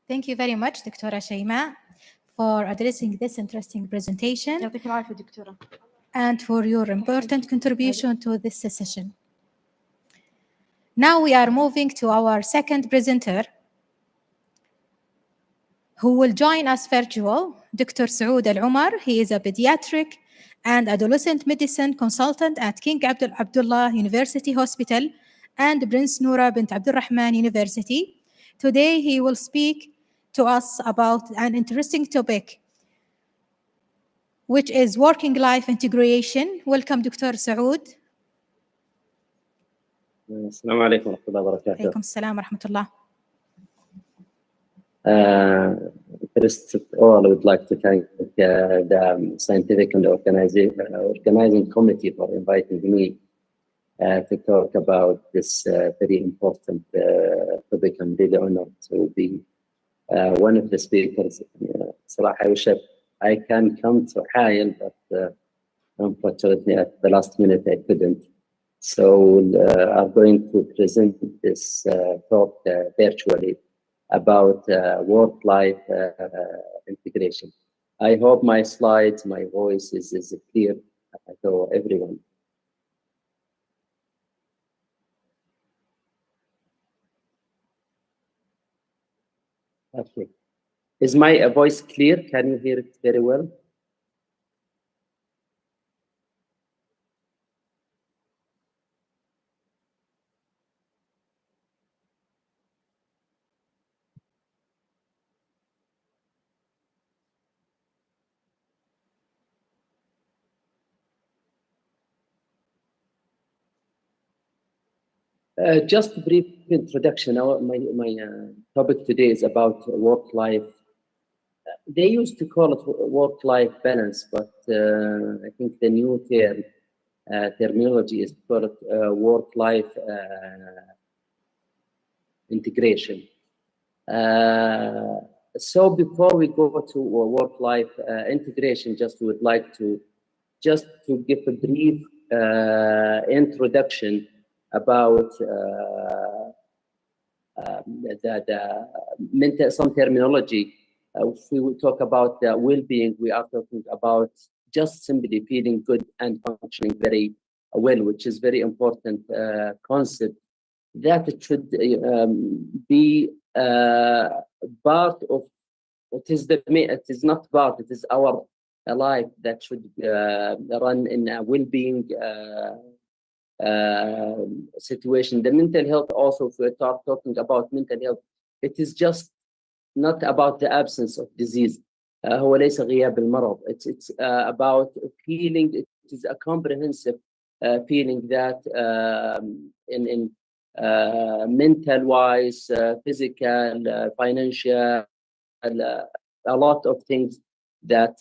[SPEAKER 14] Thank you very much, Dr. Shaima, for addressing this interesting presentation
[SPEAKER 1] يعطيك العافية دكتورة.
[SPEAKER 14] and for your important contribution to this session. Now we are moving to our second presenter, who will join us virtual, Dr. Saud Al-Umar. He is a pediatric and adolescent medicine consultant at King Abdullah University Hospital and Prince Noura bint Abdul Rahman University. Today he will speak to us about an interesting topic, which is working life integration. Welcome, Dr. Saud.
[SPEAKER 15] السلام عليكم ورحمة الله وبركاته.
[SPEAKER 14] عليكم السلام ورحمة الله.
[SPEAKER 15] First of all, I would like to thank the scientific and organizing committee for inviting me to talk about this very important topic. I'm really honored to be one of the speakers. صراحة I wish I can come to حائل, but unfortunately at the last minute I couldn't. So I'm going to present this talk virtually about work-life integration. I hope my slides, my voice is clear to everyone. Okay. Is my voice clear? Can you hear it very well? Just a brief introduction. My topic today is about work-life. They used to call it work-life balance, but I think the new terminology is called work-life integration. So before we go to work-life integration, would like to give a brief introduction about some terminology. If we will talk about well-being, we are talking about just simply feeling good and functioning very well, which is very important concept that it should be part of what is it is not part, it is our life that should run in a well-being situation. The mental health also, if we're talking about mental health, it is just not about the absence of disease. هو ليس غياب المرض. It's about feeling. It is a comprehensive feeling that in mental wise, physical, financial, a lot of things that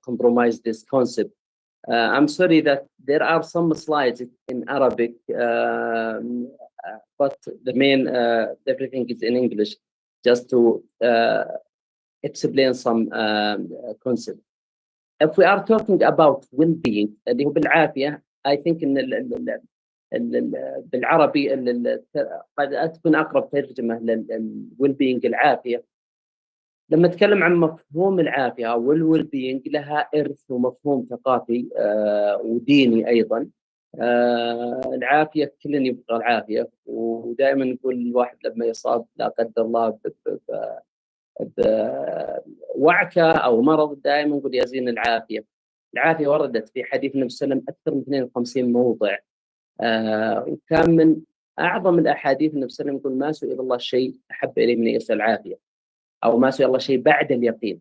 [SPEAKER 15] compromise this concept. I'm sorry that there are some slides in Arabic, but the main everything is in English, just to explain some concept. If we are talking about well-being اللي هو بالعافية, I think إن بالعربي قد تكون أقرب ترجمة لل-well-being العافية. لما نتكلم عن مفهوم العافية أو الويل-بينج لها إرث ومفهوم ثقافي وديني أيضا. العافية كلنا يبغى العافية، ودائما نقول الواحد لما يصاب لا قدر الله بوعكة أو مرض دائما نقول يا زين العافية. العافية وردت في حديث النبي صلى الله عليه وسلم أكثر من 52 موضع، وكان من أعظم الأحاديث النبي صلى الله عليه وسلم يقول ما سئل الله شيء أحب إليه من يسأل العافية، أو ما سئل الله شيء بعد اليقين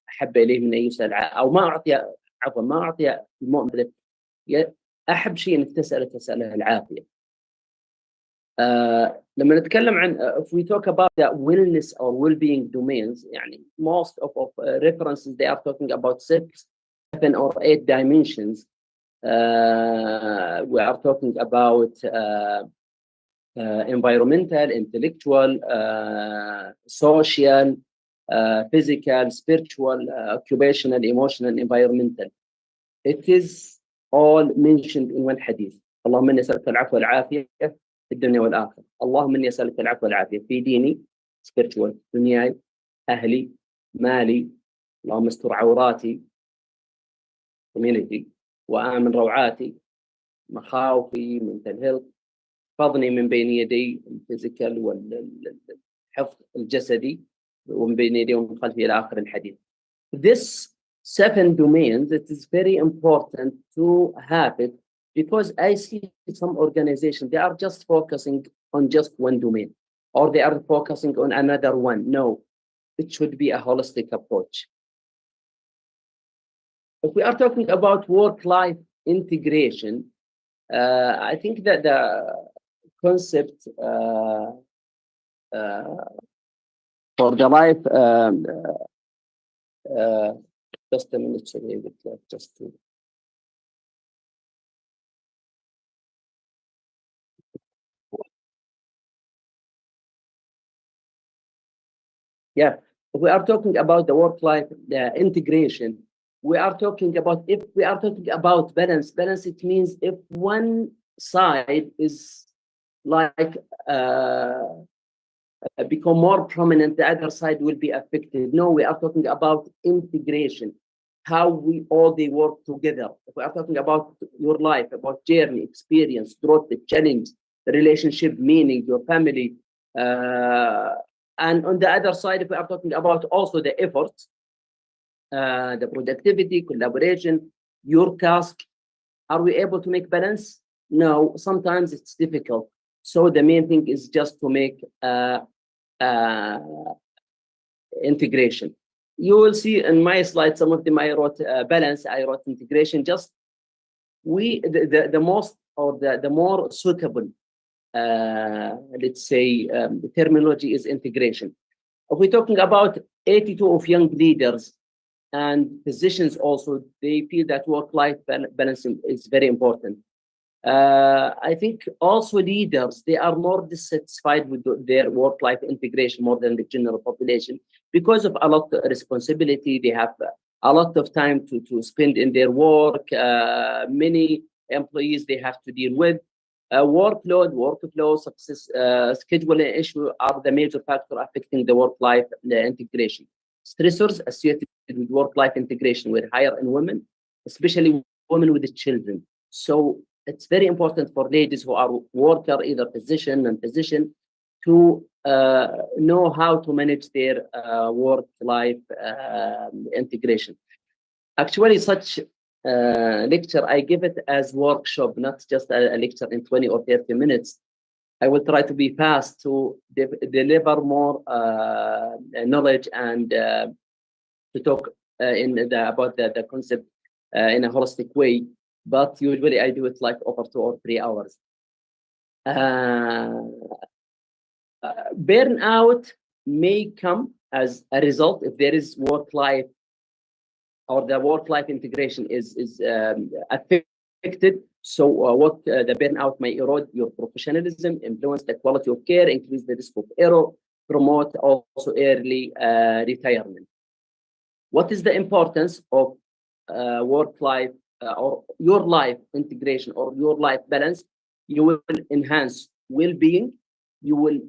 [SPEAKER 15] أحب إليه من أن يسأل، أو ما أعطي المؤمن أحب شيء إنك تسأله العافية. لما نتكلم عن if we talk about the wellness or well-being domains, يعني most of references they are talking about 6, 7 or 8 dimensions. We are talking about environmental, intellectual, social, physical, spiritual, occupational, emotional, environmental. It is all mentioned in one hadith. اللهم إني أسألك العفو والعافية في الدنيا والآخرة. اللهم إني أسألك العفو والعافية في ديني spiritual، دنياي، أهلي، مالي. اللهم استر عوراتي community، وآمن روعاتي مخاوفي mental health، حفظني من بين يدي الفيزيكال والحفظ الجسدي ومن بين يدي ومن خلفي إلى آخر الحديث. This 7 domains, it is very important to have it, because I see some organizations, they are just focusing on just one domain, or they are focusing on another one. No, it should be a holistic approach. If we are talking about work-life integration, I think that the concept for the life, just a minute, sorry, just to. Yeah, if we are talking about the work-life integration, we are talking about, if we are talking about balance, it means if one side is like become more prominent, the other side will be affected. No, we are talking about integration, how we all they work together. If we are talking about your life, about journey, experience, growth, the challenge, the relationship, meaning, your family, and on the other side, if we are talking about also the effort, the productivity, collaboration, your task, are we able to make balance? No, sometimes it's difficult. So the main thing is just to make integration. You will see in my slides, some of them I wrote balance, I wrote integration. Just the most or the more suitable, let's say, the terminology is integration. If we're talking about 82 of young leaders and physicians also, they feel that work-life balancing is very important. I think also leaders, they are more dissatisfied with their work-life integration more than the general population because of a lot of responsibility. They have a lot of time to spend in their work. Many employees they have to deal with. Workflow, success, scheduling issue are the major factor affecting the work-life integration. Stressors associated with work-life integration were higher in women, especially women with children. So it's very important for ladies who are worker, either physician and physician, to know how to manage their work-life integration. Actually, such lecture, I give it as workshop, not just a lecture in 20 or 30 minutes. I will try to be fast to deliver more knowledge and to talk about the concept in a holistic way. But usually I do it like over 2 or 3 hours. Burnout may come as a result if there is work-life or the work-life integration is affected. So the burnout may erode your professionalism, influence the quality of care, increase the risk of error, promote also early retirement. What is the importance of work-life or your life integration or your life balance? You will enhance well-being. You will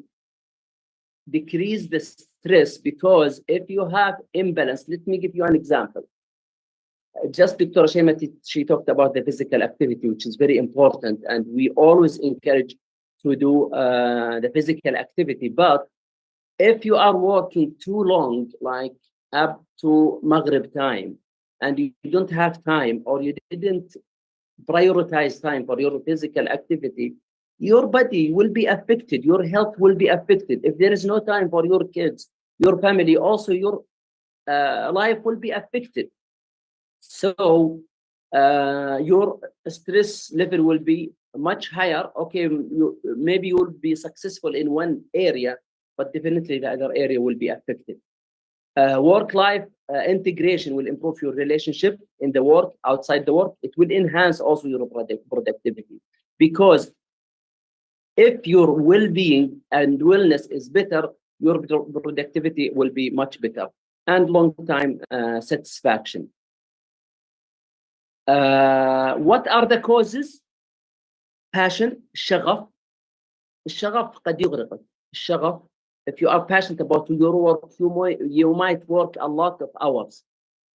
[SPEAKER 15] decrease the stress, because if you have imbalance, let me give you an example. Just Dr. Shemati, she talked about the physical activity, which is very important, and we always encourage to do the physical activity. But if you are working too long, like up to Maghrib time, and you don't have time, or you didn't prioritize time for your physical activity, your body will be affected, your health will be affected. If there is no time for your kids, your family, also your life will be affected. So your stress level will be much higher. Okay, maybe you will be successful in one area, but definitely the other area will be affected. Work-life integration will improve your relationship in the work, outside the work. It will enhance also your productivity, because if your well-being and wellness is better, your productivity will be much better, and long-time satisfaction. What are the causes? Passion, الشغف قد يغرقك. الشغف, if you are passionate about your work, you might work a lot of hours,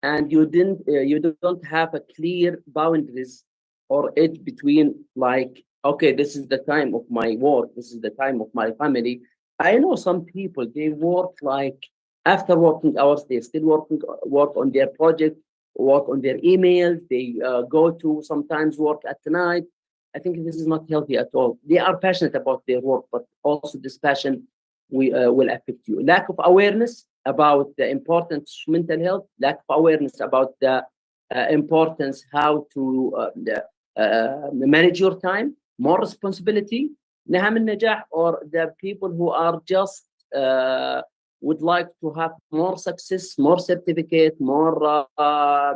[SPEAKER 15] and you don't have a clear boundaries or edge between like, okay, this is the time of my work, this is the time of my family. I know some people, they work like after working hours, they still work on their project, work on their emails, they go to sometimes work at night. I think this is not healthy at all. They are passionate about their work, but also this passion will affect you. Lack of awareness about the importance of mental health, lack of awareness about the importance how to manage your time, more responsibility, نهم النجاح, or the people who are just would like to have more success, more certificate, more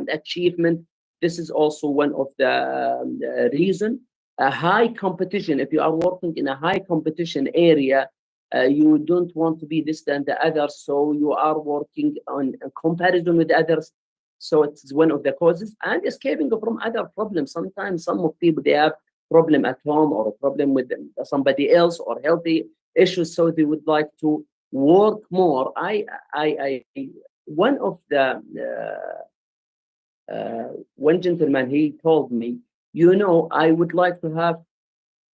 [SPEAKER 15] achievement. This is also one of the reason. A high competition, if you are working in a high competition area, you don't want to be this than the others, so you are working on a comparison with others. So it's one of the causes, and escaping from other problems. Sometimes some of people, they have problem at home or a problem with somebody else or healthy issues, so they would like to work more. One of the one gentleman, he told me, you know, I would like to have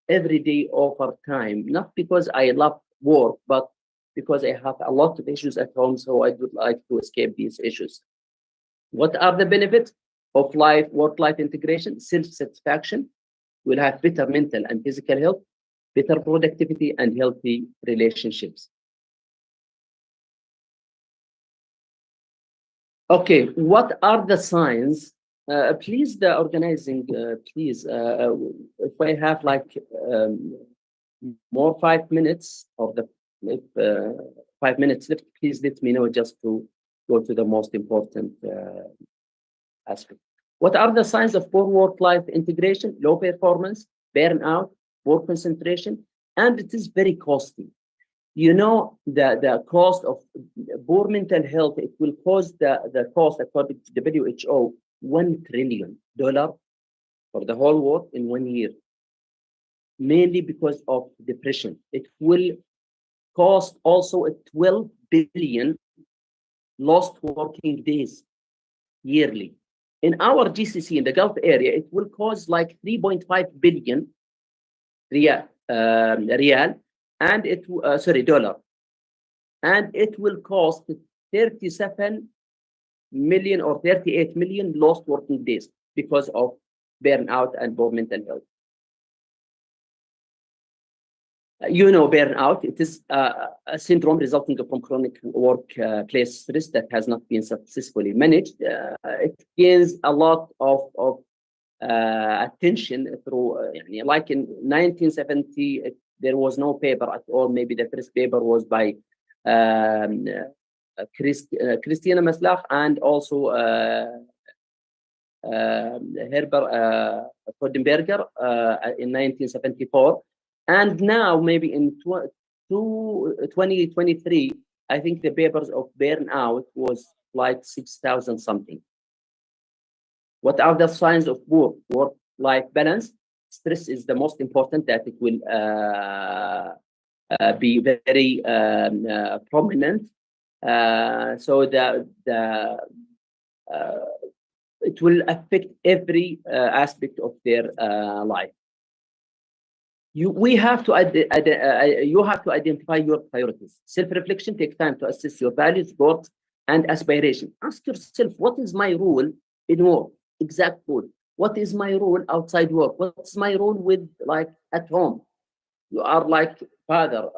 [SPEAKER 15] every day overtime, not because I love work, but because I have a lot of issues at home, so I would like to escape these issues. What are the benefits of work-life integration? Self-satisfaction. We'll have better mental and physical health, better productivity, and healthy relationships. Okay, what are the signs? Please, the organizing, please, if I have like more 5 minutes of the 5 minutes left, please let me know just to go to the most important aspect. What are the signs of poor work-life integration? Low performance, burnout, poor concentration, and it is very costly. You know, the cost of poor mental health, it will cause the cost, according to WHO, $1 trillion for the whole world in 1 year, mainly because of depression. It will cost also 12 billion lost working days yearly. In our GCC, in the Gulf area, it will cause like 3.5 billion real, and it dollar, and it will cost 37 million or 38 million lost working days because of burnout and poor mental health. You know, burnout, it is a syndrome resulting from chronic workplace stress that has not been successfully managed. It gains a lot of attention through, like in 1970, there was no paper at all. Maybe the first paper was by Christina Maslach and also Herbert Kodenberger in 1974. And now, maybe in 2023, I think the papers of burnout was like 6,000 something. What are the signs of poor work-life balance? Stress is the most important, that it will be very prominent. So it will affect every aspect of their life. You have to identify your priorities. Self-reflection takes time to assess your values, goals, and aspiration. Ask yourself, what is my role in work? Exact role. What is my role outside work? What's my role with, like, at home? You are like father,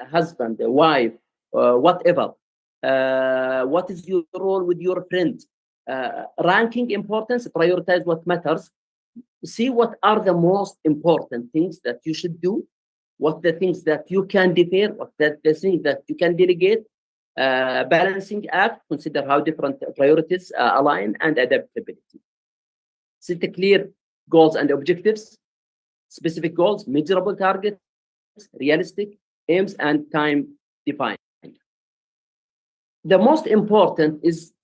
[SPEAKER 15] husband, wife, whatever. What is your role with your friends? Ranking importance, prioritize what matters. See what are the most important things that you should do, what the things that you can defer, what the things that you can delegate. Balancing act, consider how different priorities align, and adaptability. Set clear goals and objectives, specific goals, measurable targets, realistic aims, and time defined. The most important is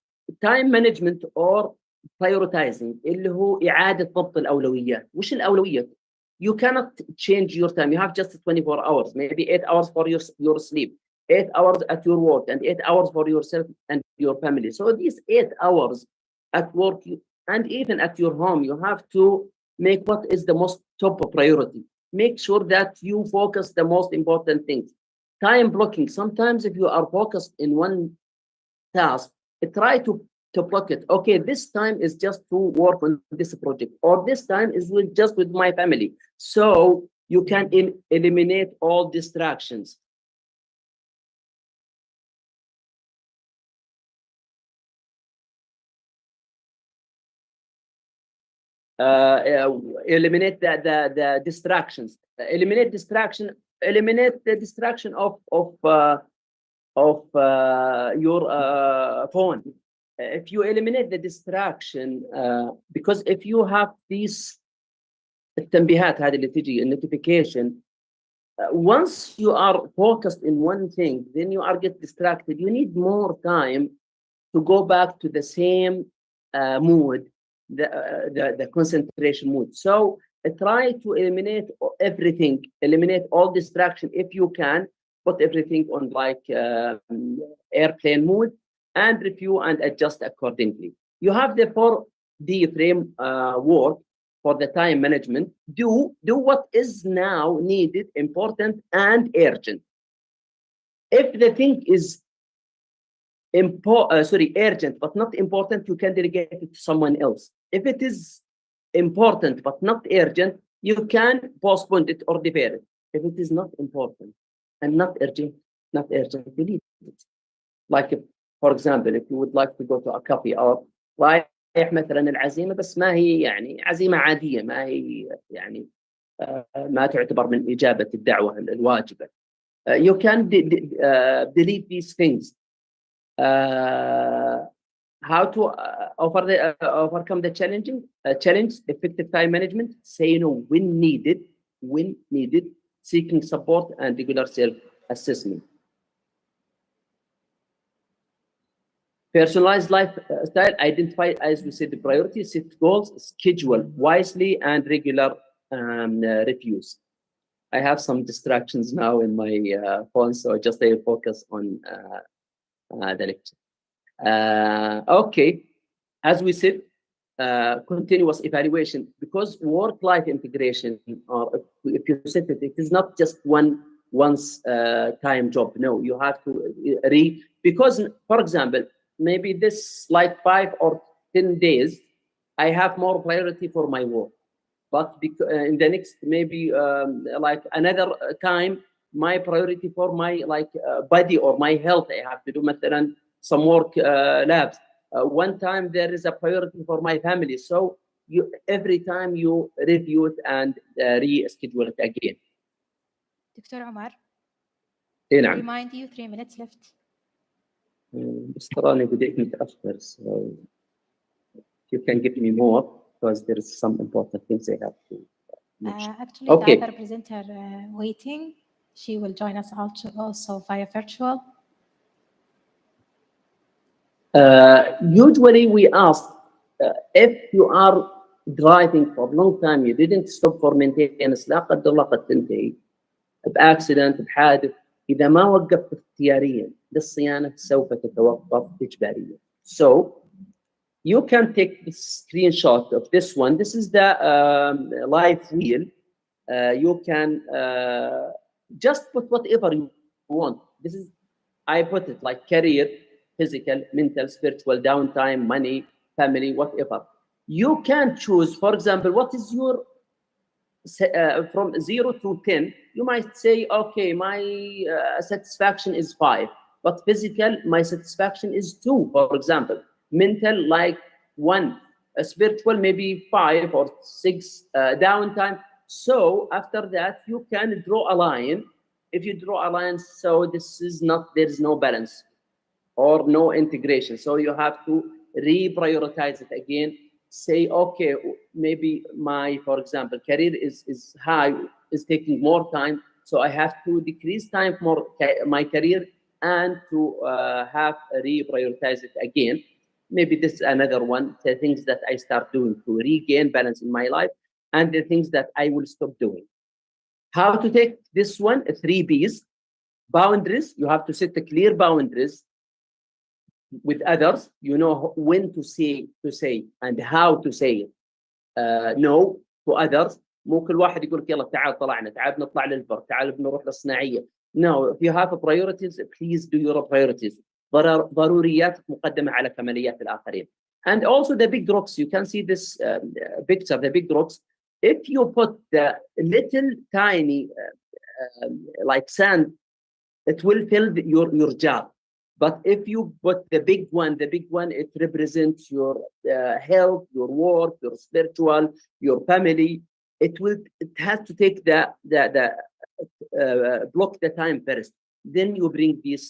[SPEAKER 15] time management or prioritizing, اللي هو إعادة ضبط الأولويات. وش الأولويات? You cannot change your time. You have just 24 hours, maybe 8 hours for your sleep, 8 hours at your work, and 8 hours for yourself and your family. So these 8 hours at work, and even at your home, you have to make what is the most top priority. Make sure that you focus the most important things. Time blocking. Sometimes if you are focused in one task, try to block it. Okay, this time is just to work on this project, or this time is just with my family. So you can eliminate all distractions. Eliminate the distractions. Eliminate the distraction of your phone. If you eliminate the distraction, because if you have these التنبيهات هذه اللي تجي notification, once you are focused in one thing, then you are get distracted. You need more time to go back to the same mood, the concentration mood. So try to eliminate everything, eliminate all distraction if you can. Put everything on like airplane mode and review and adjust accordingly. You have the 4D framework for the time management. Do what is now needed, important, and urgent. If the thing is urgent but not important, you can delegate it to someone else. If it is important but not urgent, you can postpone it or defer it. If it is not important and not urgent, delete it. Like, for example, if you would like to go to a coffee or رايح مثلا العزيمة بس ما هي يعني عزيمة عادية، ما هي يعني ما تعتبر من إجابة الدعوة الواجبة. You can delete these things. How to overcome the challenge? Effective time management. Say no when needed. Seeking support and regular self-assessment. Personalized lifestyle. Identify, as we said, the priorities, set goals, schedule wisely, and regular reviews. I have some distractions now in my phone, so just stay focused on the lecture. Okay, as we said, continuous evaluation, because work-life integration, or if you said it is not just once time job. No, you have to because, for example, maybe this like 5 or 10 days, I have more priority for my work. But in the next maybe like another time, my priority for my body or my health, I have to do مثلا some work labs. One time there is a priority for my family. So every time you review it and reschedule it again.
[SPEAKER 14] Dr. Omar,
[SPEAKER 15] نعم.
[SPEAKER 14] remind you 3 minutes left.
[SPEAKER 15] بس تراني بديت متأخر, so you can give me more because there is some important things I have to mention.
[SPEAKER 14] Actually,
[SPEAKER 15] okay.
[SPEAKER 14] The other presenter waiting. She will join us also via virtual.
[SPEAKER 15] Usually we ask if you are driving for a long time, you didn't stop for maintenance, لا قدر الله قد تنتهي بأكسيدنت بحادث. إذا ما وقفت اختياريا للصيانة سوف تتوقف إجباريا. So you can take the screenshot of this one. This is the live wheel. You can just put whatever you want. This is, I put it like career, physical, mental, spiritual, downtime, money, family, whatever. You can choose, for example, what is your from 0 to 10. You might say, okay, my satisfaction is 5, but physical, my satisfaction is 2, for example. Mental, like 1, spiritual, maybe 5 or 6, downtime. So after that, you can draw a line. If you draw a line, so this is not, there is no balance or no integration. So you have to reprioritize it again. Say, okay, maybe my, for example, career is high, is taking more time. So I have to decrease time for my career and to have reprioritize it again. Maybe this is another one, the things that I start doing to regain balance in my life, and the things that I will stop doing. How to take this one, 3 B's. Boundaries, you have to set the clear boundaries. with others, you know when to say and how to say no to others. مو كل واحد يقول لك يلا تعال طلعنا، تعال نطلع للبر، تعال بنروح للصناعية. No, if you have priorities, please do your priorities. ضروريات مقدمة على كماليات الآخرين. And also the big rocks, you can see this picture, the big rocks. If you put the little tiny like sand, it will fill your jar. But if you put the big one, it represents your health, your work, your spiritual, your family. It has to take the block the time first. Then you bring these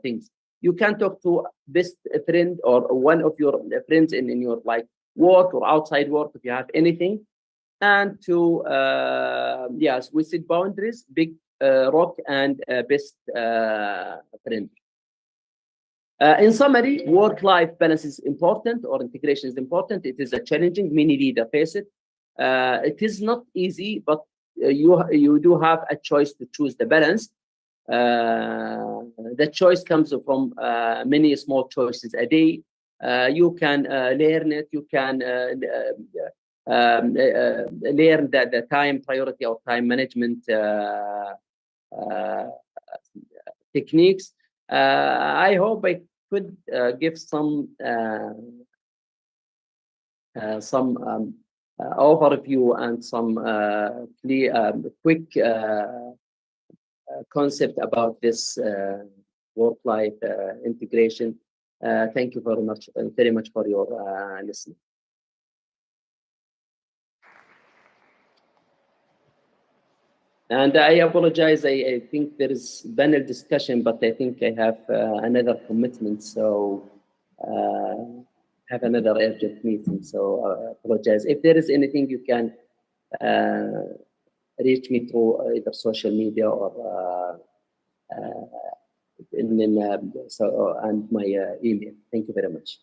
[SPEAKER 15] things. You can talk to best friend or one of your friends in your like work or outside work if you have anything. And to yes, we set boundaries, big rock and best friend. In summary, work-life balance is important, or integration is important. It is a challenging, many leaders face it. It is not easy, but you do have a choice to choose the balance. The choice comes from many small choices a day. You can learn it. You can learn the time priority or time management techniques. I hope I could give some overview and some quick concept about this work-life integration. Thank you very much for your listening. And I apologize. I think there is panel discussion, but I think I have another commitment, so have another urgent meeting. So I apologize. If there is anything, you can reach me through either social media or and my email. Thank you very much.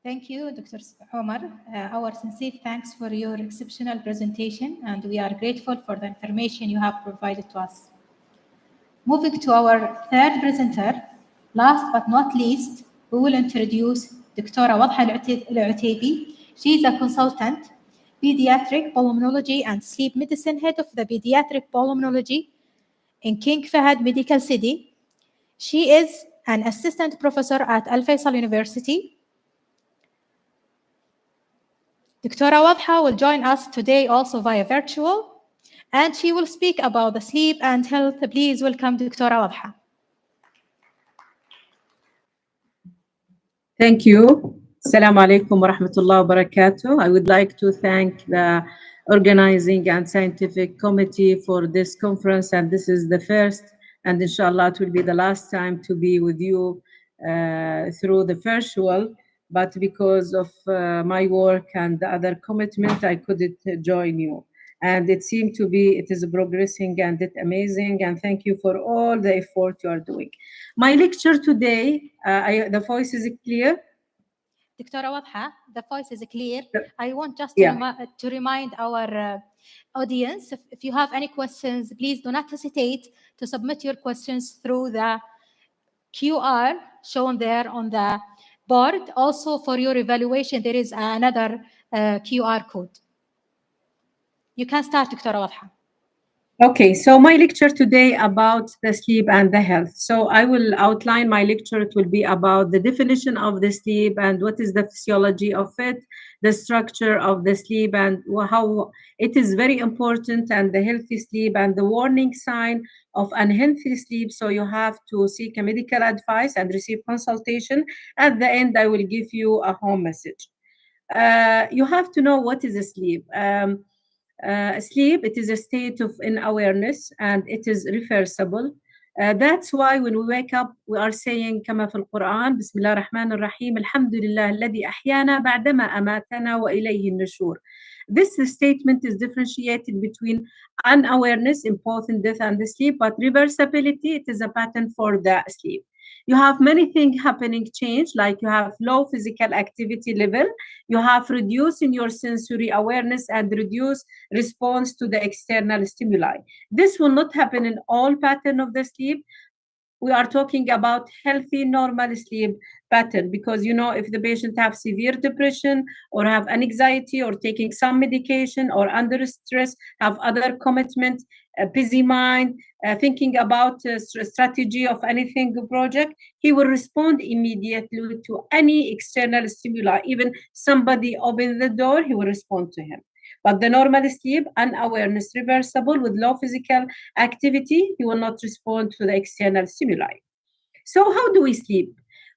[SPEAKER 14] Thank you, Dr. Omar. Our sincere thanks for your exceptional presentation, and we are grateful for the information you have provided to us. Moving to our third presenter, last but not least, we will introduce Dr. Wadha Al-Utaibi. She is a consultant, pediatric pulmonology and sleep medicine, head of the pediatric pulmonology in King Fahd Medical City. She is an assistant professor at Al Faisal University. Dr. Wadha will join us today also via virtual, and she will speak about the sleep and health. Please welcome Dr. Wadha.
[SPEAKER 16] Thank you. Assalamu alaikum wa rahmatullahi wa barakatuh. I would like to thank the organizing and scientific committee for this conference, and this is the first, and inshallah it will be the last time to be with you through the virtual. But because of my work and the other commitment, I couldn't join you. And it seemed to be, it is progressing and it's amazing. And thank you for all the effort you are doing. My lecture today, the voice is clear?
[SPEAKER 14] Dr. Wadha, the voice is clear. I want just to remind our audience, if you have any questions, please do not hesitate to submit your questions through the QR shown there on the board. Also, for your evaluation, there is another QR code. You can start, Dr. Wadha.
[SPEAKER 16] Okay, so my lecture today about the sleep and the health. So I will outline my lecture. It will be about the definition of the sleep and what is the physiology of it, the structure of the sleep and how it is very important, and the healthy sleep and the warning sign of unhealthy sleep. So you have to seek a medical advice and receive consultation. At the end, I will give you a home message. You have to know what is a sleep. Sleep, it is a state of unawareness and it is reversible. That's why when we wake up, we are saying كما في القرآن بسم الله الرحمن الرحيم الحمد لله الذي أحيانا بعدما أماتنا وإليه النشور. This statement is differentiated between unawareness, important death and the sleep, but reversibility, it is a pattern for the sleep. You have many things happening, change, like you have low physical activity level, you have reduce in your sensory awareness and reduce response to the external stimuli. This will not happen in all pattern of the sleep, we are talking about healthy, normal sleep pattern, because if the patient have severe depression or have anxiety or taking some medication or under stress, have other commitment, a busy mind, thinking about strategy of anything project, he will respond immediately to any external stimuli. Even somebody open the door, he will respond to him. But the normal sleep, unawareness, reversible with low physical activity, he will not respond to the external stimuli. So how do we sleep?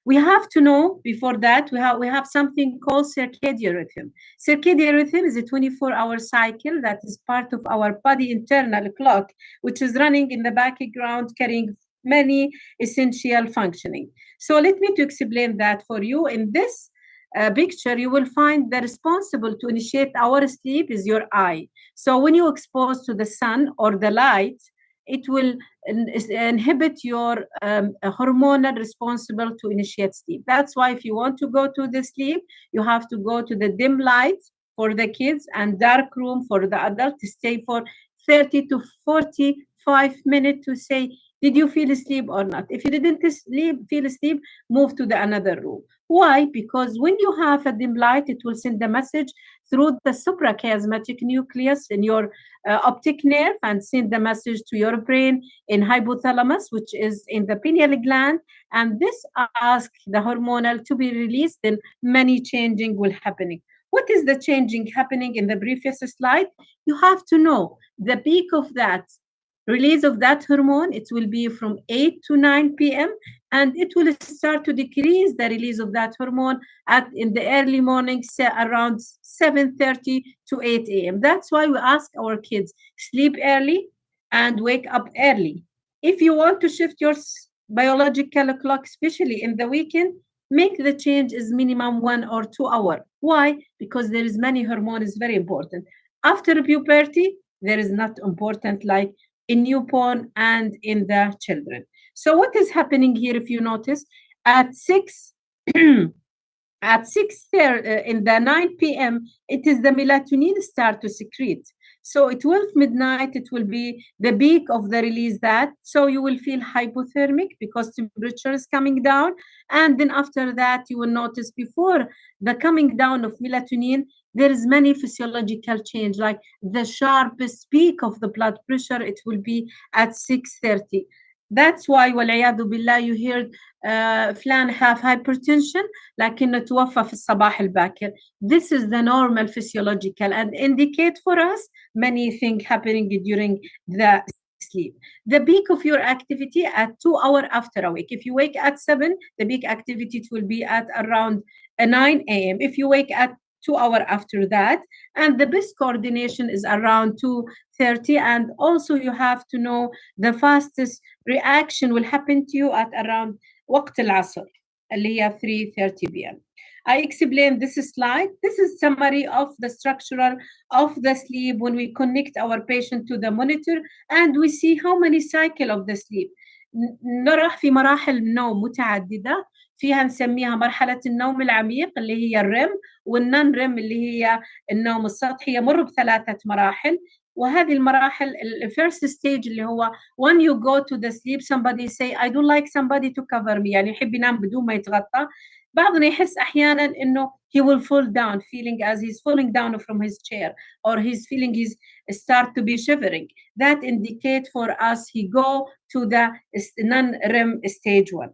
[SPEAKER 16] We have to know before that we have something called circadian rhythm. Circadian rhythm is a 24-hour cycle that is part of our body internal clock, which is running in the background, carrying many essential functioning. So let me to explain that for you. In this picture, you will find the responsible to initiate our sleep is your eye. So when you expose to the sun or the light, it will inhibit your hormonal responsible to initiate sleep. That's why if you want to go to the sleep, you have to go to the dim light for the kids and dark room for the adult to stay for 30 to 45 minutes to say, did you feel asleep or not? If you didn't feel asleep, move to the another room. Why? Because when you have a dim light, it will send a message through the suprachiasmatic nucleus in your optic nerve and send the message to your brain in hypothalamus, which is in the pineal gland. And this asks the hormonal to be released, then many changing will happening. What is the changing happening in the previous slide? You have to know the peak of that release of that hormone. It will be from 8 to 9 p.m. and it will start to decrease the release of that hormone in the early morning, say around 7:30 to 8 a.m. That's why we ask our kids, sleep early and wake up early. If you want to shift your biological clock, especially in the weekend, make the change is minimum 1 or 2 hours. Why? Because there is many hormones very important. After puberty, there is not important like in newborn and in the children. So what is happening here, if you notice, at 6 at 6:30 in the 9 p.m., it is the melatonin start to secrete. So at 12 midnight, it will be the peak of the release that. So you will feel hypothermic because temperature is coming down. And then after that, you will notice before the coming down of melatonin, there is many physiological change, like the sharpest peak of the blood pressure, it will be at 6:30. That's why والعياذ بالله you heard فلان have hypertension لكنه توفى في الصباح الباكر. This is the normal physiological and indicate for us many things happening during the sleep. The peak of your activity at 2 hours after awake. If you wake at 7, the peak activity it will be at around 9 a.m. If you wake at 2 hours after that, and the best coordination is around 2:30. And also you have to know the fastest reaction will happen to you at around وقت العصر اللي هي 3:30 p.m. I explained this slide. This is summary of the structural of the sleep when we connect our patient to the monitor and we see how many cycle of the sleep. نروح في مراحل نوم متعددة، فيها نسميها مرحلة النوم العميق اللي هي الرم، والنون رم اللي هي النوم السطحي، يمر بثلاثة مراحل. وهذه المراحل الفيرست ستيج اللي هو when you go to the sleep somebody say I don't like somebody to cover me، يعني يحب ينام بدون ما يتغطى. بعضنا يحس أحيانا إنه he will fall down feeling as he's falling down from his chair or he's feeling he's start to be shivering. That indicate for us he go to the non-REM stage 1.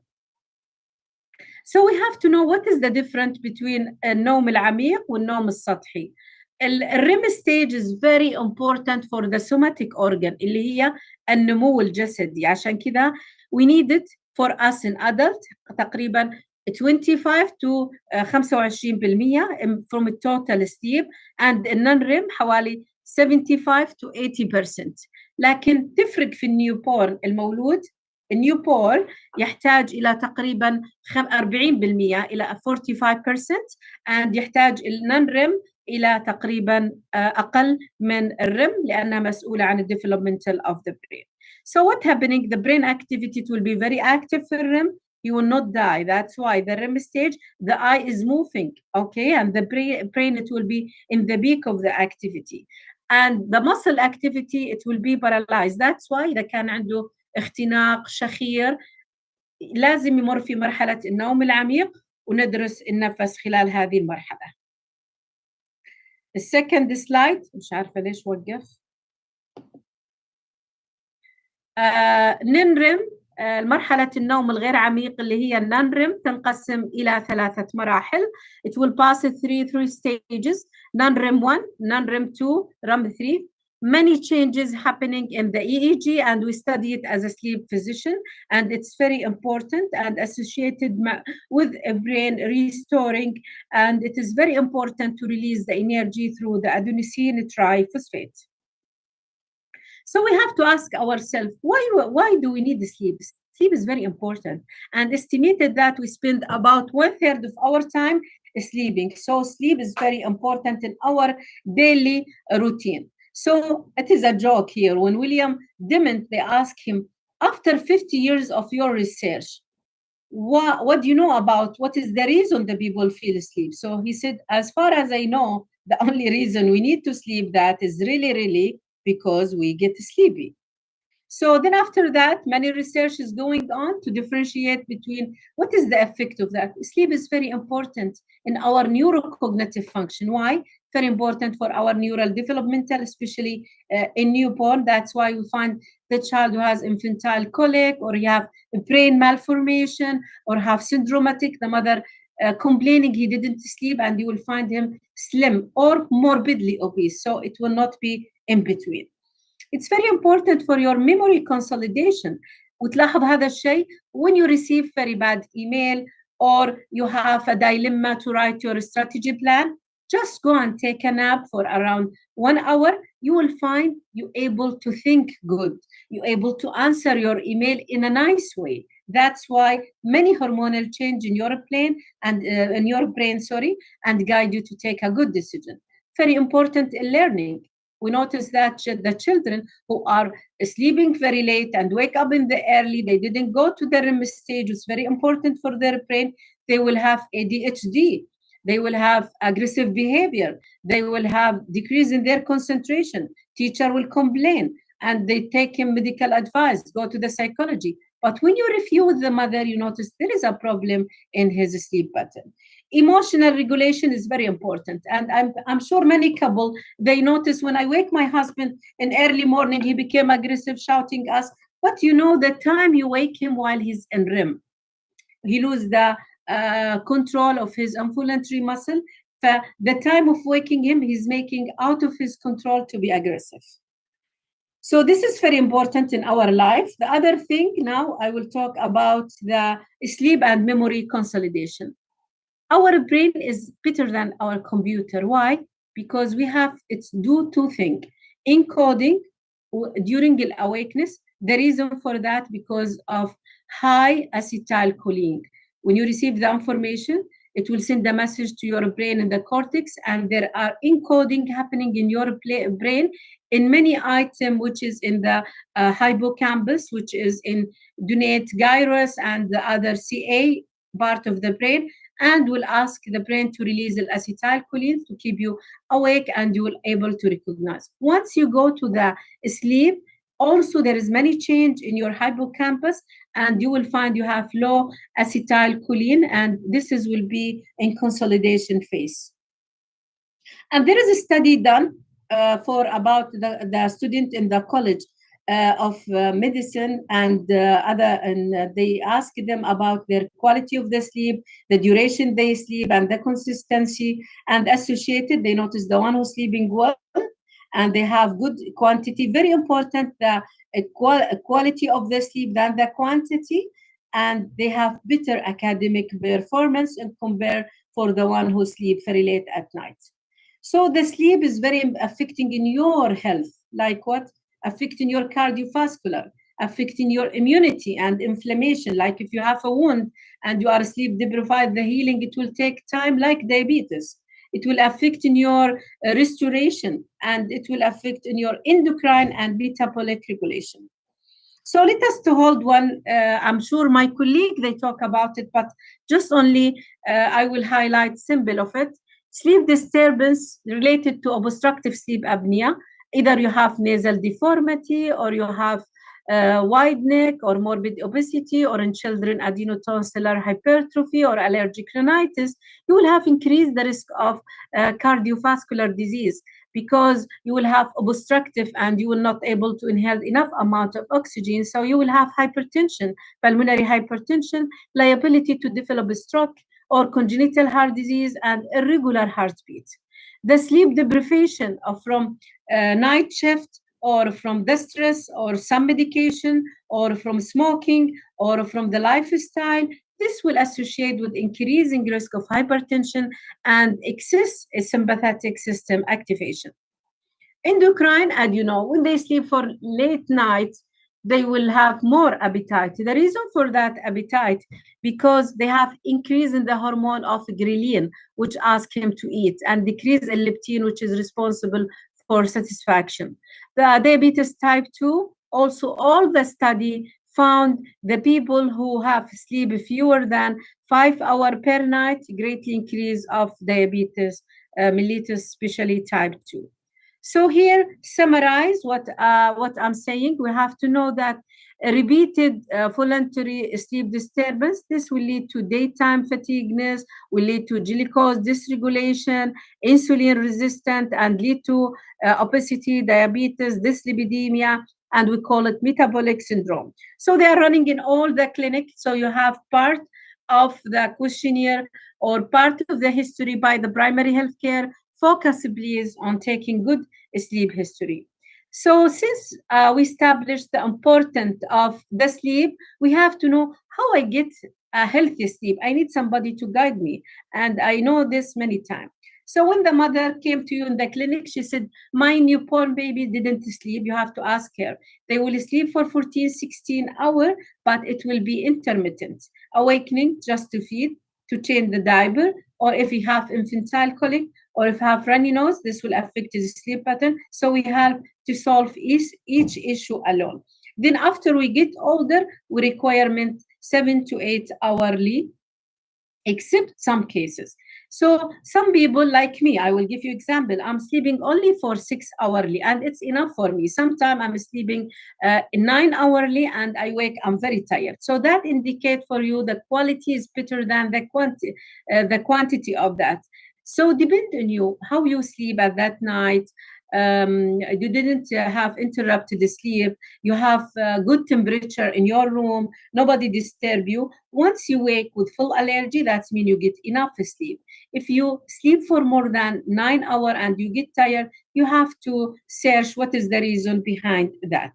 [SPEAKER 16] So we have to know what is the difference between النوم العميق والنوم السطحي. الREM stage is very important for the somatic organ اللي هي النمو الجسدي. عشان كذا we need it for us in adult تقريبا 25 to 25% from the total sleep and non-REM حوالي 75 to 80%. لكن تفرق في النيوبورن المولود. النيوبورن يحتاج إلى تقريبا 40% إلى 45% and يحتاج النون-REM إلى تقريبا أقل من الرم لأنها مسؤولة عن developmental of the brain. So what happening? The brain activity will be very active for REM. You will not die. That's why the REM stage, the eye is moving, okay? And the brain, it will be in the peak of the activity. And the muscle activity, it will be paralyzed. That's why إذا كان عنده اختناق شخير لازم يمر في مرحلة النوم العميق وندرس النفس خلال هذه المرحلة. السكند سلايد مش عارفة ليش وقف. ننرم مرحلة النوم الغير عميق اللي هي الننرم تنقسم إلى 3 مراحل. It will pass through stages. Non-REM 1, Non-REM 2, REM 3. Many changes happening in the EEG, and we study it as a sleep physician, and it's very important and associated with a brain restoring, and it is very important to release the energy through the adenosine triphosphate. So we have to ask ourselves, why do we need sleep? Sleep is very important, and estimated that we spend about 1/3 of our time sleeping. So sleep is very important in our daily routine. So it is a joke here. When William Dement, they asked him, after 50 years of your research, what do you know about what is the reason the people feel asleep? So he said, as far as I know, the only reason we need to sleep that is really because we get sleepy. So then after that, many research is going on to differentiate between what is the effect of that. Sleep is very important in our neurocognitive function. Why? Very important for our neural developmental, especially in newborn. That's why we find the child who has infantile colic, or you have a brain malformation, or have syndromatic, the mother complaining he didn't sleep, and you will find him slim or morbidly obese. So it will not be in between. It's very important for your memory consolidation. وتلاحظ هذا الشيء when you receive very bad email or you have a dilemma to write your strategy plan, just go and take a nap for around 1 hour. You will find you able to think good. You're able to answer your email in a nice way. That's why many hormonal change in your brain and guide you to take a good decision. Very important in learning. We notice that the children who are sleeping very late and wake up in the early, they didn't go to the REM stage. It's very important for their brain. They will have ADHD. They will have aggressive behavior. They will have decrease in their concentration. Teacher will complain, and they take him medical advice, go to the psychology. But when you review with the mother, you notice there is a problem in his sleep pattern. Emotional regulation is very important, and I'm sure many couple, they notice when I wake my husband in early morning, he became aggressive, shouting us. But you know, the time you wake him while he's in REM, he lose the control of his involuntary muscle. The time of waking him, he's making out of his control to be aggressive. So this is very important in our life. The other thing now, I will talk about the sleep and memory consolidation. Our brain is better than our computer. Why? Because it's do 2 things. Encoding during awakeness. The reason for that, because of high acetylcholine. When you receive the information, it will send a message to your brain in the cortex, and there are encoding happening in your brain in many items, which is in the hippocampus, which is in donate gyrus and the other CA part of the brain, and will ask the brain to release the acetylcholine to keep you awake, and you will able to recognize. Once you go to the sleep, also there is many change in your hippocampus, and you will find you have low acetylcholine, and will be in consolidation phase. And there is a study done for about the student in the college of medicine and they ask them about their quality of the sleep, the duration they sleep, and the consistency, and associated, they notice the one who's sleeping well and they have good quantity. Very important, the quality of the sleep than the quantity, and they have better academic performance and compare for the one who sleep very late at night. So the sleep is very affecting in your health, like what? Affecting your cardiovascular, affecting your immunity and inflammation. Like if you have a wound and you are sleep deprived, the healing, it will take time, like diabetes. It will affect in your restoration, and it will affect in your endocrine and metabolic regulation. So let us to hold one, I'm sure my colleague, they talk about it, but just only I will highlight symbol of it. Sleep disturbance related to obstructive sleep apnea. Either you have nasal deformity or you have wide neck or morbid obesity, or in children adenotonsillar hypertrophy or allergic rhinitis, you will have increased the risk of cardiovascular disease, because you will have obstructive and you will not able to inhale enough amount of oxygen. So you will have hypertension, pulmonary hypertension, liability to develop a stroke or congenital heart disease, and irregular heartbeat. The sleep deprivation from night shift, or from the stress, or some medication, or from smoking, or from the lifestyle, this will associate with increasing risk of hypertension and excess sympathetic system activation. Endocrine, as you know, when they sleep for late nights, they will have more appetite. The reason for that appetite, because they have increase in the hormone of ghrelin, which asks him to eat, and decrease in leptin, which is responsible for satisfaction. The diabetes type 2, also all the study found the people who have sleep fewer than 5 hours per night greatly increase of diabetes mellitus, especially type 2. So here, summarize what I'm saying. We have to know that repeated voluntary sleep disturbance, this will lead to daytime fatigueness, will lead to glucose dysregulation, insulin resistant, and lead to obesity, diabetes, dyslipidemia, and we call it metabolic syndrome. So they are running in all the clinics. So you have part of the questionnaire or part of the history by the primary healthcare. Focus, please, on taking good sleep history. So since we established the importance of the sleep, we have to know how I get a healthy sleep. I need somebody to guide me. And I know this many times. So when the mother came to you in the clinic, she said, my newborn baby didn't sleep. You have to ask her. They will sleep for 14, 16 hours, but it will be intermittent. Awakening just to feed, to change the diaper, or if you have infantile colic, or if you have runny nose, this will affect his sleep pattern. So we have to solve each issue alone. Then after we get older, we requirement 7 to 8 hourly, except some cases. So some people like me, I will give you example. I'm sleeping only for 6 hourly, and it's enough for me. Sometimes I'm sleeping 9 hourly, and I wake, I'm very tired. So that indicates for you the quality is better than the quantity of that. So depend on you, how you sleep at that night. You didn't have interrupted sleep, you have good temperature in your room, nobody disturb you. Once you wake with full allergy, that means you get enough sleep. If you sleep for more than 9 hours and you get tired, you have to search what is the reason behind that.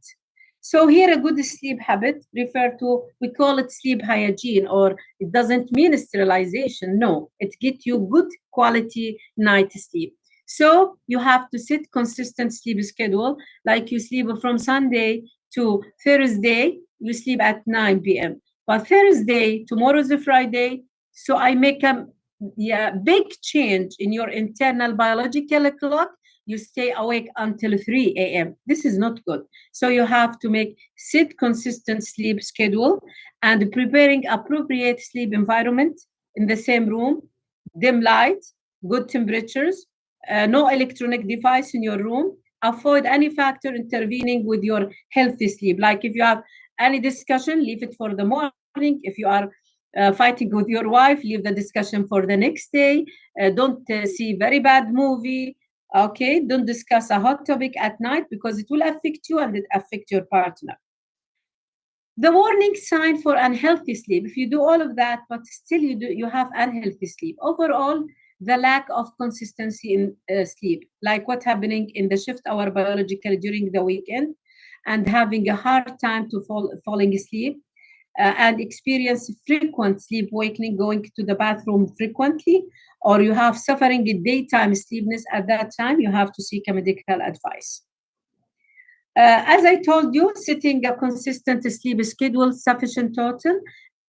[SPEAKER 16] So here a good sleep habit refer to, we call it sleep hygiene, or it doesn't mean sterilization. No, it gets you good quality night sleep. So you have to set consistent sleep schedule, like you sleep from Sunday to Thursday, you sleep at 9 p.m. But Thursday, tomorrow is a Friday, so I make a big change in your internal biological clock. You stay awake until 3 a.m. This is not good. So you have to set consistent sleep schedule, and preparing appropriate sleep environment in the same room, dim light, good temperatures, no electronic device in your room. Avoid any factor intervening with your healthy sleep. Like if you have any discussion, leave it for the morning. If you are fighting with your wife, leave the discussion for the next day. Don't see very bad movie. Okay, don't discuss a hot topic at night, because it will affect you and it affect your partner. The warning sign for unhealthy sleep, if you do all of that, but still you have unhealthy sleep. Overall, the lack of consistency in sleep, like what's happening in the shift hour biological during the weekend, and having a hard time to falling asleep, and experience frequent sleep awakening, going to the bathroom frequently, or you have suffering in daytime sleepiness. At that time, you have to seek a medical advice. As I told you, setting a consistent sleep schedule, sufficient total,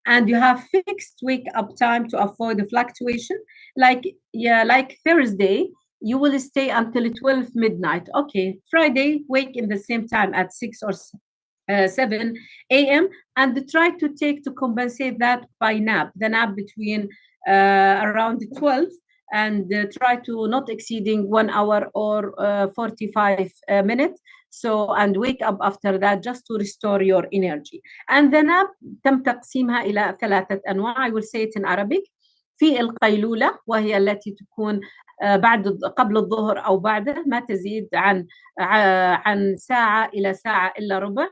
[SPEAKER 16] and you have fixed wake up time to avoid the fluctuation. Like Thursday, you will stay until 12 midnight. Okay, Friday, wake in the same time at 6 or 7 a.m. and try to compensate that by nap. The nap between around 12 and try to not exceeding 1 hour or 45 minutes. So, and wake up after that just to restore your energy. And the nap تم تقسيمها إلى 3 أنواع. I will say it in Arabic. في القيلولة وهي التي تكون قبل الظهر أو بعده، ما تزيد عن ساعة إلى ساعة إلا ربع.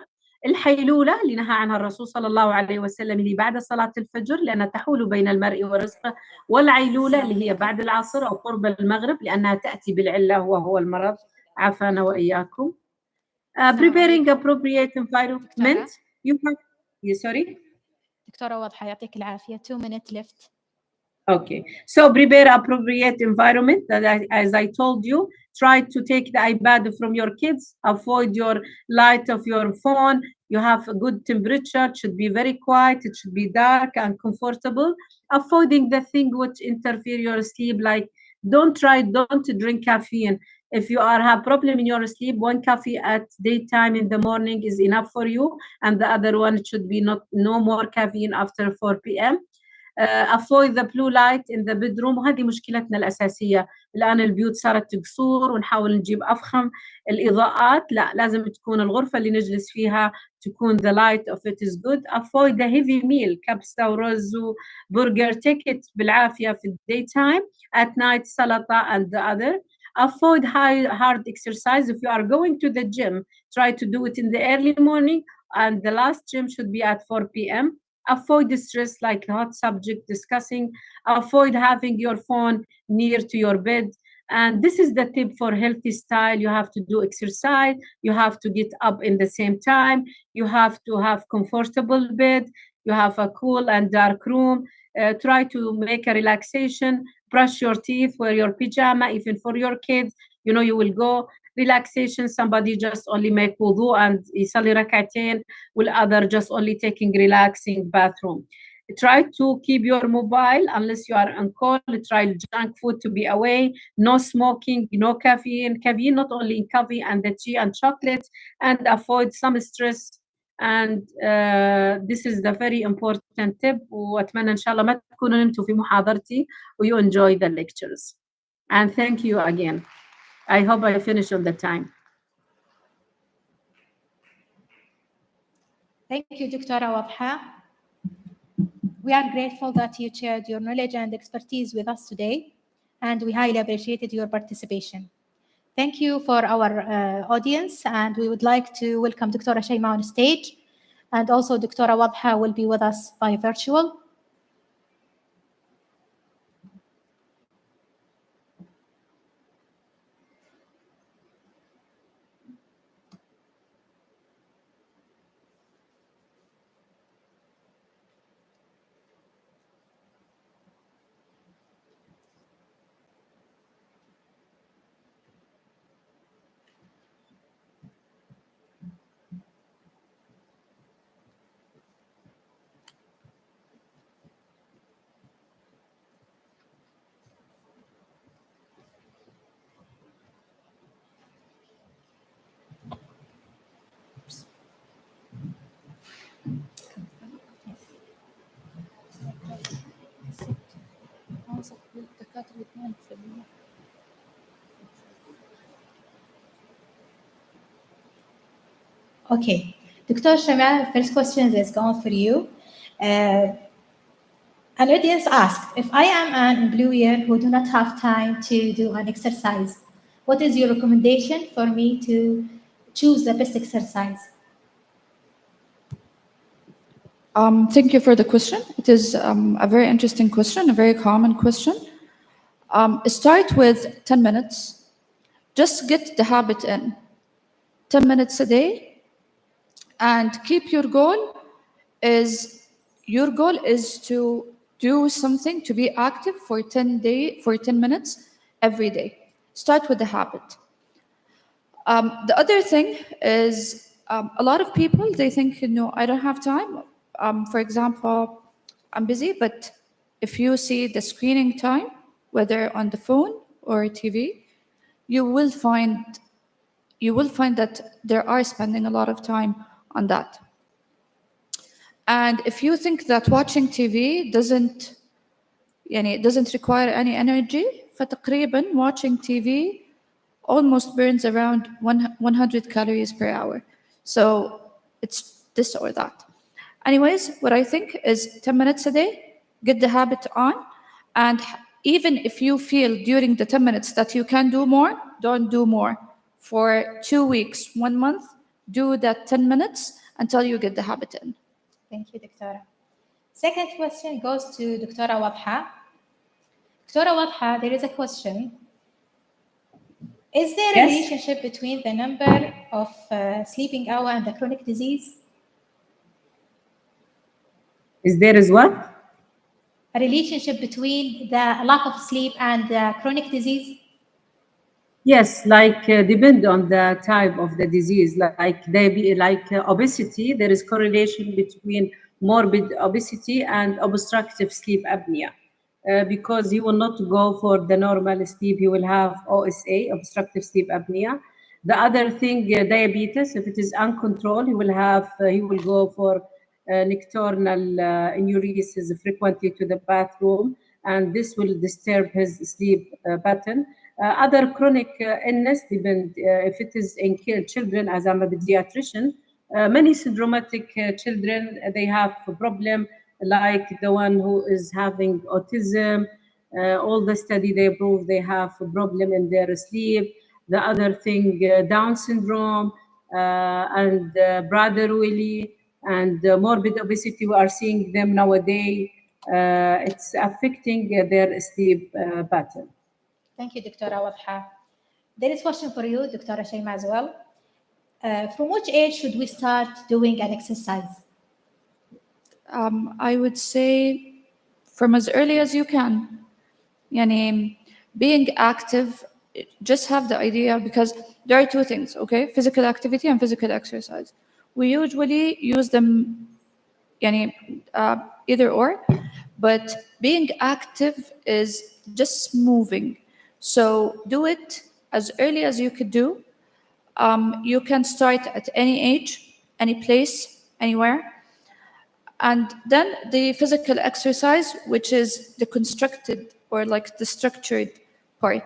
[SPEAKER 16] الحيلولة اللي نهى عنها الرسول صلى الله عليه وسلم اللي بعد صلاة الفجر لأنها تحول بين المرء ورزقه. والعيلولة اللي هي بعد العصر أو قرب المغرب لأنها تأتي بالعلة وهو المرض. عافانا وإياكم. Preparing appropriate environment. You have, sorry.
[SPEAKER 14] دكتورة واضحة يعطيك العافية. 2 minutes left.
[SPEAKER 16] Okay, so prepare appropriate environment. As I told you, try to take the iPad from your kids. Avoid your light of your phone. You have a good temperature. It should be very quiet. It should be dark and comfortable. Avoiding the thing which interfere your sleep, like don't drink caffeine. If you have problem in your sleep, 1 coffee at daytime in the morning is enough for you, and the other one should be no more caffeine after 4 p.m. avoid the blue light in the bedroom. وهذه مشكلتنا الأساسية الآن، البيوت صارت قصور ونحاول نجيب أفخم الإضاءات. لا، لازم تكون الغرفة اللي نجلس فيها تكون the light of it is good. Avoid the heavy meal كبسة ورز وبرجر. take it بالعافية في daytime. at night سلطة and the other. Avoid hard exercise. If you are going to the gym, try to do it in the early morning, and the last gym should be at 4 p.m. Avoid the stress like hot subject discussing. Avoid having your phone near to your bed. And this is the tip for healthy style. You have to do exercise. You have to get up in the same time. You have to have comfortable bed. You have a cool and dark room. Try to make a relaxation. Brush your teeth. Wear your pajama. Even for your kids, you will go relaxation. Somebody just only make wudu and يصلي ركعتين, while other just only taking relaxing bathroom. Try to keep your mobile unless you are on call. Try junk food to be away. No smoking, no caffeine. Caffeine not only in coffee and the tea and chocolate, and avoid some stress. And this is the very important tip. وأتمنى إن شاء الله ما تكونوا انتم في محاضرتي و you enjoy the lectures. And thank you again. I hope I finish on the time.
[SPEAKER 14] Thank you, Dr. Wadha. We are grateful that you shared your knowledge and expertise with us today, and we highly appreciated your participation. Thank you for our audience, and we would like to welcome Dr. Shayma on stage, and also Dr. Wadha will be with us by virtual. Okay, Dr. Shayma, first question is going for you. An audience asked, if I am an employer who do not have time to do an exercise, what is your recommendation for me to choose the best exercise?
[SPEAKER 13] Thank you for the question. It is a very interesting question, a very common question. Start with 10 minutes. Just get the habit in. 10 minutes a day, and keep your goal is to do something, to be active for 10 minutes every day. Start with the habit. The other thing is a lot of people, they think, I don't have time. For example, I'm busy, but if you see the screening time, whether on the phone or TV, you will find that they are spending a lot of time on that. And if you think that watching TV doesn't require any energy فتقريبا watching TV almost burns around 100 calories per hour. So it's this or that. Anyways, what I think is 10 minutes a day, get the habit on, and even if you feel during the 10 minutes that you can do more, don't do more. For 2 weeks, 1 month, do that 10 minutes until you get the habit in.
[SPEAKER 14] Thank you, Doctora. Second question goes to Doctora Wadha. Doctora Wadha, there is a question. Is there a relationship between the number of sleeping hour and the chronic disease?
[SPEAKER 16] Is there what?
[SPEAKER 14] A relationship between the lack of sleep and the chronic disease?
[SPEAKER 16] Yes, depend on the type of the disease. Like obesity, there is correlation between morbid obesity and obstructive sleep apnea. Because you will not go for the normal sleep, you will have OSA, obstructive sleep apnea. The other thing, diabetes, if it is uncontrolled, you will go for nocturnal enuresis frequently to the bathroom, and this will disturb his sleep pattern. Other chronic illness, even if it is in children, as I'm a pediatrician, many syndromatic children, they have a problem like the one who is having autism. All the study, they prove they have a problem in their sleep. The other thing, Down syndrome and Prader-Willi and morbid obesity, we are seeing them nowadays. It's affecting their sleep pattern.
[SPEAKER 14] Thank you, Doctora Wadha. There is a question for you, Doctora Shayma, as well. From which age should we start doing an exercise?
[SPEAKER 13] I would say from as early as you can. Being active, just have the idea, because there are two things, okay? Physical activity and physical exercise. We usually use them either or, but being active is just moving. So do it as early as you could do. You can start at any age, any place, anywhere. And then the physical exercise, which is the constructed or like the structured part.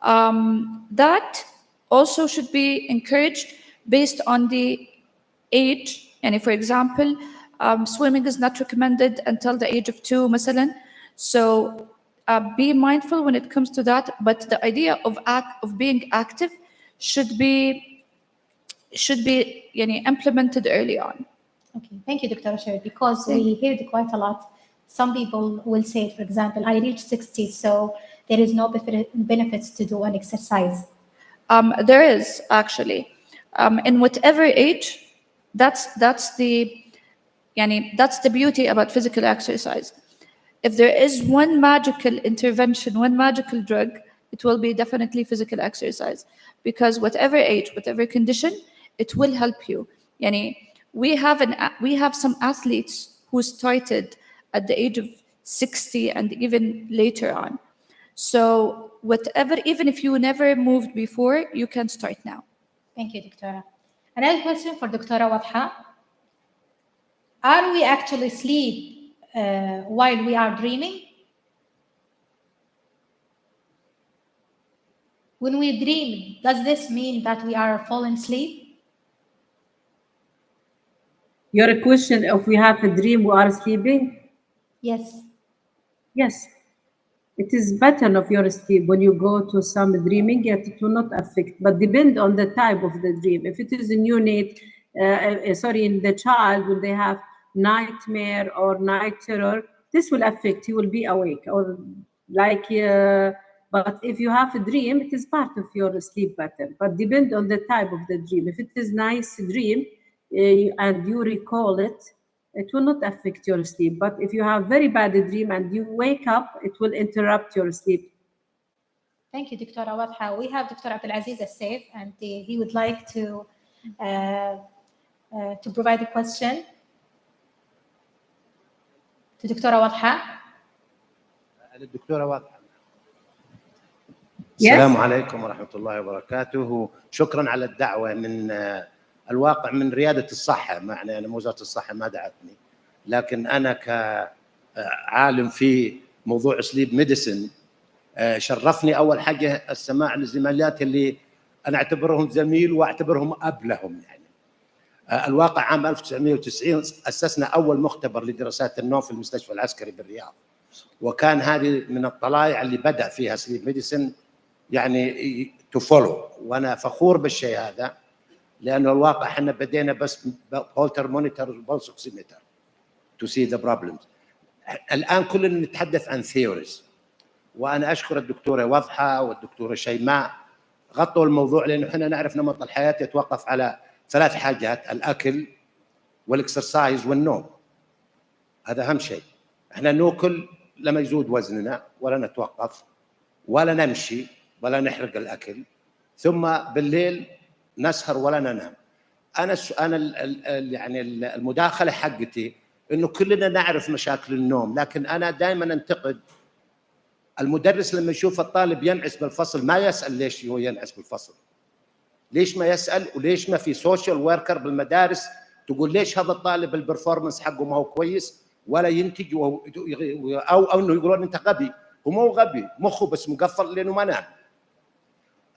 [SPEAKER 13] That also should be encouraged based on the age. And if, for example, swimming is not recommended until the age of 2, مثلا. So be mindful when it comes to that. But the idea of being active should be implemented early on.
[SPEAKER 14] Okay, thank you, Dr. Sher, because we hear it quite a lot. Some people will say, for example, I reached 60, so there is no benefits to do an exercise.
[SPEAKER 13] There is actually, in whatever age. That's the beauty about physical exercise. If there is one magical intervention, one magical drug, it will be definitely physical exercise, because whatever age, whatever condition, it will help you. We have some athletes who started at the age of 60 and even later on. So whatever, even if you never moved before, you can start now.
[SPEAKER 14] Thank you, Doctora. Another question for Doctora Wadha. Are we actually asleep while we are dreaming? When we dream, does this mean that we are falling asleep?
[SPEAKER 16] Your question, if we have a dream, we are sleeping?
[SPEAKER 14] Yes.
[SPEAKER 16] Yes. It is pattern of your sleep. When you go to some dreaming, yet it will not affect, but depend on the type of the dream. If it is a neonate, in the child, when they have nightmare or night terror, this will affect, he will be awake. Or but if you have a dream, it is part of your sleep pattern, but depend on the type of the dream. If it is nice dream and you recall it, it will not affect your sleep. But if you have very bad dream and you wake up, it will interrupt your sleep.
[SPEAKER 14] Thank you, Dr. Wadha. We have Dr. Abdulaziz Al-Saif, and he would like to provide a question to Dr. Wadha.
[SPEAKER 17] الدكتورة واضحة. السلام عليكم ورحمة الله وبركاته. شكرا على الدعوة. من الواقع من ريادة الصحة، معنى أنا وزارة الصحة ما دعتني، لكن أنا كعالم في موضوع سليب ميديسن شرفني أول حاجة السماع لزملائي اللي أنا أعتبرهم زميل وأعتبرهم أب لهم يعني. الواقع عام 1990 أسسنا أول مختبر لدراسات النوم في المستشفى العسكري بالرياض، وكان هذه من الطلائع اللي بدأ فيها سليب ميديسن يعني تفولو، وأنا فخور بالشيء هذا، لأنه الواقع احنا بدينا بس هولتر مونيتور وبولس اوكسيمتر to see the problems. الآن كلنا نتحدث عن ثيوريز، وأنا أشكر الدكتورة وضحة والدكتورة شيماء غطوا الموضوع، لأنه احنا نعرف نمط الحياة يتوقف على 3 حاجات: الأكل والاكسرسايز والنوم. هذا أهم شيء. احنا ناكل لما يزود وزننا، ولا نتوقف ولا نمشي ولا نحرق الأكل، ثم بالليل نسهر ولا ننام. أنا يعني المداخلة حقتي إنه كلنا نعرف مشاكل النوم، لكن أنا دائما أنتقد المدرس لما يشوف الطالب ينعس بالفصل ما يسأل ليش هو ينعس بالفصل، ليش ما يسأل، وليش ما في سوشيال وركر بالمدارس تقول ليش هذا الطالب البرفورمانس حقه ما هو كويس ولا ينتج، أو إنه يقولون أنت غبي. هو مو غبي، مخه بس مقفل لأنه ما نام.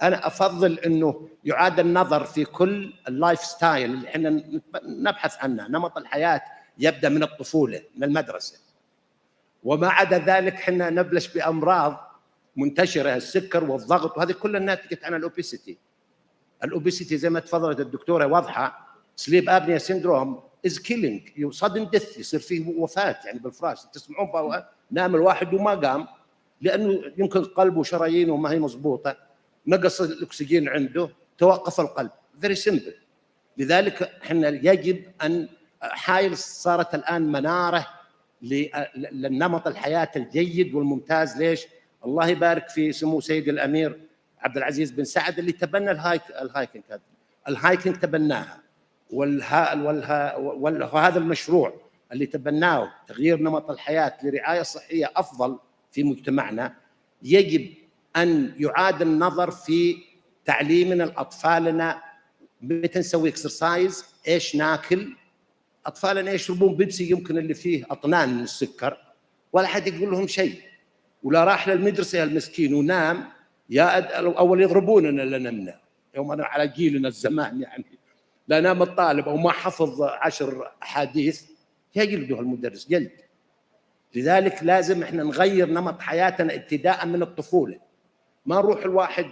[SPEAKER 17] أنا أفضل إنه يعاد النظر في كل اللايف ستايل اللي إحنا نبحث عنه. نمط الحياة يبدأ من الطفولة، من المدرسة، وما عدا ذلك إحنا نبلش بأمراض منتشرة، السكر والضغط، وهذه كلها ناتجة عن الأوبيسيتي. الأوبيسيتي زي ما تفضلت الدكتورة واضحة، سليب أبنيا سيندروم is killing، sudden death، يصير فيه وفاة يعني بالفراش. تسمعون نام الواحد وما قام لأنه يمكن قلبه وشرايينه ما هي مضبوطة، نقص الأكسجين عنده، توقف القلب. very simple. لذلك احنا يجب أن حائل صارت الآن منارة للنمط الحياة الجيد والممتاز. ليش؟ الله يبارك في سمو سيد الأمير عبد العزيز بن سعد اللي تبنى الهايكنج تبناها، وهذا المشروع اللي تبناه تغيير نمط الحياة لرعاية صحية أفضل في مجتمعنا. يجب أن يعاد النظر في تعليمنا لأطفالنا متى نسوي اكسرسايز، ايش ناكل. أطفالنا يشربون بيبسي يمكن اللي فيه أطنان من السكر ولا حد يقول لهم شيء، ولا راح للمدرسة المسكين ونام أول يضربوننا لنمنا. يوم أنا على جيلنا الزمان يعني لا نام الطالب أو ما حفظ 10 أحاديث يجلده المدرس جلد. لذلك لازم إحنا نغير نمط حياتنا ابتداء من الطفولة. ما نروح الواحد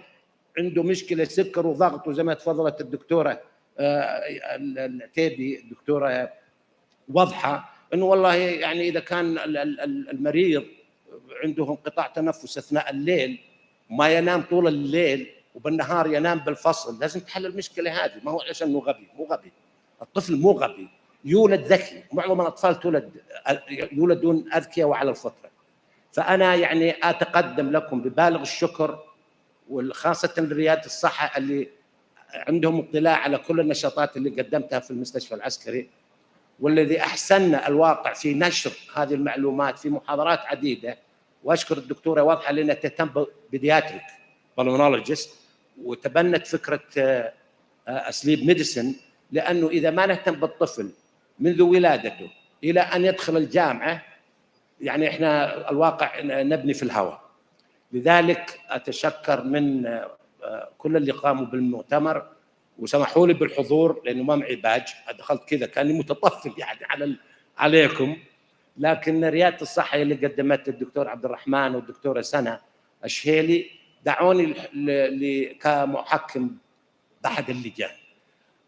[SPEAKER 17] عنده مشكلة سكر وضغط، وزي ما تفضلت الدكتورة العتيبي الدكتورة واضحة إنه والله يعني إذا كان المريض عنده انقطاع تنفس أثناء الليل ما ينام طول الليل وبالنهار ينام بالفصل، لازم تحل المشكلة هذه. ما هو عشان إنه غبي، مو غبي. الطفل مو غبي، يولد ذكي. معظم الأطفال يولدون أذكياء وعلى الفطرة. فأنا يعني أتقدم لكم ببالغ الشكر، وخاصة لريادة الصحة اللي عندهم اطلاع على كل النشاطات اللي قدمتها في المستشفى العسكري، والذي أحسننا الواقع في نشر هذه المعلومات في محاضرات عديدة. وأشكر الدكتورة واضحة لأنها تهتم ببيدياتريك بالمونولوجيست وتبنت فكرة سليب ميديسن، لأنه إذا ما نهتم بالطفل منذ ولادته إلى أن يدخل الجامعة يعني إحنا الواقع نبني في الهواء. لذلك أتشكر من كل اللي قاموا بالمؤتمر، وسمحوا لي بالحضور لأنه ما معي باج، دخلت كذا كأني متطفل يعني عليكم. لكن ريادة الصحة اللي قدمت الدكتور عبد الرحمن والدكتورة سنة الشهيلي دعوني كمحكم بأحد اللجان.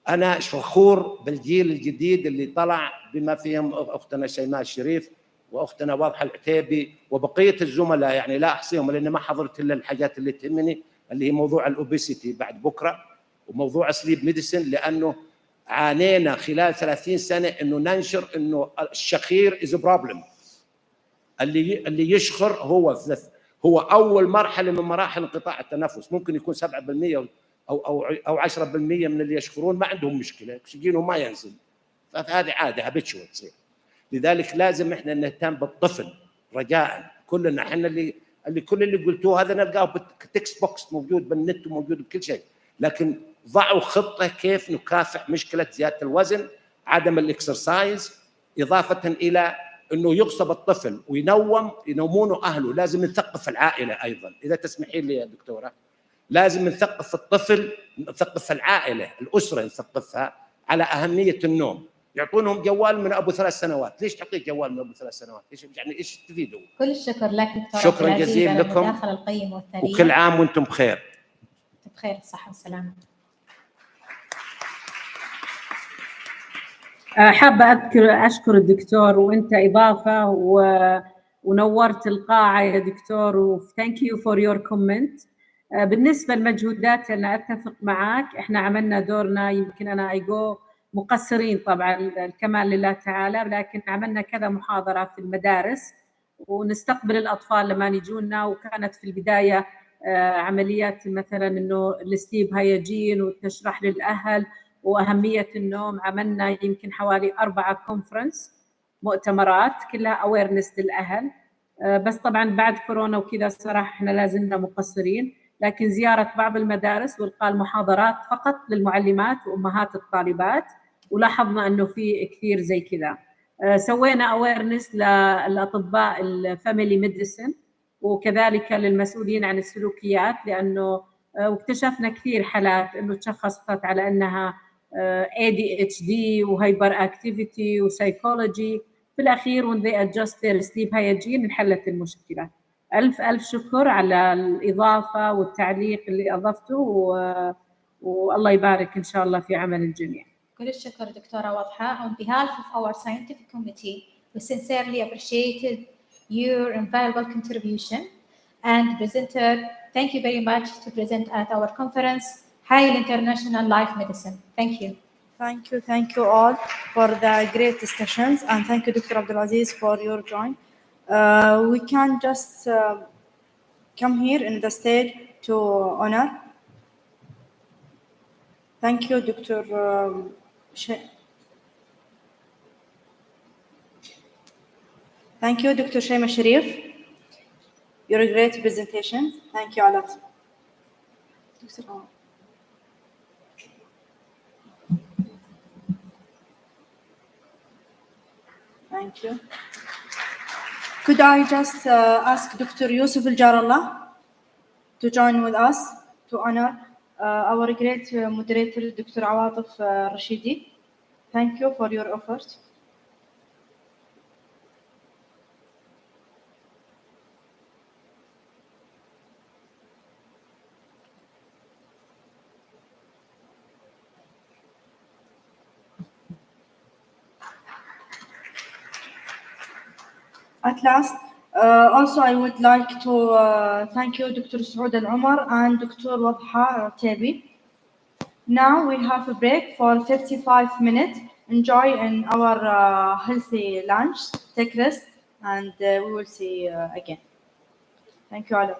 [SPEAKER 17] أنا فخور بالجيل الجديد اللي طلع بما فيهم أختنا شيماء الشريف وأختنا واضحة العتيبي وبقية الزملاء، يعني لا أحصيهم لأن ما حضرت إلا الحاجات اللي تهمني، اللي هي موضوع الأوبيسيتي بعد بكرة وموضوع سليب ميديسن، لأنه عانينا خلال 30 سنة إنه ننشر إنه الشخير is a problem. اللي يشخر هو أول مرحلة من مراحل انقطاع التنفس. ممكن يكون 7% أو 10% من اللي يشخرون ما عندهم مشكلة، أكسجينهم ما ينزل، فهذه عادة هابتشوال تصير. لذلك لازم إحنا نهتم بالطفل رجاء. كلنا إحنا اللي كل اللي قلتوه هذا نلقاه بالتكست بوكس، موجود بالنت وموجود بكل شيء، لكن ضعوا خطة كيف نكافح مشكلة زيادة الوزن، عدم الاكسرسايز، إضافة إلى انه يغصب الطفل ينومونه اهله، لازم نثقف العائله ايضا. اذا تسمحين لي يا دكتوره، لازم نثقف الطفل، نثقف العائله، الاسره نثقفها على اهميه النوم. يعطونهم جوال من ابو 3 سنوات، ليش تعطيه جوال من ابو 3 سنوات؟ يعني ايش تفيدوا؟
[SPEAKER 14] كل الشكر لك دكتور.
[SPEAKER 17] شكرا جزيلا لكم،
[SPEAKER 14] المداخله القيمه والثريه،
[SPEAKER 17] وكل عام وانتم بخير.
[SPEAKER 14] بخير الصحه والسلامه.
[SPEAKER 16] حابة أشكر الدكتور، وأنت إضافة ونورت القاعة يا دكتور، و thank you for your comment. بالنسبة للمجهودات أنا أتفق معك، إحنا عملنا دورنا، يمكن أنا مقصرين طبعا، الكمال لله تعالى، لكن عملنا كذا محاضرة في المدارس ونستقبل الأطفال لما يجونا، وكانت في البداية عمليات مثلا إنه السليب هايجين وتشرح للأهل وأهمية النوم. عملنا يمكن حوالي 4 كونفرنس، مؤتمرات كلها أويرنس للأهل. بس طبعا بعد كورونا وكذا صراحة إحنا لازلنا مقصرين، لكن زيارة بعض المدارس وإلقاء المحاضرات فقط للمعلمات وأمهات الطالبات، ولاحظنا أنه في كثير زي كذا. سوينا أويرنس للأطباء الفاميلي ميديسن وكذلك للمسؤولين عن السلوكيات، لأنه واكتشفنا كثير حالات أنه تشخصت على أنها ADHD وهايبر اكتيفيتي وسايكولوجي. في الأخير when they adjust their sleep hygiene انحلت المشكلة. ألف شكر على الإضافة والتعليق اللي أضفته، والله يبارك إن شاء الله في عمل الجميع.
[SPEAKER 14] كل الشكر دكتورة واضحة. On behalf of our scientific committee, we sincerely appreciated your invaluable contribution. And presenter, thank you very much to present at our conference, حائل International Life Medicine. Thank you.
[SPEAKER 1] Thank you all for the great discussions, and thank you, Dr. Abdulaziz, for your join. We can just come here in the stage to honor. Thank you, Dr. Thank you, Dr. Shaima Sharif. Your great presentation. Thank you a lot. Thank you. Could I just ask Dr. Yusuf Al-Jarallah to join with us to honor our great moderator, Dr. Awatif Rashidi. Thank you for your effort. At last, also I would like to thank you, Dr. Saud Al-Umar and Dr. Wadha Tebi. Now we have a break for 55 minutes. Enjoy in our healthy lunch, take rest, and we will see you again. Thank you all.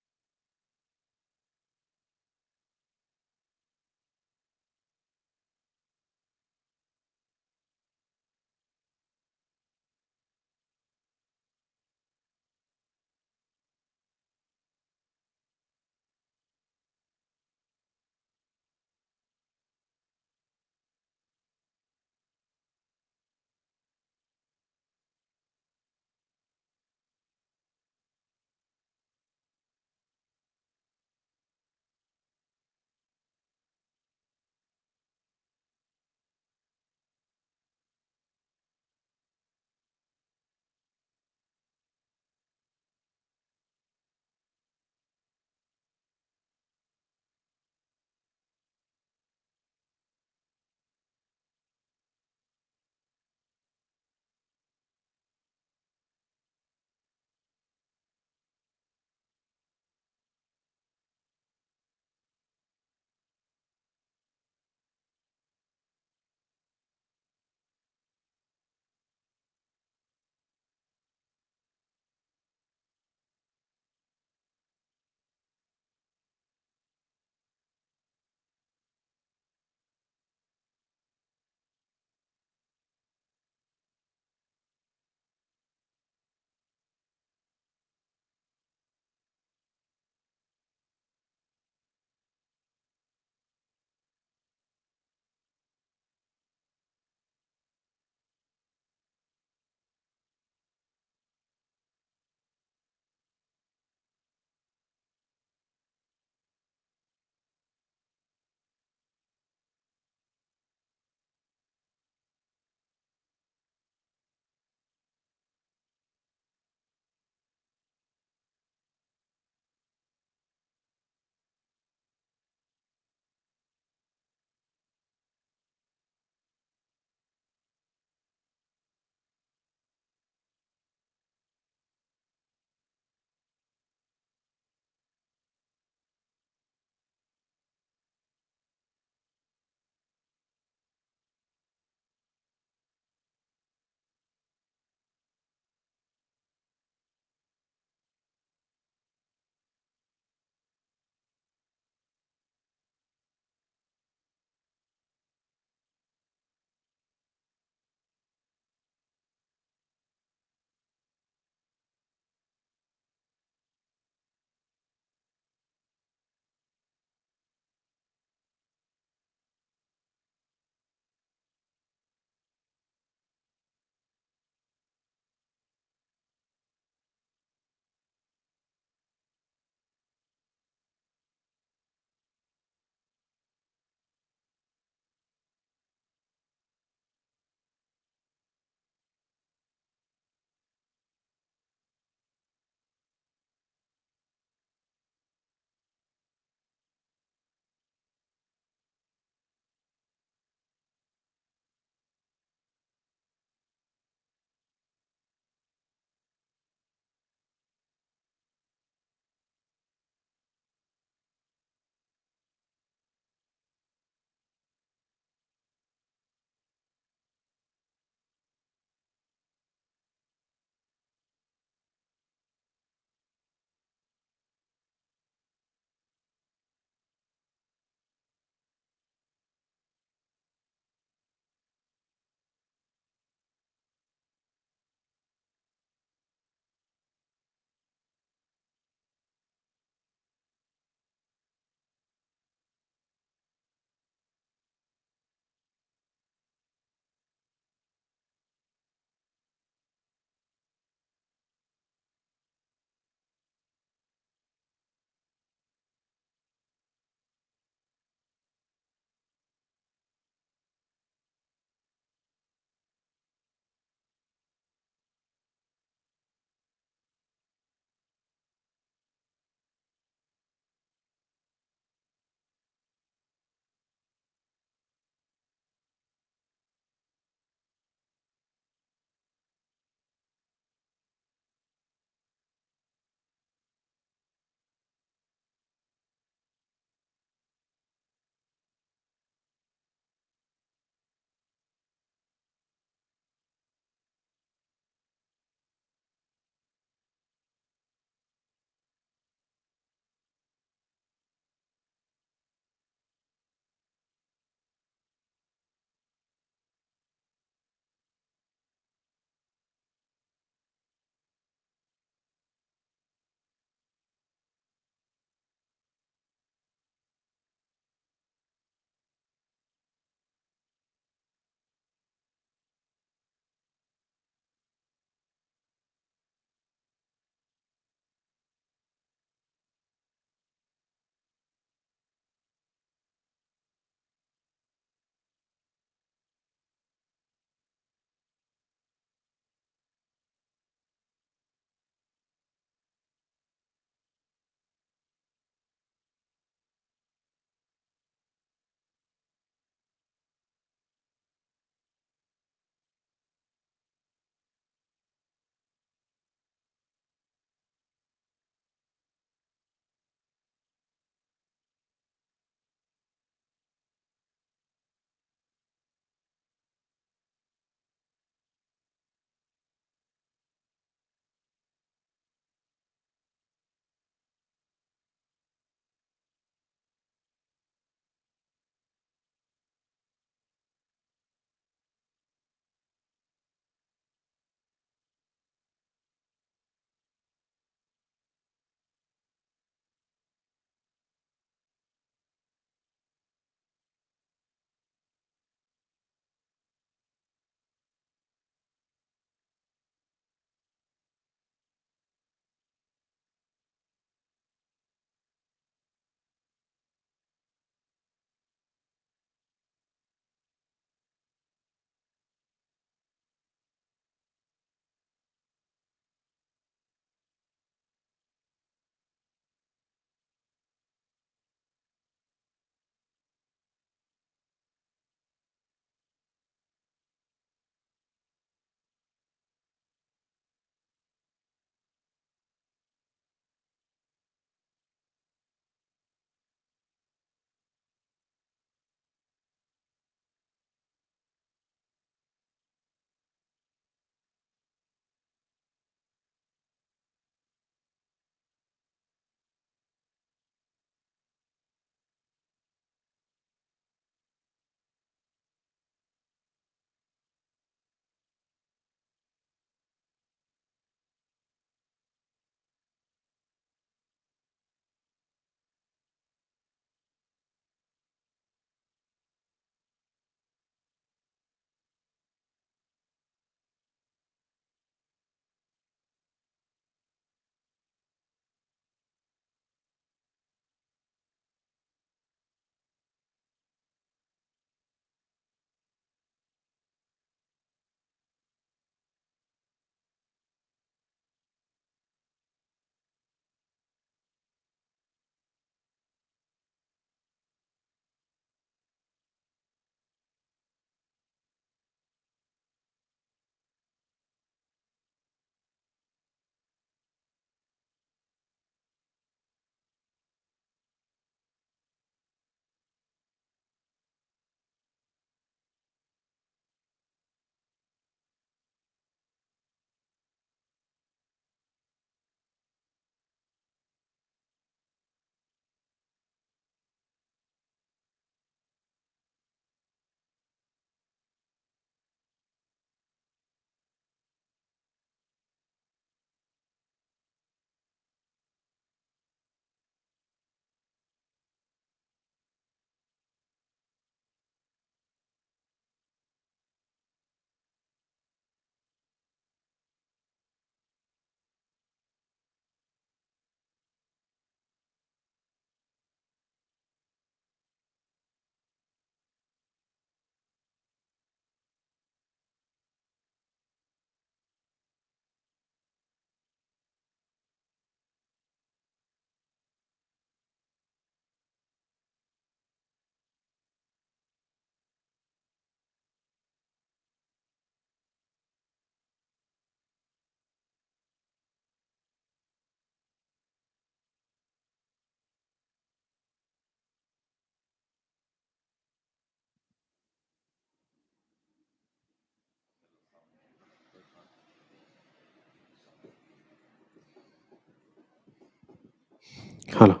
[SPEAKER 12] Hello.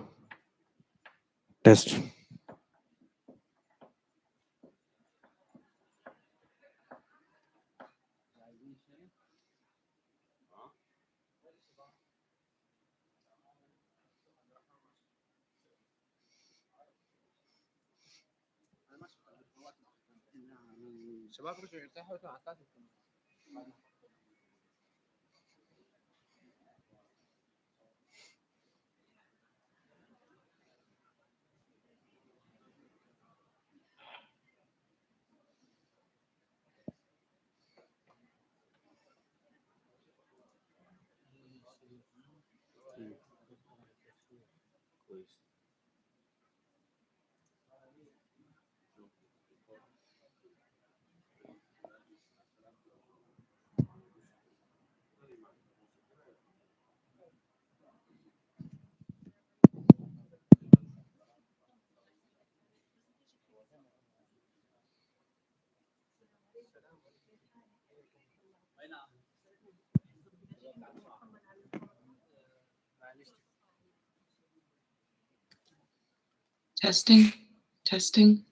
[SPEAKER 12] Test.
[SPEAKER 18] Testing, testing.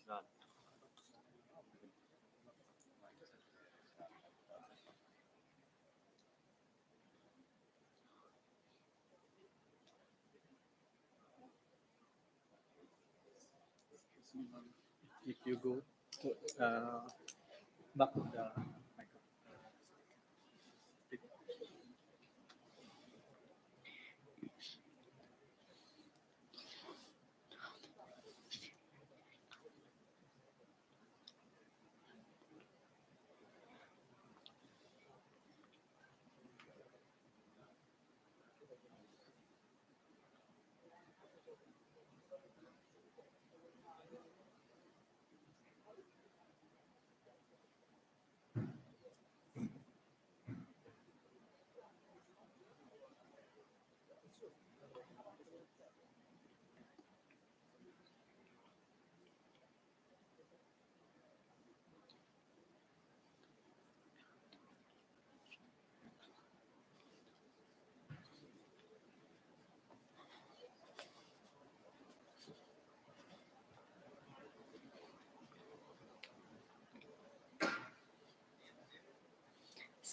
[SPEAKER 19] If you go to, back of the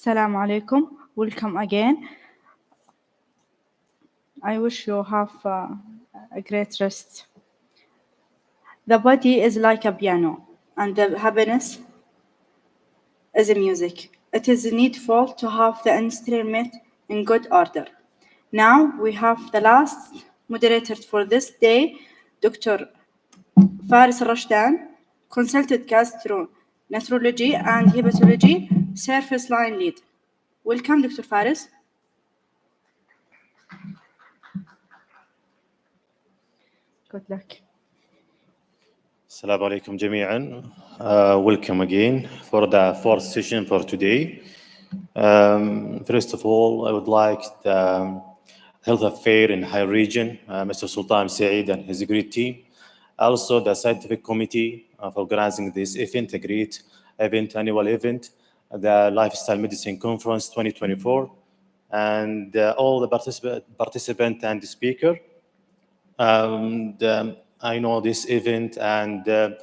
[SPEAKER 1] Assalamu alaikum. Welcome again. I wish you have a great rest. The body is like a piano, and the happiness is a music. It is needful to have the instrument in good order. Now we have the last moderator for this day, Dr. Faris Rashdan, consultant gastroenterology and hepatology, service line lead. Welcome, Dr. Faris. Good luck.
[SPEAKER 20] Assalamu alaikum jami'an. Welcome again for the fourth session for today. First of all, I would like the Health Affair in High Region, Mr. Sultan Saeed and his great team. Also the scientific committee for organizing this event, a great event, annual event, the Lifestyle Medicine Conference 2024, and all the participant and the speaker. I know this event and a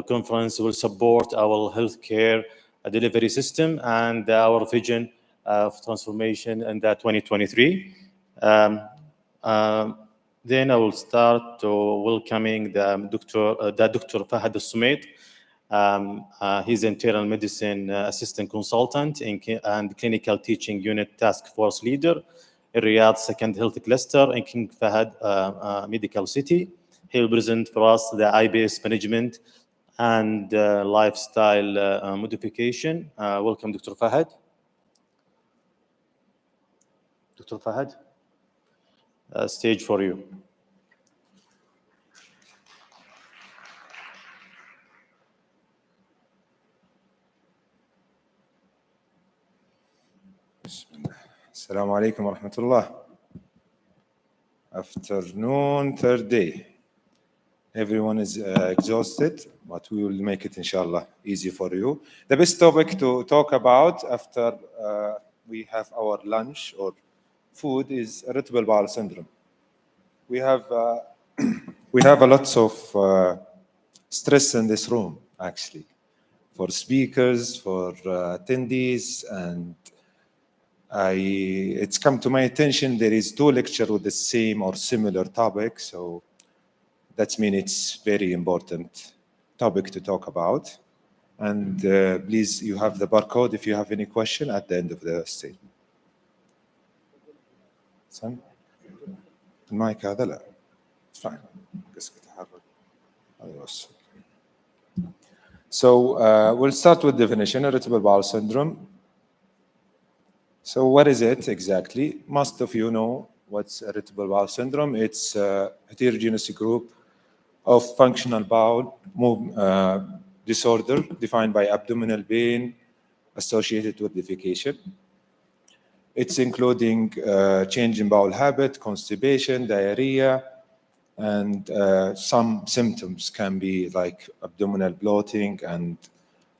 [SPEAKER 20] conference will support our healthcare delivery system and our vision of transformation in the 2023. Then I will start to welcoming the Dr. Fahad Al-Sumaid. He's internal medicine assistant consultant and clinical teaching unit task force leader in Riyadh Second Health Cluster in King Fahad Medical City. He will present for us the IBS management and lifestyle modification. Welcome, Dr. Fahad. Dr. Fahad, stage for you.
[SPEAKER 21] Assalamu alaikum wa rahmatullah. Afternoon, third day. Everyone is exhausted, but we will make it, inshallah, easy for you. The best topic to talk about after we have our lunch or food is irritable bowel syndrome. We have a lot of stress in this room, actually, for speakers, for attendees, and it's come to my attention there is 2 lectures with the same or similar topic, so that means it's very important topic to talk about. And please, you have the barcode if you have any question at the end of the stage. Son? المايك هذا لا. It's fine. So we'll start with definition, irritable bowel syndrome. So what is it exactly? Most of you know what's irritable bowel syndrome. It's a heterogeneous group of functional bowel disorder defined by abdominal pain associated with defecation. It's including change in bowel habit, constipation, diarrhea, and some symptoms can be like abdominal bloating and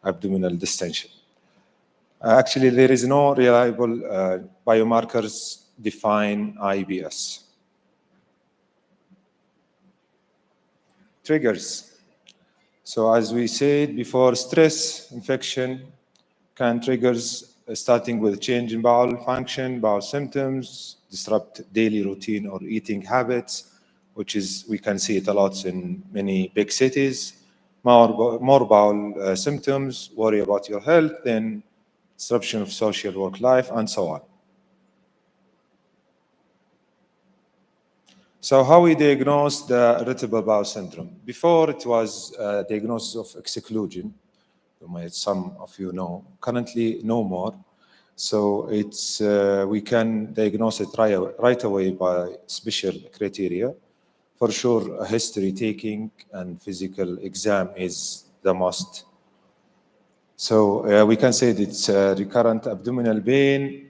[SPEAKER 21] abdominal distension. Actually, there is no reliable biomarkers define IBS. Triggers. So as we said before, stress, infection can triggers starting with change in bowel function, bowel symptoms, disrupt daily routine or eating habits, which is, we can see it a lot in many big cities. More bowel symptoms, worry about your health, then disruption of social work life, and so on. So how we diagnose the irritable bowel syndrome? Before it was a diagnosis of exclusion, some of you know. Currently, no more. So it's we can diagnose it right away by special criteria. For sure, a history taking and physical exam is the must. So we can say that it's recurrent abdominal pain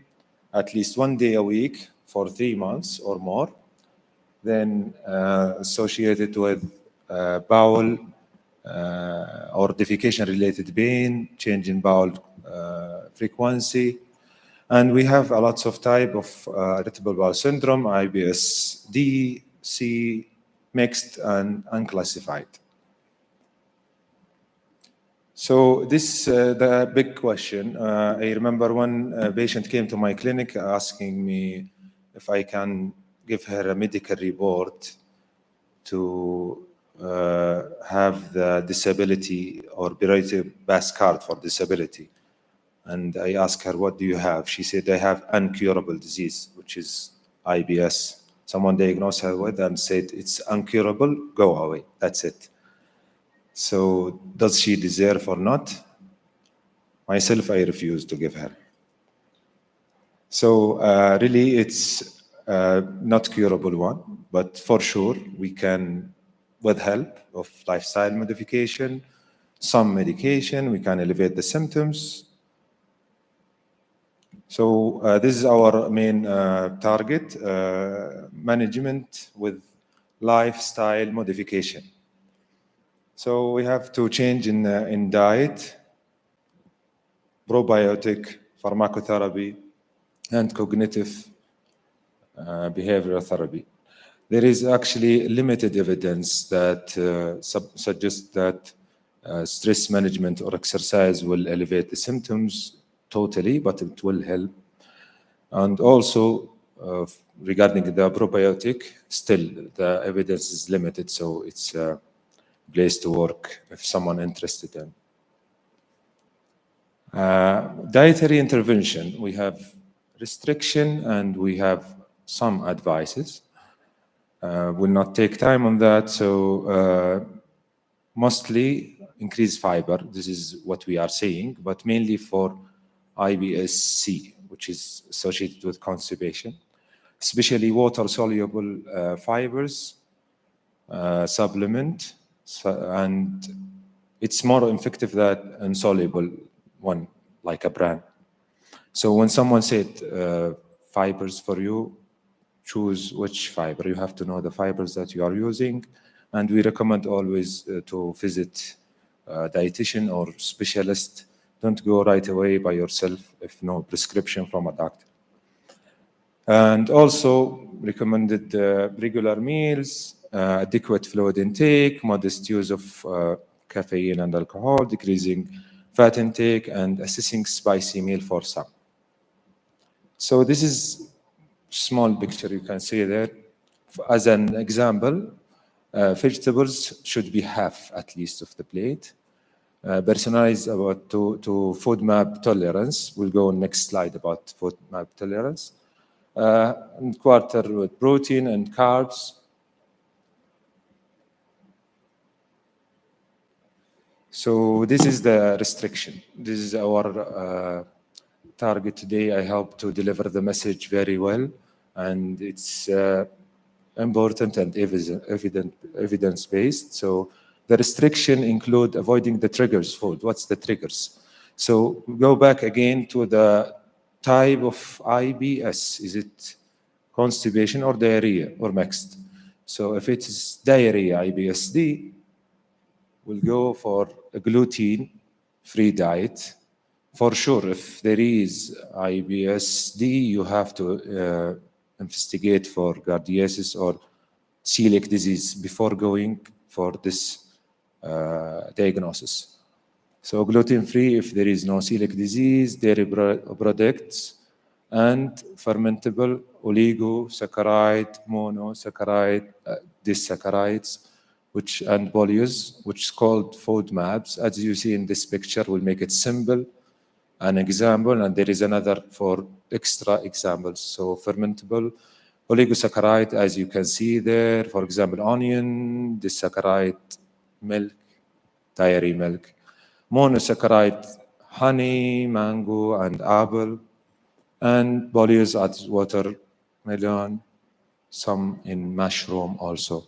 [SPEAKER 21] at least 1 day a week for 3 months or more. Then associated with bowel or defecation-related pain, change in bowel frequency. And we have a lots of type of irritable bowel syndrome, IBS D, C, mixed, and unclassified. So this the big question. I remember one patient came to my clinic asking me if I can give her a medical report to have the disability or Berated Bass card for disability. And I asked her, what do you have? She said, I have uncurable disease, which is IBS. Someone diagnosed her with and said, it's uncurable, go away, that's it. So does she deserve or not? Myself, I refuse to give her. So really, it's not curable one, but for sure, we can, with help of lifestyle modification, some medication, we can elevate the symptoms. So this is our main target, management with lifestyle modification. So we have to change in diet, probiotic, pharmacotherapy, and cognitive behavioral therapy. There is actually limited evidence that suggests that stress management or exercise will elevate the symptoms totally, but it will help. And also, regarding the probiotic, still the evidence is limited, so it's a place to work if someone interested in. Dietary intervention, we have restriction and we have some advices. Will not take time on that, so mostly increase fiber, this is what we are saying, but mainly for IBS-C, which is associated with constipation, especially water-soluble fibers, supplement, and it's more effective than insoluble one, like a brand. So when someone said fibers for you, choose which fiber. You have to know the fibers that you are using, and we recommend always to visit a dietitian or specialist. Don't go right away by yourself if no prescription from a doctor. And also recommended regular meals, adequate fluid intake, modest use of caffeine and alcohol, decreasing fat intake, and assessing spicy meal for some. So this is small picture you can see there. As an example, vegetables should be half at least of the plate. Personalized about to food map tolerance. We'll go on next slide about food map tolerance. And quarter with protein and carbs. So this is the restriction. This is our target today. I hope to deliver the message very well, and it's important and evidence-based. So the restriction include avoiding the triggers food. What's the triggers? So go back again to the type of IBS. Is it constipation or diarrhea or mixed? So if it is diarrhea, IBS-D, we'll go for a gluten-free diet. For sure, if there is IBS-D, you have to investigate for giardiasis or celiac disease before going for this diagnosis. So gluten-free if there is no celiac disease, dairy products, and fermentable oligosaccharide, monosaccharide, disaccharides, and polys, which is called food maps. As you see in this picture, we'll make it simple, an example, and there is another for extra examples. So fermentable oligosaccharide, as you can see there, for example, onion, disaccharide, milk, dairy milk. Monosaccharide, honey, mango, and apple. And polys at watermelon, some in mushroom also.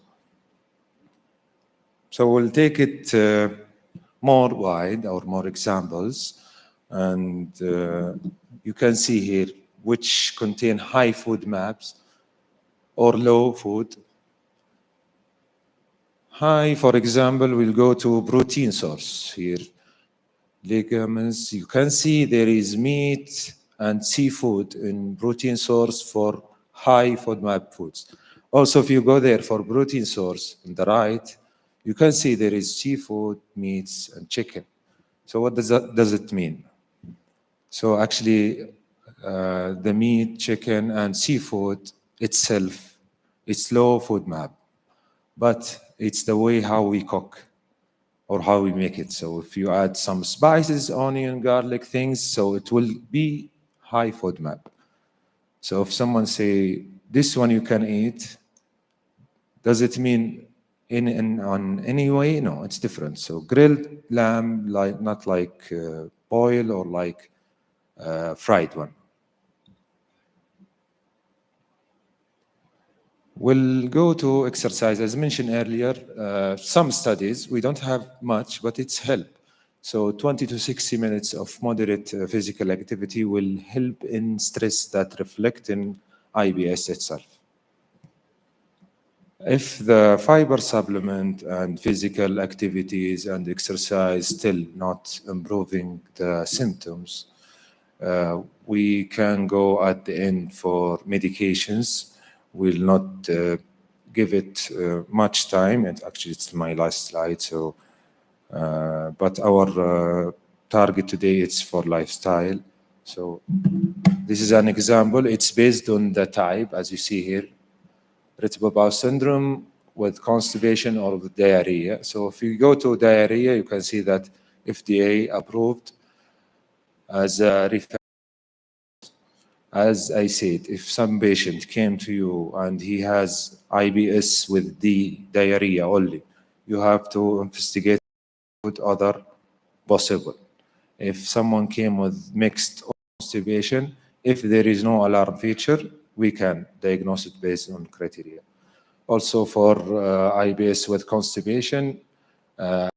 [SPEAKER 21] So we'll take it more wide or more examples. And you can see here which contain high food maps or low food. High, for example, we'll go to protein source here. Legumes, you can see there is meat and seafood in protein source for high FODMAP foods. Also, if you go there for protein source on the right, you can see there is seafood, meats, and chicken. So what does it mean? So actually, the meat, chicken, and seafood itself, it's low FODMAP, but it's the way how we cook or how we make it. So if you add some spices, onion, garlic, things, so it will be high FODMAP. So if someone say, this one you can eat, does it mean on any way? No, it's different. So grilled lamb, not like boiled or like fried one. We'll go to exercise. As mentioned earlier, some studies, we don't have much, but it's help. So 20 to 60 minutes of moderate physical activity will help in stress that reflect in IBS itself. If the fiber supplement and physical activities and exercise still not improving the symptoms, we can go at the end for medications. Will not give it much time, and actually it's my last slide. So, but our target today is for lifestyle. So this is an example. It's based on the type, as you see here, irritable bowel syndrome with constipation or with diarrhea. So if you go to diarrhea, you can see that FDA approved as a referral. As I said, if some patient came to you and he has IBS with the diarrhea only, you have to investigate with other possible. If someone came with mixed constipation, if there is no alarm feature, we can diagnose it based on criteria. Also for IBS with constipation, I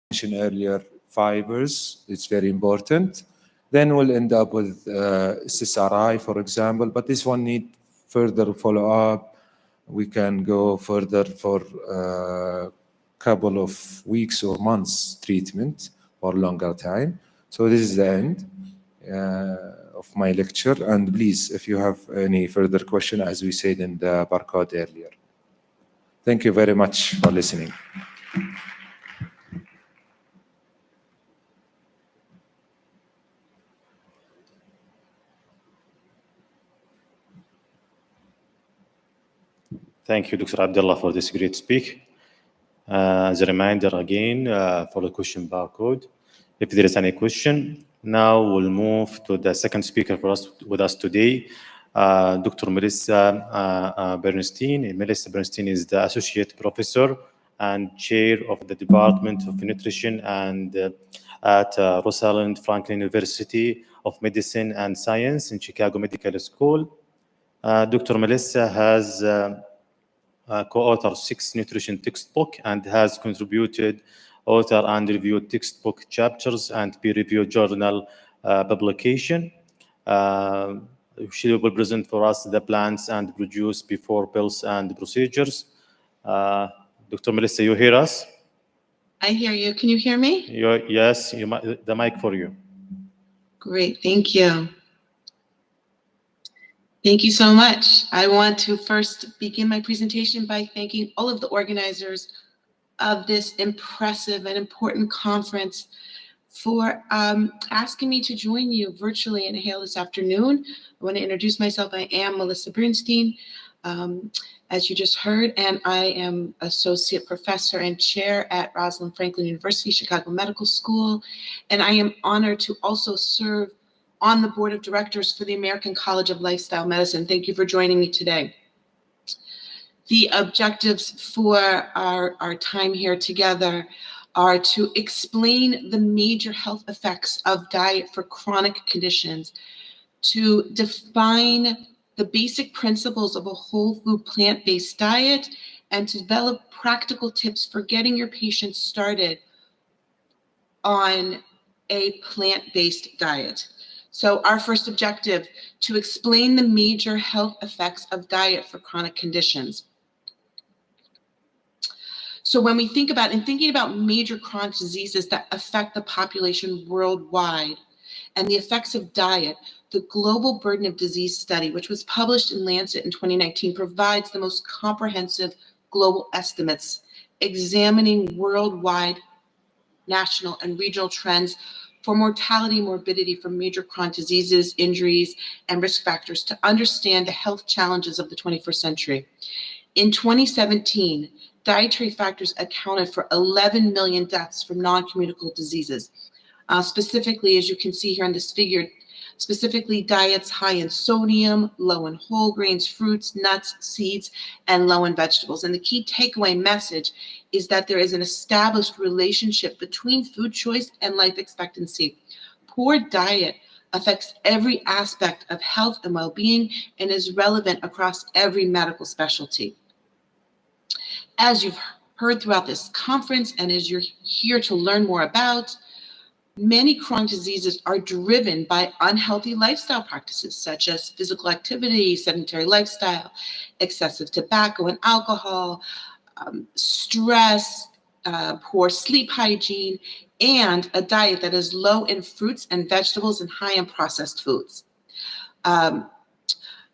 [SPEAKER 21] mentioned earlier, fibers, it's very important. Then we'll end up with SSRI, for example, but this one need further follow-up. We can go further for a couple of weeks or months treatment or longer time. So this is the end of my lecture. And please, if you have any further question, as we said in the barcode earlier. Thank you very much for listening.
[SPEAKER 20] Thank you, Dr. Abdullah, for this great speak. As a reminder again, for the question barcode, if there is any question, now we'll move to the second speaker with us today, Dr. Melissa Bernstein. Melissa Bernstein is the Associate Professor and Chair of the Department of Nutrition and at Rosalind Franklin University of Medicine and Science in Chicago Medical School. Dr. Melissa has co-authored 6 nutrition textbooks and has contributed author and reviewed textbook chapters and peer-reviewed journal publication. She will present for us the plans and produce before pills and procedures. Dr. Melissa, you hear us?
[SPEAKER 18] I hear you. Can you hear me?
[SPEAKER 20] Yes, the mic for you.
[SPEAKER 18] Great, thank you. Thank you so much. I want to first begin my presentation by thanking all of the organizers of this impressive and important conference, for asking me to join you virtually in Hail this afternoon. I want to introduce myself. I am Melissa Bernstein, as you just heard, and I am Associate Professor and Chair at Rosalind Franklin University, Chicago Medical School, and I am honored to also serve on the Board of Directors for the American College of Lifestyle Medicine. Thank you for joining me today. The objectives for our time here together are to explain the major health effects of diet for chronic conditions, to define the basic principles of a whole food plant-based diet, and to develop practical tips for getting your patients started on a plant-based diet. So our first objective, to explain the major health effects of diet for chronic conditions. So when we think about, and thinking about major chronic diseases that affect the population worldwide and the effects of diet, the Global Burden of Disease Study, which was published in Lancet in 2019, provides the most comprehensive global estimates examining worldwide, national, and regional trends for mortality and morbidity from major chronic diseases, injuries, and risk factors to understand the health challenges of the 21st century. In 2017, dietary factors accounted for 11 million deaths from non-communicable diseases. Specifically, as you can see here in this figure, specifically diets high in sodium, low in whole grains, fruits, nuts, seeds, and low in vegetables. And the key takeaway message is that there is an established relationship between food choice and life expectancy. Poor diet affects every aspect of health and well-being and is relevant across every medical specialty. As you've heard throughout this conference, and as you're here to learn more about, many chronic diseases are driven by unhealthy lifestyle practices such as physical activity, sedentary lifestyle, excessive tobacco and alcohol, stress, poor sleep hygiene, and a diet that is low in fruits and vegetables and high in processed foods.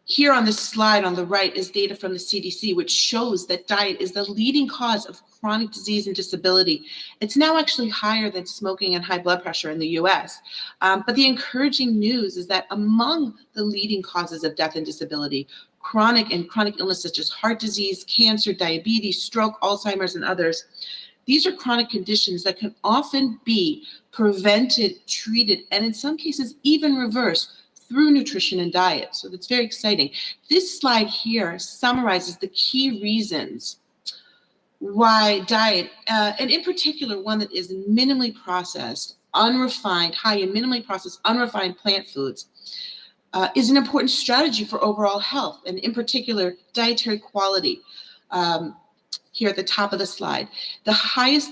[SPEAKER 18] Here on this slide on the right is data from the CDC, which shows that diet is the leading cause of chronic disease and disability. It's now actually higher than smoking and high blood pressure in the US. But the encouraging news is that among the leading causes of death and disability, chronic illness such as heart disease, cancer, diabetes, stroke, Alzheimer's, and others, these are chronic conditions that can often be prevented, treated, and in some cases even reversed through nutrition and diet. So that's very exciting. This slide here summarizes the key reasons why diet, and in particular one that is minimally processed, unrefined, high in minimally processed, unrefined plant foods, is an important strategy for overall health, and in particular dietary quality. Here at the top of the slide, the highest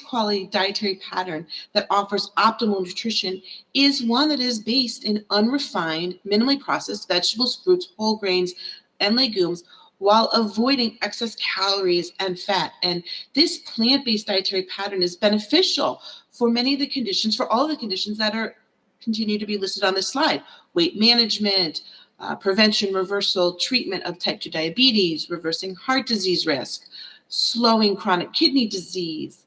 [SPEAKER 18] quality dietary pattern that offers optimal nutrition is one that is based in unrefined, minimally processed vegetables, fruits, whole grains, and legumes, while avoiding excess calories and fat. And this plant-based dietary pattern is beneficial for many of the conditions, for all of the conditions that are continue to be listed on this slide: weight management, prevention, reversal, treatment of type 2 diabetes, reversing heart disease risk, slowing chronic kidney disease,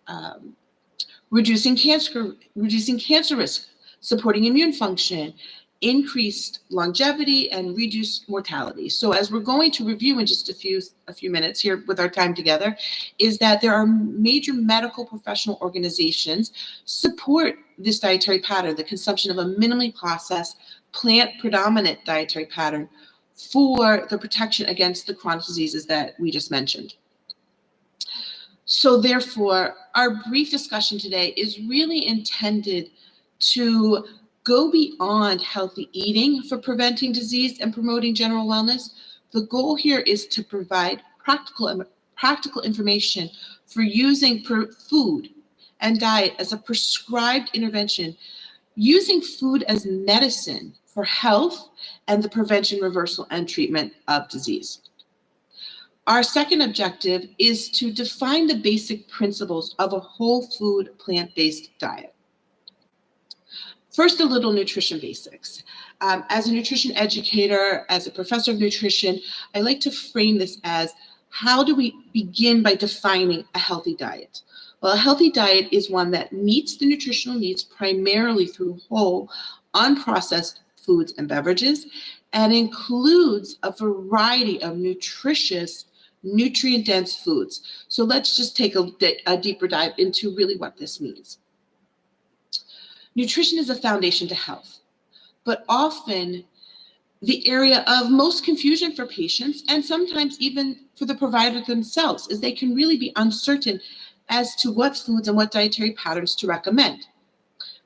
[SPEAKER 18] reducing cancer risk, supporting immune function, increased longevity, and reduced mortality. So as we're going to review in just a few minutes here with our time together, is that there are major medical professional organizations support this dietary pattern, the consumption of a minimally processed, plant predominant dietary pattern for the protection against the chronic diseases that we just mentioned. So therefore, our brief discussion today is really intended to go beyond healthy eating for preventing disease and promoting general wellness. The goal here is to provide practical information for using food and diet as a prescribed intervention, using food as medicine for health and the prevention, reversal, and treatment of disease. Our second objective is to define the basic principles of a whole food plant-based diet. First, a little nutrition basics. As a nutrition educator, as a professor of nutrition, I like to frame this as how do we begin by defining a healthy diet? Well, a healthy diet is one that meets the nutritional needs primarily through whole, unprocessed foods and beverages, and includes a variety of nutritious, nutrient-dense foods. So let's just take a deeper dive into really what this means. Nutrition is a foundation to health, but often the area of most confusion for patients, and sometimes even for the provider themselves, is they can really be uncertain as to what foods and what dietary patterns to recommend.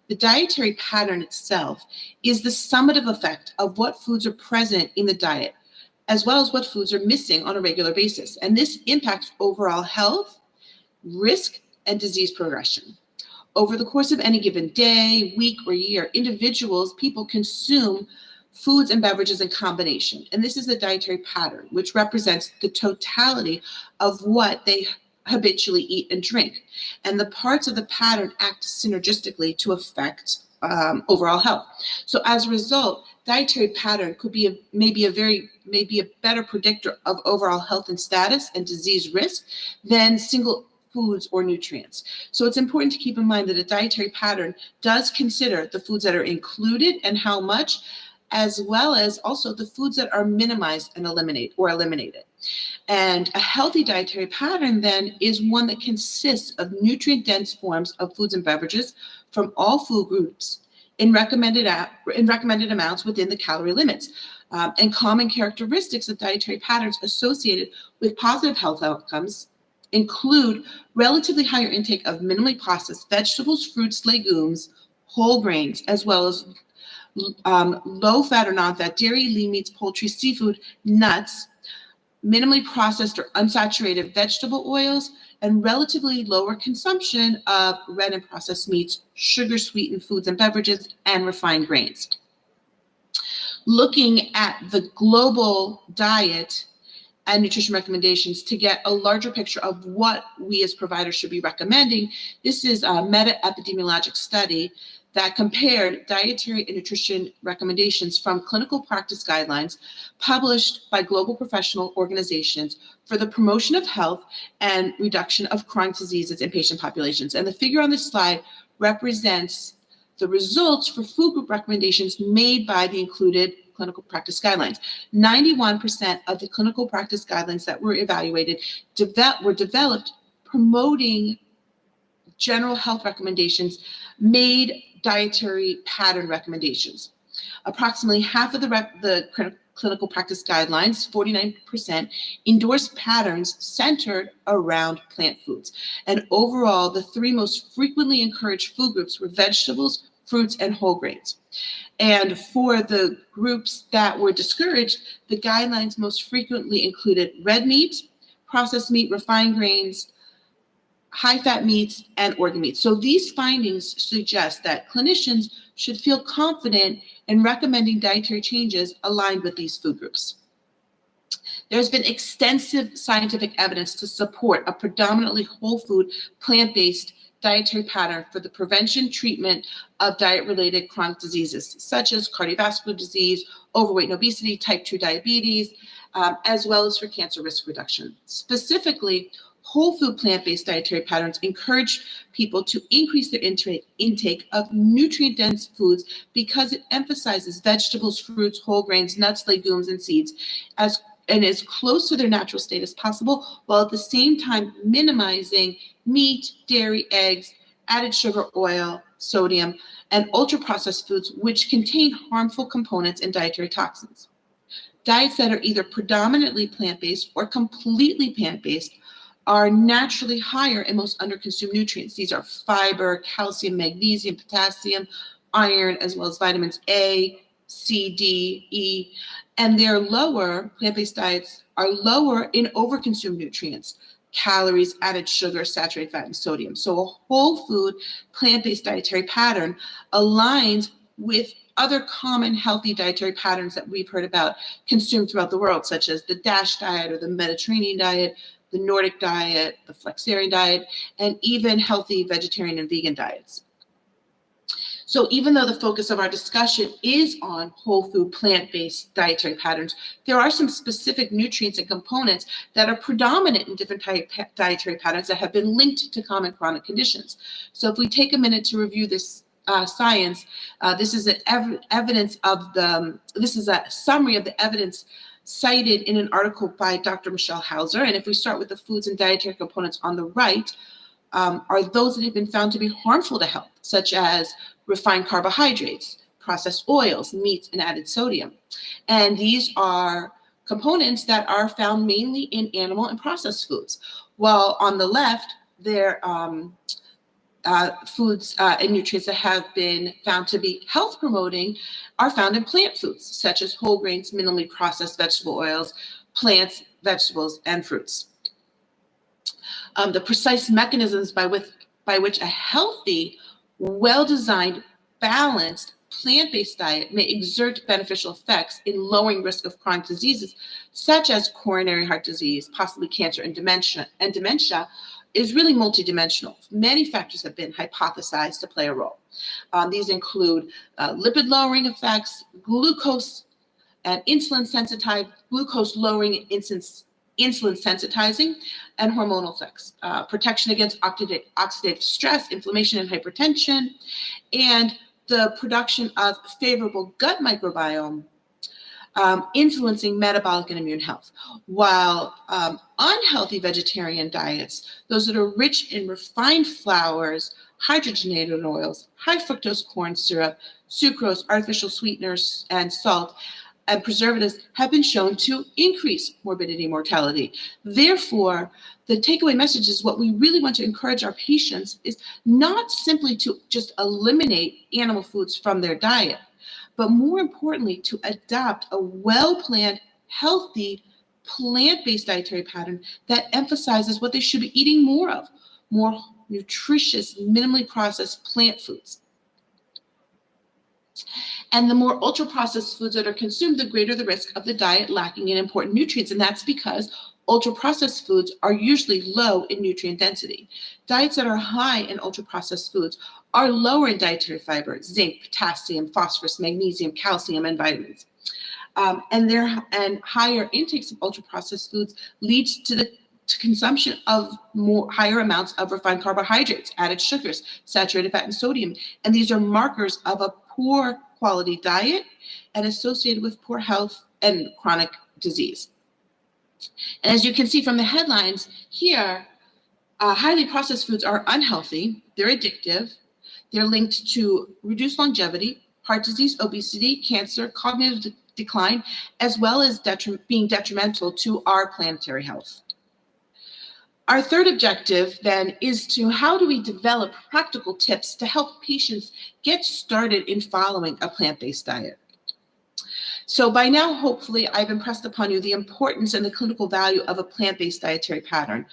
[SPEAKER 18] The dietary pattern itself is the summative effect of what foods are present in the diet, as well as what foods are missing on a regular basis. And this impacts overall health, risk, and disease progression. Over the course of any given day, week, or year, people consume foods and beverages in combination. And this is the dietary pattern, which represents the totality of what they habitually eat and drink. And the parts of the pattern act synergistically to affect overall health. So as a result, dietary pattern could be maybe a better predictor of overall health and status and disease risk than single foods or nutrients. So it's important to keep in mind that a dietary pattern does consider the foods that are included and how much, as well as also the foods that are minimized and eliminated. And a healthy dietary pattern then is one that consists of nutrient-dense forms of foods and beverages from all food groups in recommended amounts within the calorie limits. And common characteristics of dietary patterns associated with positive health outcomes include relatively higher intake of minimally processed vegetables, fruits, legumes, whole grains, as well as low fat or non-fat dairy, lean meats, poultry, seafood, nuts, minimally processed or unsaturated vegetable oils, and relatively lower consumption of red and processed meats, sugar-sweetened foods and beverages, and refined grains. Looking at the global diet and nutrition recommendations to get a larger picture of what we as providers should be recommending, this is a meta-epidemiologic study that compared dietary and nutrition recommendations from clinical practice guidelines published by global professional organizations for the promotion of health and reduction of chronic diseases in patient populations. And the figure on this slide represents the results for food group recommendations made by the included clinical practice guidelines. 91% of the clinical practice guidelines that were evaluated were developed promoting general health recommendations, made dietary pattern recommendations. Approximately half of the clinical practice guidelines, 49%, endorsed patterns centered around plant foods. And overall, the three most frequently encouraged food groups were vegetables, fruits, and whole grains. And for the groups that were discouraged, the guidelines most frequently included red meat, processed meat, refined grains, high-fat meats, and organ meats. So these findings suggest that clinicians should feel confident in recommending dietary changes aligned with these food groups. There's been extensive scientific evidence to support a predominantly whole food, plant-based dietary pattern for the prevention, treatment of diet-related chronic diseases, such as cardiovascular disease, overweight and obesity, type 2 diabetes, as well as for cancer risk reduction. Specifically, whole food plant-based dietary patterns encourage people to increase their intake of nutrient-dense foods because it emphasizes vegetables, fruits, whole grains, nuts, legumes, and seeds as close to their natural state as possible, while at the same time minimizing meat, dairy, eggs, added sugar, oil, sodium, and ultra-processed foods, which contain harmful components and dietary toxins. Diets that are either predominantly plant-based or completely plant-based are naturally higher in most underconsumed nutrients. These are fiber, calcium, magnesium, potassium, iron, as well as vitamins A, C, D, E, and plant-based diets are lower in overconsumed nutrients, calories, added sugar, saturated fat, and sodium. So a whole food, plant-based dietary pattern aligns with other common healthy dietary patterns that we've heard about consumed throughout the world, such as the DASH diet or the Mediterranean diet, the Nordic diet, the Flexitarian diet, and even healthy vegetarian and vegan diets. So even though the focus of our discussion is on whole food, plant-based dietary patterns, there are some specific nutrients and components that are predominant in different dietary patterns that have been linked to common chronic conditions. So if we take a minute to review this science, this is this is a summary of the evidence cited in an article by Dr. Michelle Hauser. And if we start with the foods and dietary components on the right, are those that have been found to be harmful to health, such as refined carbohydrates, processed oils, meats, and added sodium. And these are components that are found mainly in animal and processed foods. While on the left, there foods and nutrients that have been found to be health promoting are found in plant foods, such as whole grains, minimally processed vegetable oils, plants, vegetables, and fruits. The precise mechanisms by which a healthy, well-designed, balanced, plant-based diet may exert beneficial effects in lowering risk of chronic diseases, such as coronary heart disease, possibly cancer and dementia, is really multidimensional. Many factors have been hypothesized to play a role. These include lipid-lowering effects, glucose and insulin sensitized, glucose-lowering insulin sensitizing, and hormonal effects, protection against oxidative stress, inflammation, and hypertension, and the production of favorable gut microbiome, influencing metabolic and immune health. While unhealthy vegetarian diets, those that are rich in refined flours, hydrogenated oils, high fructose corn syrup, sucrose, artificial sweeteners, and salt, and preservatives have been shown to increase morbidity and mortality. Therefore, the takeaway message is what we really want to encourage our patients is not simply to just eliminate animal foods from their diet, but more importantly, to adopt a well-planned, healthy, plant-based dietary pattern that emphasizes what they should be eating more of, more nutritious, minimally processed plant foods. And the more ultra-processed foods that are consumed, the greater the risk of the diet lacking in important nutrients. And that's because ultra-processed foods are usually low in nutrient density. Diets that are high in ultra-processed foods are lower in dietary fiber, zinc, potassium, phosphorus, magnesium, calcium, and vitamins. And higher intakes of ultra-processed foods leads to the consumption of higher amounts of refined carbohydrates, added sugars, saturated fat, and sodium. And these are markers of a poor quality diet and associated with poor health and chronic disease. And as you can see from the headlines here, highly processed foods are unhealthy, they're addictive, they're linked to reduced longevity, heart disease, obesity, cancer, cognitive decline, as well as being detrimental to our planetary health. Our third objective then is to how do we develop practical tips to help patients get started in following a plant-based diet. So by now, hopefully, I've impressed upon you the importance and the clinical value of a plant-based dietary pattern.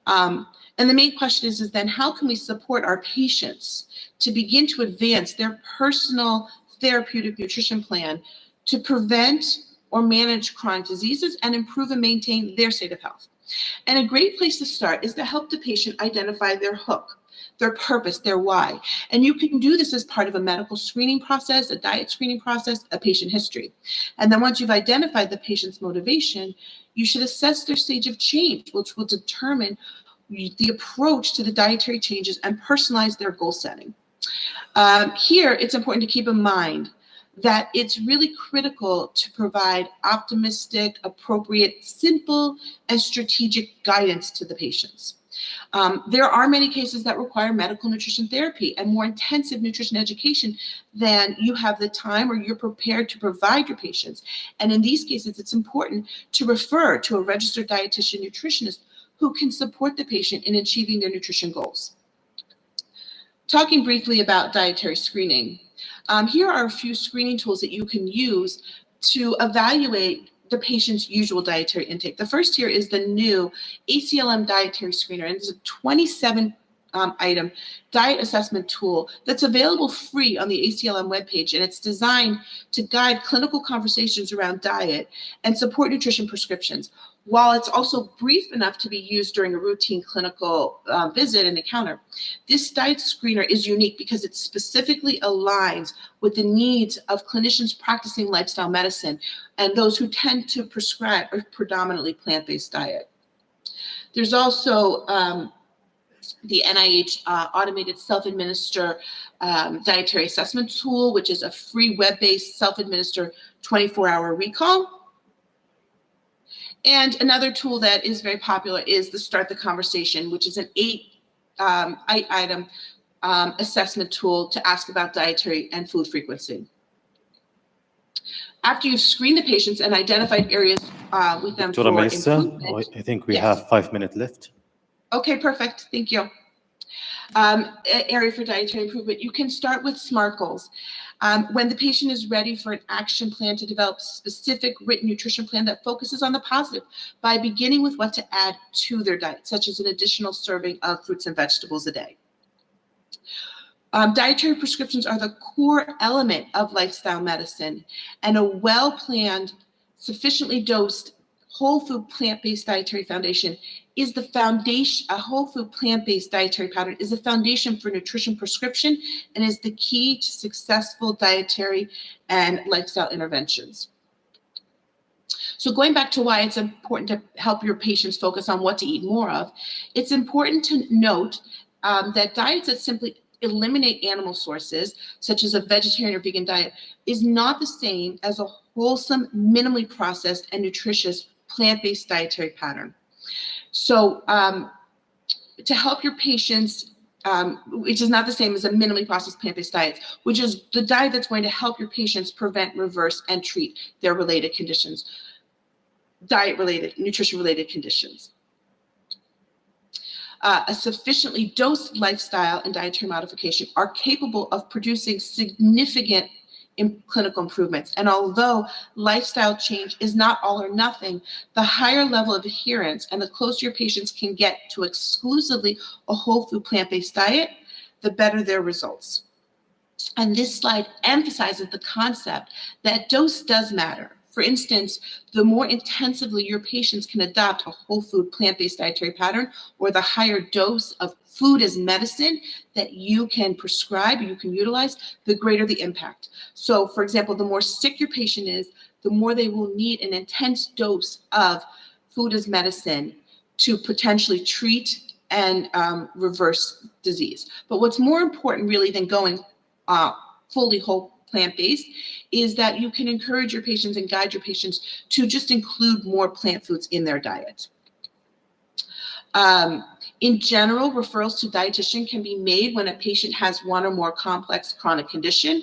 [SPEAKER 18] And the main question is then how can we support our patients to begin to advance their personal therapeutic nutrition plan to prevent or manage chronic diseases and improve and maintain their state of health. And a great place to start is to help the patient identify their hook, their purpose, their why. And you can do this as part of a medical screening process, a diet screening process, a patient history. And then once you've identified the patient's motivation, you should assess their stage of change, which will determine the approach to the dietary changes and personalize their goal setting. Here, it's important to keep in mind that it's really critical to provide optimistic, appropriate, simple, and strategic guidance to the patients. There are many cases that require medical nutrition therapy and more intensive nutrition education than you have the time or you're prepared to provide your patients. And in these cases, it's important to refer to a registered dietitian nutritionist who can support the patient in achieving their nutrition goals. Talking briefly about dietary screening, here are a few screening tools that you can use to evaluate the patient's usual dietary intake. The first here is the new ACLM dietary screener, and it's a 27 item diet assessment tool that's available free on the ACLM webpage, and it's designed to guide clinical conversations around diet and support nutrition prescriptions. While it's also brief enough to be used during a routine clinical visit and encounter, this diet screener is unique because it specifically aligns with the needs of clinicians practicing lifestyle medicine and those who tend to prescribe a predominantly plant-based diet. There's also the NIH automated self-administer dietary assessment tool, which is a free web-based self-administer 24-hour recall. And another tool that is very popular is the Start the Conversation, which is an 8-item assessment tool to ask about dietary and food frequency. After you've screened the patients and identified areas with them for improvement.
[SPEAKER 20] I think we have 5 minutes left.
[SPEAKER 18] Okay, perfect. Thank you. Area for dietary improvement. You can start with SMART goals. When the patient is ready for an action plan to develop a specific written nutrition plan that focuses on the positive by beginning with what to add to their diet, such as an additional serving of fruits and vegetables a day. Dietary prescriptions are the core element of lifestyle medicine, and a well-planned, sufficiently dosed whole food plant-based dietary foundation is the foundation. A whole food plant-based dietary pattern is the foundation for nutrition prescription and is the key to successful dietary and lifestyle interventions. So going back to why it's important to help your patients focus on what to eat more of, it's important to note that diets that simply eliminate animal sources, such as a vegetarian or vegan diet, is not the same as a wholesome, minimally processed and nutritious plant-based dietary pattern. So to help your patients, which is not the same as a minimally processed plant-based diet, which is the diet that's going to help your patients prevent, reverse, and treat their related conditions, diet-related, nutrition-related conditions. A sufficiently dosed lifestyle and dietary modification are capable of producing significant clinical improvements. And although lifestyle change is not all or nothing, the higher level of adherence and the closer your patients can get to exclusively a whole food plant-based diet, the better their results. And this slide emphasizes the concept that dose does matter. For instance, the more intensively your patients can adopt a whole food plant-based dietary pattern, or the higher dose of food as medicine that you can prescribe, you can utilize, the greater the impact. So for example, the more sick your patient is, the more they will need an intense dose of food as medicine to potentially treat and reverse disease. But what's more important really than going fully whole plant-based is that you can encourage your patients and guide your patients to just include more plant foods in their diet. In general, referrals to dietitian can be made when a patient has one or more complex chronic condition.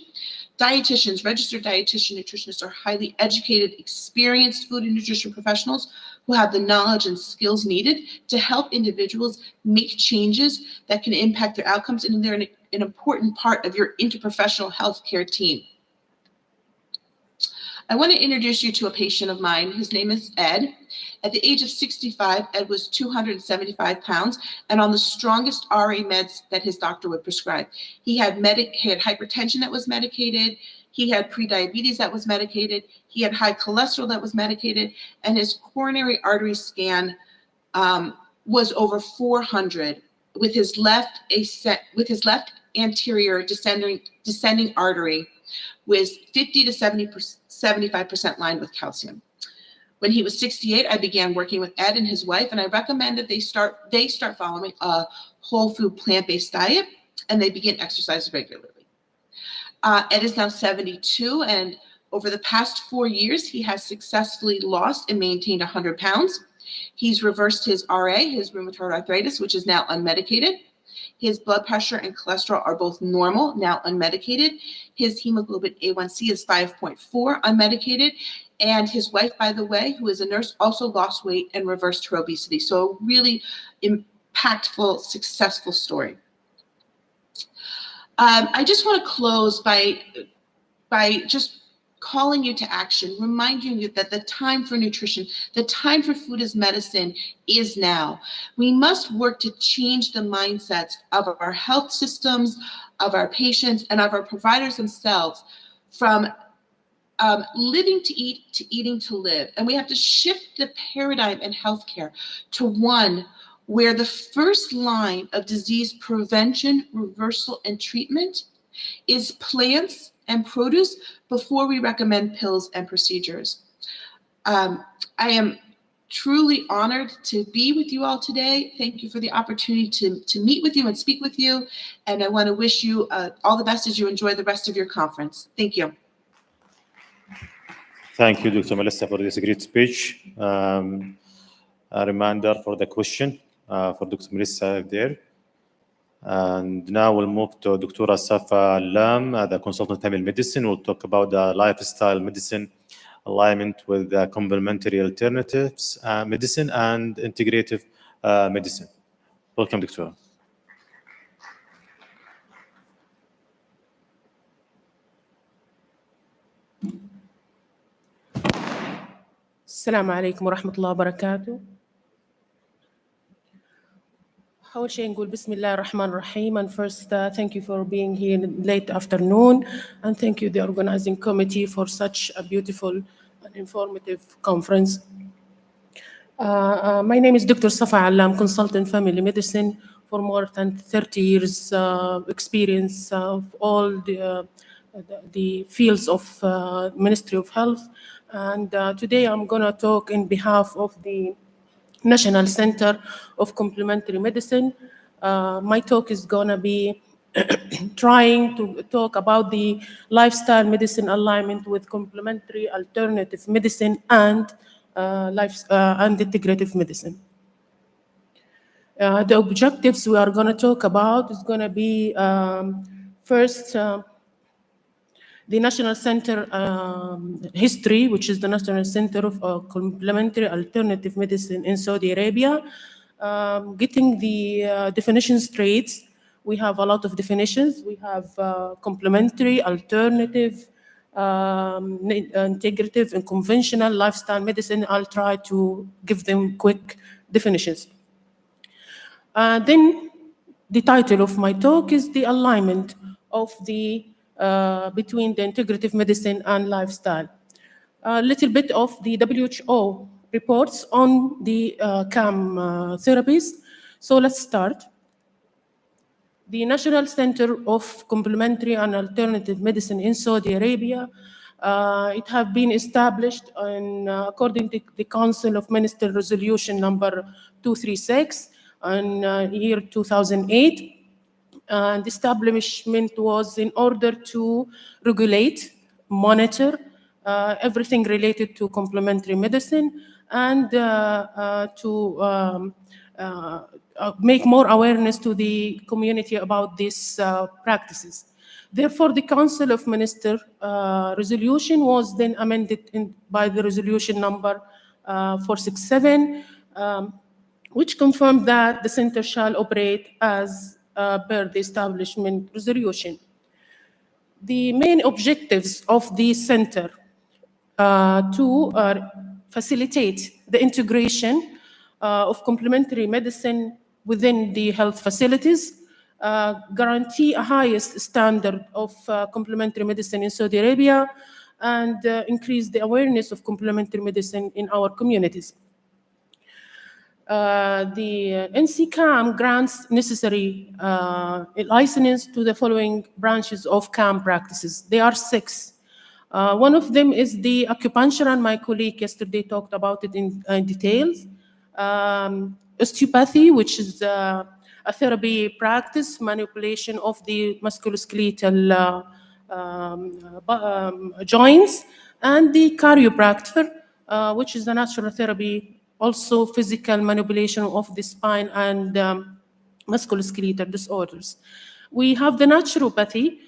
[SPEAKER 18] Dietitians, registered dietitian nutritionists are highly educated, experienced food and nutrition professionals who have the knowledge and skills needed to help individuals make changes that can impact their outcomes, and they're an important part of your interprofessional healthcare team. I want to introduce you to a patient of mine. His name is Ed. At the age of 65, Ed was 275 pounds and on the strongest RA meds that his doctor would prescribe. He had hypertension that was medicated. He had prediabetes that was medicated. He had high cholesterol that was medicated, and his coronary artery scan was over 400 with his left anterior descending artery with 50 to 75% lined with calcium. When he was 68, I began working with Ed and his wife, and I recommended they start following a whole food plant-based diet, and they begin exercise regularly. Ed is now 72, and over the past 4 years, he has successfully lost and maintained 100 pounds. He's reversed his RA, his rheumatoid arthritis, which is now unmedicated. His blood pressure and cholesterol are both normal, now unmedicated. His hemoglobin A1C is 5.4, unmedicated. And his wife, by the way, who is a nurse, also lost weight and reversed her obesity. So a really impactful, successful story. I just want to close by just calling you to action, reminding you that the time for nutrition, the time for food as medicine is now. We must work to change the mindsets of our health systems, of our patients, and of our providers themselves from living to eat to eating to live. And we have to shift the paradigm in healthcare to one where the first line of disease prevention, reversal, and treatment is plants and produce before we recommend pills and procedures. I am truly honored to be with you all today. Thank you for the opportunity to meet with you and speak with you. And I want to wish you all the best as you enjoy the rest of your conference. Thank you.
[SPEAKER 20] Thank you, Dr. Melissa, for this great speech. A reminder for the question for Dr. Melissa there. And now we'll move to Dr. Safa Lam, the consultant Tamil medicine. We'll talk about the lifestyle medicine alignment with the complementary alternatives medicine and integrative medicine. Welcome, Dr.
[SPEAKER 5] السلام عليكم ورحمة الله وبركاته. أول شيء نقول بسم الله الرحمن الرحيم. And first, thank you for being here in late afternoon, and thank you the organizing committee for such a beautiful and informative conference. My name is Dr. Safa Alam, consultant family medicine for more than 30 years experience of all the fields of Ministry of Health. And today I'm going to talk in behalf of the National Center of Complementary Medicine. My talk is going to be trying to talk about the lifestyle medicine alignment with complementary alternative medicine and and integrative medicine. The objectives we are going to talk about is going to be first, the National Center history, which is the National Center of Complementary Alternative Medicine in Saudi Arabia. Getting the definition straight, we have a lot of definitions. We have complementary, alternative, integrative, and conventional lifestyle medicine. I'll try to give them quick definitions. Then the title of my talk is the alignment of the between the integrative medicine and lifestyle. A little bit of the WHO reports on the CAM therapies. So let's start. The National Center of Complementary and Alternative Medicine in Saudi Arabia, it has been established according to the Council of Ministers Resolution number 236 in year 2008. And establishment was in order to regulate, monitor everything related to complementary medicine and to make more awareness to the community about these practices. Therefore, the Council of Ministers resolution was then amended by the resolution number 467, which confirmed that the center shall operate as per the establishment resolution. The main objectives of the center to facilitate the integration of complementary medicine within the health facilities, guarantee a highest standard of complementary medicine in Saudi Arabia, and increase the awareness of complementary medicine in our communities. The NCCAM grants necessary license to the following branches of CAM practices. There are 6. One of them is the acupuncture, and my colleague yesterday talked about it in details. Osteopathy, which is a therapy practice, manipulation of the musculoskeletal joints, and the chiropractor, which is a natural therapy, also physical manipulation of the spine and musculoskeletal disorders. We have the naturopathy.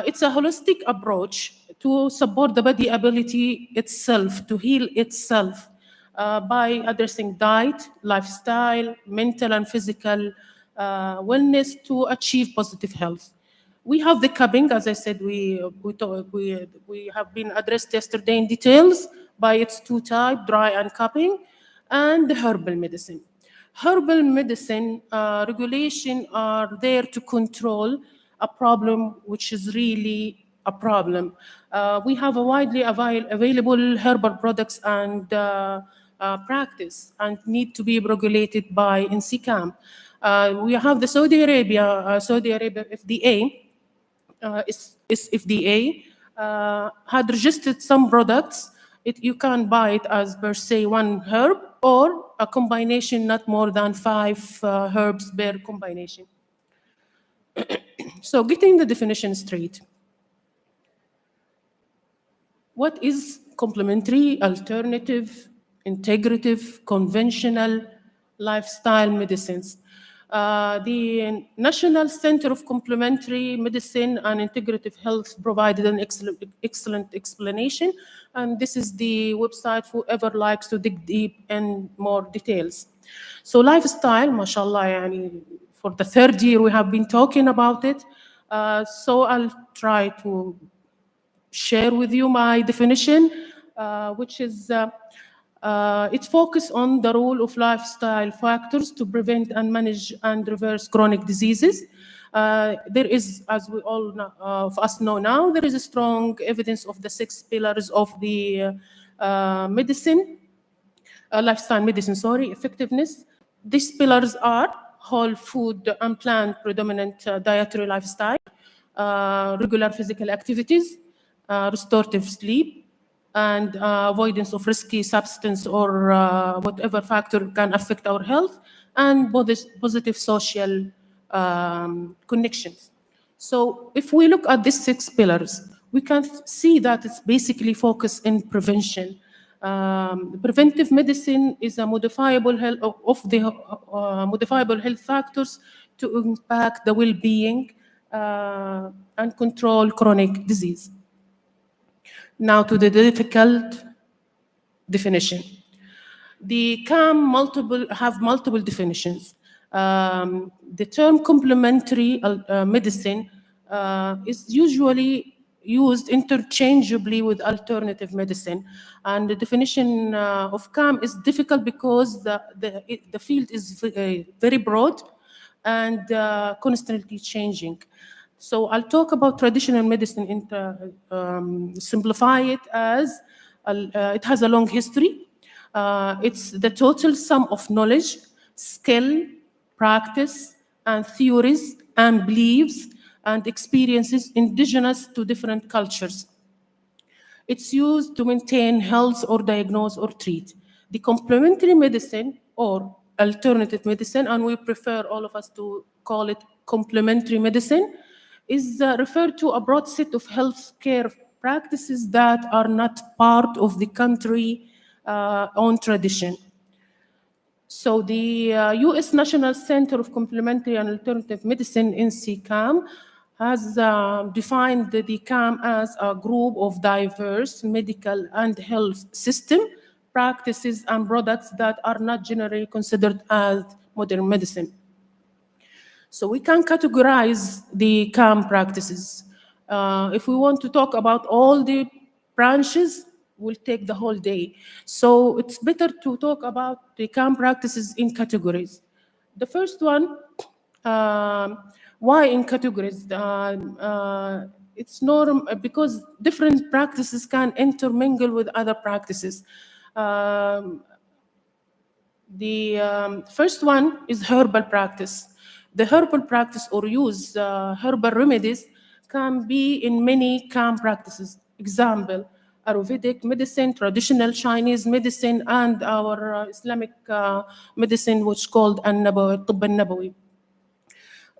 [SPEAKER 5] It's a holistic approach to support the body ability itself, to heal itself by addressing diet, lifestyle, mental and physical wellness to achieve positive health. We have the cupping, as I said, we have been addressed yesterday in details by its 2 types, dry and cupping, and the herbal medicine. Herbal medicine regulation are there to control a problem which is really a problem. We have a widely available herbal products and practice and need to be regulated by NCCAM. We have the Saudi Arabia FDA, FDA had registered some products. You can buy it as per se one herb or a combination, not more than 5 herbs per combination. So getting the definition straight. What is complementary, alternative, integrative, conventional lifestyle medicines? The National Center of Complementary Medicine and Integrative Health provided an excellent explanation, and this is the website for whoever likes to dig deep in more details. So lifestyle, mashallah, yani, for the 3rd year we have been talking about it, so I'll try to share with you my definition, which is it focuses on the role of lifestyle factors to prevent and manage and reverse chronic diseases. There is, as we all of us know now, there is a strong evidence of the 6 pillars of the medicine, lifestyle medicine, effectiveness. These pillars are whole food and plant predominant dietary lifestyle, regular physical activities, restorative sleep, and avoidance of risky substance or whatever factor can affect our health, and positive social connections. So if we look at these 6 pillars, we can see that it's basically focused in prevention. Preventive medicine is a modifiable health modifiable health factors to impact the well-being and control chronic disease. Now to the difficult definition. The CAM have multiple definitions. The term complementary medicine is usually used interchangeably with alternative medicine. And the definition of CAM is difficult because the field is very broad and constantly changing. So I'll talk about traditional medicine, simplify it as it has a long history. It's the total sum of knowledge, skill, practice, and theories, and beliefs, and experiences indigenous to different cultures. It's used to maintain health or diagnose or treat. The complementary medicine or alternative medicine, and we prefer all of us to call it complementary medicine, is referred to a broad set of healthcare practices that are not part of the country's own tradition. So the U.S. National Center of Complementary and Alternative Medicine, NCCAM, has defined the CAM as a group of diverse medical and health system practices and products that are not generally considered as modern medicine. So we can categorize the CAM practices. If we want to talk about all the branches, we'll take the whole day. So it's better to talk about the CAM practices in categories. The first one, why in categories? It's because different practices can intermingle with other practices. The first one is herbal practice. The herbal practice or use herbal remedies can be in many CAM practices. Example, Ayurvedic medicine, traditional Chinese medicine, and our Islamic medicine, which is called Tibb al-Nabawi.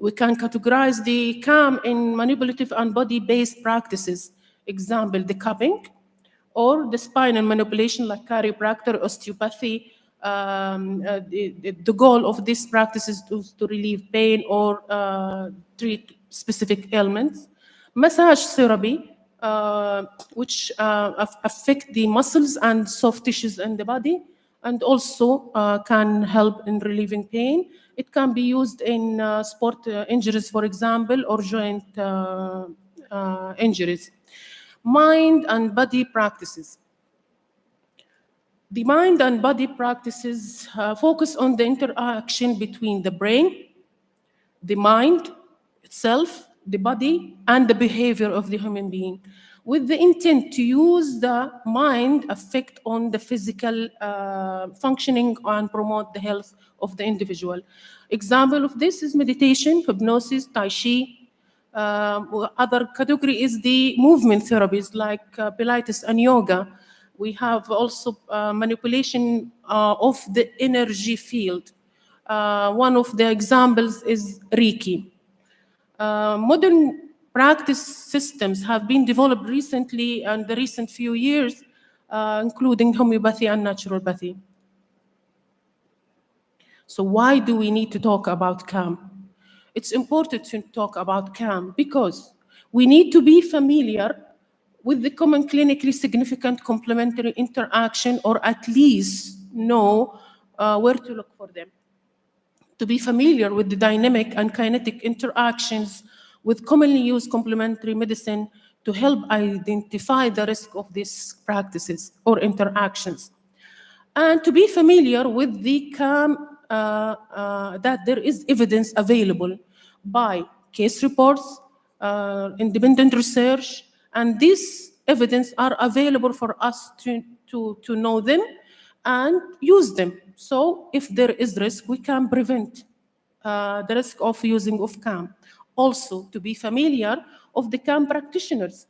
[SPEAKER 5] We can categorize the CAM in manipulative and body-based practices. Example, the cupping, or the spinal manipulation like chiropractor, osteopathy. The goal of this practice is to relieve pain or treat specific ailments. Massage therapy, which affect the muscles and soft tissues in the body, and also can help in relieving pain. It can be used in sport injuries, for example, or joint injuries. Mind and body practices. The mind and body practices focus on the interaction between the brain, the mind itself, the body and the behavior of the human being, with the intent to use the mind effect on the physical functioning and promote the health of the individual. Example of this is meditation, hypnosis, tai chi. Other category is the movement therapies like Pilates and yoga. We have also manipulation of the energy field. One of the examples is Reiki. Modern practice systems have been developed recently in the recent few years, including homeopathy and naturopathy. So why do we need to talk about CAM? It's important to talk about CAM because we need to be familiar with the common clinically significant complementary interaction, or at least know where to look for them. To be familiar with the dynamic and kinetic interactions with commonly used complementary medicine to help identify the risk of these practices or interactions. And to be familiar with the CAM, that there is evidence available by case reports, independent research, and these evidence are available for us to know them and use them. So if there is risk, we can prevent the risk of using of CAM. Also, to be familiar of the CAM practitioners.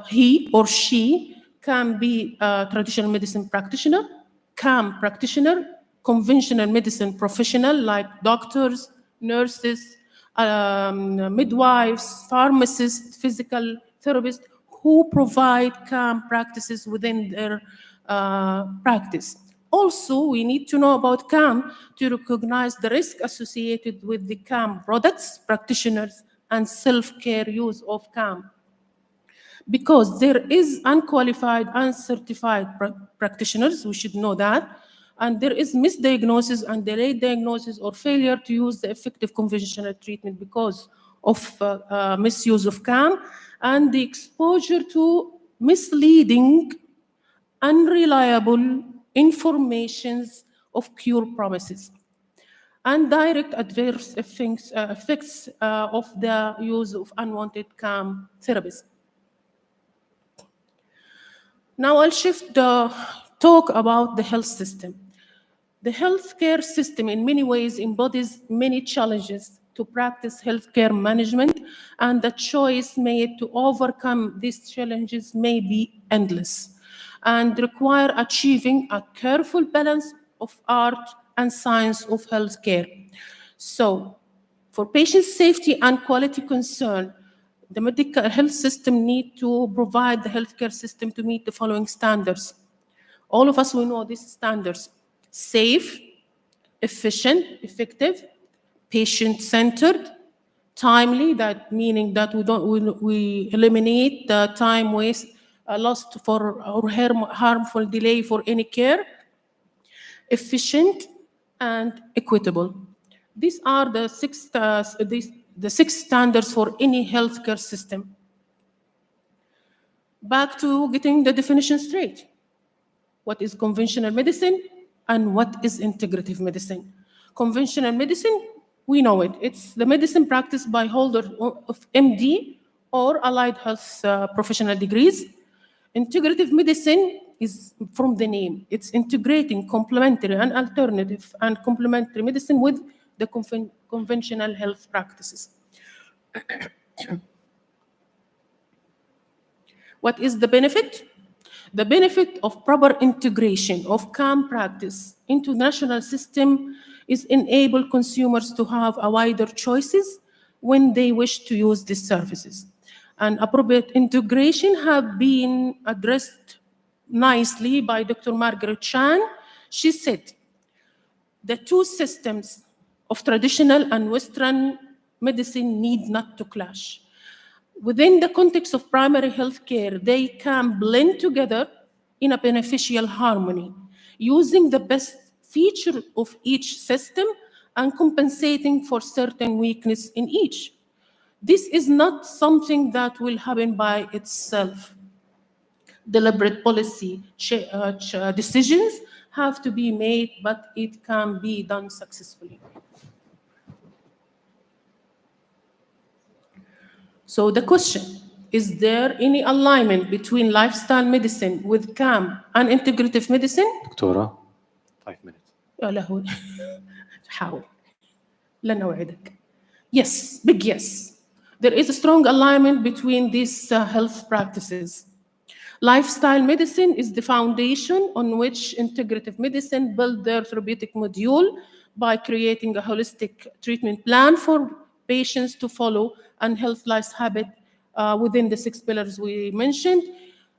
[SPEAKER 5] He or she can be a traditional medicine practitioner, CAM practitioner, conventional medicine professional like doctors, nurses, midwives, pharmacists, physical therapists who provide CAM practices within their practice. Also, we need to know about CAM to recognize the risk associated with the CAM products, practitioners, and self-care use of CAM. Because there is unqualified, uncertified practitioners, we should know that, and there is misdiagnosis and delayed diagnosis or failure to use the effective conventional treatment because of misuse of CAM, and the exposure to misleading, unreliable informations of cure promises, and direct adverse effects of the use of unwanted CAM therapies. Now I'll shift the talk about the health system. The healthcare system in many ways embodies many challenges to practice healthcare management, and the choice made to overcome these challenges may be endless and require achieving a careful balance of art and science of healthcare. So, for patient safety and quality concern, the medical health system need to provide the healthcare system to meet the following standards. All of us will know these standards: safe, efficient, effective, patient-centered, timely, that meaning that we eliminate the time waste lost for or harmful delay for any care, efficient, and equitable. These are the six standards for any healthcare system. Back to getting the definition straight. What is conventional medicine and what is integrative medicine? Conventional medicine, we know it. It's the medicine practiced by holders of MD or allied health professional degrees. Integrative medicine is from the name. It's integrating complementary and alternative and complementary medicine with the conventional health practices. What is the benefit? The benefit of proper integration of CAM practice into the national system is enable consumers to have a wider choices when they wish to use these services. And appropriate integration have been addressed nicely by Dr. Margaret Chan. She said, the two systems of traditional and Western medicine need not to clash. Within the context of primary health care, they can blend together in a beneficial harmony, using the best feature of each system and compensating for certain weakness in each. This is not something that will happen by itself. Deliberate policy decisions have to be made, but it can be done successfully. So the question, is there any alignment between lifestyle medicine with CAM and integrative medicine?
[SPEAKER 20] دكتورة 5 minutes.
[SPEAKER 5] يا لهوي حاول لن أوعدك. Yes, big yes. There is a strong alignment between these health practices. Lifestyle medicine is the foundation on which integrative medicine build their therapeutic module by creating a holistic treatment plan for patients to follow and health life habit within the 6 pillars we mentioned,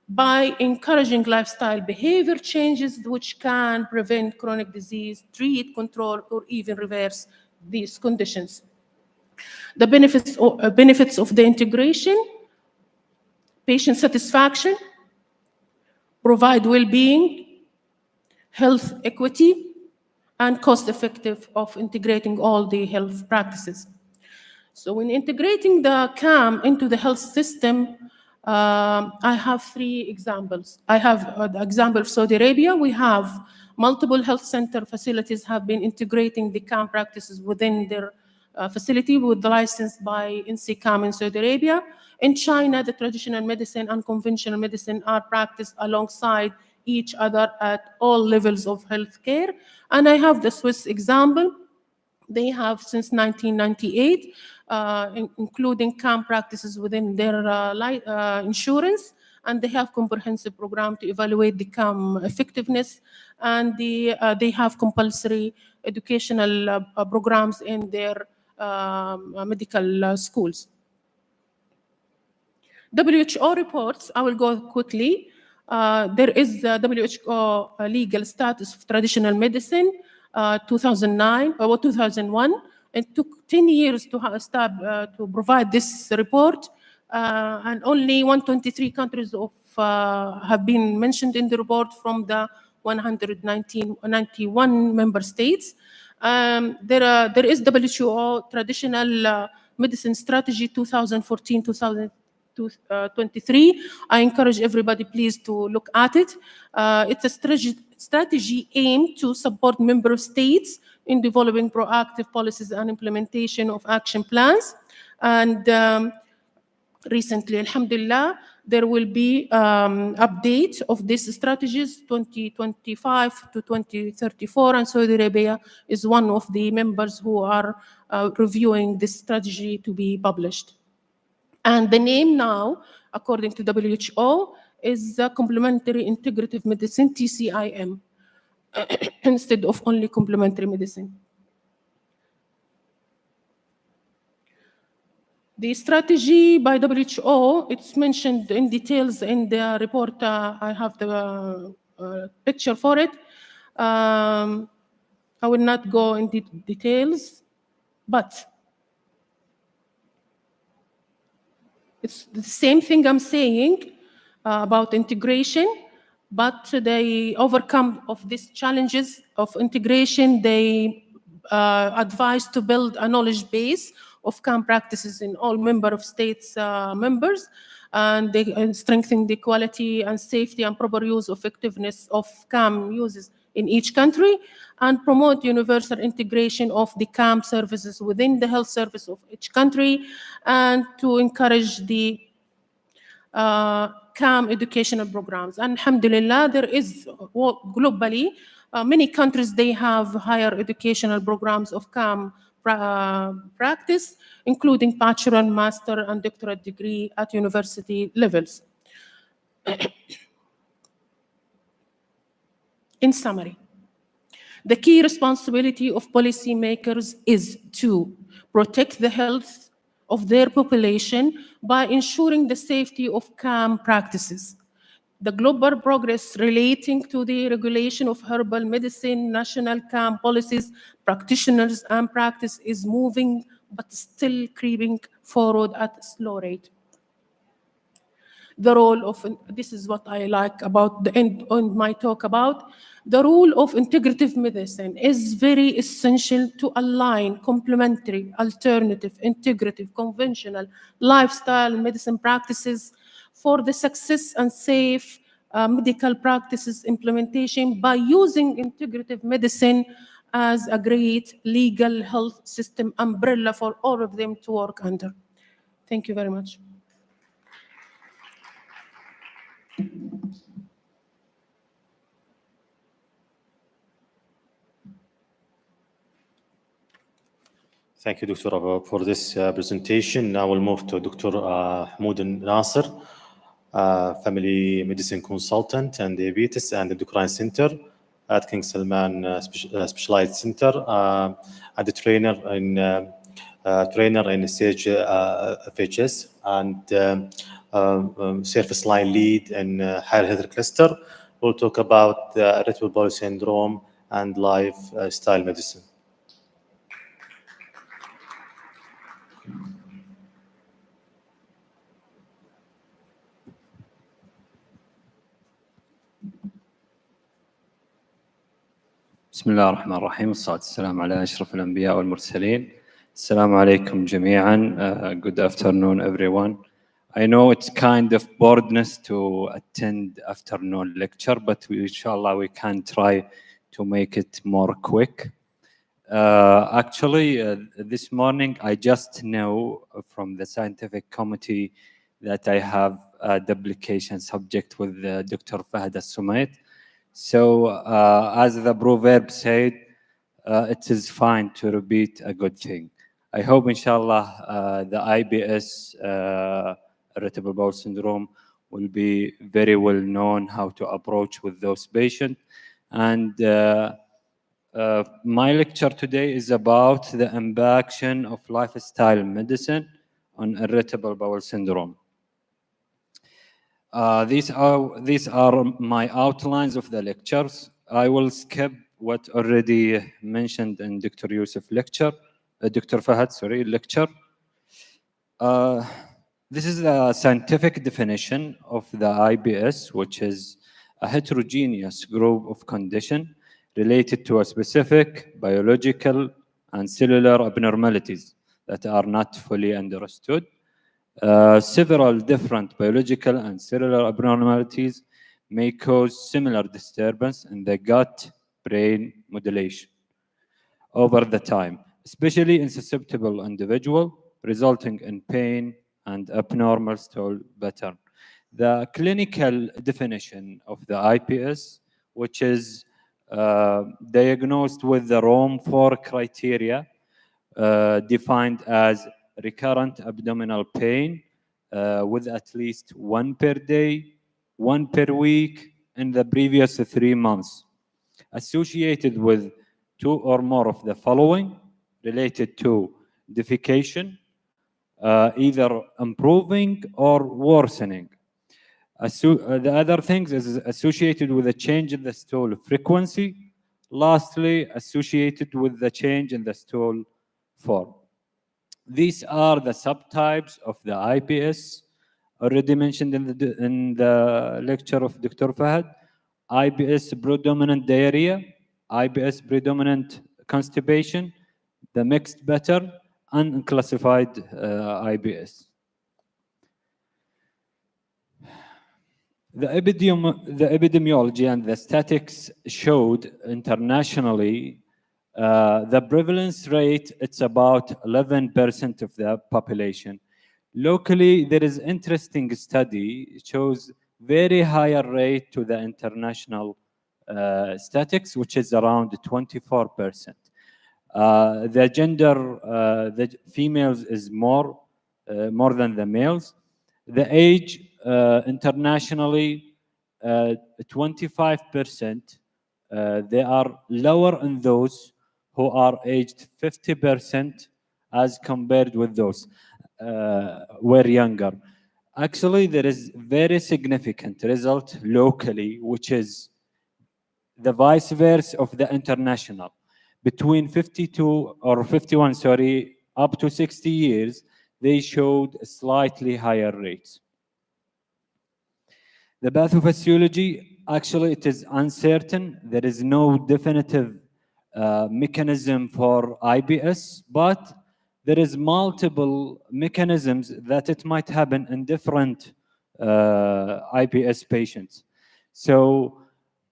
[SPEAKER 5] by encouraging lifestyle behavior changes which can prevent chronic disease, treat, control, or even reverse these conditions. The benefits of the integration: patient satisfaction, provide well-being, health equity, and cost-effective of integrating all the health practices. So when integrating the CAM into the health system, I have 3 examples. I have the example of Saudi Arabia. We have multiple health center facilities have been integrating the CAM practices within their facility with the license by NCCAM in Saudi Arabia. In China, the traditional medicine and conventional medicine are practiced alongside each other at all levels of healthcare. And I have the Swiss example. They have since 1998, including CAM practices within their insurance, and they have comprehensive program to evaluate the CAM effectiveness, and they have compulsory educational programs in their medical schools. WHO reports, I will go quickly. There is WHO legal status of traditional medicine, 2009 or 2001. It took 10 years to provide this report, and only 123 countries have been mentioned in the report from the 191 member states. There is WHO traditional medicine strategy 2014-2023. I encourage everybody please to look at it. It's a strategy aimed to support member states in developing proactive policies and implementation of action plans. And recently, alhamdulillah, there will be update of these strategies 2025 to 2034, and Saudi Arabia is one of the members who are reviewing this strategy to be published. And the name now, according to WHO, is Complementary Integrative Medicine, TCIM, instead of only complementary medicine. The strategy by WHO, it's mentioned in details in the report. I have the picture for it. I will not go into details, but it's the same thing I'm saying about integration, but they overcome of these challenges of integration. They advise to build a knowledge base of CAM practices in all member states members, and they strengthen the quality and safety and proper use effectiveness of CAM uses in each country, and promote universal integration of the CAM services within the health service of each country, and to encourage the CAM educational programs. And alhamdulillah, there is globally, many countries, they have higher educational programs of CAM practice, including bachelor, master, and doctorate degree at university levels. In summary, the key responsibility of policymakers is to protect the health of their population by ensuring the safety of CAM practices. The global progress relating to the regulation of herbal medicine, national CAM policies, practitioners, and practice is moving, but still creeping forward at a slow rate. The role of, this is what I like about the end on my talk about, the role of integrative medicine is very essential to align complementary, alternative, integrative, conventional, lifestyle medicine practices for the success and safe medical practices implementation by using integrative medicine as a great legal health system umbrella for all of them to work under. Thank you very much.
[SPEAKER 20] Thank you, Dr. for this presentation. Now we'll move to Dr. Hamoud Nasser, Family Medicine Consultant and Diabetes and Endocrine Center at King Salman Specialized Center, and a trainer in stage FHS and service line lead in Higher Health Cluster. We'll talk about irritable bowel syndrome and lifestyle medicine.
[SPEAKER 2] بسم الله الرحمن الرحيم والصلاة والسلام على أشرف الأنبياء والمرسلين. السلام عليكم جميعا. Good afternoon everyone. I know it's kind of boredness to attend afternoon lecture, but inshallah we can try to make it more quick. Actually, this morning I just know from the scientific committee that I have a duplication subject with Dr. Fahad Al-Sumait. So, as the proverb said, it is fine to repeat a good thing. I hope, inshallah, the IBS, irritable bowel syndrome, will be very well known how to approach with those patients. And my lecture today is about the impact of lifestyle medicine on irritable bowel syndrome. These are my outlines of the lectures. I will skip what already mentioned in Dr. Yusuf lecture, Dr. Fahad, sorry, lecture. This is the scientific definition of the IBS, which is a heterogeneous group of conditions related to a specific biological and cellular abnormalities that are not fully understood. Several different biological and cellular abnormalities may cause similar disturbance in the gut-brain modulation over the time, especially in susceptible individuals, resulting in pain and abnormal stool pattern. The clinical definition of the IBS, which is diagnosed with the Rome 4 criteria, defined as recurrent abdominal pain with at least 1 per day, 1 per week in the previous 3 months, associated with 2 or more of the following related to defecation, either improving or worsening. The other things is associated with a change in the stool frequency. Lastly, associated with the change in the stool form. These are the subtypes of the IBS already mentioned in the lecture of Dr. Fahad. IBS predominant diarrhea, IBS predominant constipation, the mixed pattern, unclassified IBS. The epidemiology and the statistics showed internationally the prevalence rate, it's about 11% of the population. Locally, there is interesting study, it shows very higher rate to the international statistics, which is around 24%. The gender, the females is more than the males. The age internationally, 25%. They are lower in those who are aged 50% as compared with those were younger. Actually, there is very significant result locally, which is the vice versa of the international. Between 52 or 51, sorry, up to 60 years, they showed slightly higher rates. The pathophysiology, actually, it is uncertain. There is no definitive mechanism for IBS, but there is multiple mechanisms that it might happen in different IBS patients. So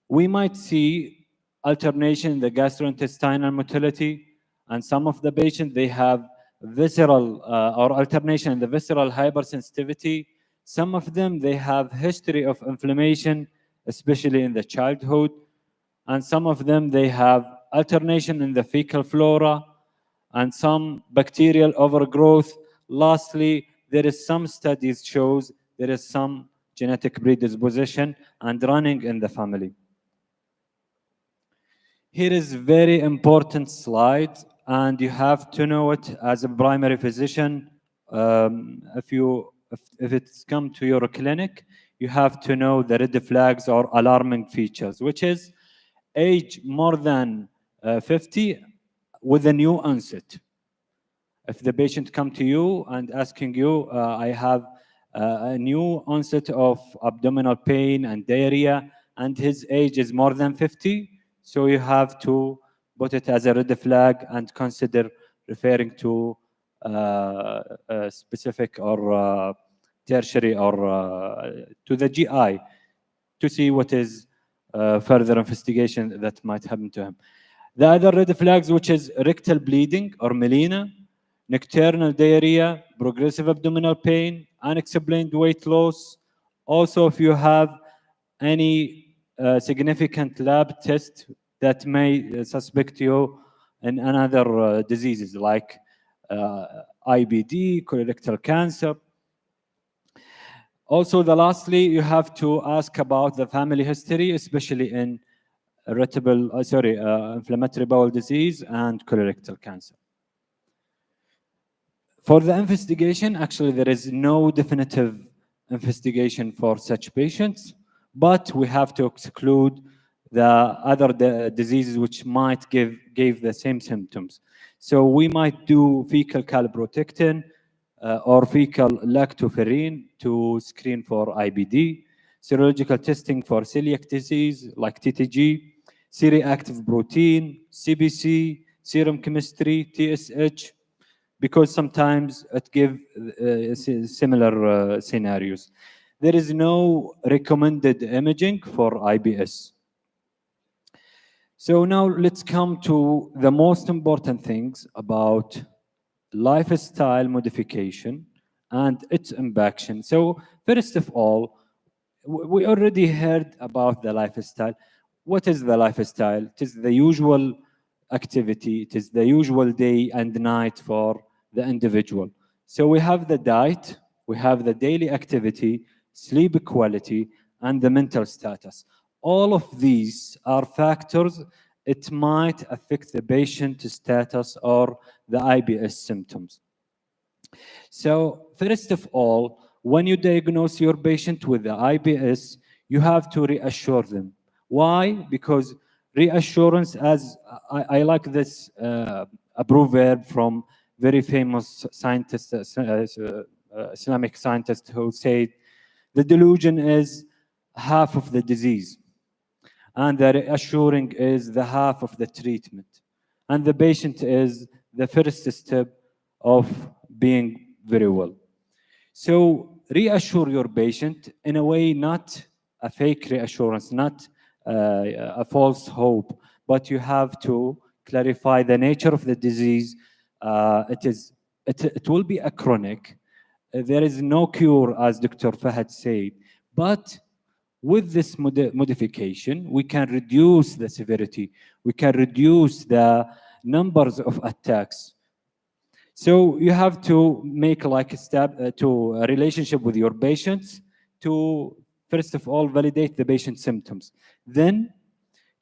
[SPEAKER 2] we might see alternation in the gastrointestinal motility, and some of the patients, they have visceral or alternation in the visceral hypersensitivity. Some of them, they have history of inflammation, especially in the childhood. And some of them, they have alternation in the fecal flora and some bacterial overgrowth. Lastly, there is some studies shows there is some genetic predisposition and running in the family. Here is very important slide, and you have to know it as a primary physician. If it's come to your clinic, you have to know the red flags or alarming features, which is age more than 50 with a new onset. If the patient come to you and asking you, I have a new onset of abdominal pain and diarrhea, and his age is more than 50, so you have to put it as a red flag and consider referring to a specific or tertiary or to the GI to see what is further investigation that might happen to him. The other red flags, which is rectal bleeding or melena, nocturnal diarrhea, progressive abdominal pain, unexplained weight loss. Also, if you have any significant lab test that may suspect you in another diseases like IBD, colorectal cancer. Also, lastly, you have to ask about the family history, especially in inflammatory bowel disease and colorectal cancer. For the investigation, actually, there is no definitive investigation for such patients, but we have to exclude the other diseases which might give the same symptoms. So we might do fecal calprotectin or fecal lactoferrin to screen for IBD, serological testing for celiac disease like TTG, C-reactive protein, CBC, serum chemistry, TSH, because sometimes it gives similar scenarios. There is no recommended imaging for IBS. So now let's come to the most important things about lifestyle modification and its impact. So first of all, we already heard about the lifestyle. What is the lifestyle? It is the usual activity. It is the usual day and night for the individual. So we have the diet, we have the daily activity, sleep quality, and the mental status. All of these are factors. It might affect the patient status or the IBS symptoms. So first of all, when you diagnose your patient with the IBS, you have to reassure them. Why? Because reassurance, as I like this a proverb from very famous scientist, Islamic scientist, who said, the delusion is half of the disease, and the reassuring is the half of the treatment. And the patient is the first step of being very well. So reassure your patient in a way, not a fake reassurance, not a false hope, but you have to clarify the nature of the disease. It will be a chronic. There is no cure, as Dr. Fahad said, but with this modification, we can reduce the severity. We can reduce the numbers of attacks. So you have to make like a step to a relationship with your patients to, first of all, validate the patient's symptoms. Then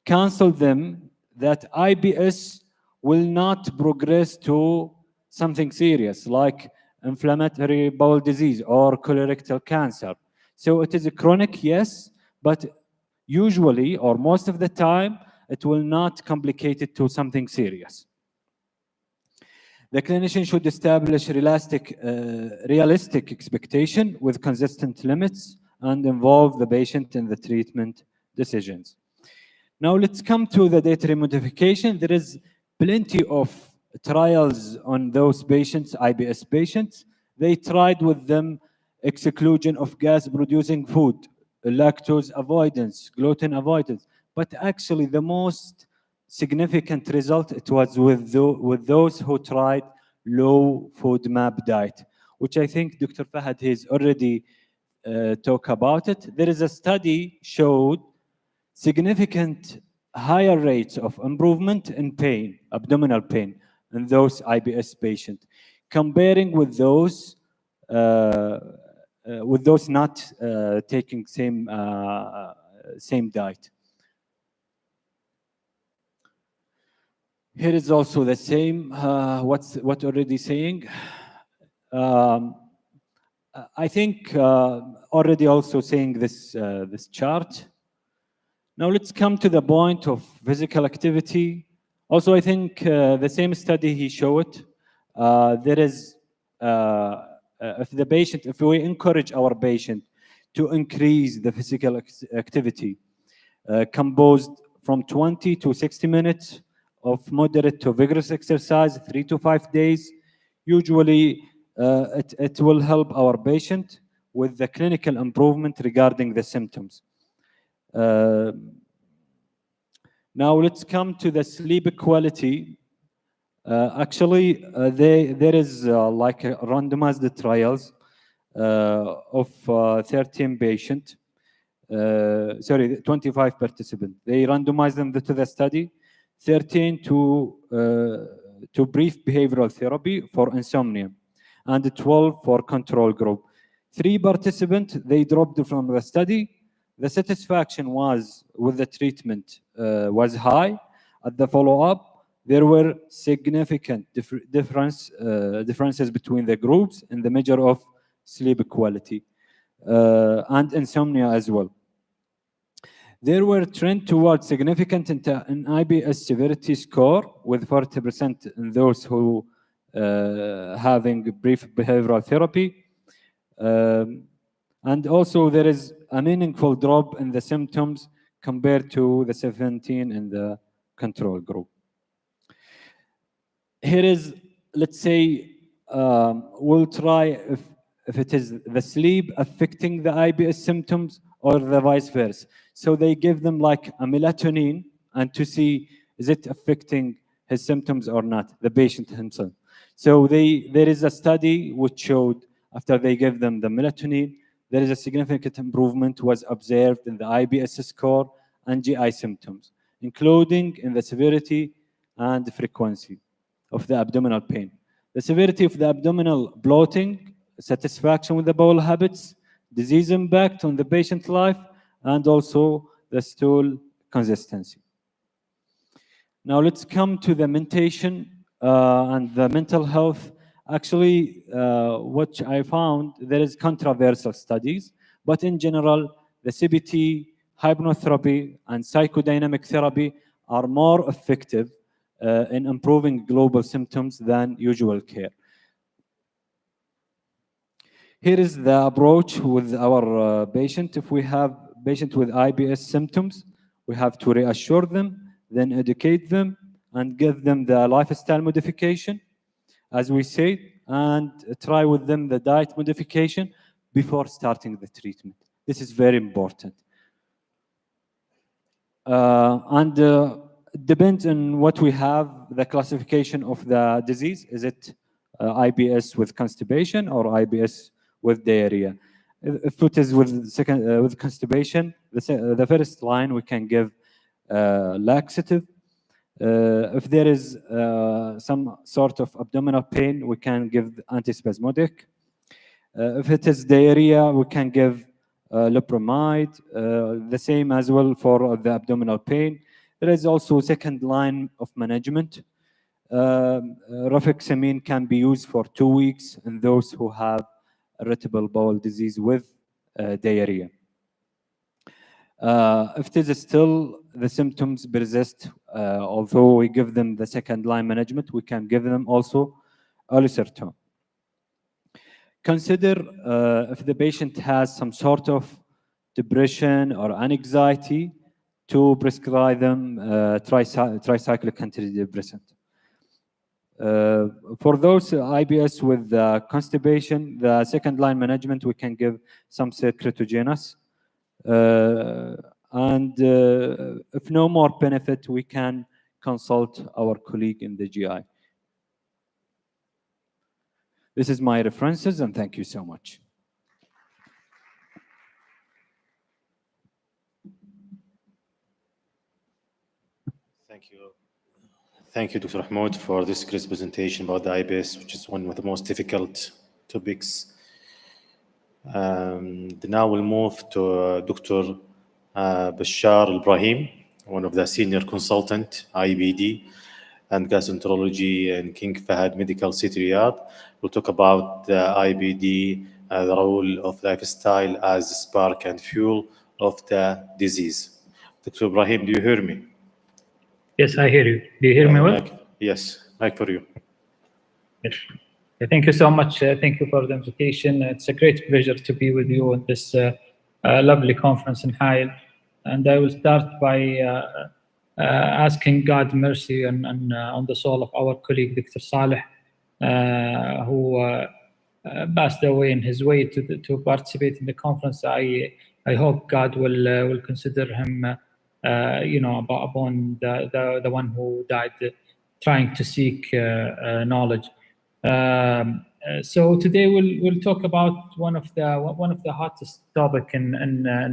[SPEAKER 2] counsel them that IBS will not progress to something serious like inflammatory bowel disease or colorectal cancer. So it is a chronic, yes, but usually or most of the time, it will not complicate it to something serious. The clinician should establish realistic expectation with consistent limits and involve the patient in the treatment decisions. Now let's come to the dietary modification. There is plenty of trials on those patients, IBS patients. They tried with them exclusion of gas-producing food, lactose avoidance, gluten avoidance. But actually the most significant result, it was with those who tried low FODMAP diet, which I think Dr. Fahad has already talked about it. There is a study showed significant higher rates of improvement in pain, abdominal pain, in those IBS patients, comparing with those not taking same diet. Here is also the same. What already saying? I think already also saying this this chart. Now let's come to the point of physical activity. Also, I think the same study he showed. There is if we encourage our patient to increase the physical activity, composed from 20 to 60 minutes of moderate to vigorous exercise, 3 to 5 days, usually it will help our patient with the clinical improvement regarding the symptoms. Now let's come to the sleep quality. Actually, there is like a randomized trials of 13 patients. 25 participants. They randomized them to the study. 13 to brief behavioral therapy for insomnia, and 12 for control group. 3 participants, they dropped from the study. The satisfaction was with the treatment was high. At the follow-up, there were significant differences between the groups in the measure of sleep quality and insomnia as well. There were trend towards significant in IBS severity score, with 40% in those who having brief behavioral therapy. And also there is a meaningful drop in the symptoms compared to the 17 in the control group. Here is, let's say, we'll try if it is the sleep affecting the IBS symptoms or the vice versa. So they give them like a melatonin and to see is it affecting his symptoms or not, the patient himself. So there is a study which showed after they give them the melatonin, there is a significant improvement was observed in the IBS score and GI symptoms, including in the severity and the frequency of the abdominal pain. The severity of the abdominal bloating, satisfaction with the bowel habits, disease impact on the patient life, and also the stool consistency. Now let's come to the mentation and the mental health. Actually, what I found, there is controversial studies, but in general, the CBT, hypnotherapy, and psychodynamic therapy are more effective in improving global symptoms than usual care. Here is the approach with our patient. If we have patient with IBS symptoms, we have to reassure them, then educate them, and give them the lifestyle modification, as we said, and try with them the diet modification before starting the treatment. This is very important. It depends on what we have, the classification of the disease. Is it IBS with constipation or IBS with diarrhea? If it is with constipation, the first line we can give laxative. If there is some sort of abdominal pain, we can give antispasmodic. If it is diarrhea, we can give loperamide. The same as well for the abdominal pain. There is also second line of management. Rifaximin can be used for 2 weeks in those who have irritable bowel disease with diarrhea. If it is still the symptoms persist, although we give them the second line management, we can give them also oleucirtone. Consider if the patient has some sort of depression or anxiety, to prescribe them tricyclic antidepressant. For those IBS with constipation, the second line management, we can give some secretogenous. And if no more benefit, we can consult our colleague in the GI. This is my references, and thank you so much.
[SPEAKER 20] Thank you. Thank you, Dr. Mahmoud, for this great presentation about the IBS, which is one of the most difficult topics. Now we'll move to Dr. Bashar Ibrahim, one of the senior consultant, IBD and gastroenterology in King Fahd Medical City, Riyadh. We'll talk about the IBD, the role of lifestyle as spark and fuel of the disease. Dr. Ibrahim, do you hear me?
[SPEAKER 3] Yes, I hear you. Do you hear me well?
[SPEAKER 20] Yes, mic for you.
[SPEAKER 3] Yes. Thank you so much. Thank you for the invitation. It's a great pleasure to be with you on this lovely conference in Hail. And I will start by asking God mercy on the soul of our colleague, Dr. Saleh, who passed away in his way to participate in the conference. I hope God will consider him, upon the one who died trying to seek knowledge. So today we'll talk about one of the hottest topic in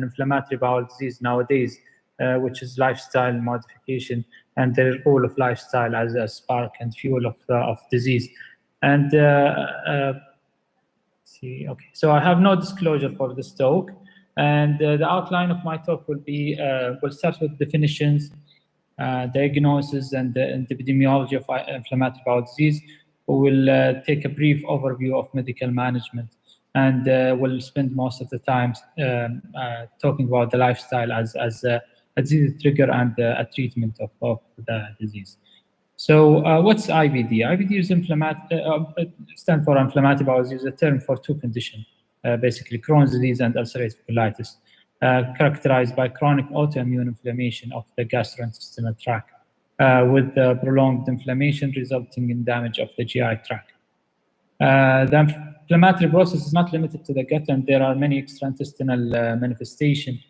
[SPEAKER 3] inflammatory bowel disease nowadays, which is lifestyle modification and the role of lifestyle as a spark and fuel of disease. And so I have no disclosure for this talk, and the outline of my talk will be we'll start with definitions, diagnosis, and epidemiology of inflammatory bowel disease. We will take a brief overview of medical management, and we'll spend most of the time talking about the lifestyle as a disease trigger and a treatment of the disease. So what's IBD? IBD is stands for inflammatory bowel disease, a term for two conditions, basically Crohn's disease and ulcerative colitis, characterized by chronic autoimmune inflammation of the gastrointestinal tract, with prolonged inflammation resulting in damage of the GI tract. The inflammatory process is not limited to the gut, and there are many extraintestinal manifestations.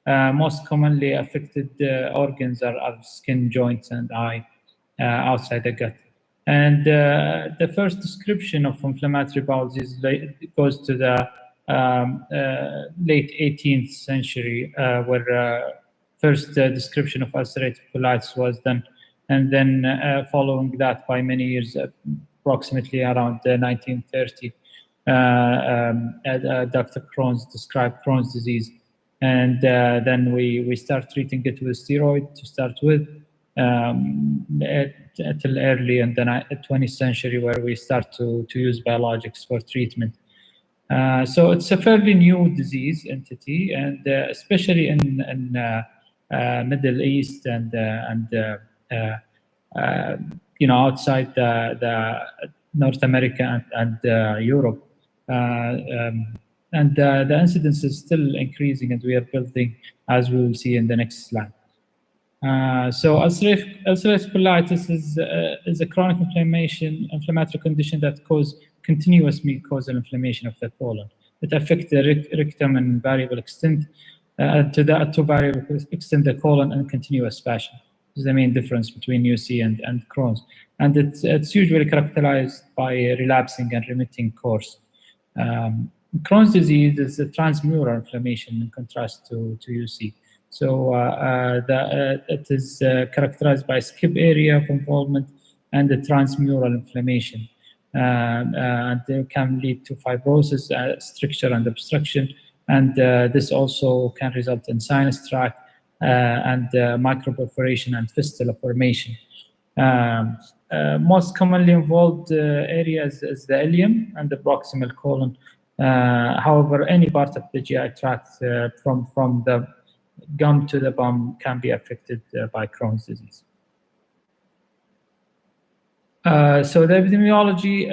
[SPEAKER 3] Most commonly affected organs are skin, joints, and eye outside the gut. And the first description of inflammatory bowel disease goes to the late 18th century, where first description of ulcerative colitis was done, and then following that by many years, approximately around 1930, Dr. Crohn's described Crohn's disease, and then we start treating it with steroid to start with, until early in the 20th century, where we start to use biologics for treatment. So it's a fairly new disease entity, and especially in Middle East and outside the North America and Europe, and the incidence is still increasing, and we are building, as we will see in the next slide. So ulcerative colitis is a chronic inflammatory condition that causes continuous mucosal inflammation of the colon. It affects the rectum in variable extent, to variable extent the colon in continuous fashion. This is the main difference between UC and Crohn's. And it's usually characterized by a relapsing and remitting course. Crohn's disease is a transmural inflammation in contrast to UC. So it is characterized by skip area of involvement and the transmural inflammation. And it can lead to fibrosis, stricture, and obstruction. And this also can result in sinus tract and microperforation and fistula formation. Most commonly involved areas is the ileum and the proximal colon. However, any part of the GI tract from the gum to the bum can be affected by Crohn's disease. So the epidemiology,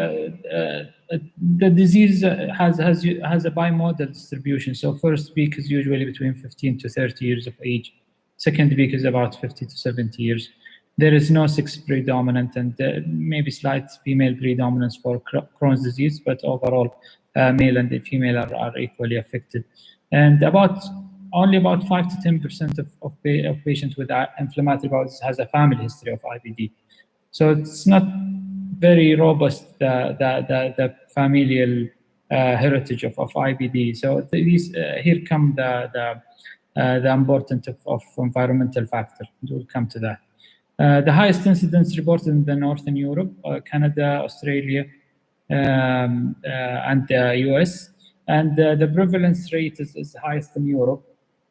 [SPEAKER 3] the disease has a bimodal distribution. So first peak is usually between 15 to 30 years of age. Second peak is about 50 to 70 years. There is no sex predominant and maybe slight female predominance for Crohn's disease, but overall male and female are equally affected. And only about 5 to 10% of patients with inflammatory bowel disease has a family history of IBD. So it's not very robust the familial heritage of IBD. So these here come the importance of environmental factor. We'll come to that. The highest incidence reported in the Northern Europe, Canada, Australia, and the US. And the prevalence rate is highest in Europe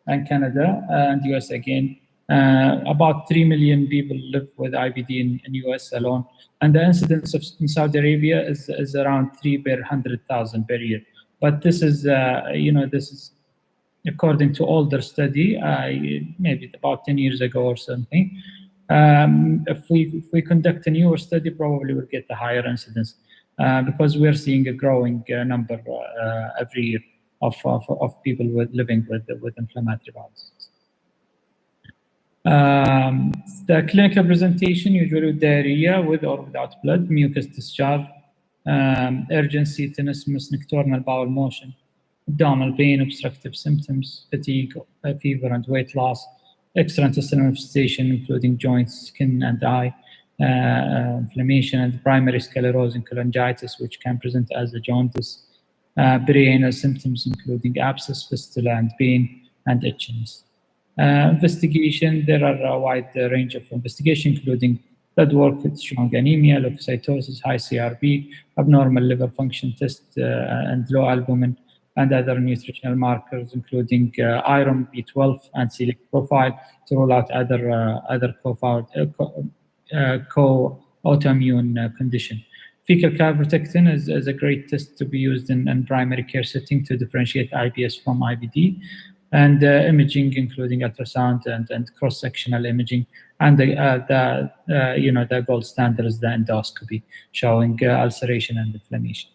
[SPEAKER 3] and Canada and US again. About 3 million people live with IBD in US alone. And the incidence in Saudi Arabia is around 3 per 100,000 per year. But this is, this is according to older study, maybe about 10 years ago or something. If we conduct a newer study, probably we'll get a higher incidence because we're seeing a growing number every year of people living with inflammatory bowel disease. The clinical presentation usually with diarrhea, with or without blood, mucus discharge, urgency, tenesmus, nocturnal bowel motion, abdominal pain, obstructive symptoms, fatigue, fever, and weight loss, extraintestinal manifestation, including joints, skin, and eye, inflammation, and primary sclerosing cholangitis, which can present as a jaundice, perianal symptoms, including abscess, fistula, and pain, and itchiness. Investigation, there are a wide range of investigation, including blood work showing anemia, leukocytosis, high CRP, abnormal liver function test, and low albumin, and other nutritional markers, including iron, B12, and C profile to rule out other co-autoimmune condition. Fecal calprotectin is a great test to be used in primary care setting to differentiate IBS from IBD, and imaging, including ultrasound and cross-sectional imaging, and the gold standard is the endoscopy, showing ulceration and inflammation.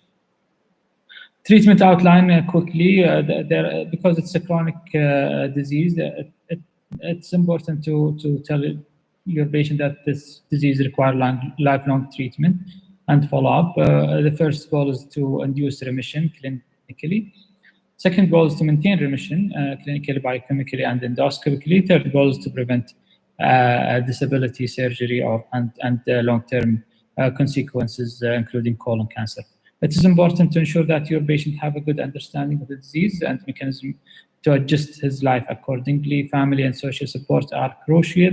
[SPEAKER 3] Treatment outline quickly, because it's a chronic disease, it's important to tell your patient that this disease requires lifelong treatment and follow-up. The first goal is to induce remission clinically. Second goal is to maintain remission clinically, biochemically, and endoscopically. Third goal is to prevent disability, surgery, and long-term consequences, including colon cancer. It is important to ensure that your patient have a good understanding of the disease and mechanism to adjust his life accordingly. Family and social support are crucial.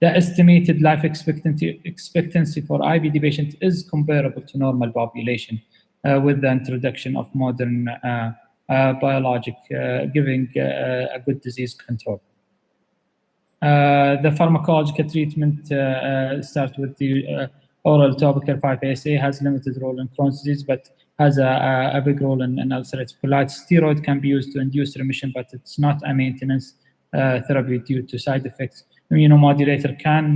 [SPEAKER 3] The estimated life expectancy for IBD patient is comparable to normal population with the introduction of modern biologic, giving a good disease control. The pharmacological treatment starts with the oral topical 5-ASA, has limited role in Crohn's disease, but has a big role in ulcerative colitis. Steroid can be used to induce remission, but it's not a maintenance therapy due to side effects. Immunomodulator can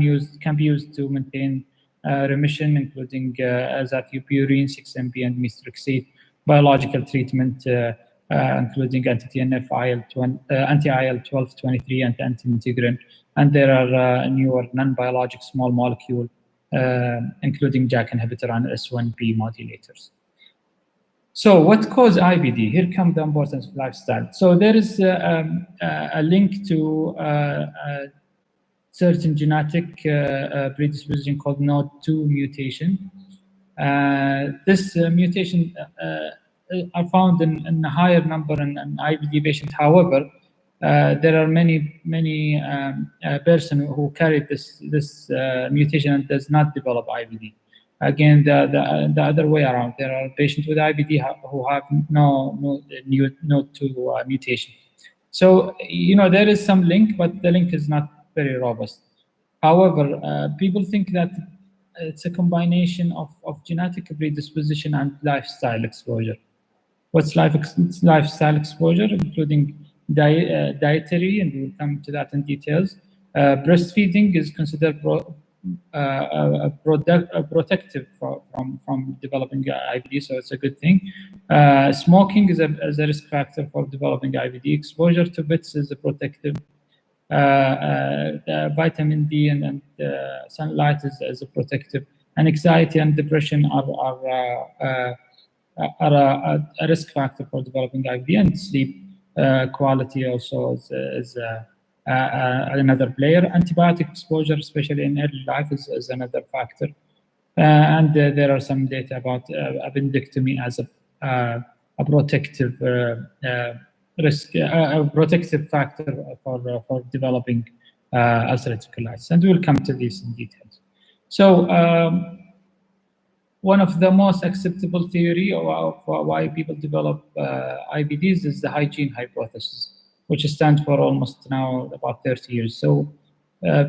[SPEAKER 3] be used to maintain remission, including azathioprine, 6-MB, and methotrexate. Biological treatment, including anti-TNF, anti-IL-12, 23, and anti-integrin. And there are newer non-biologic small molecule, including JAK inhibitor and S1P modulators. So what causes IBD? Here comes the importance of lifestyle. So there is a link to certain genetic predisposition called NOD2 mutation. This mutation are found in a higher number in IBD patients. However, there are many persons who carry this mutation and does not develop IBD. Again, the other way around. There are patients with IBD who have no NOD2 mutation. So there is some link, but the link is not very robust. However, people think that it's a combination of genetic predisposition and lifestyle exposure. What's lifestyle exposure? Including dietary, and we'll come to that in details. Breastfeeding is considered protective from developing IBD, so it's a good thing. Smoking is a risk factor for developing IBD. Exposure to bits is a protective. Vitamin D and sunlight is a protective. And anxiety and depression are a risk factor for developing IBD, and sleep quality also is another player. Antibiotic exposure, especially in early life, is another factor. And there are some data about appendectomy as a protective risk, a protective factor for developing ulcerative colitis. And we'll come to this in details. So one of the most acceptable theory of why people develop IBDs is the hygiene hypothesis, which stands for almost now about 30 years. So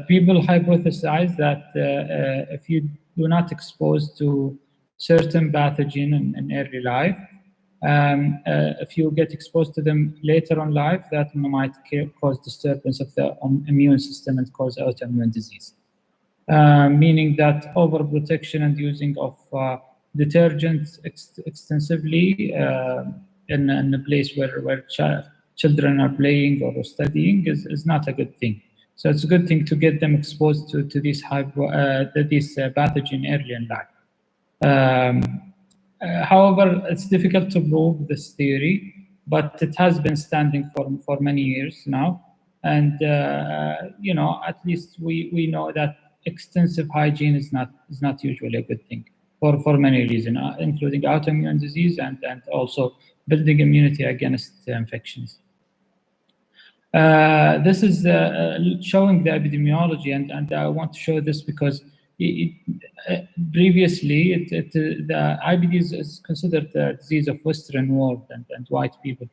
[SPEAKER 3] people hypothesize that if you do not expose to certain pathogen in early life, if you get exposed to them later on life, that might cause disturbance of the immune system and cause autoimmune disease. Meaning that overprotection and using of detergents extensively in a place where children are playing or studying is not a good thing. So it's a good thing to get them exposed to these pathogen early in life. However, it's difficult to prove this theory, but it has been standing for many years now. And you know, at least we know that extensive hygiene is not usually a good thing for many reasons, including autoimmune disease and also building immunity against infections. This is showing the epidemiology, and I want to show this because previously the IBD is considered a disease of Western world and white people,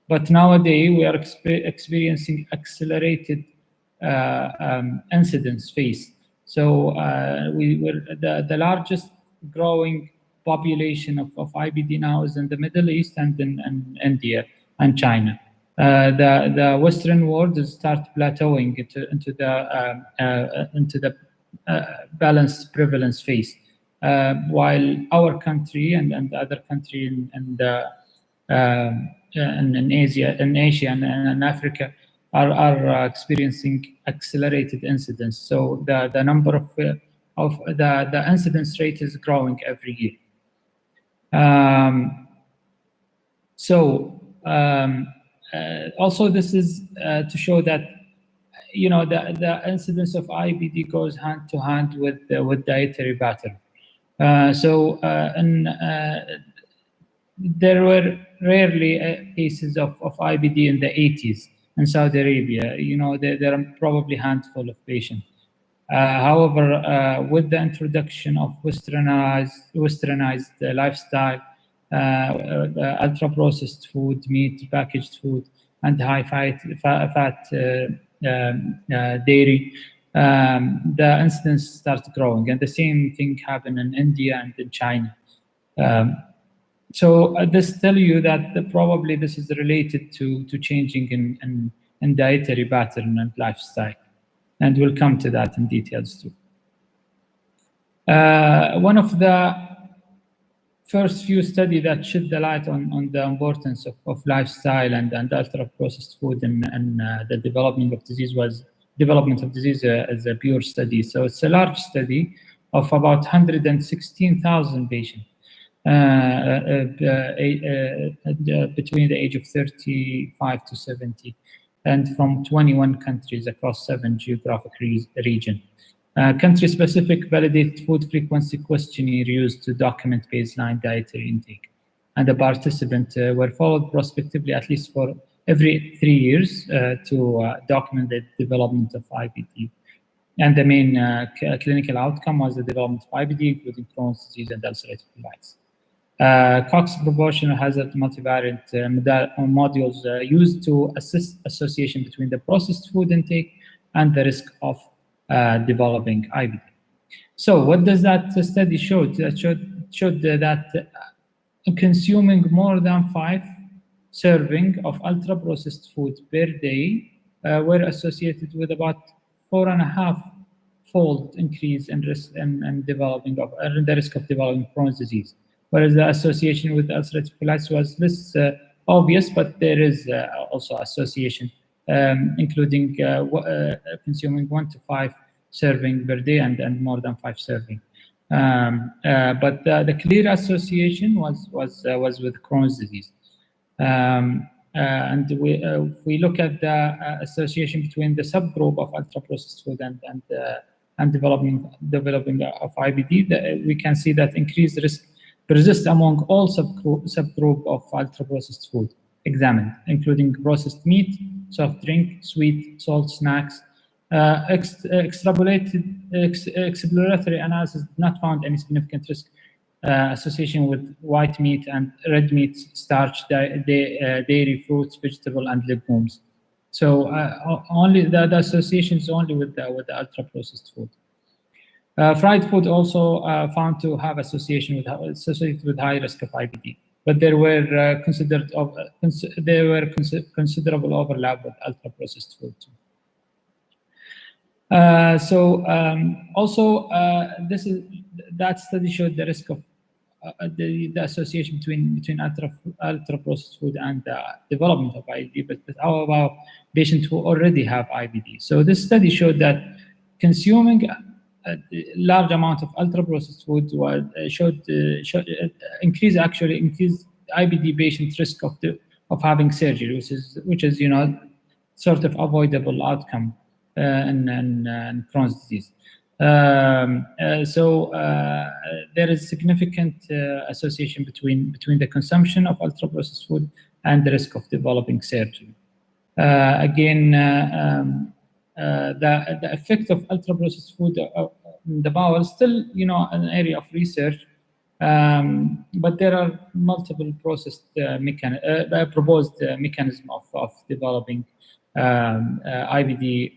[SPEAKER 3] but nowadays we are experiencing accelerated incidence phase. So the largest growing population of IBD now is in the Middle East and in India and China. The Western world is start plateauing into the balanced prevalence phase, while our country and other country in Asia and Africa are experiencing accelerated incidence. So the number of the incidence rate is growing every year. Also, this is to show that, you know, the incidence of IBD goes hand to hand with dietary pattern. There were rarely cases of IBD in the 80s in Saudi Arabia. You know, there are probably a handful of patients. However, with the introduction of westernized lifestyle, ultra-processed food, meat, packaged food, and high-fat dairy, the incidence starts growing. And the same thing happened in India and in China. So this tells you that probably this is related to changing in dietary pattern and lifestyle. And we'll come to that in details too. One of the first few studies that shed the light on the importance of lifestyle and ultra-processed food and the development of disease was as a pure study. So it's a large study of about 116,000 patients between the age of 35 to 70, and from 21 countries across 7 geographic regions. Country-specific validated food frequency questionnaire used to document baseline dietary intake. And the participants were followed prospectively at least for every 3 years to document the development of IBD. And the main clinical outcome was the development of IBD, including Crohn's disease and ulcerative colitis. Cox proportional hazard multivariate modules used to assess association between the processed food intake and the risk of developing IBD. So what does that study show? It showed that consuming more than 5 servings of ultra-processed food per day were associated with about 4.5-fold increase in risk in developing the risk of developing Crohn's disease. Whereas the association with ulcerative colitis was less obvious, but there is also association, including consuming 1 to 5 servings per day and more than 5 servings. But the clear association was with Crohn's disease. And if we look at the association between the subgroup of ultra-processed food and and developing of IBD, we can see that increased risk persists among all subgroup of ultra-processed food examined, including processed meat, soft drink, sweet, salt snacks. Exploratory analysis did not found any significant risk association with white meat and red meat, starch, dairy, fruits, vegetable, and legumes. So only the association is only with the ultra-processed food. Fried food also found to have associated with high risk of IBD, but there were considerable overlap with ultra-processed food too. That study showed the risk of the association between ultra-processed food and development of IBD, but how about patients who already have IBD? So this study showed that consuming a large amount of ultra-processed food increased IBD patient risk of having surgery, which is sort of avoidable outcome in Crohn's disease. There is significant association between the consumption of ultra-processed food and the risk of developing surgery. Again, the effect of ultra-processed food in the bowel is still, an area of research, but there are multiple proposed mechanism of developing IBD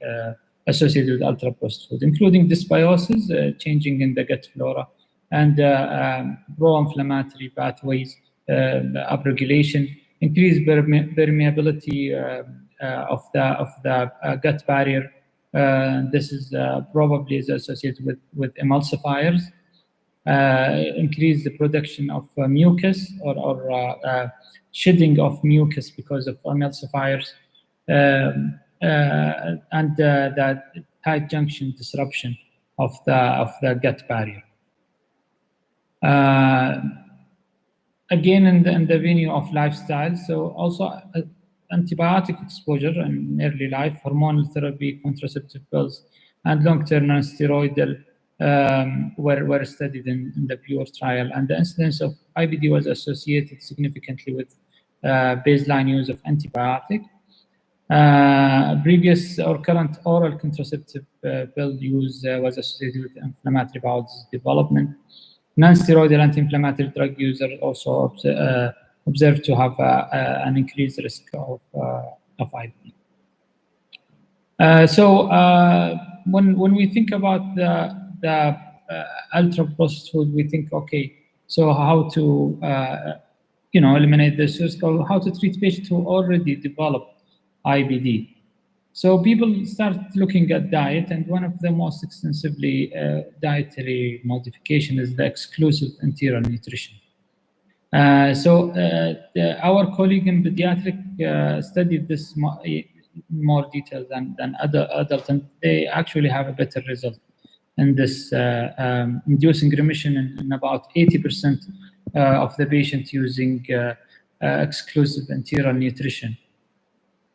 [SPEAKER 3] associated with ultra-processed food, including dysbiosis, changing in the gut flora, and pro-inflammatory pathways, upregulation, increased permeability of the gut barrier. This is probably associated with emulsifiers, increase the production of mucus or shedding of mucus because of emulsifiers, and that tight junction disruption of the gut barrier. Again, in the venue of lifestyle, so also antibiotic exposure in early life, hormonal therapy, contraceptive pills, and long-term non-steroidal were studied in the PURE trial, and the incidence of IBD was associated significantly with baseline use of antibiotic. Previous or current oral contraceptive pill use was associated with inflammatory bowel disease development. Non-steroidal anti-inflammatory drug users also observed to have an increased risk of IBD. When we think about the ultra-processed food, we think, okay, so how to eliminate this risk, or how to treat patients who already developed IBD. So people start looking at diet, and one of the most extensively dietary modification is the exclusive enteral nutrition. Our colleague in pediatric studied this more detail than adult, and they actually have a better result in this, inducing remission in about 80% of the patients using exclusive enteral nutrition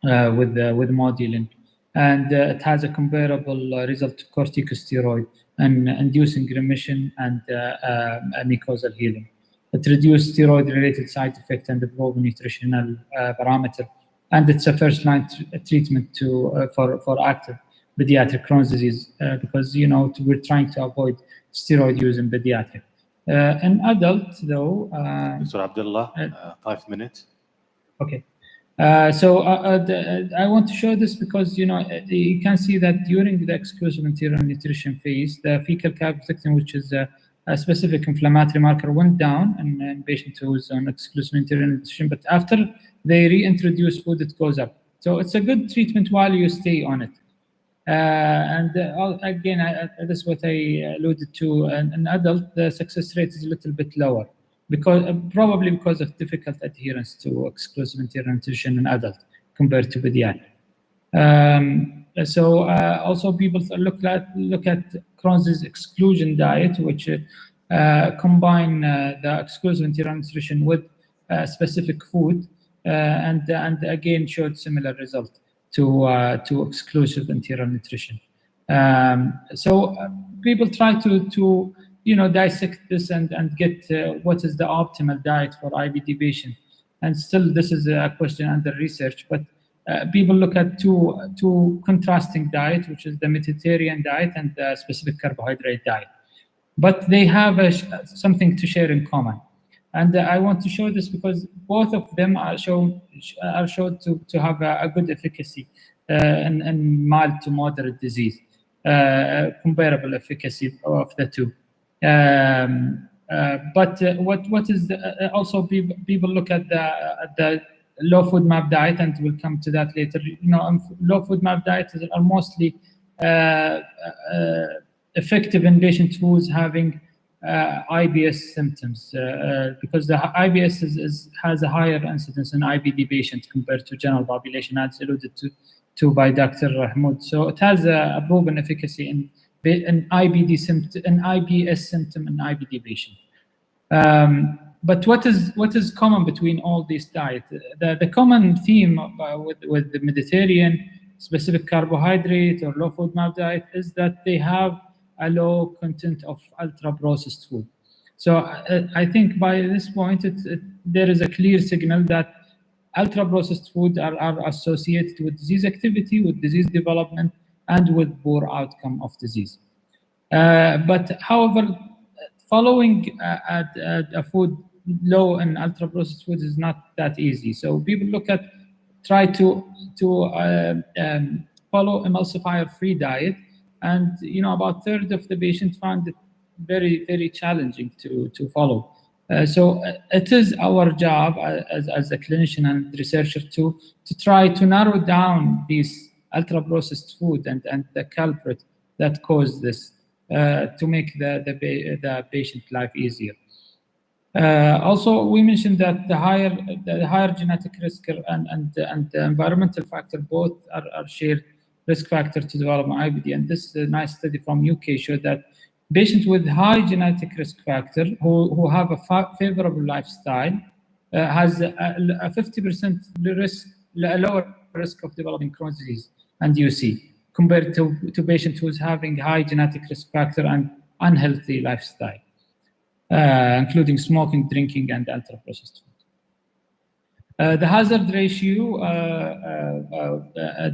[SPEAKER 3] with Modulin, and it has a comparable result to corticosteroid and inducing remission and mucosal healing. It reduced steroid-related side effects and improved nutritional parameter, and it's a first-line treatment for active pediatric Crohn's disease because we're trying to avoid steroid use in pediatric. In adult, though,
[SPEAKER 20] Dr. Abdullah, 5 minutes.
[SPEAKER 3] Okay. I want to show this because you can see that during the exclusive enteral nutrition phase, the fecal calprotectin, which is a specific inflammatory marker, went down in patients who was on exclusive enteral nutrition, but after they reintroduce food, it goes up. So it's a good treatment while you stay on it. Again, this is what I alluded to. In adult, the success rate is a little bit lower, probably because of difficult adherence to exclusive enteral nutrition in adult compared to pediatric. Also people look at Crohn's disease exclusion diet, which combine the exclusive enteral nutrition with specific food, and again showed similar result to exclusive enteral nutrition. People try to dissect this and get what is the optimal diet for IBD patient. And still, this is a question under research. But people look at two contrasting diet, which is the Mediterranean diet and the specific carbohydrate diet. But they have something to share in common. And I want to show this because both of them are shown to have a good efficacy in mild to moderate disease, comparable efficacy of the two. But what is also people look at the low food map diet, and we'll come to that later. Low food map diets are mostly effective in patients who's having IBS symptoms, because the IBS has a higher incidence in IBD patients compared to general population, as alluded to by Dr. Mahmoud. So it has a proven efficacy in IBS symptom in IBD patient. But what is common between all these diets? The common theme with the Mediterranean specific carbohydrate or low food map diet is that they have a low content of ultra-processed food. So I think by this point, there is a clear signal that ultra-processed foods are associated with disease activity, with disease development, and with poor outcome of disease. But however, following a food low in ultra-processed foods is not that easy. So people try to follow emulsifier-free diet, and about a third of the patients found it very, very challenging to follow. So it is our job as a clinician and researcher to try to narrow down these ultra-processed food and the culprit that caused this, to make the patient life easier. Also, we mentioned that the higher genetic risk and the environmental factor both are shared risk factor to develop IBD. And this nice study from UK showed that patients with high genetic risk factor who have a favorable lifestyle has a 50% lower risk of developing Crohn's disease and UC compared to patients who's having high genetic risk factor and unhealthy lifestyle, including smoking, drinking, and ultra-processed food. The hazard ratio,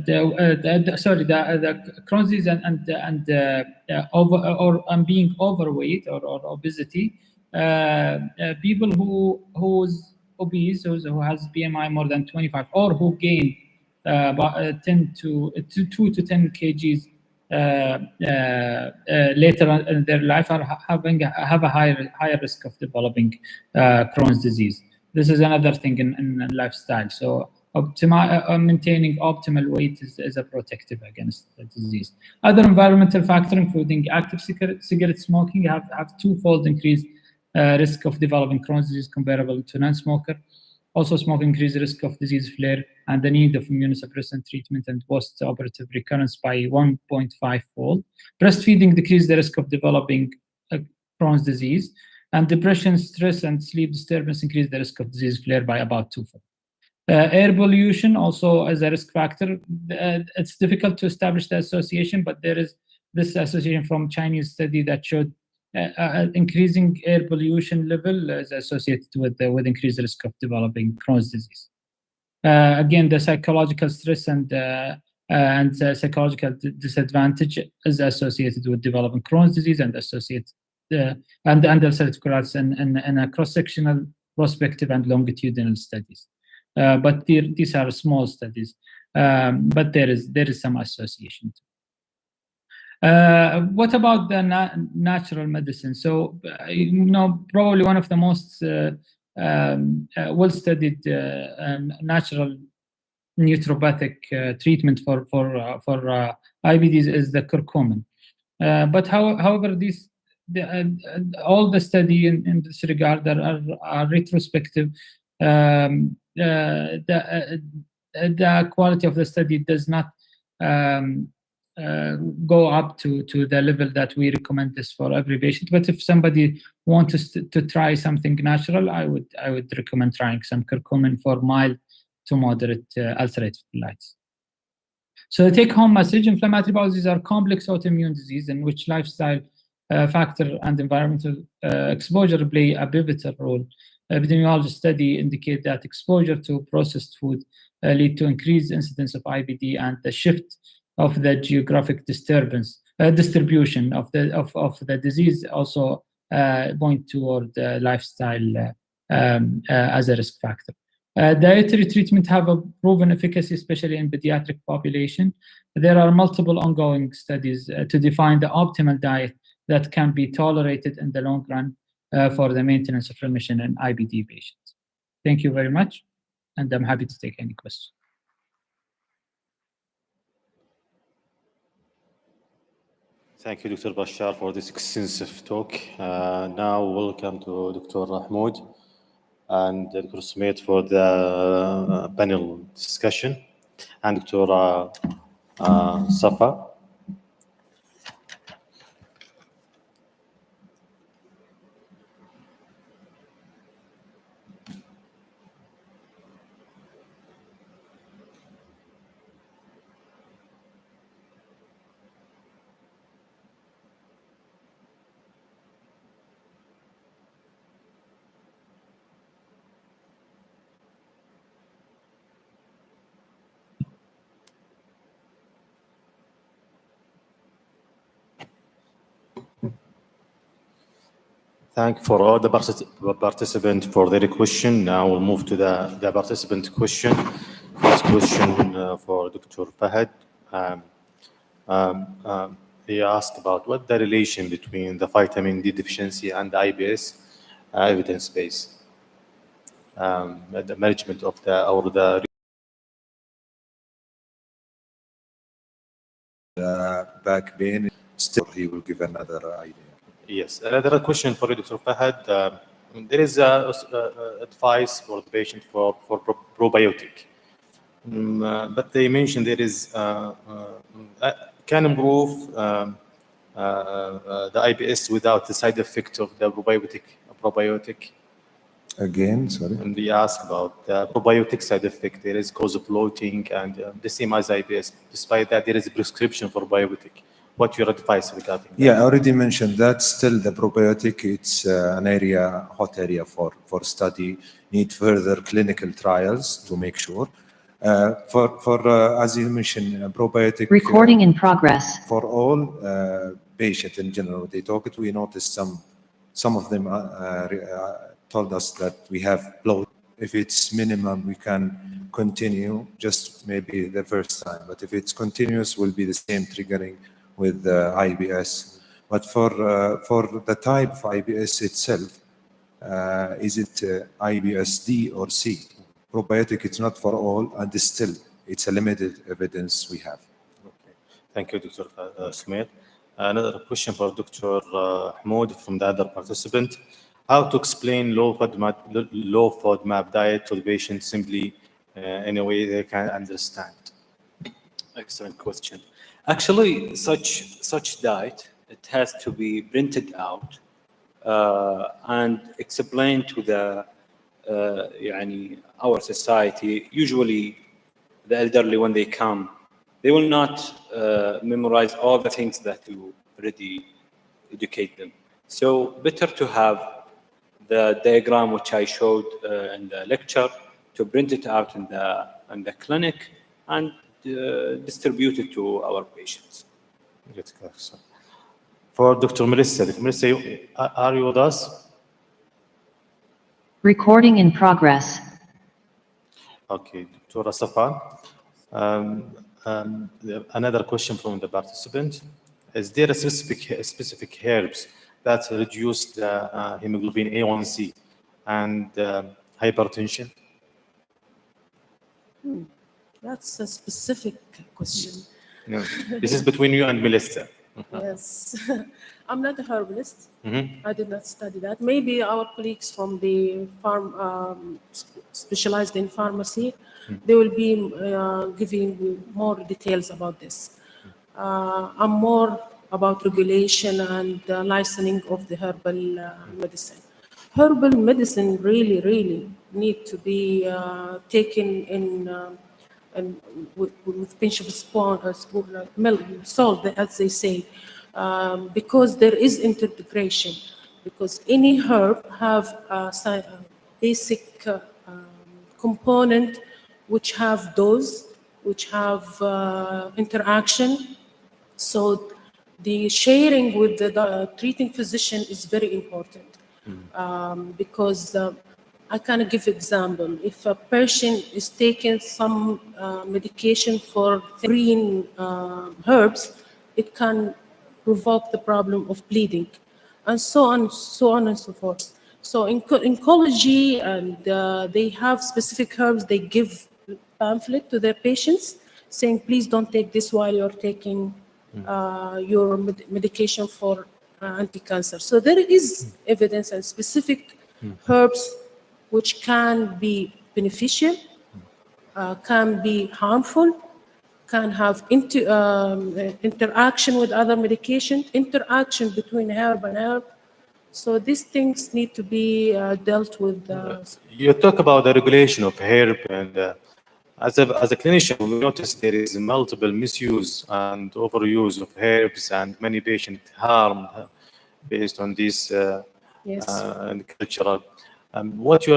[SPEAKER 3] the Crohn's disease and being overweight or obesity, people who's obese, who has BMI more than 25, or who gain about 2 to 10 kgs later on in their life have a higher risk of developing Crohn's disease. This is another thing in lifestyle. So maintaining optimal weight is a protective against the disease. Other environmental factors, including active cigarette smoking, have twofold increased risk of developing Crohn's disease comparable to non-smoker. Also, smoking increases risk of disease flare and the need of immunosuppressant treatment and post-operative recurrence by 1.5-fold. Breastfeeding decreases the risk of developing Crohn's disease. And depression, stress, and sleep disturbance increase the risk of disease flare by about 2-fold. Air pollution also is a risk factor. It's difficult to establish the association, but there is this association from Chinese study that showed increasing air pollution level is associated with increased risk of developing Crohn's disease. Again, the psychological stress and psychological disadvantage is associated with developing Crohn's disease and associated and ulcerative colitis in a cross-sectional, prospective, and longitudinal studies. But these are small studies, but there is some association. What about the natural medicine? So, probably one of the most well-studied natural naturopathic treatment for IBDs is the curcumin. But however, all the study in this regard are retrospective. The quality of the study does not go up to the level that we recommend this for every patient. But if somebody wants to try something natural, I would recommend trying some curcumin for mild to moderate ulcerative colitis. So the take-home message: inflammatory bowel disease are complex autoimmune disease in which lifestyle factor and environmental exposure play a pivotal role. Epidemiology study indicate that exposure to processed food lead to increased incidence of IBD, and the shift of the geographic distribution of the disease also point toward lifestyle as a risk factor. Dietary treatment have a proven efficacy, especially in pediatric population. There are multiple ongoing studies to define the optimal diet that can be tolerated in the long run for the maintenance of remission in IBD patients. Thank you very much, and I'm happy to take any questions.
[SPEAKER 20] Thank you, Dr. Bashar, for this extensive talk. Now, welcome to Dr. Mahmoud and Dr. Smith for the panel discussion, and Dr. Safa. Thank you for all the participants for their question. Now we'll move to the participant question. First question for Dr. Fahad. He asked about what the relation between the vitamin D deficiency and the IBS evidence base, the management of the
[SPEAKER 21] back pain. Still, he will give another idea.
[SPEAKER 20] Yes, another question for you, Dr. Fahad. There is advice for the patient for probiotic, but they mentioned there is can improve the IBS without the side effect of the probiotic.
[SPEAKER 21] Again, sorry.
[SPEAKER 20] And they ask about the probiotic side effect. There is cause of bloating and the same as IBS. Despite that, there is a prescription for probiotic. What your advice regarding that?
[SPEAKER 21] Yeah, I already mentioned that. Still, the probiotic, it's an hot area for study. Need further clinical trials to make sure. As you mentioned, probiotic.
[SPEAKER 4] Recording in progress.
[SPEAKER 21] For all patients in general, they talked. We noticed some of them told us that we have bloat. If it's minimum, we can continue just maybe the first time. But if it's continuous, will be the same triggering with IBS. But for the type of IBS itself, is it IBS-D or C? Probiotic, it's not for all, and still, it's a limited evidence we have.
[SPEAKER 20] Okay. Thank you, Dr. Smith. Another question for Dr. Mahmoud from the other participant. How to explain low FODMAP diet to the patient simply in a way they can understand? Excellent question. Actually, such diet, it has to be printed out and explained to the our society. Usually, the elderly, when they come, they will not memorize all the things that you already educate them. So better to have the diagram which I showed in the lecture, to print it out in the clinic and distribute it to our patients. For Dr. Melissa, are you with us?
[SPEAKER 4] Recording in progress.
[SPEAKER 20] Okay, Dr. Safan. Another question from the participant. Is there a specific herbs that reduce the hemoglobin A1C and hypertension?
[SPEAKER 5] That's a specific question.
[SPEAKER 20] No, this is between you and Melissa.
[SPEAKER 5] Yes, I'm not a herbalist.
[SPEAKER 20] Mm-hmm.
[SPEAKER 5] I did not study that. Maybe our colleagues from the specialized in pharmacy, they will be giving more details about this. I'm more about regulation and licensing of the herbal medicine. Herbal medicine really need to be taken in and with pinch of salt, as they say, because there is integration. Because any herb have a basic component which have dose, which have interaction. So the sharing with the treating physician is very important. Because I can give example. If a patient is taking some medication for green herbs, it can provoke the problem of bleeding, and so on and so forth. So in oncology, and they have specific herbs. They give pamphlet to their patients saying, please don't take this while you're taking your medication for anti-cancer. So there is evidence and specific herbs which can be beneficial, can be harmful, can have interaction with other medication, interaction between herb and herb. So these things need to be dealt with.
[SPEAKER 20] You talk about the regulation of herb, and as a clinician, we notice there is multiple misuse and overuse of herbs, and many patients harmed based on this and cultural. What is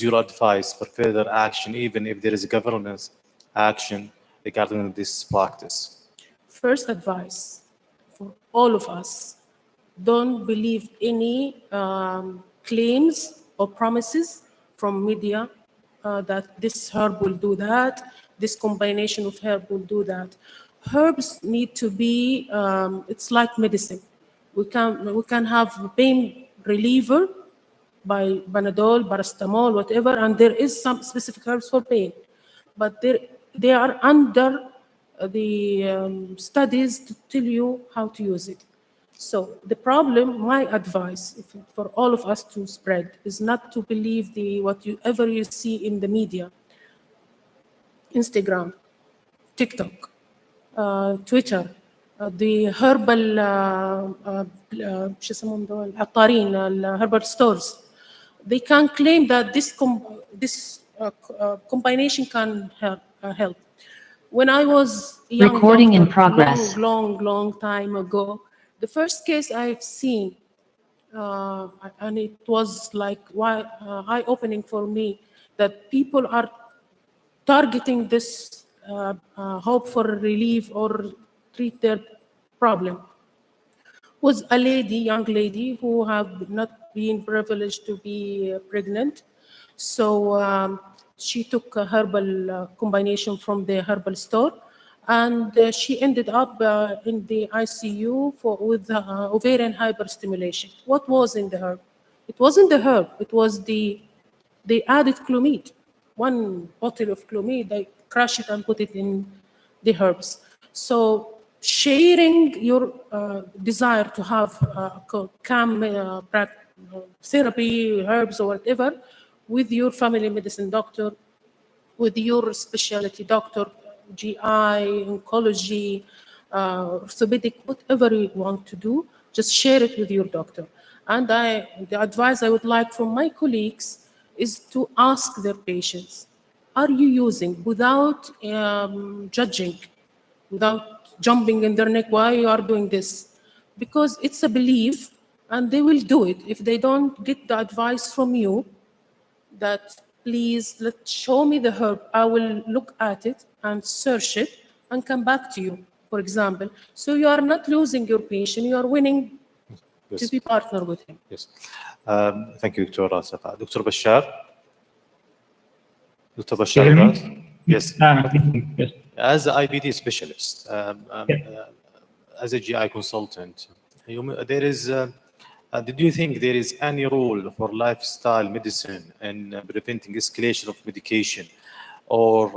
[SPEAKER 20] your advice for further action, even if there is a governance action regarding this practice?
[SPEAKER 5] First advice for all of us: don't believe any claims or promises from media that this herb will do that, this combination of herb will do that. Herbs need to be, it's like medicine. We can have pain reliever by Panadol, paracetamol, whatever, and there is some specific herbs for pain, but they are under the studies to tell you how to use it. So the problem, my advice for all of us to spread, is not to believe whatever you see in the media, Instagram, TikTok, Twitter, the herbal herbal stores. They can claim that this combination can help. When I was young,
[SPEAKER 4] Recording in progress.
[SPEAKER 5] long time ago, the first case I've seen, and it was like eye-opening for me, that people are targeting this hope for relief or treat their problem, was a young lady who have not been privileged to be pregnant. So she took a herbal combination from the herbal store, and she ended up in the ICU with ovarian hyperstimulation. What was in the herb? It wasn't the herb, it was they added clomid. One bottle of clomid, they crush it and put it in the herbs. So sharing your desire to have therapy, herbs or whatever, with your family medicine doctor, with your specialty doctor, GI, oncology, orthopedic, whatever you want to do, just share it with your doctor. And the advice I would like from my colleagues is to ask their patients, are you using, without judging, without jumping in their neck, why you are doing this? Because it's a belief, and they will do it if they don't get the advice from you that, please, show me the herb. I will look at it and search it and come back to you, for example. So you are not losing your patient, you are winning to be partner with him.
[SPEAKER 20] Yes. Thank you, Dr. Safa. Dr. Bashar? Dr. Bashar? Yes.
[SPEAKER 3] Yes.
[SPEAKER 20] As an IBD specialist, as a GI consultant, there is. Did you think there is any role for lifestyle medicine in preventing escalation of medication, or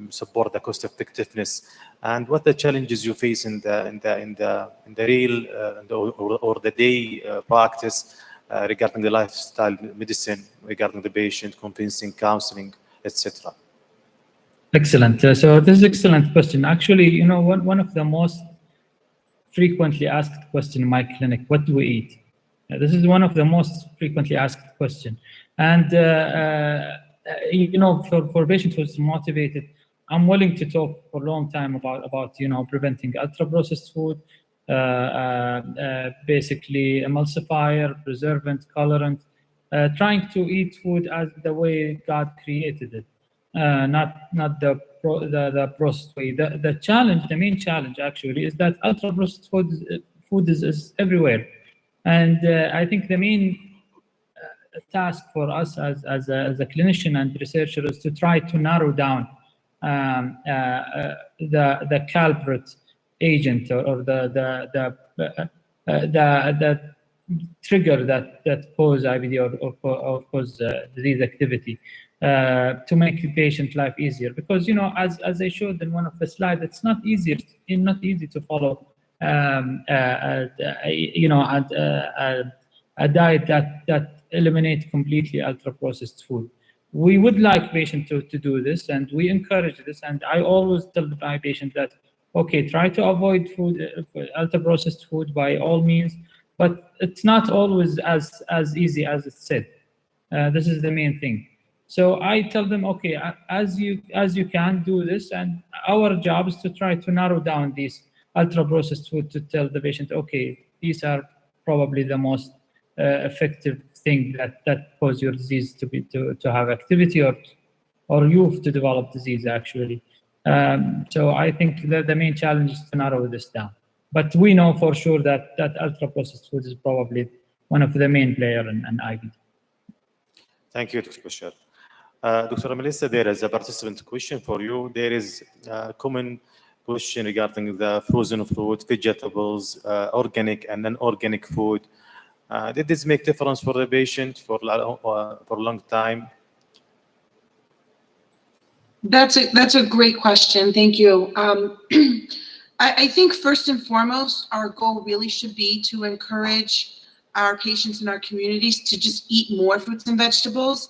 [SPEAKER 20] support the cost effectiveness, and what the challenges you face in the real or the day practice regarding the lifestyle medicine, regarding the patient, convincing, counseling, etc.?
[SPEAKER 3] Excellent. So this is an excellent question. Actually, one of the most frequently asked question in my clinic: what do we eat? This is one of the most frequently asked question. And you know, for patients who's motivated, I'm willing to talk for a long time about you know, preventing ultra-processed food, basically emulsifier, preservant, colorant, trying to eat food as the way God created it, not the processed way. The challenge, the main challenge actually, is that ultra-processed food is everywhere, and I think the main task for us as a clinician and researcher is to try to narrow down the culprit agent or the trigger that cause IBD or cause disease activity to make the patient life easier. Because you know, as I showed in one of the slides, it's not easy to follow you know, a diet that eliminates completely ultra-processed food. We would like patients to do this, and we encourage this. And I always tell my patients that, okay, try to avoid food, ultra-processed food by all means, but it's not always as easy as it's said. This is the main thing. So I tell them, okay, as you can do this, and our job is to try to narrow down these ultra-processed food to tell the patient, okay, these are probably the most effective thing that cause your disease to have activity or you to develop disease actually. So I think that the main challenge is to narrow this down. But we know for sure that ultra-processed food is probably one of the main player in IBD.
[SPEAKER 20] Thank you, Dr. Bashar. Dr. Melissa, there is a participant question for you. There is a common question regarding the frozen food, vegetables, organic and non-organic food. Did this make difference for the patient for a long time?
[SPEAKER 18] That's a great question. Thank you. I think first and foremost, our goal really should be to encourage our patients in our communities to just eat more fruits and vegetables.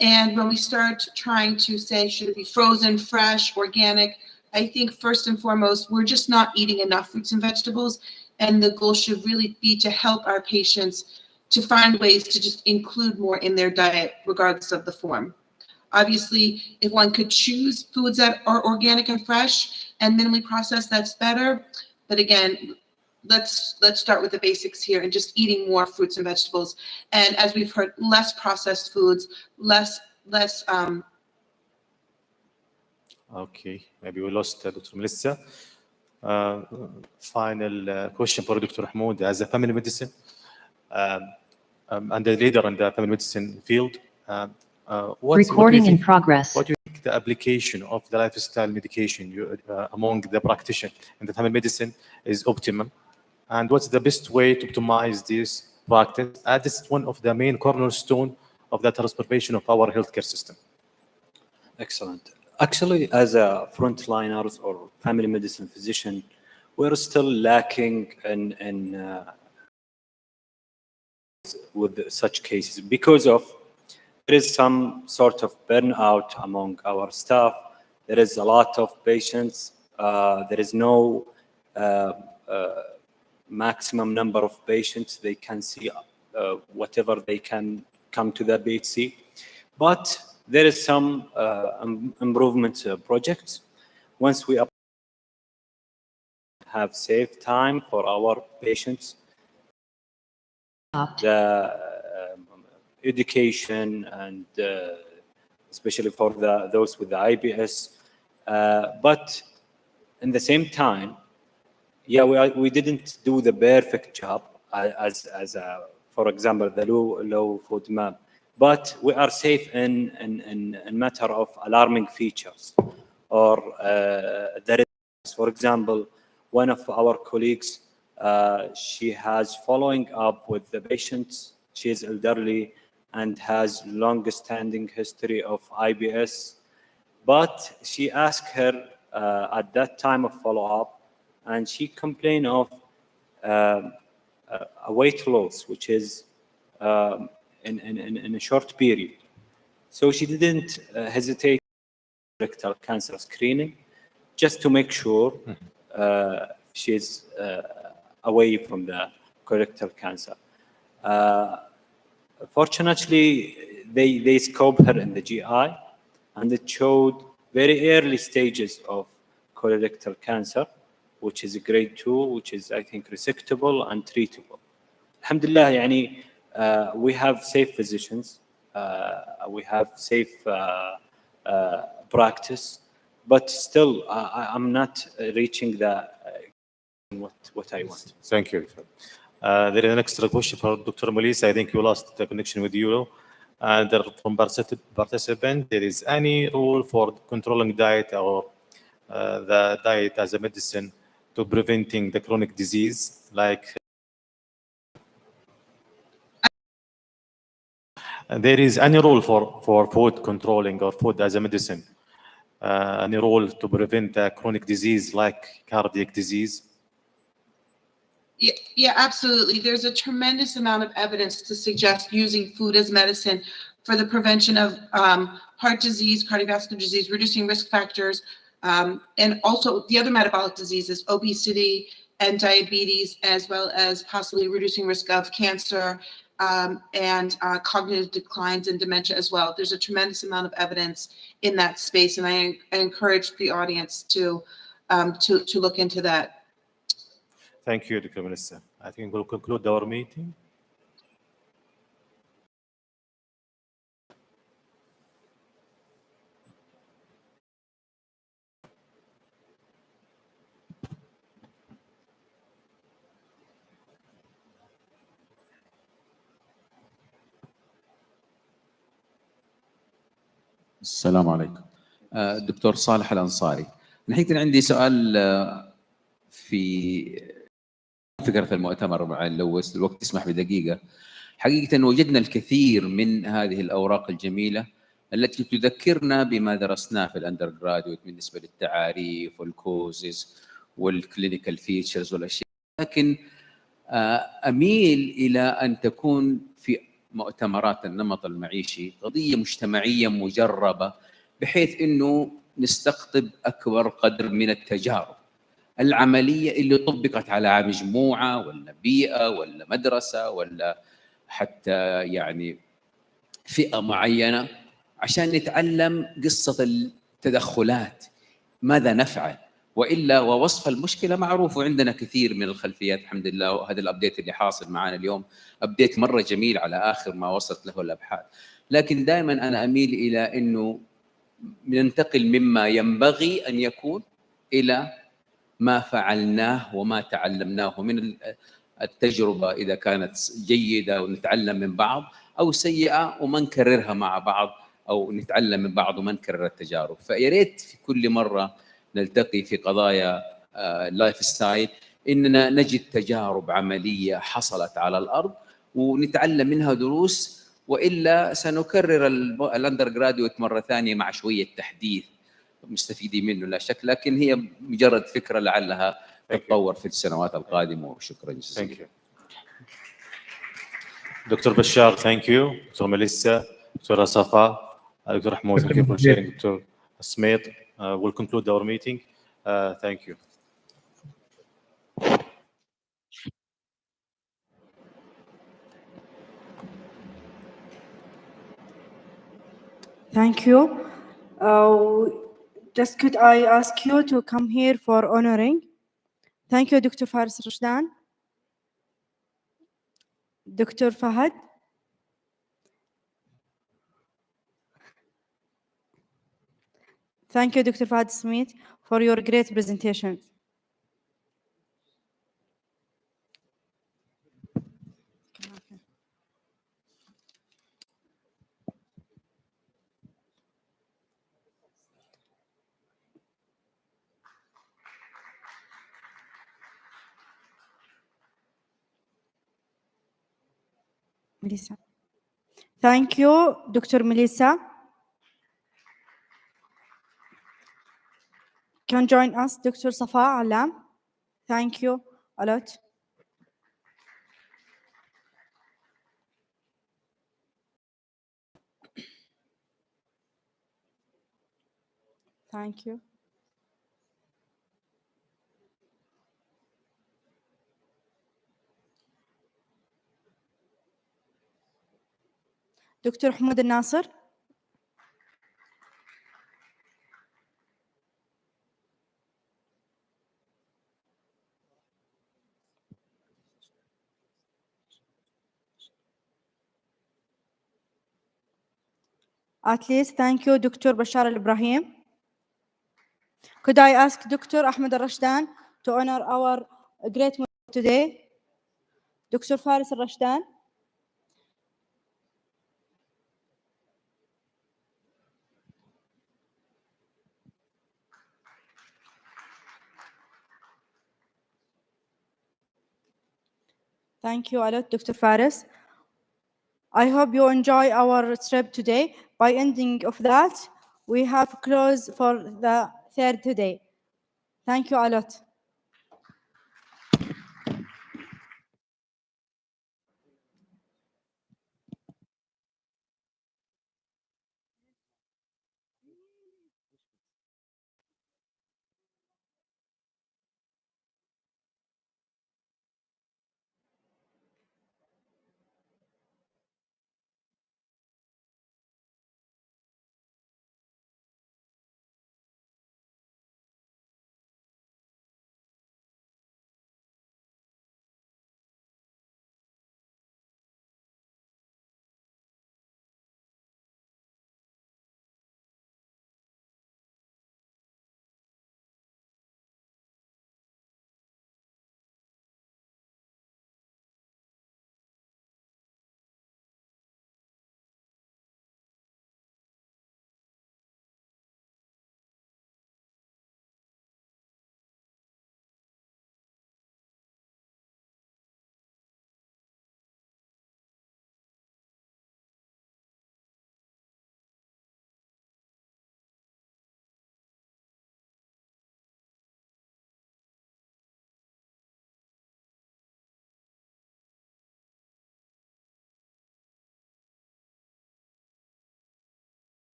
[SPEAKER 18] And when we start trying to say, should it be frozen, fresh, organic, I think first and foremost, we're just not eating enough fruits and vegetables. And the goal should really be to help our patients to find ways to just include more in their diet, regardless of the form. Obviously, if one could choose foods that are organic and fresh and minimally processed, that's better. But again, let's start with the basics here and just eating more fruits and vegetables. And as we've heard, less processed foods, less.
[SPEAKER 20] Okay, maybe we lost Dr. Melissa. Final question for Dr. Mahmoud. As a family medicine and a leader in the family medicine field,
[SPEAKER 4] Recording in progress.
[SPEAKER 20] What do you think the application of the lifestyle medication among the practitioners in the family medicine is optimum? And what's the best way to optimize this practice? As this is one of the main cornerstone of the transformation of our healthcare system.
[SPEAKER 2] Excellent. Actually, as a frontliners or family medicine physician, we're still lacking in with such cases because of there is some sort of burnout among our staff. There is a lot of patients. There is no maximum number of patients they can see, whatever they can come to the BHC. But there is some improvement projects. Once we have saved time for our patients, the education and especially for those with the IBS. But in the same time, yeah, we didn't do the perfect job as for example, the low food map. But we are safe in matter of alarming features or there is, for example, one of our colleagues, she has following up with the patients. She is elderly and has long-standing history of IBS. But she asked her at that time of follow-up, and she complained of a weight loss, which is in a short period. So she didn't hesitate rectal cancer screening just to make sure she's away from the colorectal cancer. Fortunately, they scoped her in the GI, and it showed very early stages of colorectal cancer, which is a grade 2, which is, I think, resectable and treatable. Alhamdulillah, yani, we have safe physicians, we have safe practice, but still, I'm not reaching the what I want.
[SPEAKER 20] Thank you. There is an extra question for Dr. Melissa. I think you lost the connection with you. And from participant, there is any rule for controlling diet or the diet as a medicine to preventing the chronic disease, like there is any rule for food controlling or food as a medicine, any rule to prevent a chronic disease like cardiac disease?
[SPEAKER 18] Yeah, absolutely. There's a tremendous amount of evidence to suggest using food as medicine for the prevention of heart disease, cardiovascular disease, reducing risk factors, and also the other metabolic diseases, obesity and diabetes, as well as possibly reducing risk of cancer and cognitive declines and dementia as well. There's a tremendous amount of evidence in that space, and I encourage the audience to look into that.
[SPEAKER 20] Thank you, Dr. Melissa. I think we'll conclude our meeting.
[SPEAKER 9] السلام عليكم. دكتور صالح الأنصاري. الحين عندي سؤال في فكرة المؤتمر، لو الوقت يسمح بدقيقة. حقيقة وجدنا الكثير من هذه الأوراق الجميلة التي تذكرنا بما درسناه في الأندر جرادويت بالنسبة للتعاريف والكوزز والكلينيكال فيتشرز والأشياء، لكن أميل إلى أن تكون في مؤتمرات النمط المعيشي قضية مجتمعية مجربة، بحيث أنه نستقطب أكبر قدر من التجارب العملية اللي طبقت على مجموعة ولا بيئة ولا مدرسة ولا حتى يعني فئة معينة، عشان نتعلم قصة التدخلات ماذا نفعل. وإلا ووصف المشكلة معروف، وعندنا كثير من الخلفيات الحمد لله. وهذا الأبديت اللي حاصل معنا اليوم أبديت مرة جميل على آخر ما وصلت له الأبحاث. لكن دائما أنا أميل إلى أنه ننتقل مما ينبغي أن يكون إلى ما فعلناه وما تعلمناه من التجربة، إذا كانت جيدة ونتعلم من بعض، أو سيئة وما نكررها مع بعض، أو نتعلم من بعض وما نكرر التجارب. فياريت في كل مرة نلتقي في قضايا لايف ستايل إننا نجد تجارب عملية حصلت على الأرض ونتعلم منها دروس، وإلا سنكرر الأندر جرادويت مرة ثانية مع شوية تحديث مستفيدين منه لا شك، لكن هي مجرد فكرة لعلها تتطور في السنوات القادمة. وشكرا جزيلا.
[SPEAKER 20] دكتور بشار, thank you. دكتور ميليسا, دكتور صفا, دكتور حمود, thank you for sharing. دكتور سميط, we'll conclude our meeting. Thank you.
[SPEAKER 1] Thank you. Just could I ask you to come here for honoring? Thank you, Dr. Faris Rashdan. Dr. Fahad. Thank you, Dr. Fahad Smith, for your great presentation. Melissa. Thank you, Dr. Melissa. Can join us, Dr. Safa Alam. Thank you a lot. Thank you. دكتور حمود الناصر. At least, thank you, Dr. Bashar Al-Ibrahim. Could I ask Dr. Ahmed Al-Rashdan to honor our great moderator today? Dr. Faris Al-Rashdan. Thank you a lot, Dr. Faris. I hope you enjoy our trip today. By ending of that, we have closed for the third today. Thank you a lot.